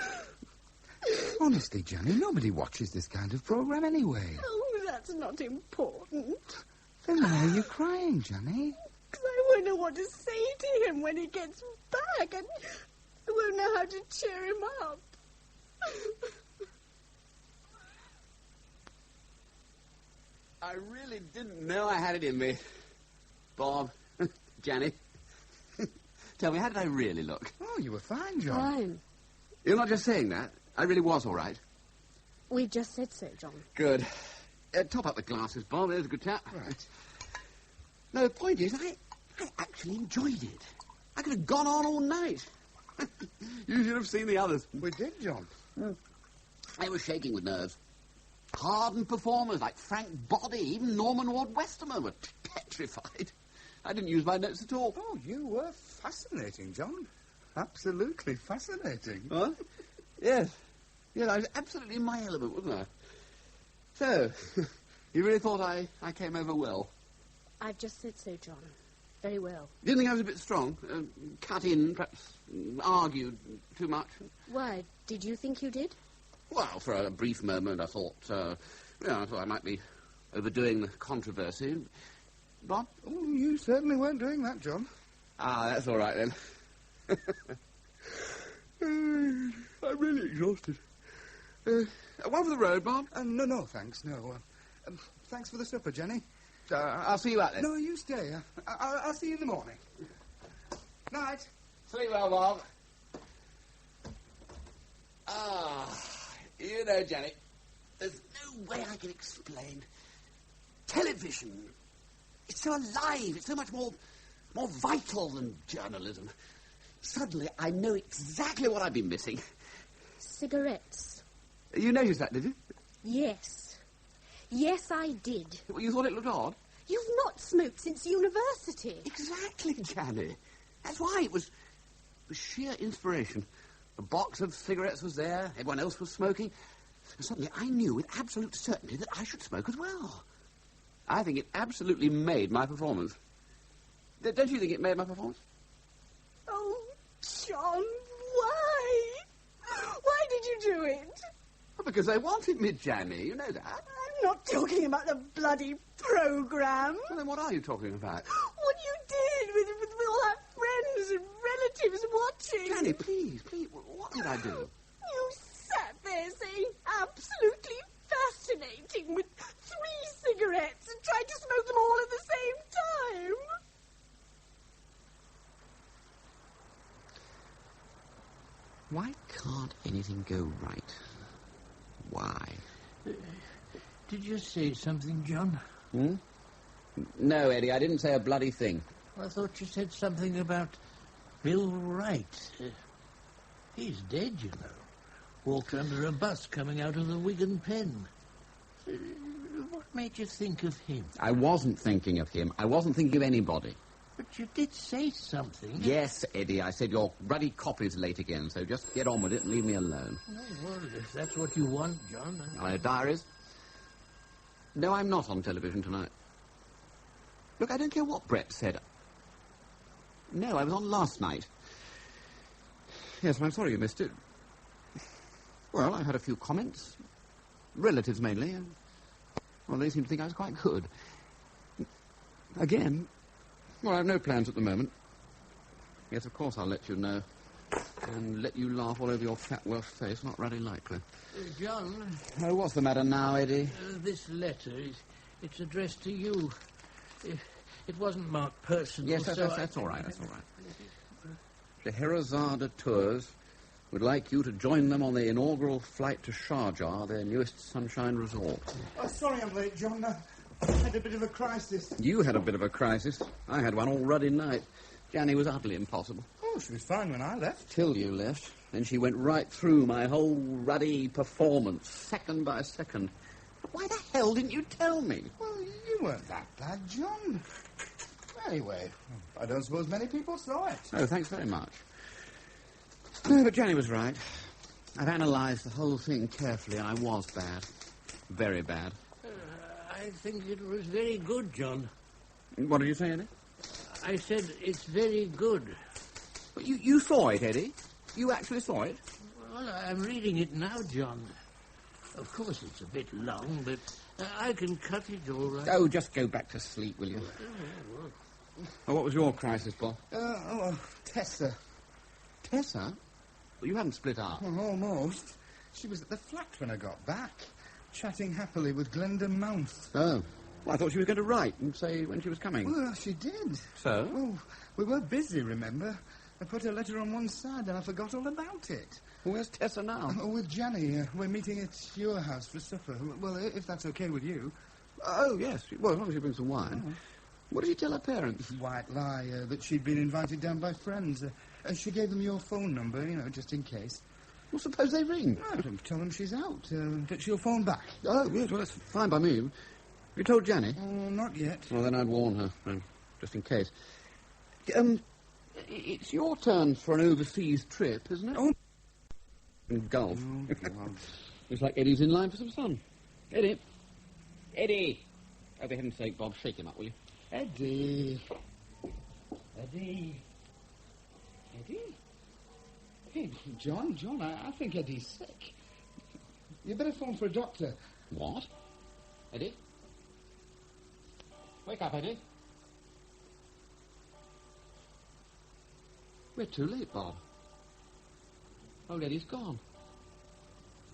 Honestly, Johnny, nobody watches this kind of program anyway. Oh, that's not important. Then why are you crying, Johnny? Because I won't know what to say to him when he gets back, and I won't know how to cheer him up. I really didn't know I had it in me. Bob, Janny, tell me, how did I really look? Oh, you were fine, John. Fine. You're not just saying that. I really was all right. We just said so, John. Good. Top up the glasses, Bob. There's a good tap. Right. No, the point is, I actually enjoyed it. I could have gone on all night. You should have seen the others. We did, John. They were shaking with nerves. Hardened performers like Frank Body, even Norman Ward Westerman were petrified. I didn't use my notes at all. Oh, you were fascinating, John. Absolutely fascinating. What? Yes. Yes, I was absolutely in my element, wasn't I? So, you really thought I came over well? I've just said so, John. very well. Do you think I was a bit strong? Cut in, perhaps argued too much? Why, did you think you did? Well, for a brief moment I thought, I thought I might be overdoing the controversy. Bob? Oh, you certainly weren't doing that, John. Ah, that's all right, then. I'm really exhausted. One for the road, Bob? No, thanks, no. Thanks for the supper, Jenny. I'll see you out then. No, you stay. I'll see you in the morning. Night. Sleep well, Bob. You know, Jenny, there's no way I can explain. Television, it's so alive, it's so much more vital than journalism. Suddenly, I know exactly what I've been missing. Cigarettes. You noticed that, did you? Yes. Yes, I did. Well, you thought it looked odd? You've not smoked since university. Exactly, Janny. That's why it was sheer inspiration. A box of cigarettes was there, everyone else was smoking, and suddenly I knew with absolute certainty that I should smoke as well. I think it absolutely made my performance. Don't you think it made my performance? Oh, John, why? Why did you do it? Well, because they wanted me, Janny, you know that. I'm not talking about the bloody programme. Well, then what are you talking about? What you did with all our friends and relatives watching. Janny, please, what did I do? You sat there saying absolutely fascinating with 3 cigarettes and tried to smoke them all at the same time. Why can't anything go right? Why? Did you say something, John? No, Eddie, I didn't say a bloody thing. I thought you said something about Bill Wright. He's dead, you know. Walked under a bus coming out of the Wigan Pen. What made you think of him? I wasn't thinking of him. I wasn't thinking of anybody. But you did say something. Yes, Eddie, I said your ruddy copy's late again, so just get on with it and leave me alone. Oh, well, if that's what you want, John. My diaries? No, I'm not on television tonight. Look, I don't care what Brett said. No, I was on last night. Yes, I'm sorry you missed it. Well, I had a few comments. Relatives, mainly. Well, they seemed to think I was quite good. Again, well, I have no plans at the moment. Yes, of course I'll let you know. And let you laugh all over your fat Welsh face. Not really likely. John. Oh, what's the matter now, Eddie? This letter, it's addressed to you. It wasn't marked personal. Yes, that's all right, that's all right. Scheherazade Tours would like you to join them on the inaugural flight to Sharjah, their newest sunshine resort. Oh, sorry I'm late, John. I had a bit of a crisis. You had a bit of a crisis. I had one all ruddy night. Janny was utterly impossible. Oh, she was fine when I left. Till you left. Then she went right through my whole ruddy performance, second by second. Why the hell didn't you tell me? Well, you weren't that bad, John. Anyway, I don't suppose many people saw it. Oh, thanks very much. No, but Janny was right. I've analysed the whole thing carefully, and I was bad. Very bad. I think it was very good, John. What did you say, Eddie? I said it's very good. But you saw it, Eddie? You actually saw it? Well, I'm reading it now, John. Of course, it's a bit long, but I can cut it all right. Oh, just go back to sleep, will you? Oh, what was your crisis, Bob? Tessa. Tessa? Well, you hadn't split up. Well, almost. She was at the flat when I got back, chatting happily with Glenda Mount. Oh. Well, I thought she was going to write and say when she was coming. Well, she did. So? Well, we were busy, remember? I put her letter on one side and I forgot all about it. Where's Tessa now? With Janny. We're meeting at your house for supper. Well, if that's okay with you. Oh, yes. Well, as long as you bring some wine. Oh. What did you tell her parents? White lie, that she'd been invited down by friends. She gave them your phone number, just in case. Well, suppose they ring. Tell them she's out, that she'll phone back. Oh, yes, well, that's fine by me. You told Janny? Oh, not yet. Well, then I'd warn her, just in case. It's your turn for an overseas trip, isn't it? Oh. Golf. Looks like Eddie's in line for some sun. Eddie. Eddie! Oh, for heaven's sake, Bob, shake him up, will you? Eddie. Eddie? Eddie? Hey, John, I think Eddie's sick. You better phone for a doctor. What? Eddie? Wake up, Eddie. We're too late, Bob. Old Eddie's gone.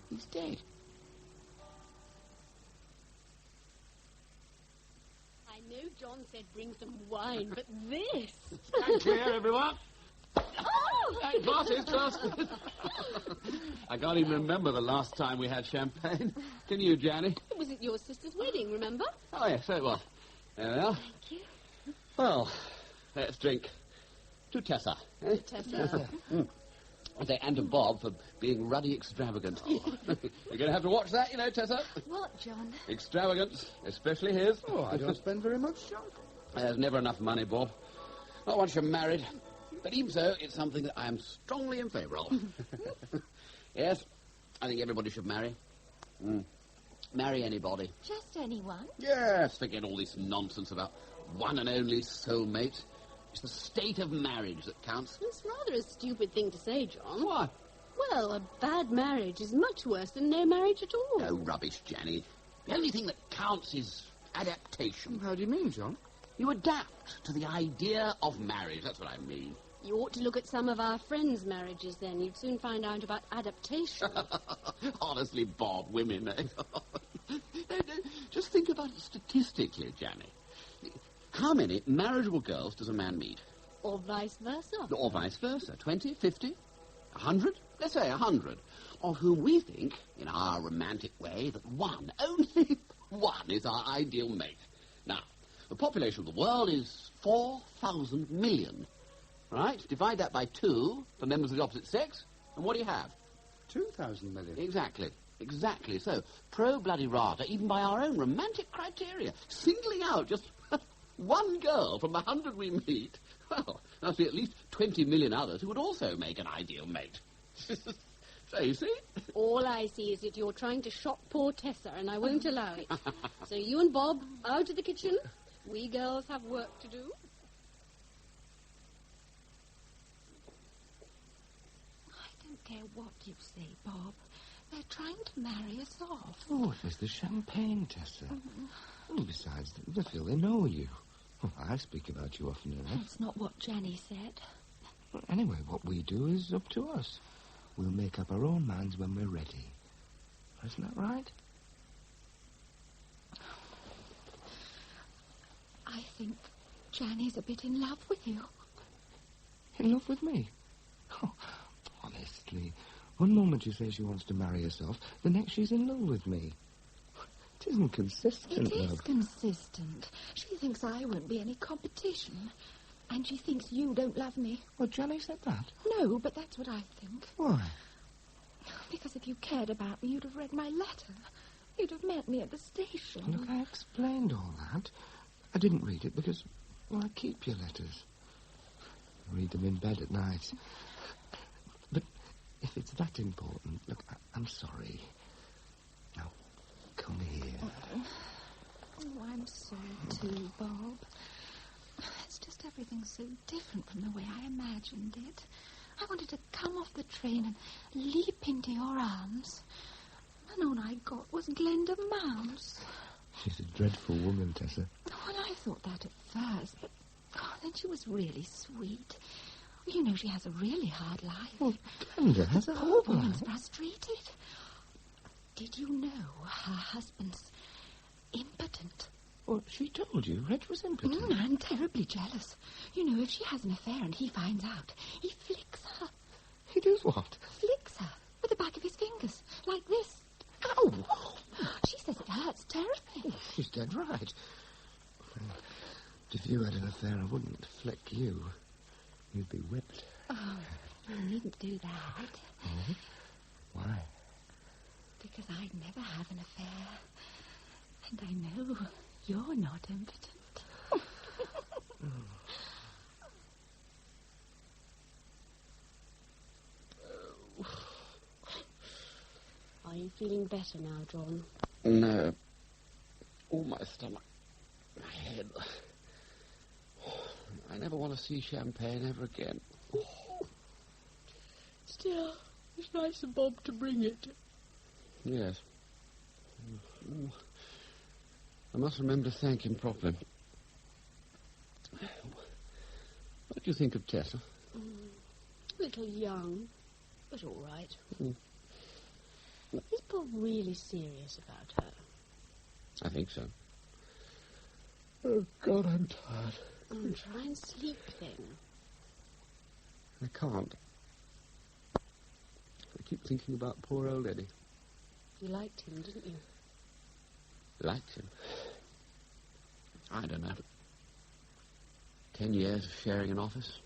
He's dead. I know John said bring some wine, but this... Stand clear, everyone. Hey, glasses. I can't even remember the last time we had champagne. Can you, Janny? It was at your sister's wedding, remember? Oh, yes, so it was. There we are. Thank you. Well, let's drink to Tessa. Eh? Tessa. I say, and to Bob for being ruddy extravagant. You're going to have to watch that, you know, Tessa. What, John? Extravagance, especially his. Oh, I don't spend very much, John. There's never enough money, Bob. Not once you're married. But even so, it's something that I am strongly in favour of. Yes, I think everybody should marry. Marry anybody. Just anyone? Yes, forget all this nonsense about one and only soulmate. It's the state of marriage that counts. It's rather a stupid thing to say, John. Why? Well, a bad marriage is much worse than no marriage at all. No rubbish, Janny. The only thing that counts is adaptation. How do you mean, John? You adapt to the idea of marriage. That's what I mean. You ought to look at some of our friends' marriages, then. You'd soon find out about adaptation. Honestly, Bob, women, eh? Just think about it statistically, Janny. How many marriageable girls does a man meet? Or vice versa. Or vice versa. 20, 50, 100? Let's say 100. Of whom we think, in our romantic way, that one, only one, is our ideal mate. Now, the population of the world is 4,000 million. Right? Divide that by 2 for members of the opposite sex, and what do you have? 2,000 million. Exactly so. Pro-bloody-rata, even by our own romantic criteria, singling out just one girl from 100 we meet, well, there'll be at least 20 million others who would also make an ideal mate. So, you see? All I see is that you're trying to shock poor Tessa, and I won't allow it. So you and Bob, out of the kitchen. We girls have work to do. I don't care what you say, Bob. They're trying to marry us off. Oh, it was the champagne, Tessa. And besides, they feel they know you. Well, I speak about you often enough. That's not what Jenny said. Well, anyway, what we do is up to us. We'll make up our own minds when we're ready. Isn't that right? I think Janny's a bit in love with you. In love with me? Oh, honestly. One moment she says she wants to marry herself, the next she's in love with me. It isn't consistent, It is love. consistent. She thinks I won't be any competition. And she thinks you don't love me. Well, Jenny said that. No, but that's what I think. Why? Because if you cared about me, you'd have read my letter. You'd have met me at the station. Look, I explained all that. I didn't read it because, well, I keep your letters. I read them in bed at night. But if it's that important, look, I'm sorry. Now, come here. Oh, I'm sorry too, Bob. It's just everything's so different from the way I imagined it. I wanted to come off the train and leap into your arms. And all I got was Glenda Mouse. She's a dreadful woman, Tessa. Well, I thought that at first, but then she was really sweet. You know, she has a really hard life. Well, Glenda has a Poor hard woman's life. frustrated. Did you know her husband's impotent? Well, she told you Reg was impotent. I'm terribly jealous. You know, if she has an affair and he finds out, he flicks her. He does what? Flicks her with the back of his fingers, like this. Ow! She says it hurts terribly. She's dead right. If you had an affair, I wouldn't flick you. You'd be whipped. Oh, you needn't do that. Oh? Why? Because I'd never have an affair. And I know you're not impotent. Are you feeling better now, John? No. Oh, my stomach. My head. I never want to see champagne ever again. Still, it's nice of Bob to bring it. Yes. I must remember to thank him properly. What do you think of Tessa? A little young, but all right. Is Bob really serious about her? I think so. Oh, God, I'm tired. Try and sleep then. I can't. I keep thinking about poor old Eddie. You liked him, didn't you? Liked him? I don't know. 10 years of sharing an office?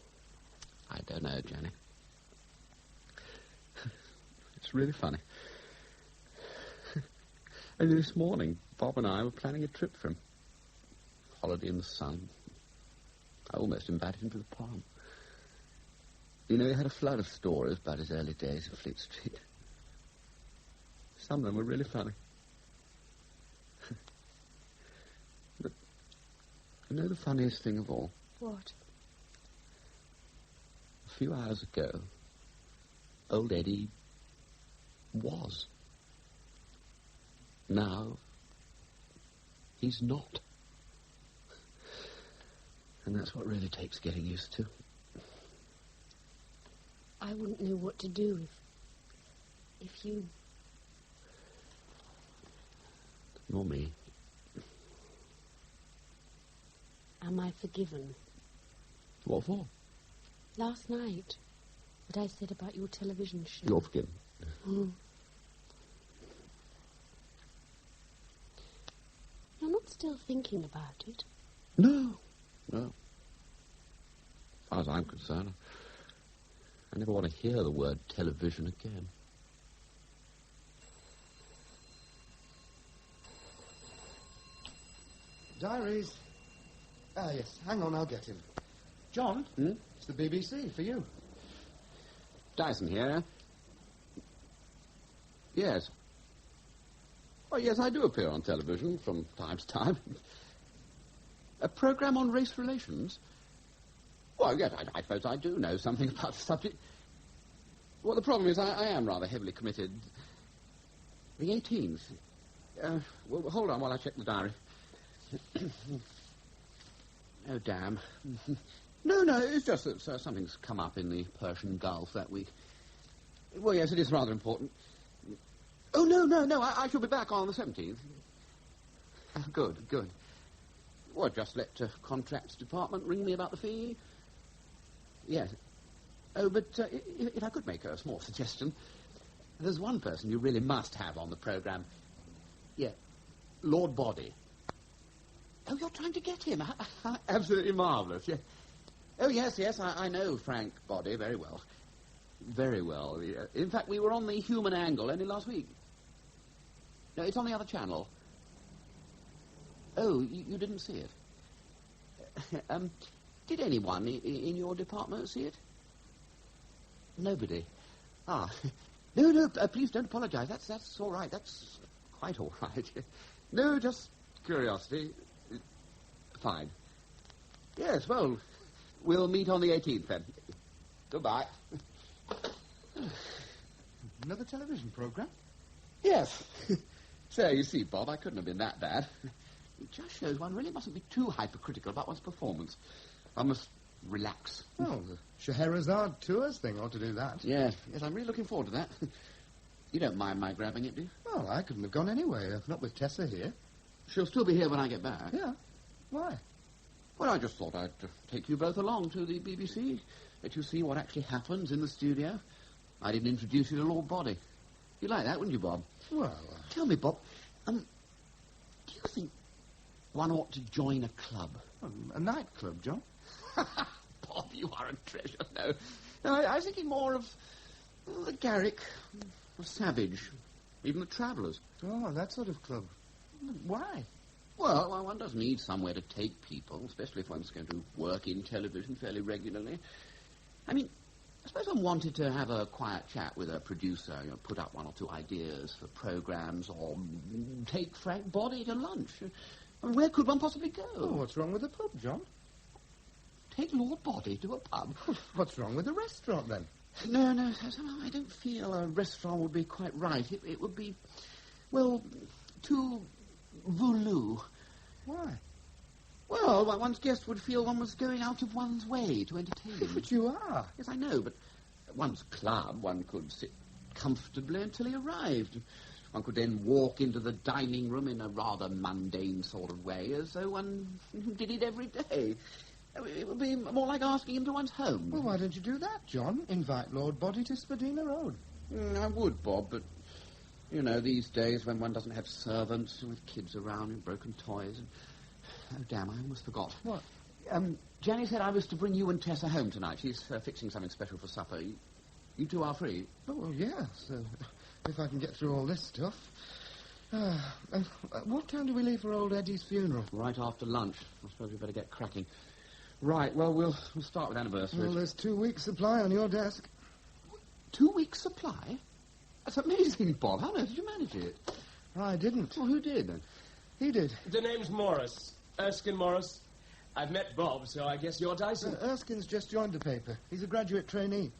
I don't know, Jenny. It's really funny. Only this morning, Bob and I were planning a trip for him. Holiday in the sun. I almost invited him to the prom. You know, he had a flood of stories about his early days at Fleet Street. Some of them were really funny. But you know the funniest thing of all? What? A few hours ago, old Eddie was. Now, he's not. And that's what really takes getting used to. I wouldn't know what to do if you... Nor me. Am I forgiven? What for? Last night, what I said about your television show. You're forgiven. You're not still thinking about it? No. As far as I'm concerned, I never want to hear the word television again. Diaries. Ah, yes. Hang on, I'll get him. John? It's the BBC for you. Dyson here. Yes. Oh, yes, I do appear on television from time to time. A program on race relations? Well, yes, I suppose I do know something about the subject. Well, the problem is I am rather heavily committed. The 18th. Well, hold on while I check the diary. Oh, damn. No, it's just that something's come up in the Persian Gulf that week. Well, yes, it is rather important. Oh, no, I shall be back on the 17th. Good. Well, just let contracts department ring me about the fee. Yes. Oh, but if I could make a small suggestion, there's one person you really must have on the programme. Yeah, Lord Body. Oh, you're trying to get him. Absolutely marvellous, yeah. Oh, yes, I know Frank Body very well. Very well. In fact, we were on the Human Angle only last week. No, it's on the other channel. Oh, you didn't see it? Did anyone in your department see it? Nobody. Ah. No, please don't apologise. That's all right. That's quite all right. No, just curiosity. Fine. Yes, well, we'll meet on the 18th then. Goodbye. Another television programme? Yes. So, you see, Bob, I couldn't have been that bad. It just shows one really mustn't be too hypercritical about one's performance. One must relax. Well, the Scheherazade Tours thing ought to do that. Yes, I'm really looking forward to that. You don't mind my grabbing it, do you? Well, I couldn't have gone anyway, not with Tessa here. She'll still be here when I get back. Yeah. Why? Well, I just thought I'd take you both along to the BBC, let you see what actually happens in the studio. I didn't introduce you to Lord Body. You'd like that, wouldn't you, Bob? Well... Tell me, Bob, do you think one ought to join a club? A nightclub, John? Bob, you are a treasure. No, I was thinking more of the Garrick, the Savage, even the Travellers. Oh, that sort of club. Why? Well, one does need somewhere to take people, especially if one's going to work in television fairly regularly. I mean, I suppose one wanted to have a quiet chat with a producer, put up one or two ideas for programmes, or take Frank Body to lunch. I mean, where could one possibly go? Oh, what's wrong with the pub, John? Take Lord Body to a pub. What's wrong with the restaurant, then? No, somehow I don't feel a restaurant would be quite right. It would be, well, too voulu. Why? Well, one's guest would feel one was going out of one's way to entertain him. But you are. Yes, I know, but at one's club, one could sit comfortably until he arrived. One could then walk into the dining room in a rather mundane sort of way, as though one did it every day. It would be more like asking him to one's home. Well, why don't you do that, John? Invite Lord Body to Spadina Road. I would, Bob, but, you know, these days when one doesn't have servants with kids around and broken toys and... Oh, damn, I almost forgot. What? Jenny said I was to bring you and Tessa home tonight. She's fixing something special for supper. You two are free? Oh, well, yes. If I can get through all this stuff. What time do we leave for old Eddie's funeral? Right after lunch. I suppose we better get cracking. Right, well, we'll start with anniversaries. Well, there's 2 weeks' supply on your desk. 2 weeks' supply? That's amazing, Bob. How on earth did you manage it? I didn't. Well, who did, then? He did. The name's Morris. Erskine Morris. I've met Bob, so I guess you're Dyson. Erskine's just joined the paper. He's a graduate trainee.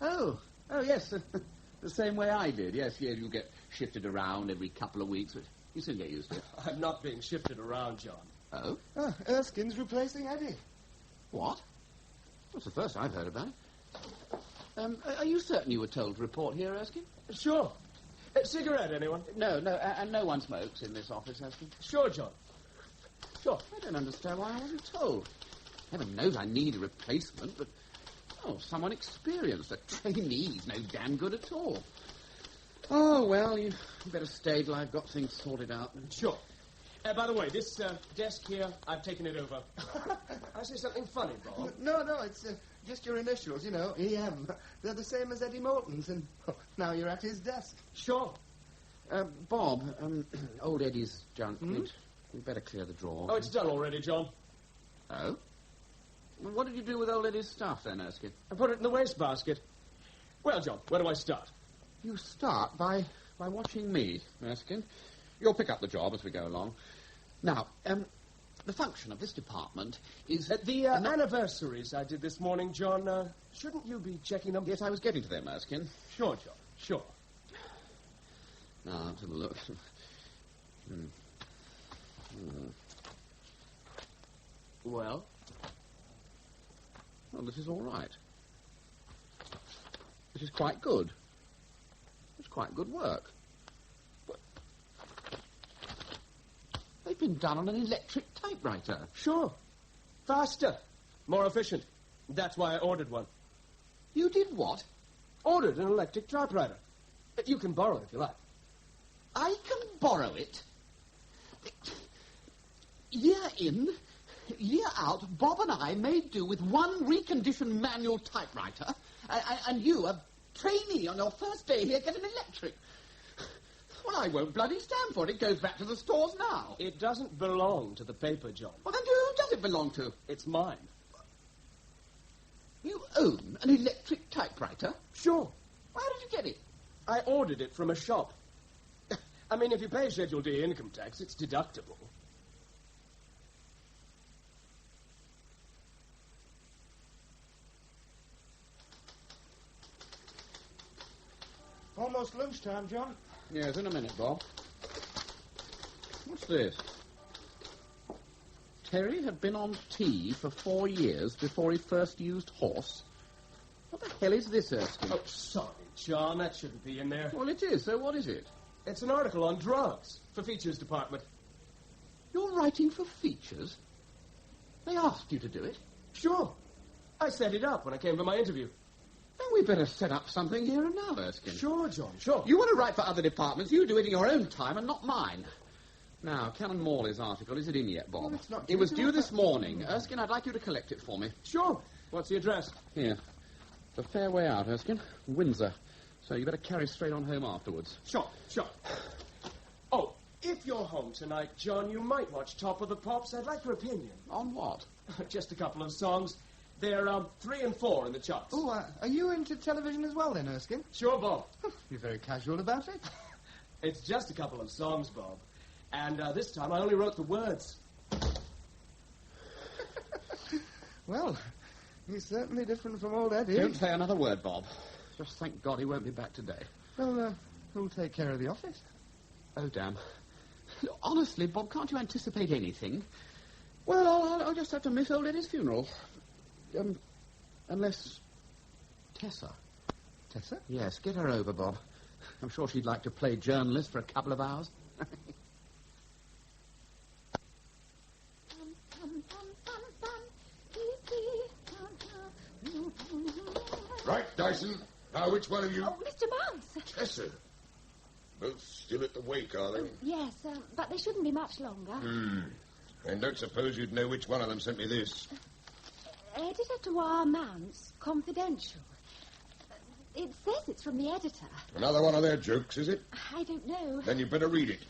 Oh, yes. The same way I did. Yes, you'll get shifted around every couple of weeks, but you soon get used to it. I'm not being shifted around, John. Oh? Erskine's replacing Eddie. What? That's the first I've heard about it. Are you certain you were told to report here, Erskine? Sure. Cigarette, anyone? No, and no one smokes in this office, Erskine. Sure, John. Sure. I don't understand why I wasn't told. Heaven knows I need a replacement, but... Oh, someone experienced. A trainee's no damn good at all. Oh, well, you better stay till I've got things sorted out. Sure. By the way, this desk here, I've taken it over. I say something funny, Bob. No, it's just your initials, you know, E.M. They're the same as Eddie Moulton's, and now you're at his desk. Sure. Bob, old Eddie's junk. We'd better clear the drawer. Oh, it's done already, John. Oh? Well, what did you do with old Eddie's stuff, then, Erskine? I put it in the wastebasket. Well, John, where do I start? You start by watching me, Erskine. You'll pick up the job as we go along. Now, the function of this department is... the anniversaries I did this morning, John, shouldn't you be checking them? Yes, I was getting to them, Erskine. Sure, John, sure. Now, let's have a look. Well, this is all right. This is quite good. It's quite good work. But they've been done on an electric typewriter. Sure. Faster. More efficient. That's why I ordered one. You did what? Ordered an electric typewriter. You can borrow it if you like. I can borrow it? Year in, year out, Bob and I made do with one reconditioned manual typewriter, and you, a trainee on your first day here, get an electric. Well, I won't bloody stand for it. It goes back to the stores now. It doesn't belong to the paper, John. Well, then who does it belong to? It's mine. You own an electric typewriter? Sure. How did you get it? I ordered it from a shop. I mean, if you pay Schedule D income tax, it's deductible. Almost lunchtime, John. Yes, in a minute, Bob. What's this? Terry had been on tea for 4 years before he first used horse. What the hell is this, Erskine? Oh, sorry, John. That shouldn't be in there. Well, it is. So what is it? It's an article on drugs for Features Department. You're writing for Features? They asked you to do it? Sure. I set it up when I came for my interview. Then we better set up something here and now, Erskine. Sure, John, sure. You want to write for other departments, you do it in your own time and not mine. Now, Canon Morley's article, is it in yet, Bob? Well, it's not it was due this morning. Erskine, I'd like you to collect it for me. Sure. What's the address? Here. It's a fair way out, Erskine. Windsor. So you better carry straight on home afterwards. Sure. Oh, if you're home tonight, John, you might watch Top of the Pops. I'd like your opinion. On what? Just a couple of songs. They're 3 and 4 in the charts. Oh, are you into television as well then, Erskine? Sure, Bob. You're very casual about it. It's just a couple of songs, Bob. And this time I only wrote the words. Well, He's certainly different from old Eddie. Don't say another word, Bob. Just thank God he won't be back today. Well, who'll take care of the office? Oh, damn. Honestly, Bob, can't you anticipate anything? Well, I'll just have to miss old Eddie's funeral. Unless... Tessa. Tessa? Yes, get her over, Bob. I'm sure she'd like to play journalist for a couple of hours. Right, Dyson. Now, which one of you... Oh, Mr. Mounce. Tessa. Both still at the wake, are they? Yes, but they shouldn't be much longer. And don't suppose you'd know which one of them sent me this. Editor to our Mounce, confidential. It says it's from the editor. Another one of their jokes, is it? I don't know. Then you better read it.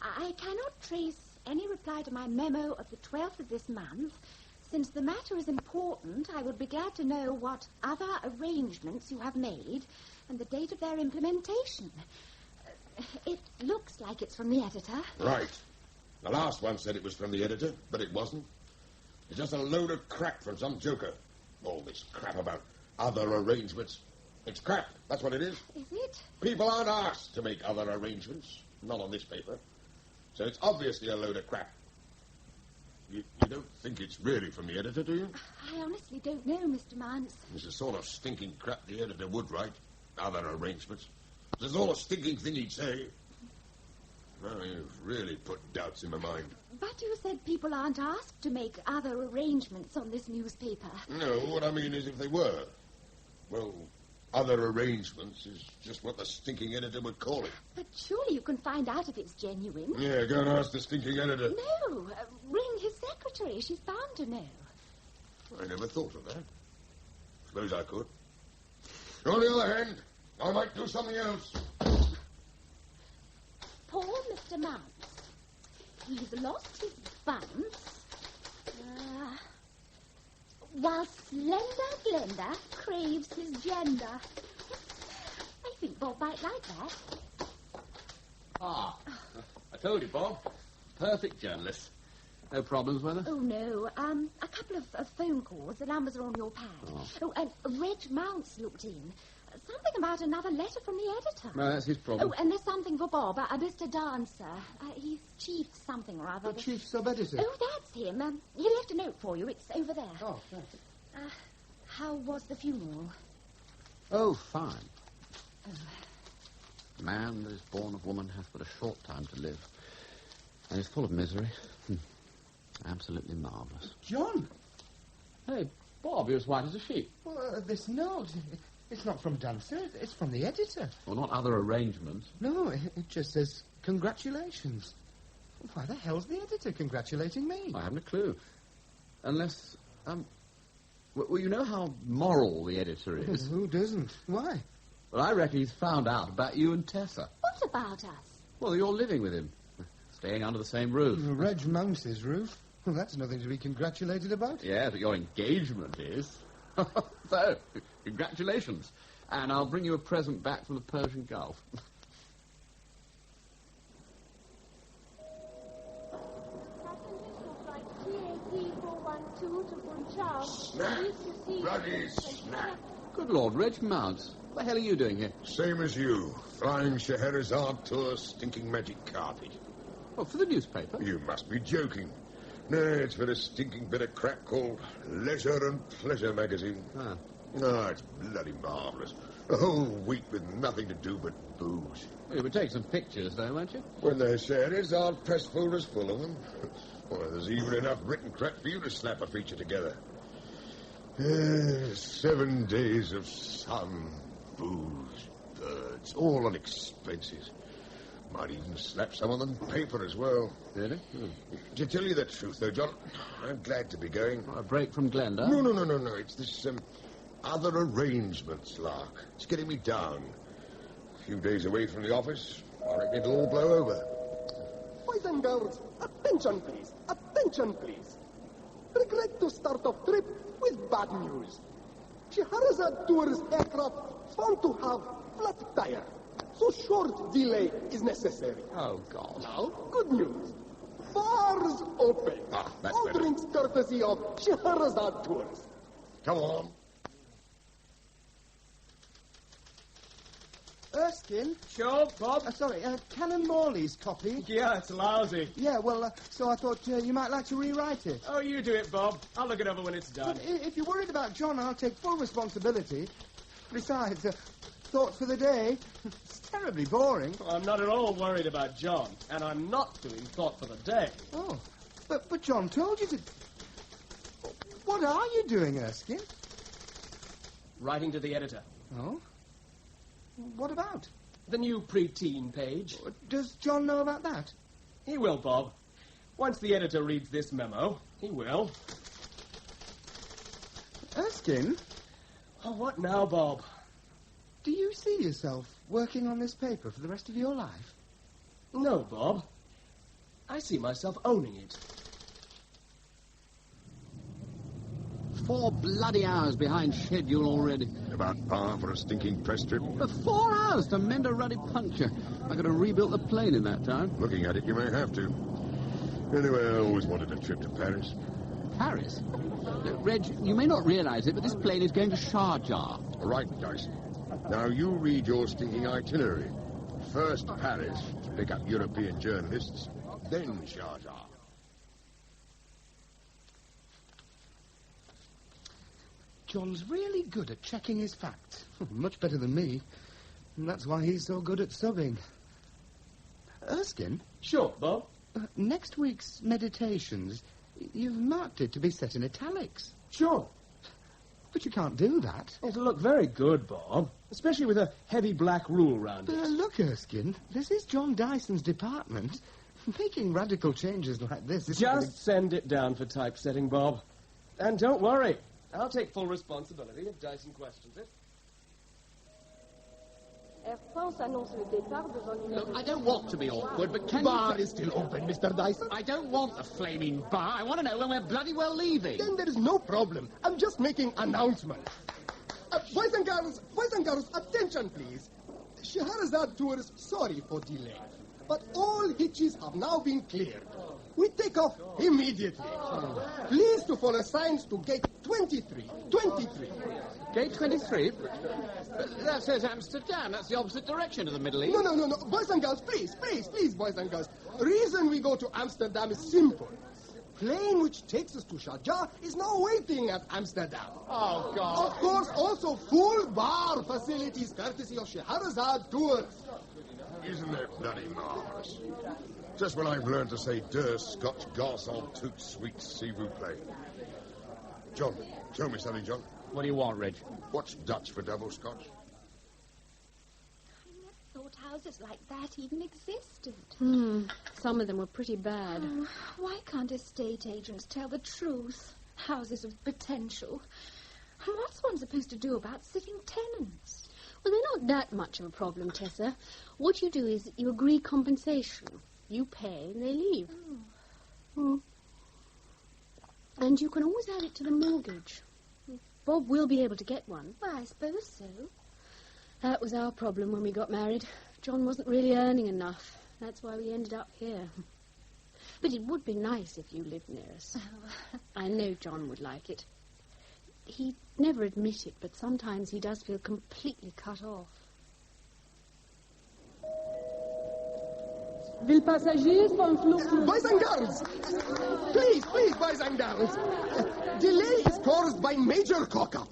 I cannot trace any reply to my memo of the 12th of this month. Since the matter is important, I would be glad to know what other arrangements you have made and the date of their implementation. It looks like it's from the editor. Right. The last one said it was from the editor, but it wasn't. It's just a load of crap from some joker. All this crap about other arrangements. It's crap. That's what it is. Is it? People aren't asked to make other arrangements. Not on this paper. So it's obviously a load of crap. You don't think it's really from the editor, do you? I honestly don't know, Mr. Mounce. It's the sort of stinking crap the editor would write. Other arrangements. There's all a stinking thing he'd say. Well, you've really put doubts in my mind. But you said people aren't asked to make other arrangements on this newspaper. No, what I mean is if they were. Well, other arrangements is just what the stinking editor would call it. But surely you can find out if it's genuine. Yeah, go and ask the stinking editor. No, ring his secretary. She's bound to know. I never thought of that. Suppose I could. On the other hand, I might do something else. Poor Mr. Mounce. He's lost his buns. While slender Glenda craves his gender. I think Bob might like that. I told you, Bob. Perfect journalist. No problems with her? Oh, no. A couple of phone calls. The numbers are on your pad. Oh, and Reg Mounce looked in. Something about another letter from the editor. No, that's his problem. Oh, and there's something for Bob. Mr. Dancer. He's chief something or other. The chief sub-editor? Oh, that's him. He left a note for you. It's over there. Oh, thanks. How was the funeral? Oh, fine. Man that is born of woman has but a short time to live. And is full of misery. Absolutely marvellous. John! Hey, Bob, you're as white as a sheep. Well, this note... It's not from Dancer, it's from the editor. Well, not other arrangements. No, it just says, congratulations. Why the hell's the editor congratulating me? I haven't a clue. Unless, well, you know how moral the editor is. Who doesn't? Why? Well, I reckon he's found out about you and Tessa. What about us? Well, you're living with him. Staying under the same roof. Reg Mounce's roof? Well, that's nothing to be congratulated about. Yeah, but your engagement is. So, congratulations. And I'll bring you a present back from the Persian Gulf. Snap! Bloody snap! Good Lord, Reg Mounce. What the hell are you doing here? Same as you. Flying Scheherazade to a stinking magic carpet. Oh, for the newspaper? You must be joking. No, it's for a stinking bit of crap called Leisure and Pleasure magazine. It's bloody marvellous. A whole week with nothing to do but booze. Well, you would take some pictures, though, won't you? When they're shared, our press folder's full of them. Well, there's even enough written crap for you to slap a feature together. 7 days of sun, booze, birds, all on expenses. Might even slap some on them paper as well. Really? To tell you the truth, though, John, I'm glad to be going. A break from Glenda? No. It's this, other arrangements, lark. It's getting me down. A few days away from the office, I reckon it'll all blow over. Boys and girls, attention, please. Attention, please. Regret to start off trip with bad news. Scheherazade Tours aircraft found to have flat tire. So short delay is necessary. Oh, God. Now, good news. Bars open. That's all better. drinks courtesy of Scheherazade Tours. Come on. Erskine? Sure, Bob? Sorry, Canon Morley's copy. Yeah, it's lousy. Yeah, well, so I thought you might like to rewrite it. Oh, you do it, Bob. I'll look it over when it's done. But if you're worried about John, I'll take full responsibility. Besides, thought for the day. It's terribly boring. Well, I'm not at all worried about John, and I'm not doing thought for the day. Oh, but John told you to... What are you doing, Erskine? Writing to the editor. Oh? What about? The new preteen page. Does John know about that? He will, Bob. Once the editor reads this memo, he will. Erskine? Oh, what now, Bob? Do you see yourself working on this paper for the rest of your life? No, Bob. I see myself owning it. 4 bloody hours behind schedule already. About par for a stinking press trip. But 4 hours to mend a ruddy puncture. I could have rebuilt the plane in that time. Looking at it, you may have to. Anyway, I always wanted a trip to Paris. Paris? Reg, you may not realize it, but this plane is going to Sharjah. Right, Dyson. Now, you read your stinking itinerary. First Paris, to pick up European journalists, then Sharjah. John's really good at checking his facts. Much better than me. And that's why he's so good at subbing. Erskine? Sure, Bob. Next week's meditations, you've marked it to be set in italics. Sure. But you can't do that. It'll look very good, Bob. Especially with a heavy black rule round it. Look, Erskine, this is John Dyson's department. Making radical changes like this is... Just send it down for typesetting, Bob. And don't worry. I'll take full responsibility if Dyson questions it. Look, I don't want to be awkward, but can Bar is still open, Mr. Dyson. I don't want the flaming bar. I want to know when we're bloody well leaving. Then there is no problem. I'm just making announcement. Boys and girls, attention, please. Scheherazade Tours, sorry for delay. But all hitches have now been cleared. We take off immediately. Please to follow signs to gate 23. 23. Gate 23? That says Amsterdam. That's the opposite direction to the Middle East. No. Boys and girls, please, boys and girls. Reason we go to Amsterdam is simple. Plane which takes us to Sharjah is now waiting at Amsterdam. Oh, God. Of course, also full bar facilities courtesy of Scheherazade Tours. Isn't that bloody marvellous? Just when I've learned to say deux Scotch garçon tout sweet s'il vous plaît. John, show me something, John. What do you want, Reg? What's Dutch for double Scotch? I never thought houses like that even existed. Some of them were pretty bad. Oh, why can't estate agents tell the truth? Houses of potential. And what's one supposed to do about sitting tenants? Well, they're not that much of a problem, Tessa. What you do is you agree compensation. You pay and they leave. And you can always add it to the mortgage. Bob will be able to get one. Well, I suppose so. That was our problem when we got married. John wasn't really earning enough. That's why we ended up here. But it would be nice if you lived near us. I know John would like it. He'd never admit it, but sometimes he does feel completely cut off. Boys and girls! Please, boys and girls. Delay is caused by major cock-up.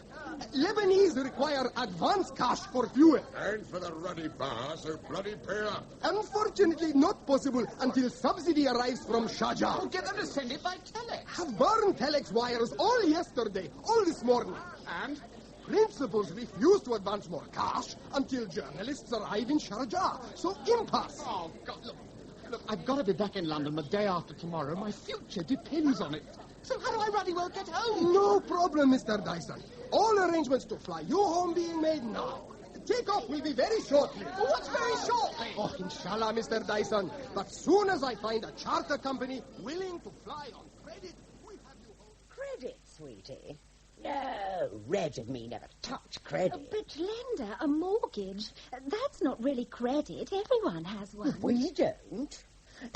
Lebanese require advance cash for fuel. And for the ruddy bar, so bloody pay up. Unfortunately, not possible until subsidy arrives from Sharjah. Oh, get them to send it by telex. Have burned telex wires all yesterday, all this morning. And? Principals refuse to advance more cash until journalists arrive in Sharjah. So impasse. Oh, God, look, I've got to be back in London the day after tomorrow. My future depends on it. So how do I bloody well get home? No problem, Mr. Dyson. All arrangements to fly you home being made now. Takeoff will be very shortly. Well, what's very shortly? Oh, inshallah, Mr. Dyson. But soon as I find a charter company willing to fly on credit, we have you home. Credit, sweetie? No, Reg and me never touch credit. But, Linda, a mortgage, that's not really credit. Everyone has one. We don't.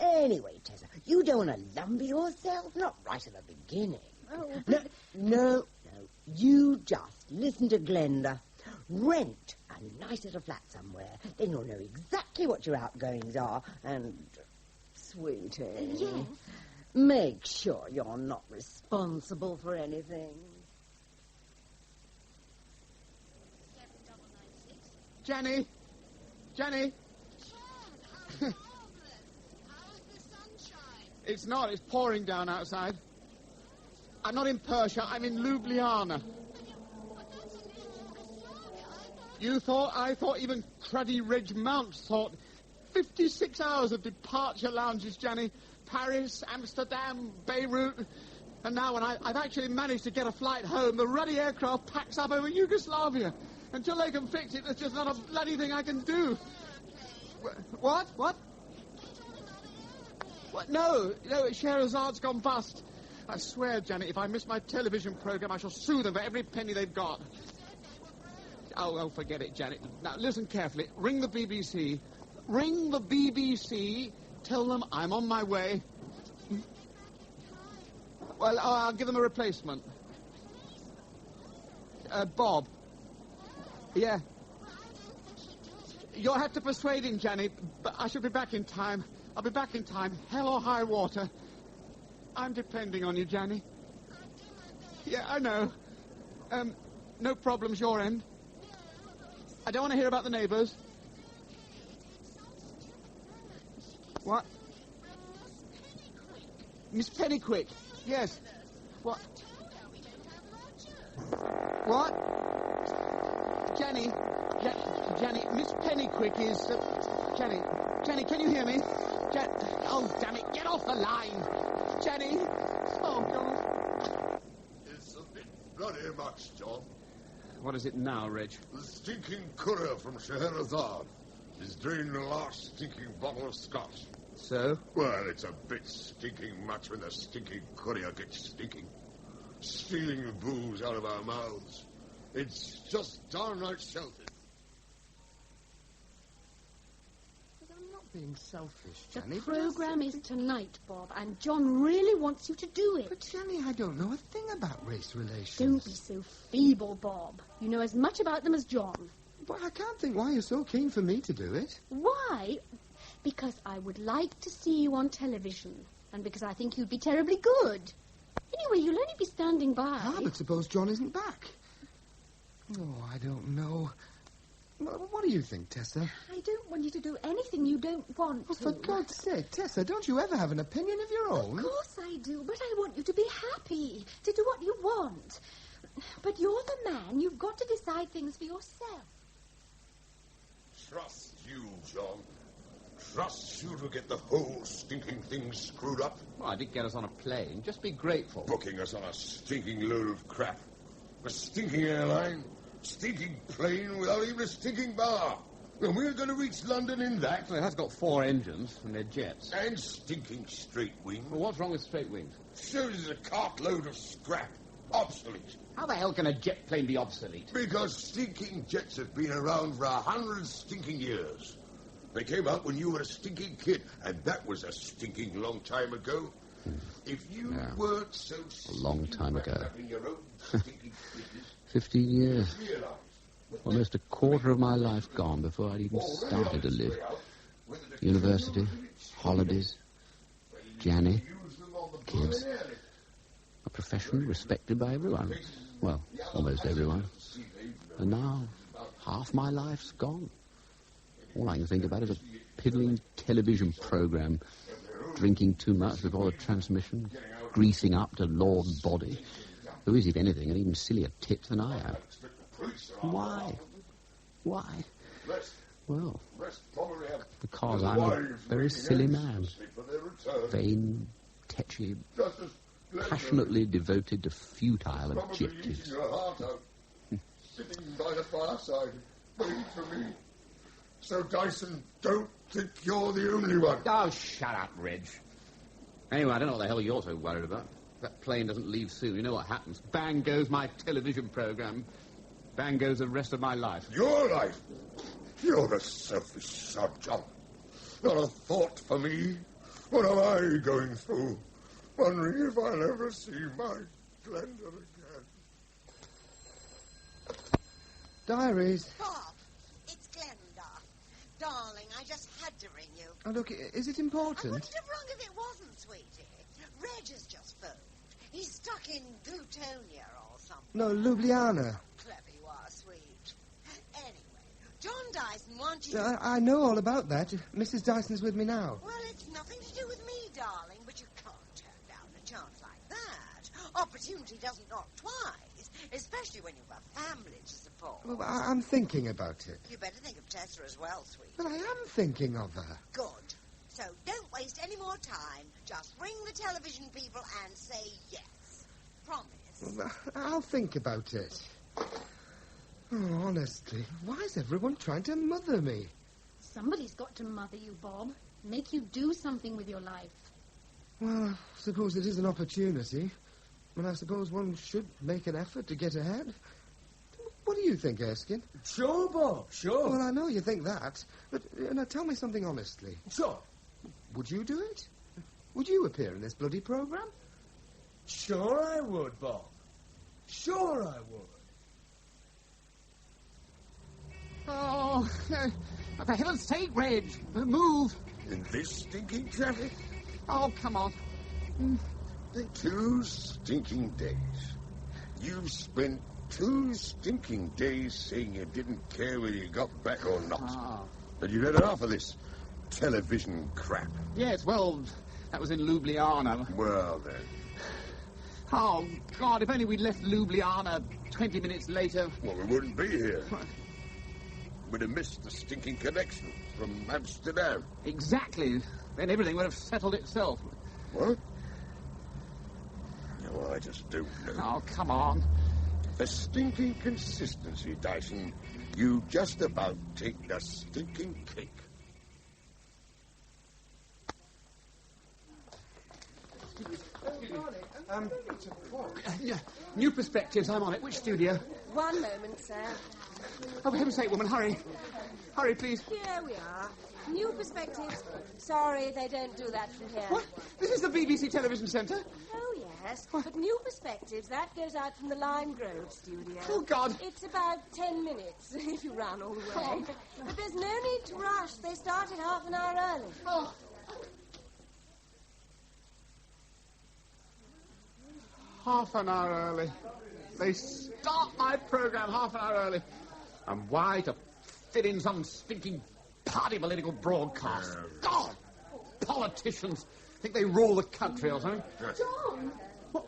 Anyway, Tessa, you don't want to lumber yourself, not right at the beginning. Oh, No. You just listen to Glenda. Rent a nice little flat somewhere. Then you'll know exactly what your outgoings are. And, sweetie... Yes? Make sure you're not responsible for anything. Jenny! It's not. It's pouring down outside. I'm not in Persia. I'm in Ljubljana. I thought even Cruddy Ridge Mount thought. 56 hours of departure lounges, Jenny. Paris, Amsterdam, Beirut. And now when I've actually managed to get a flight home, the ruddy aircraft packs up over Yugoslavia. Until they can fix it, there's just not a bloody thing I can do. What? What? No, Scheherazad's gone bust. I swear, Janet, if I miss my television program, I shall sue them for every penny they've got. Oh, forget it, Janet. Now, listen carefully. Ring the BBC. Tell them I'm on my way. Well, I'll give them a replacement. Bob. Yeah. You'll have to persuade him, Janet, but I shall be back in time. I'll be back in time, hell or high water. I'm depending on you, Janny. Yeah, I know. No problems your end. I don't want to hear about the neighbours. What? Miss Pennyquick. Yes. What? What? Jenny, Miss Pennyquick is... Jenny, can you hear me? Oh, damn it, get off the line! Jenny! Oh, God. It's a bit bloody much, John. What is it now, Reg? The stinking courier from Scheherazade is draining the last stinking bottle of scotch. So? Well, it's a bit stinking much when the stinking courier gets stinking. Stealing the booze out of our mouths. It's just downright selfish. Being selfish, The Jenny. programme is tonight, Bob, and John really wants you to do it. But, Jenny, I don't know a thing about race relations. Don't be so feeble, Bob. You know as much about them as John. But I can't think why you're so keen for me to do it. Why? Because I would like to see you on television, and because I think you'd be terribly good. Anyway, you'll only be standing by. Ah, but suppose John isn't back. Oh, I don't know. What do you think, Tessa? I don't want you to do anything you don't want to. For God's sake, Tessa, don't you ever have an opinion of your own? Of course I do, but I want you to be happy, to do what you want. But you're the man. You've got to decide things for yourself. Trust you, John. Trust you to get the whole stinking thing screwed up. Well, I did get us on a plane. Just be grateful. Booking us on a stinking load of crap. A stinking airline. Stinking plane without even a stinking bar. And we're going to reach London in that. Well, it has got 4 engines, and they're jets. And stinking straight wings. Well, what's wrong with straight wings? Shows it's a cartload of scrap. Obsolete. How the hell can a jet plane be obsolete? Because stinking jets have been around for 100 stinking years. They came out when you were a stinking kid, and that was a stinking long time ago. If you weren't so a long time ago. having your own stinking business, 15 years. Almost a quarter of my life gone before I'd even started to live. University, holidays, Janny, kids. A profession respected by everyone. Well, almost everyone. And now, half my life's gone. All I can think about is a piddling television programme. Drinking too much before the transmission. Greasing up to Lord's body. Who is, if anything, an even sillier tit than I am. Why? Well, because I'm a very silly man. Vain, tetchy, passionately devoted to futile objectives. Sitting by the fireside, waiting for me. So, Dyson, don't think you're the only one. Oh, shut up, Reg. Anyway, I don't know what the hell you're so worried about. That plane doesn't leave soon. You know what happens. Bang goes my television programme. Bang goes the rest of my life. Your life? You're a selfish sod, John. Not a thought for me. What am I going through? Wondering if I'll ever see my Glenda again. Diaries. Bob, it's Glenda. Darling, I just had to ring you. Oh, look, is it important? I wouldn't have rung if it wasn't, sweetie. Reg has just phoned. He's stuck in Glutonia or something. No, Ljubljana. Clever you are, sweet. Anyway, John Dyson wants you I know all about that. Mrs. Dyson's with me now. Well, it's nothing to do with me, darling, but you can't turn down a chance like that. Opportunity doesn't knock twice, especially when you've a family to support. Well, I'm thinking about it. You better think of Tessa as well, sweet. But I am thinking of her. Good. So don't waste any more time. Just ring the television people and say yes. Promise. Well, I'll think about it. Oh, honestly, why is everyone trying to mother me? Somebody's got to mother you, Bob. Make you do something with your life. Well, I suppose it is an opportunity. And I suppose one should make an effort to get ahead. What do you think, Erskine? Sure, Bob, sure. Well, I know you think that. But now tell me something honestly. Sure. Would you do it? Would you appear in this bloody programme? Sure I would, Bob. Sure I would. Oh, for heaven's sake, Reg, move. In this stinking traffic? Oh, come on. 2 stinking days. You've spent 2 stinking days saying you didn't care whether you got back or not. But you've had enough of this television crap. Yes, well, that was in Ljubljana. Well, then. Oh, God, if only we'd left Ljubljana 20 minutes later. Well, we wouldn't be here. We'd have missed the stinking connection from Amsterdam. Exactly. Then everything would have settled itself. What? No, I just don't know. Oh, come on. The stinking consistency, Dyson. You just about take the stinking cake. New Perspectives, I'm on it. Which studio? One moment, sir. Oh, for heaven's sake, woman, hurry. Hurry, please. Here we are. New Perspectives. Sorry, they don't do that from here. What? This is the BBC Television Centre? Oh, yes. But New Perspectives, that goes out from the Lime Grove studio. Oh, God. It's about 10 minutes, if you run all the way. Oh. But there's no need to rush. They started half an hour early. Oh. Half an hour early. They start my programme half an hour early. And why? To fit in some stinking party political broadcast. God! Politicians think they rule the country or something. John! What?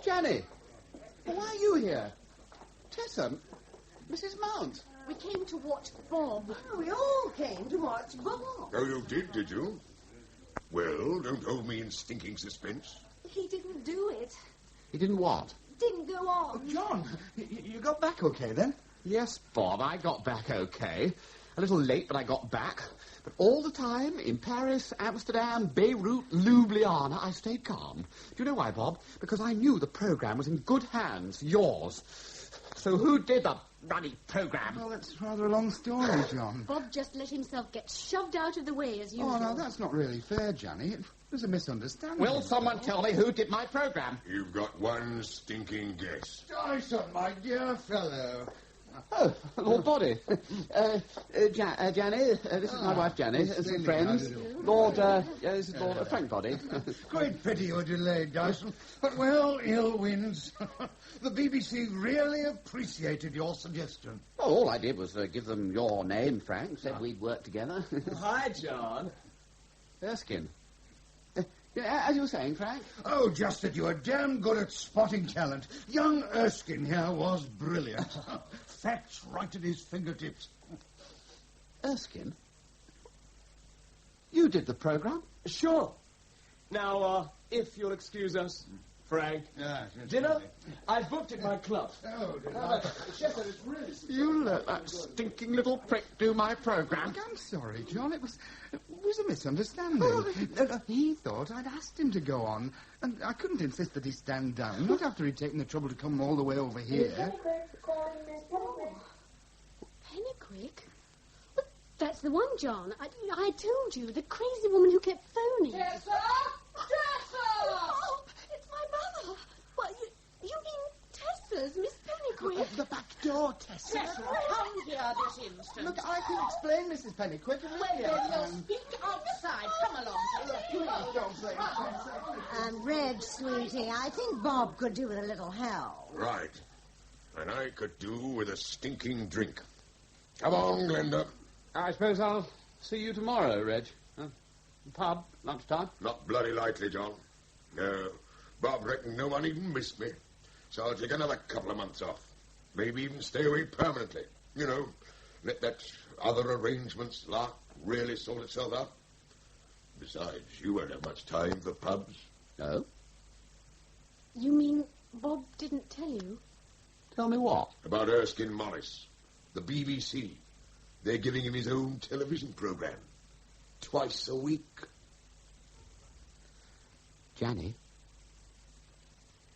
Jenny! Why are you here? Tessa? Mrs. Mount? We came to watch Bob. Oh, we all came to watch Bob. Oh, you did you? Well, don't hold me in stinking suspense. He didn't do it. He didn't what? Didn't go on. John, you got back okay then? Yes, Bob, I got back okay. A little late, but I got back. But all the time, in Paris, Amsterdam, Beirut, Ljubljana, I stayed calm. Do you know why, Bob? Because I knew the programme was in good hands, yours. So who did the bloody programme? Well, that's rather a long story, John. Bob just let himself get shoved out of the way as usual. Oh, no, that's not really fair, Johnny. It was a misunderstanding. Will someone tell me who did my programme? You've got one stinking guess. Dyson, my dear fellow. Oh, Lord Body. Janny, this is my wife, Janny, some friends. This is Lord Frank Body. Great pity you're delayed, Dyson. But, well, ill wins. The BBC really appreciated your suggestion. Oh, all I did was give them your name, Frank. Said we'd work together. Hi, John. Erskine. As you were saying, Frank? Oh, just that you were damn good at spotting talent. Young Erskine here was brilliant. Facts right at his fingertips. Erskine? You did the programme? Sure. Now, if you'll excuse us, Frank. Dinner? I booked at my club. Oh, did Chesterton, it's really... You let that stinking little prick do my programme. I'm sorry, John. It was a misunderstanding. He thought I'd asked him to go on, and I couldn't insist that he stand down, not after he'd taken the trouble to come all the way over here. Pennyquick? That's the one, John. I told you, the crazy woman who kept phoning. Tessa! Oh, it's my mother. What, you mean Tessa's Miss Pennyquick? The back door, Tessa. Tessa, come here this instant. Look, I can explain, Mrs. Pennyquick. Well, then you'll speak outside. Come along, Tessa. Don't blame Tessa. Reg, sweetie, I think Bob could do with a little help. Right. And I could do with a stinking drink. Come on, Glenda. I suppose I'll see you tomorrow, Reg. Pub, lunchtime? Not bloody likely, John. No. Bob reckoned no one even missed me. So I'll take another couple of months off. Maybe even stay away permanently. You know, let that other arrangements lark really sort itself out. Besides, you won't have much time for pubs. No? You mean Bob didn't tell you? Tell me what? About Erskine Morris. The BBC. They're giving him his own television program. Twice a week. Janny?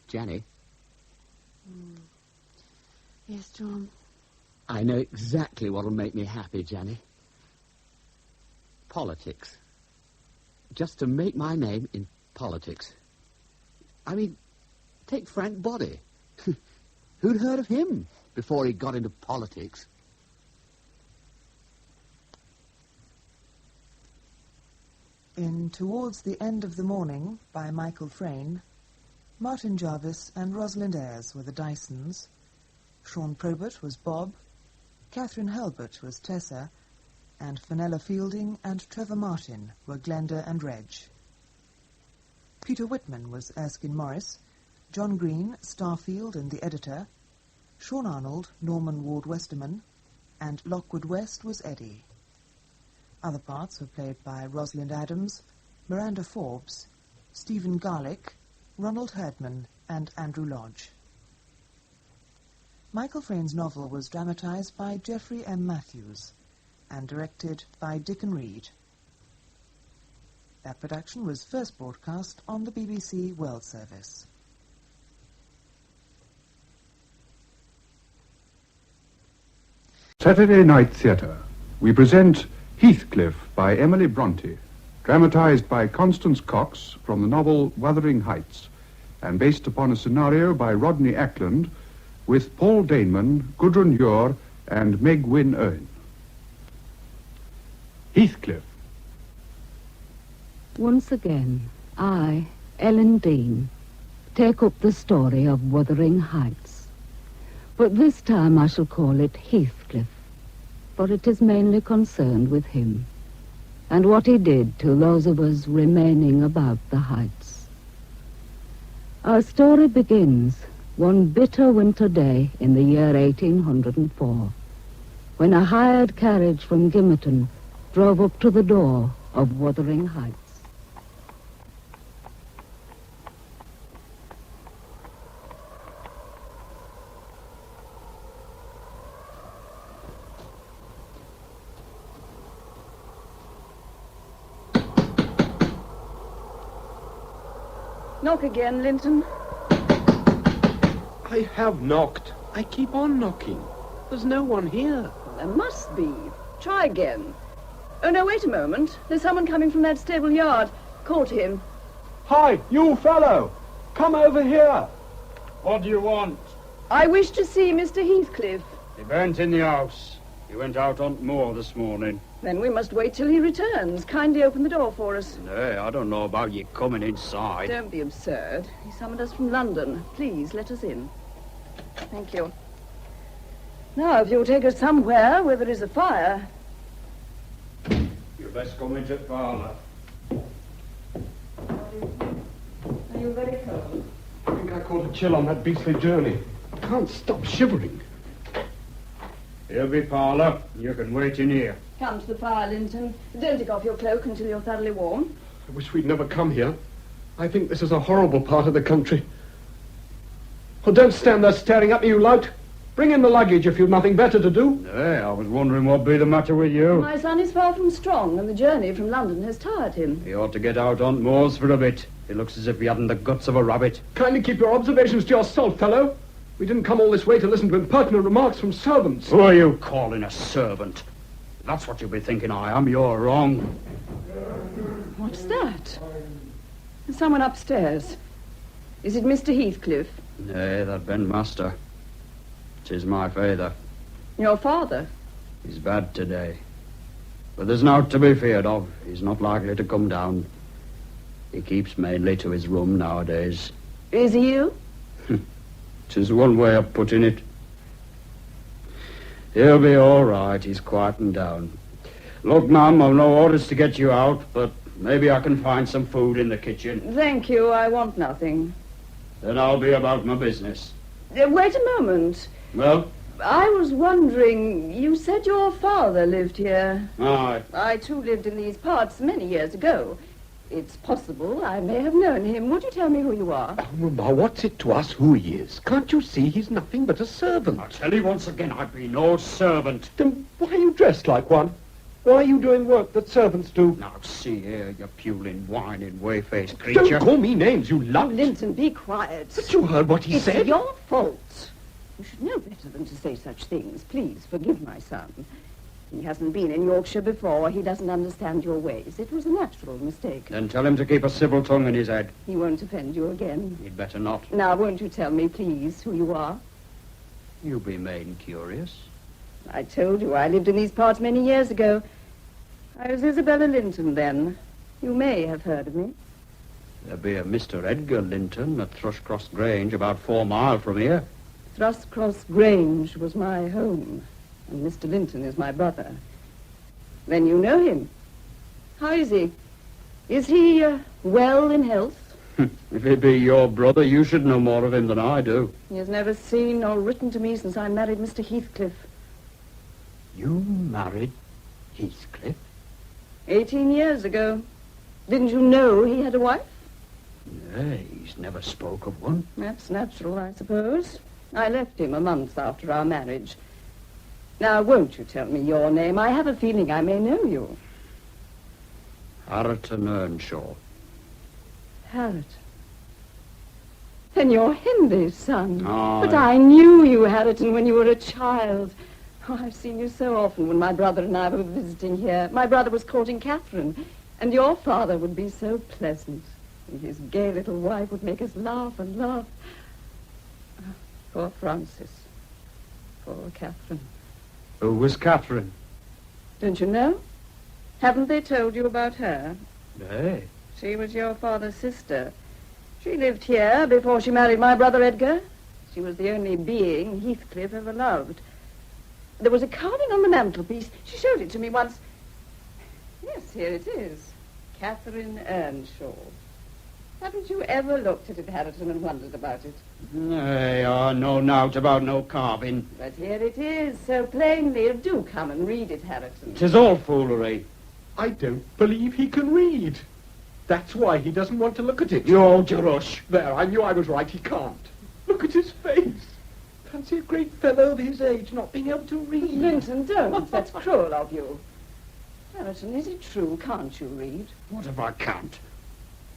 Janny? Yes, John. I know exactly what'll make me happy, Janny. Politics. Just to make my name in politics. I mean, take Frank Boddy. Who'd heard of him before he got into politics? In Towards the End of the Morning, by Michael Frayn, Martin Jarvis and Rosalind Ayres were the Dysons, Sean Probert was Bob, Catherine Halbert was Tessa, and Fenella Fielding and Trevor Martin were Glenda and Reg. Peter Whitman was Erskine Morris, John Green, Starfield and the editor, Sean Arnold, Norman Ward Westerman, and Lockwood West was Eddie. Other parts were played by Rosalind Adams, Miranda Forbes, Stephen Garlick, Ronald Herdman, and Andrew Lodge. Michael Frayn's novel was dramatized by Geoffrey M. Matthews and directed by Dickon Reed. That production was first broadcast on the BBC World Service. Saturday Night Theatre. We present Heathcliff by Emily Bronte, dramatized by Constance Cox from the novel Wuthering Heights, and based upon a scenario by Rodney Ackland, with Paul Daneman, Gudrun Ure, and Meg Wynne Owen. Heathcliff. Once again, I, Ellen Dean, take up the story of Wuthering Heights. But this time I shall call it Heathcliff, for it is mainly concerned with him, and what he did to those of us remaining about the heights. Our story begins one bitter winter day in the year 1804, when a hired carriage from Gimmerton drove up to the door of Wuthering Heights. Knock again, Linton. I have knocked. I keep on knocking. There's no one here. There must be. Try again. Oh, no, wait a moment. There's someone coming from that stable yard. Call to him. Hi, you fellow. Come over here. What do you want? I wish to see Mr. Heathcliff. He weren't in the house. He went out on moor this morning. Then we must wait till he returns. Kindly open the door for us. Hey, I don't know about you coming inside. Don't be absurd. He summoned us from London. Please, let us in. Thank you. Now, if you'll take us somewhere where there is a fire. You best come into the parlour. Are you very cold? I think I caught a chill on that beastly journey. I can't stop shivering. Here'll be parlour. You can wait in here. Come to the fire, Linton. Don't take off your cloak until you're thoroughly warm. I wish we'd never come here. I think this is a horrible part of the country. Well, don't stand there staring at me, you lout. Bring in the luggage if you've nothing better to do. Hey, I was wondering what'd be the matter with you. My son is far from strong, and the journey from London has tired him. He ought to get out on moors for a bit. He looks as if he hadn't the guts of a rabbit. Kindly keep your observations to yourself, fellow. We didn't come all this way to listen to impertinent remarks from servants. Who are you calling a servant? If that's what you'll be thinking I am, you're wrong. What's that? There's someone upstairs. Is it Mr. Heathcliff? Nay, that ben master. 'Tis my father. Your father? He's bad today. But there's naught to be feared of. He's not likely to come down. He keeps mainly to his room nowadays. Is he ill? 'Tis one way of putting it. He'll be all right. He's quieting down. Look, ma'am, I've no orders to get you out, but maybe I can find some food in the kitchen. Thank you, I want nothing. Then I'll be about my business. Wait a moment. Well? I was wondering, you said your father lived here. Aye. I, too, lived in these parts many years ago. It's possible I may have known him. Would you tell me who you are? Now, what's it to us who he is? Can't you see he's nothing but a servant? I tell you once again, I'd be no servant. Then why are you dressed like one? Why are you doing work that servants do? Now, see here, you puling, whining, way-faced creature. Don't call me names, you Oh, lout. Linton, be quiet. But you heard what he said. It's your fault. You should know better than to say such things. Please, forgive my son. He hasn't been in Yorkshire before. He doesn't understand your ways. It was a natural mistake. Then tell him to keep a civil tongue in his head. He won't offend you again. He'd better not. Now, won't you tell me, please, who you are? You be made curious. I told you I lived in these parts many years ago. I was Isabella Linton then. You may have heard of me. There be a Mr. Edgar Linton at Thrushcross Grange, about 4 miles from here. Thrushcross Grange was my home, and Mr. Linton is my brother. Then you know him. How is he? Is he well in health? If he be your brother, you should know more of him than I do. He has never seen or written to me since I married Mr. Heathcliff. You married Heathcliff? 18 years ago. Didn't you know he had a wife? Nay, he's never spoke of one. That's natural, I suppose. I left him a month after our marriage. Now, won't you tell me your name? I have a feeling I may know you. Harriton Earnshaw. Harriton. Then you're Henry's son. Aye. But I knew you, Harriton, when you were a child. Oh, I've seen you so often when my brother and I were visiting here. My brother was courting Catherine, and your father would be so pleasant. And his gay little wife would make us laugh and laugh. Oh, poor Francis. Poor Catherine. Who was Catherine? Don't you know? Haven't they told you about her? Nay. She was your father's sister. She lived here before she married my brother Edgar. She was the only being Heathcliff ever loved. There was a carving on the mantelpiece. She showed it to me once. Yes, here it is. Catherine Earnshaw. Haven't you ever looked at it, Harriton, and wondered about it? Nay, I know nought about no carving. But here it is, so plainly. Do come and read it, Harriton. 'Tis all foolery. I don't believe he can read. That's why he doesn't want to look at it. You hold your rush. There, I knew I was right. He can't. Look at his face. Fancy a great fellow of his age not being able to read. Linton, don't. That's cruel of you. Harriton, is it true? Can't you read? What if I can't?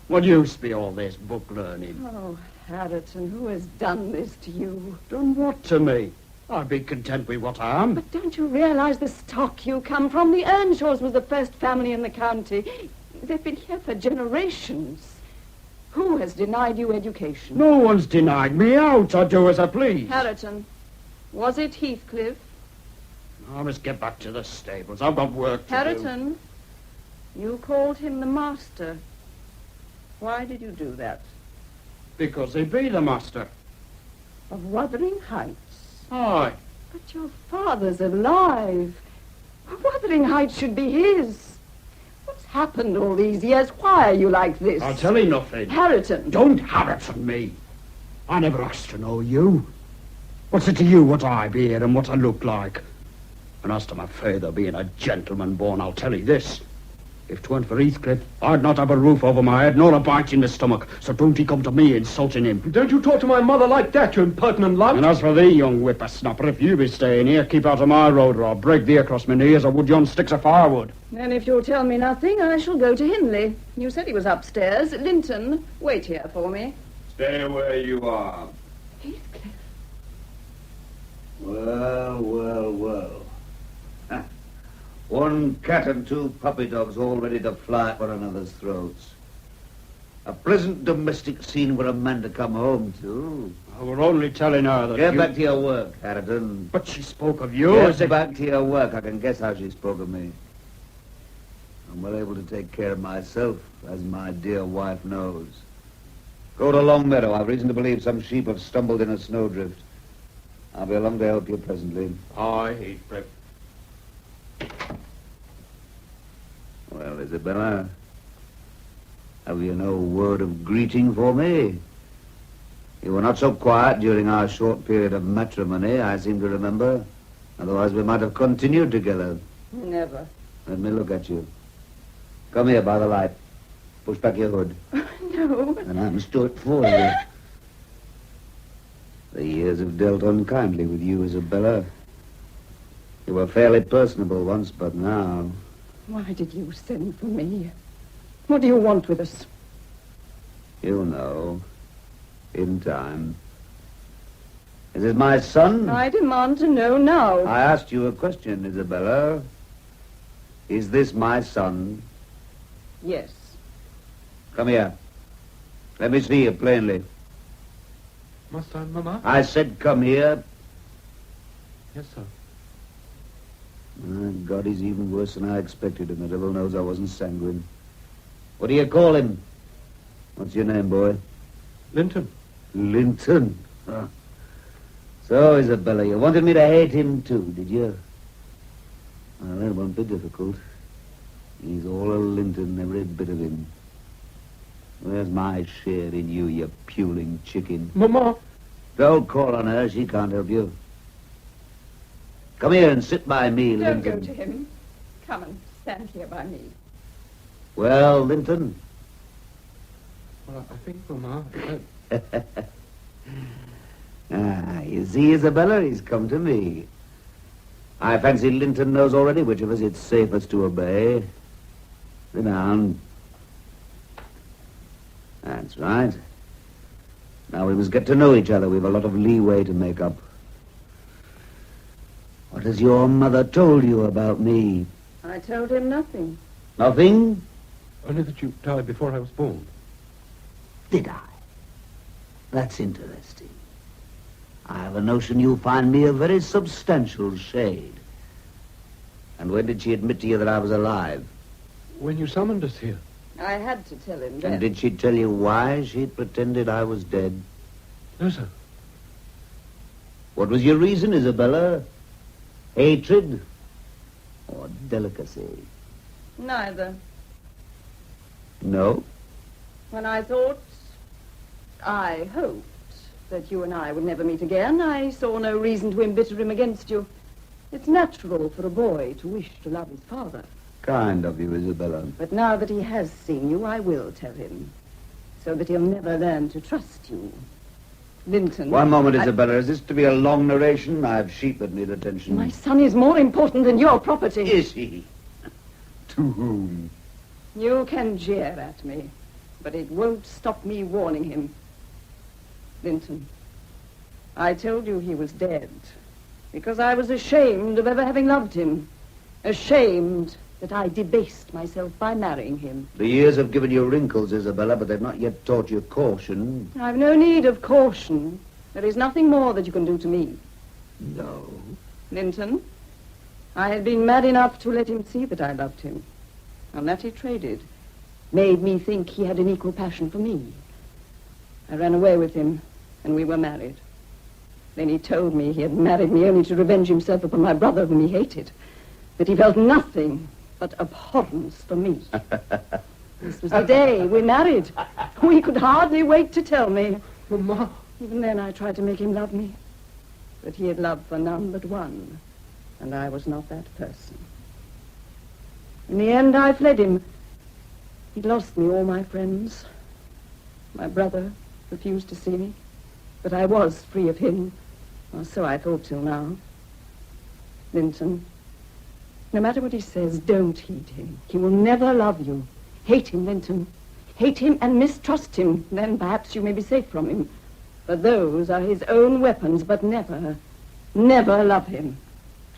What use be all this book learning? Oh, Harriton, who has done this to you? Done what to me? I'd be content with what I am. But don't you realize the stock you come from? The Earnshaws was the first family in the county. They've been here for generations. Who has denied you education? No one's denied me out. I do as I please. Harriton, was it Heathcliff? I must get back to the stables. I've got work to do. Harriton, you called him the master. Why did you do that? Because he be the master. Of Wuthering Heights? Aye. But your father's alive. Wuthering Heights should be his. What's happened all these years? Why are you like this? I'll tell you nothing. Harriton. Don't Harriton me. I never asked to know you. What's it to you what I be here and what I look like? And as to my father being a gentleman born, I'll tell you this. If 'tweren't for Heathcliff, I'd not have a roof over my head nor a bite in the stomach. So don't he come to me insulting him. Don't you talk to my mother like that, you impertinent lout. And as for thee, young whippersnapper, if you be staying here, keep out of my road or I'll break thee across my knee as I would yon sticks of firewood. And if you'll tell me nothing, I shall go to Hindley. You said he was upstairs. Linton, wait here for me. Stay where you are. Heathcliff. Well, well, well. One cat and two puppy dogs all ready to fly at one another's throats. A pleasant domestic scene for a man to come home to. I were only telling her that Get back to your work, Harridan. But she spoke of you as Get if... back to your work. I can guess how she spoke of me. I'm well able to take care of myself, as my dear wife knows. Go to Longmeadow. I've reason to believe some sheep have stumbled in a snowdrift. I'll be along to help you presently. Aye, Heathcliff. Well, Isabella, have you no word of greeting for me? You were not so quiet during our short period of matrimony, I seem to remember. Otherwise we might have continued together. Never. Let me look at you. Come here by the light. Push back your hood. No. And I must do it for you. The years have dealt unkindly with you, Isabella. You were fairly personable once, but now... Why did you send for me? What do you want with us? You'll know. In time. Is this my son? I demand to know now. I asked you a question, Isabella. Is this my son? Yes. Come here. Let me see you plainly. My son, Mama? I said come here. Yes, sir. My God, he's even worse than I expected, and the devil knows I wasn't sanguine. What do you call him? What's your name, boy? Linton. Linton? Huh. So, Isabella, you wanted me to hate him too, did you? Well, that won't be difficult. He's all a Linton, every bit of him. Where's my share in you, you puling chicken? Mama. Don't call on her. She can't help you. Come here and sit by me, Don't Linton. go to him. Come and stand here by me. Well, Linton? Well, I think, Mama... You see, Isabella, he's come to me. I fancy Linton knows already which of us it's safest to obey. Sit down. That's right. Now we must get to know each other. We've a lot of leeway to make up. What has your mother told you about me? I told him nothing. Nothing? Only that you died before I was born. Did I? That's interesting. I have a notion you'll find me a very substantial shade. And when did she admit to you that I was alive? When you summoned us here. I had to tell him that. And did she tell you why she pretended I was dead? No, sir. What was your reason, Isabella? Hatred? Or delicacy? Neither. No? When I hoped that you and I would never meet again, I saw no reason to embitter him against you. It's natural for a boy to wish to love his father. Kind of you, Isabella. But now that he has seen you, I will tell him, so that he'll never learn to trust you. Linton... One moment, Isabella. Is this to be a long narration? I have sheep that need attention. My son is more important than your property. Is he? To whom? You can jeer at me, but it won't stop me warning him. Linton, I told you he was dead because I was ashamed of ever having loved him. Ashamed that I debased myself by marrying him. The years have given you wrinkles, Isabella, but they've not yet taught you caution. I've no need of caution. There is nothing more that you can do to me. No. Linton, I had been mad enough to let him see that I loved him. On that he traded. Made me think he had an equal passion for me. I ran away with him, and we were married. Then he told me he had married me only to revenge himself upon my brother, whom he hated. That he felt nothing but abhorrence for me. This was the day we married. He could hardly wait to tell me. Mama. Even then I tried to make him love me. But he had love for none but one, and I was not that person. In the end, I fled him. He'd lost me all my friends. My brother refused to see me, but I was free of him, or so I thought till now. Linton, no matter what he says, don't heed him. He will never love you. Hate him, Linton. Hate him and mistrust him. Then perhaps you may be safe from him. For those are his own weapons, but never, never love him.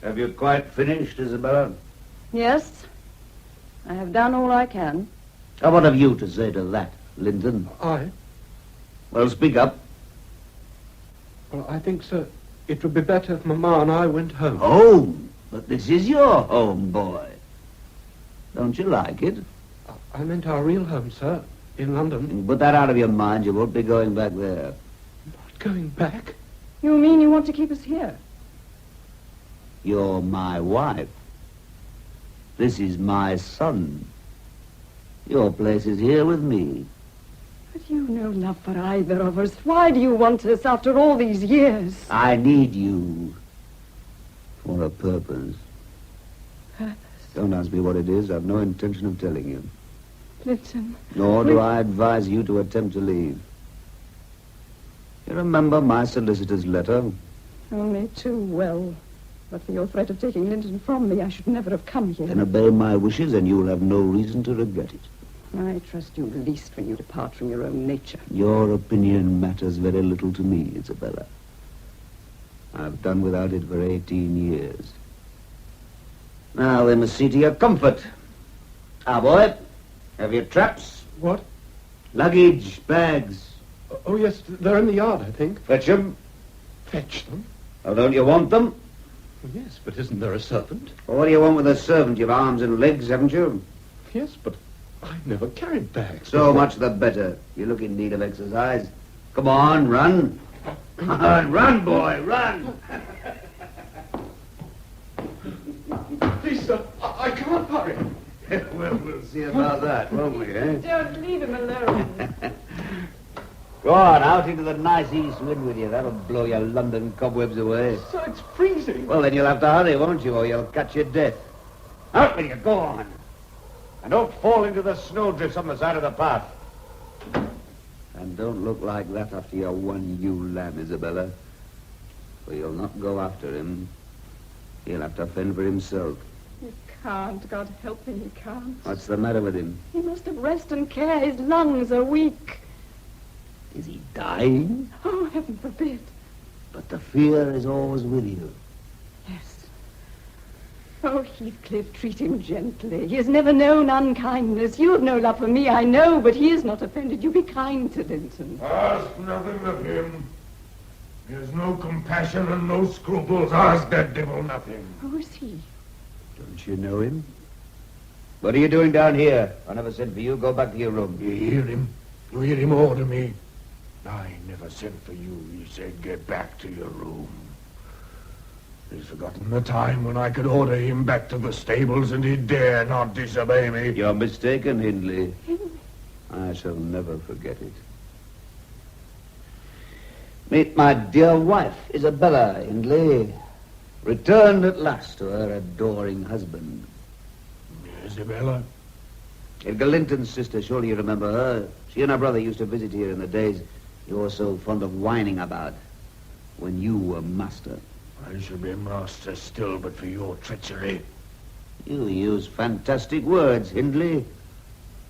Have you quite finished, Isabella? Yes, I have done all I can. Now, what have you to say to that, Linton? I? Well, speak up. Well, I think, sir, it would be better if Mamma and I went home. Home? But this is your home, boy. Don't you like it? I meant our real home, sir, in London. Put that out of your mind. You won't be going back there. Not going back? You mean you want to keep us here? You're my wife. This is my son. Your place is here with me. But you've no love for either of us. Why do you want us after all these years? I need you for a purpose. Purpose? Don't ask me what it is. I've no intention of telling you. Linton. Nor do I advise you to attempt to leave. You remember my solicitor's letter? Only too well. But for your threat of taking Linton from me, I should never have come here. Then obey my wishes and you'll have no reason to regret it. I trust you least when you depart from your own nature. Your opinion matters very little to me, Isabella. I've done without it for 18 years. Now, we must see to your comfort. Now, boy, have your traps? What? Luggage, bags. Oh, yes, they're in the yard, I think. Fetch them. Fetch them? Oh, don't you want them? Yes, but isn't there a servant? Well, what do you want with a servant? You've arms and legs, haven't you? Yes, but I've never carried bags. So much the better. You look in need of exercise. Come on, run. Run, boy, run. Please, sir, I can't hurry. Well, we'll see about that, won't we, eh? Don't leave him alone. Go on, out into the nice east wind with you. That'll blow your London cobwebs away. Sir, it's freezing. Well, then you'll have to hurry, won't you, or you'll catch your death. Out with you, go on. And don't fall into the snowdrifts on the side of the path. And don't look like that after your one ewe lamb, Isabella. For you'll not go after him. He'll have to fend for himself. He can't. God help him, he can't. What's the matter with him? He must have rest and care. His lungs are weak. Is he dying? Oh, heaven forbid. But the fear is always with you. Yes. Oh, Heathcliff, treat him gently. He has never known unkindness. You have no love for me, I know, but he is not offended. You be kind to Linton. Ask nothing of him. He has no compassion and no scruples. Ask that devil nothing. Who is he? Don't you know him? What are you doing down here? I never sent for you. Go back to your room. You hear him? You hear him order me? I never sent for you. He said, get back to your room. He's forgotten the time when I could order him back to the stables and he dare not disobey me. You're mistaken, Hindley. I shall never forget it. Meet my dear wife, Isabella Hindley. Returned at last to her adoring husband. Isabella? Edgar Linton's sister, surely you remember her. She and her brother used to visit here in the days you were so fond of whining about, when you were master. I should be master still but for your treachery. You use fantastic words, Hindley.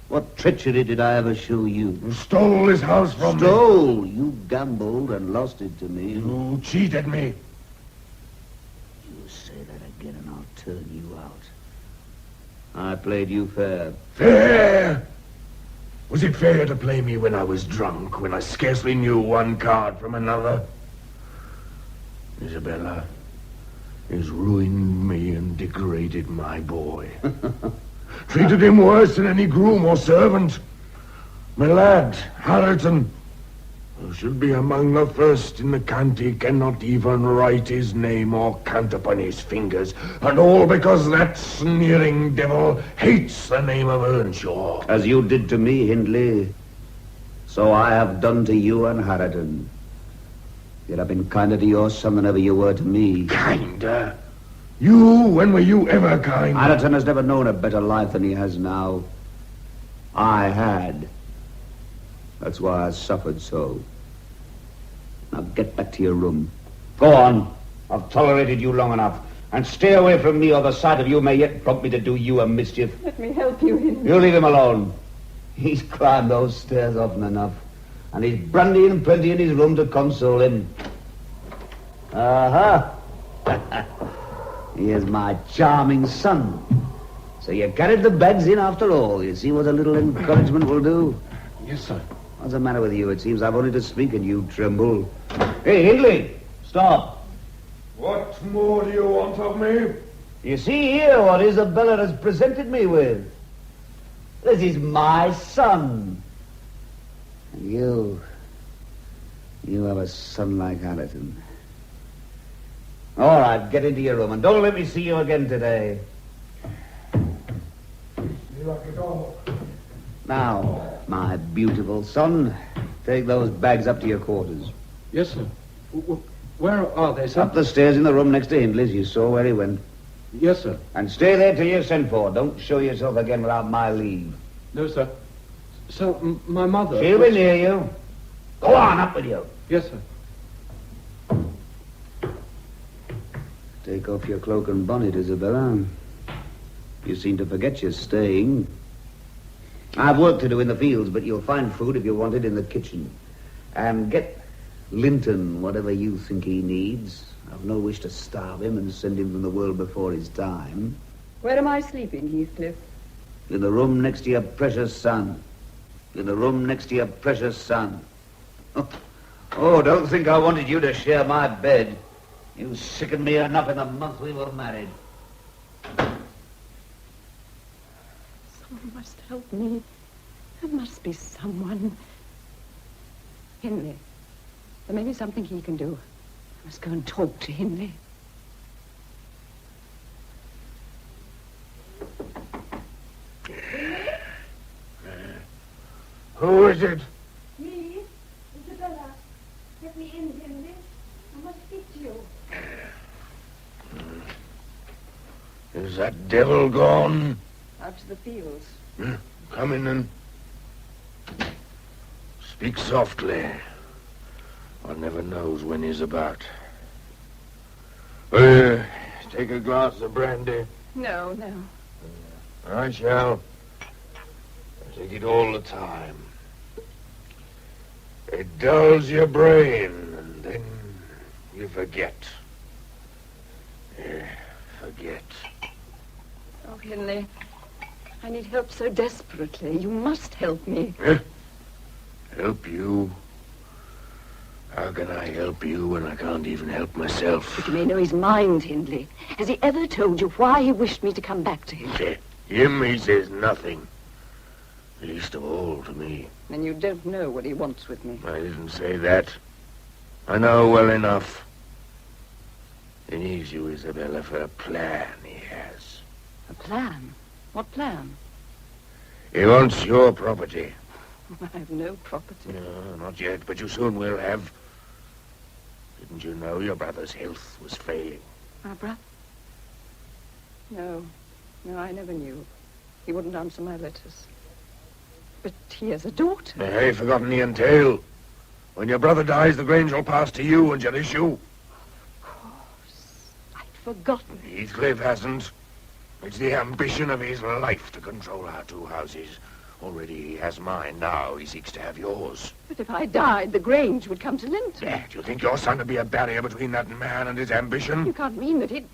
What treachery did I ever show you? You stole this house from me. Stole? You gambled and lost it to me. You cheated me. You say that again and I'll turn you out. I played you fair. Fair? Was it fair to play me when I was drunk, when I scarcely knew one card from another? Isabella has ruined me and degraded my boy. Treated him worse than any groom or servant. My lad, Harriton, who should be among the first in the county, cannot even write his name or count upon his fingers, and all because that sneering devil hates the name of Earnshaw. As you did to me, Hindley, so I have done to you and Harriton. Yet I've been kinder to your son than ever you were to me. Kinder? You? When were you ever kind? Harriton has never known a better life than he has now. I had. That's why I suffered so. Now get back to your room. Go on. I've tolerated you long enough. And stay away from me, or the sight of you may yet prompt me to do you a mischief. Let me help you, Hindley. You leave him alone. He's climbed those stairs often enough. And he's brandy and plenty in his room to console him. Aha! He is my charming son. So you carried the bags in after all. You see what a little encouragement will do? Yes, sir. What's the matter with you? It seems I've only to speak and you tremble. Hey, Hindley, stop. What more do you want of me? You see here what Isabella has presented me with. This is my son. And you have a son like Allerton. All right, get into your room and don't let me see you again today. You lock the door. Now, my beautiful son, take those bags up to your quarters. Yes, sir. Where are they, sir? Up the stairs in the room next to Hindley's. You saw where he went. Yes, sir. And stay there till you're sent for. Don't show yourself again without my leave. No, sir. So, my mother... She'll be near you. Go on, up with you. Yes, sir. Take off your cloak and bonnet, Isabella. You seem to forget you're staying. I've work to do in the fields, but you'll find food if you want it in the kitchen. And get Linton whatever you think he needs. I've no wish to starve him and send him from the world before his time. Where am I sleeping, Heathcliff? In the room next to your precious son. In the room next to your precious son. Oh, don't think I wanted you to share my bed. You sickened me enough in the month we were married. Someone must help me. There must be someone. Hindley. There may be something he can do. I must go and talk to Hindley. Who is it? Me, Isabella. Let me in, Hindley. I must speak to you. Is that devil gone? Out to the fields. Come in and speak softly. One never knows when he's about. Take a glass of brandy. No, no. I shall. I take it all the time. It dulls your brain, and then you forget. Forget. Oh, Hindley. I need help so desperately. You must help me. Help you? How can I help you when I can't even help myself? But you may know his mind, Hindley. Has he ever told you why he wished me to come back to him? Him, he says nothing. Least of all to me. And you don't know what he wants with me. I didn't say that. I know well enough. He needs you, Isabella, for a plan he has. A plan? What plan? He wants your property. I have no property. No, not yet, but you soon will have. Didn't you know your brother's health was failing? My brother? No, I never knew. He wouldn't answer my letters. But he has a daughter. Hey, forgotten the entail. When your brother dies, the Grange will pass to you and your issue. Of course. I'd forgotten. Heathcliff hasn't. It's the ambition of his life to control our two houses. Already he has mine. Now he seeks to have yours. But if I died, the Grange would come to Linton. Do you think your son would be a barrier between that man and his ambition? You can't mean that he'd...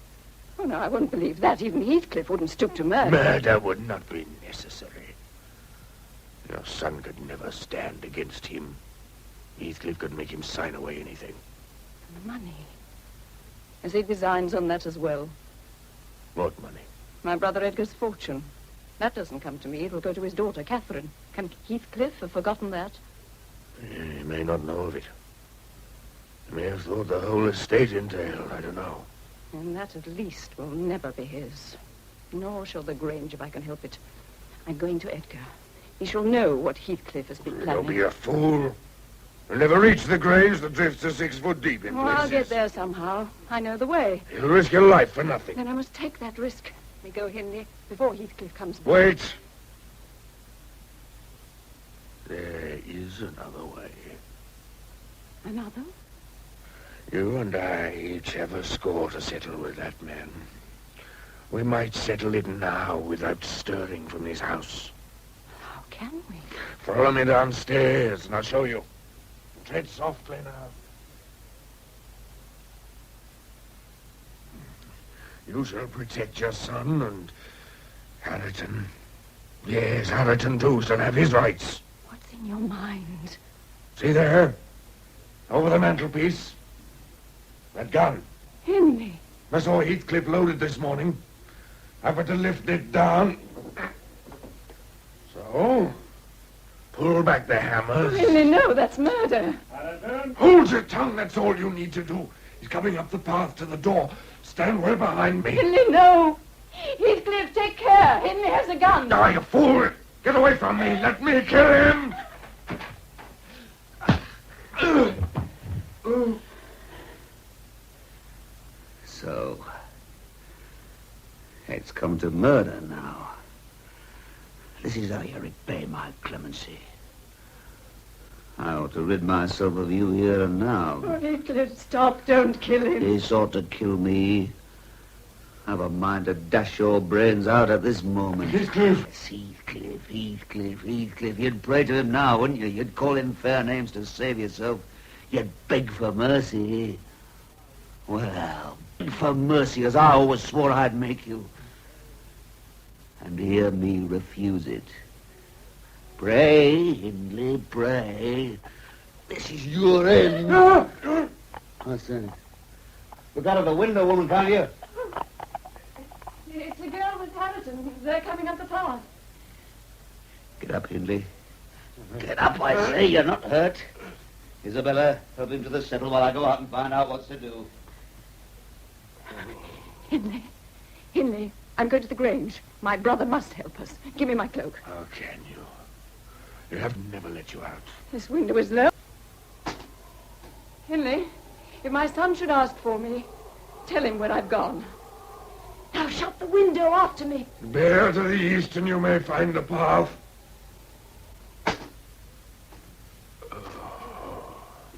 Oh, no, I wouldn't believe that. Even Heathcliff wouldn't stoop to murder. Murder would not be necessary. Your son could never stand against him. Heathcliff could make him sign away anything. Money. Has he designs on that as well? What money? My brother Edgar's fortune. That doesn't come to me. It'll go to his daughter, Catherine. Can Heathcliff have forgotten that? He may not know of it. He may have thought the whole estate entailed. I don't know. And that, at least, will never be his. Nor shall the Grange, if I can help it. I'm going to Edgar. He shall know what Heathcliff has been planning. Don't be a fool. You'll never reach the Grange that drifts to 6 foot deep in places. I'll get there somehow. I know the way. You'll risk your life for nothing. Then I must take that risk. We go, Hindley, before Heathcliff comes back. Wait. There is another way. Another? You and I each have a score to settle with that man. We might settle it now without stirring from this house. How can we? Follow me downstairs and I'll show you. Tread softly now. You shall protect your son and Harriton. Yes, Harriton too shall have his rights. What's in your mind? See there? Over the mantelpiece. That gun. Henry. I saw Heathcliff loaded this morning. Happened to lift it down. So, pull back the hammers. Henry, no, that's murder. Hold your tongue, that's all you need to do. He's coming up the path to the door. Stand well behind me. Henry, no. Heathcliff, take care. Henry has a gun. Ah, you fool! Get away from me. Let me kill him. So, it's come to murder now. This is how you repay my clemency. I ought to rid myself of you here and now. Oh, Heathcliff, stop. Don't kill him. He sought to kill me. I've a mind to dash your brains out at this moment. Heathcliff! Heathcliff. You'd pray to him now, wouldn't you? You'd call in fair names to save yourself. You'd beg for mercy. Well, beg for mercy as I always swore I'd make you. And hear me refuse it. Pray, Hindley, pray. This is your end. What's that? Look out of the window, woman, can't you? It's a girl with Harriton. They're coming up the path. Get up, Hindley. Get up, I say. You're not hurt. Isabella, help him to the settle while I go out and find out what's to do. Henley, I'm going to the Grange. My brother must help us. Give me my cloak. How can you? You have never let you out. This window is low. Henley, if my son should ask for me, tell him where I've gone. Now shut the window after me. Bear to the east and you may find the path. If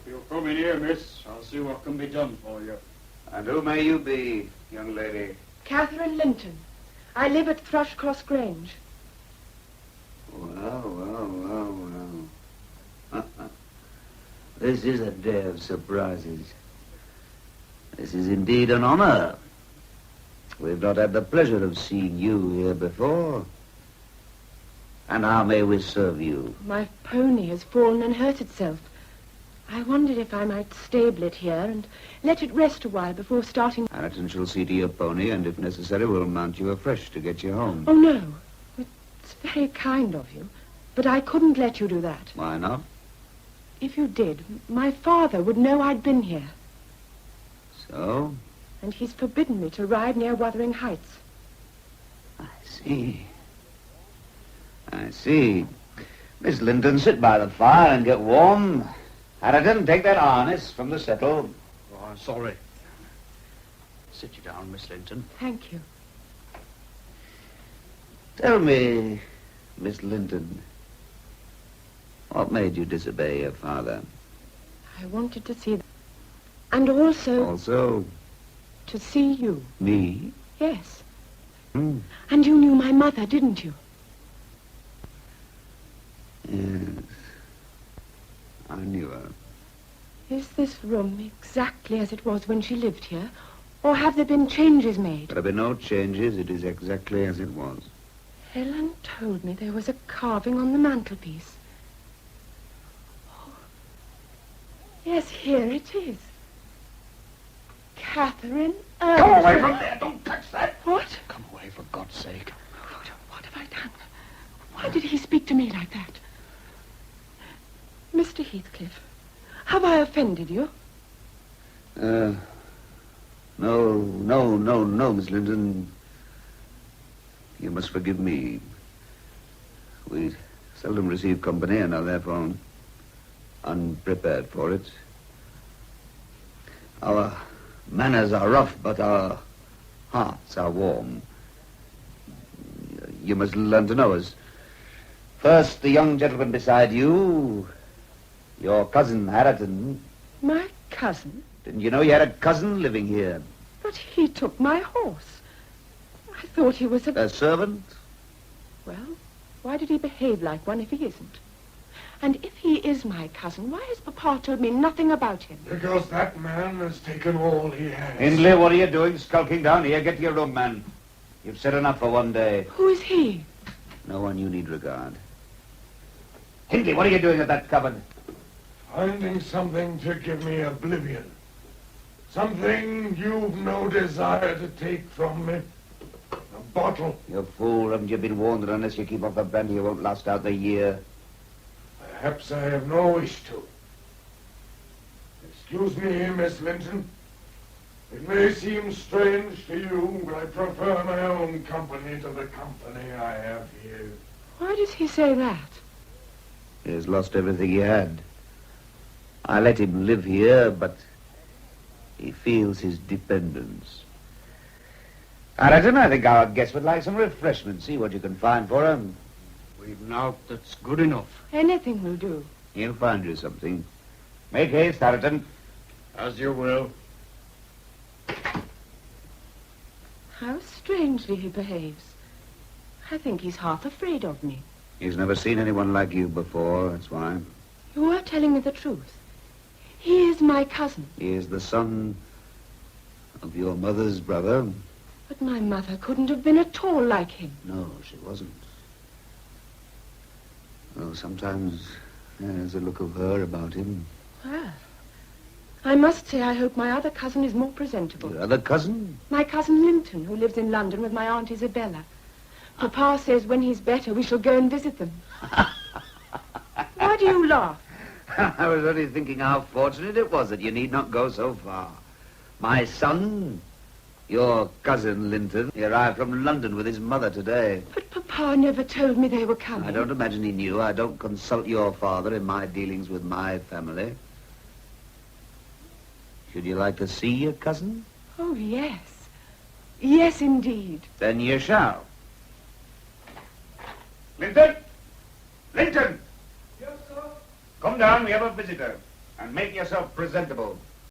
you'll come in here, miss, I'll see what can be done for you. And who may you be, young lady? Catherine Linton. I live at Thrushcross Grange. Well. This is a day of surprises. This is indeed an honor. We've not had the pleasure of seeing you here before. And how may we serve you? My pony has fallen and hurt itself. I wondered if I might stable it here and let it rest a while before starting. Harriton shall see to your pony, and if necessary, we'll mount you afresh to get you home. Oh, no. It's very kind of you, but I couldn't let you do that. Why not? If you did, my father would know I'd been here. So? And he's forbidden me to ride near Wuthering Heights. I see. Miss Linton, sit by the fire and get warm. Harriton, take that harness from the settle. Oh, I'm sorry. Sit you down, Miss Linton. Thank you. Tell me, Miss Linton, what made you disobey your father? I wanted to see them. And also... Also? To see you. Me? Yes. And you knew my mother, didn't you? Yes. I knew her. Is this room exactly as it was when she lived here? Or have there been changes made? There have been no changes. It is exactly as it was. Helen told me there was a carving on the mantelpiece. Oh. Yes, here it is. Catherine Earl. Come away from there. Don't touch that. What? Come away, for God's sake. What have I done? Why did he speak to me like that? Mr. Heathcliff, have I offended you? No, Miss Linton. You must forgive me. We seldom receive company and are therefore unprepared for it. Our manners are rough, but our hearts are warm. You must learn to know us. First, the young gentleman beside you, your cousin Harriton. My cousin? Didn't you know you had a cousin living here? But he took my horse. I thought he was a servant? Well, why did he behave like one if he isn't? And if he is my cousin, why has Papa told me nothing about him? Because that man has taken all he has. Hindley, what are you doing skulking down here? Get to your room, man. You've said enough for one day. Who is he? No one you need regard. Hindley, what are you doing at that cupboard? Finding something to give me oblivion. Something you've no desire to take from me. A bottle. You fool, haven't you been warned that unless you keep off the brandy, you won't last out the year? Perhaps I have no wish to. Excuse me, Miss Linton. It may seem strange to you, but I prefer my own company to the company I have here. Why does he say that? He has lost everything he had. I let him live here, but he feels his dependence. Allerton, I think our guest would like some refreshment. See what you can find for him. We've naught that's good enough. Anything will do. He'll find you something. Make haste, Allerton. As you will. How strangely he behaves. I think he's half afraid of me. He's never seen anyone like you before, that's why. You are telling me the truth. He is my cousin. He is the son of your mother's brother. But my mother couldn't have been at all like him. No, she wasn't. Well, sometimes there's a look of her about him. Well, I must say I hope my other cousin is more presentable. Your other cousin? My cousin Linton, who lives in London with my Aunt Isabella. Papa says when he's better we shall go and visit them. Why do you laugh? I was only thinking how fortunate it was that you need not go so far. My son, your cousin Linton, he arrived from London with his mother today. But Papa never told me they were coming. I don't imagine he knew. I don't consult your father in my dealings with my family. Should you like to see your cousin? Oh, yes. Yes, indeed. Then you shall. Linton! Linton! Yes, sir? Come down, we have a visitor. And make yourself presentable.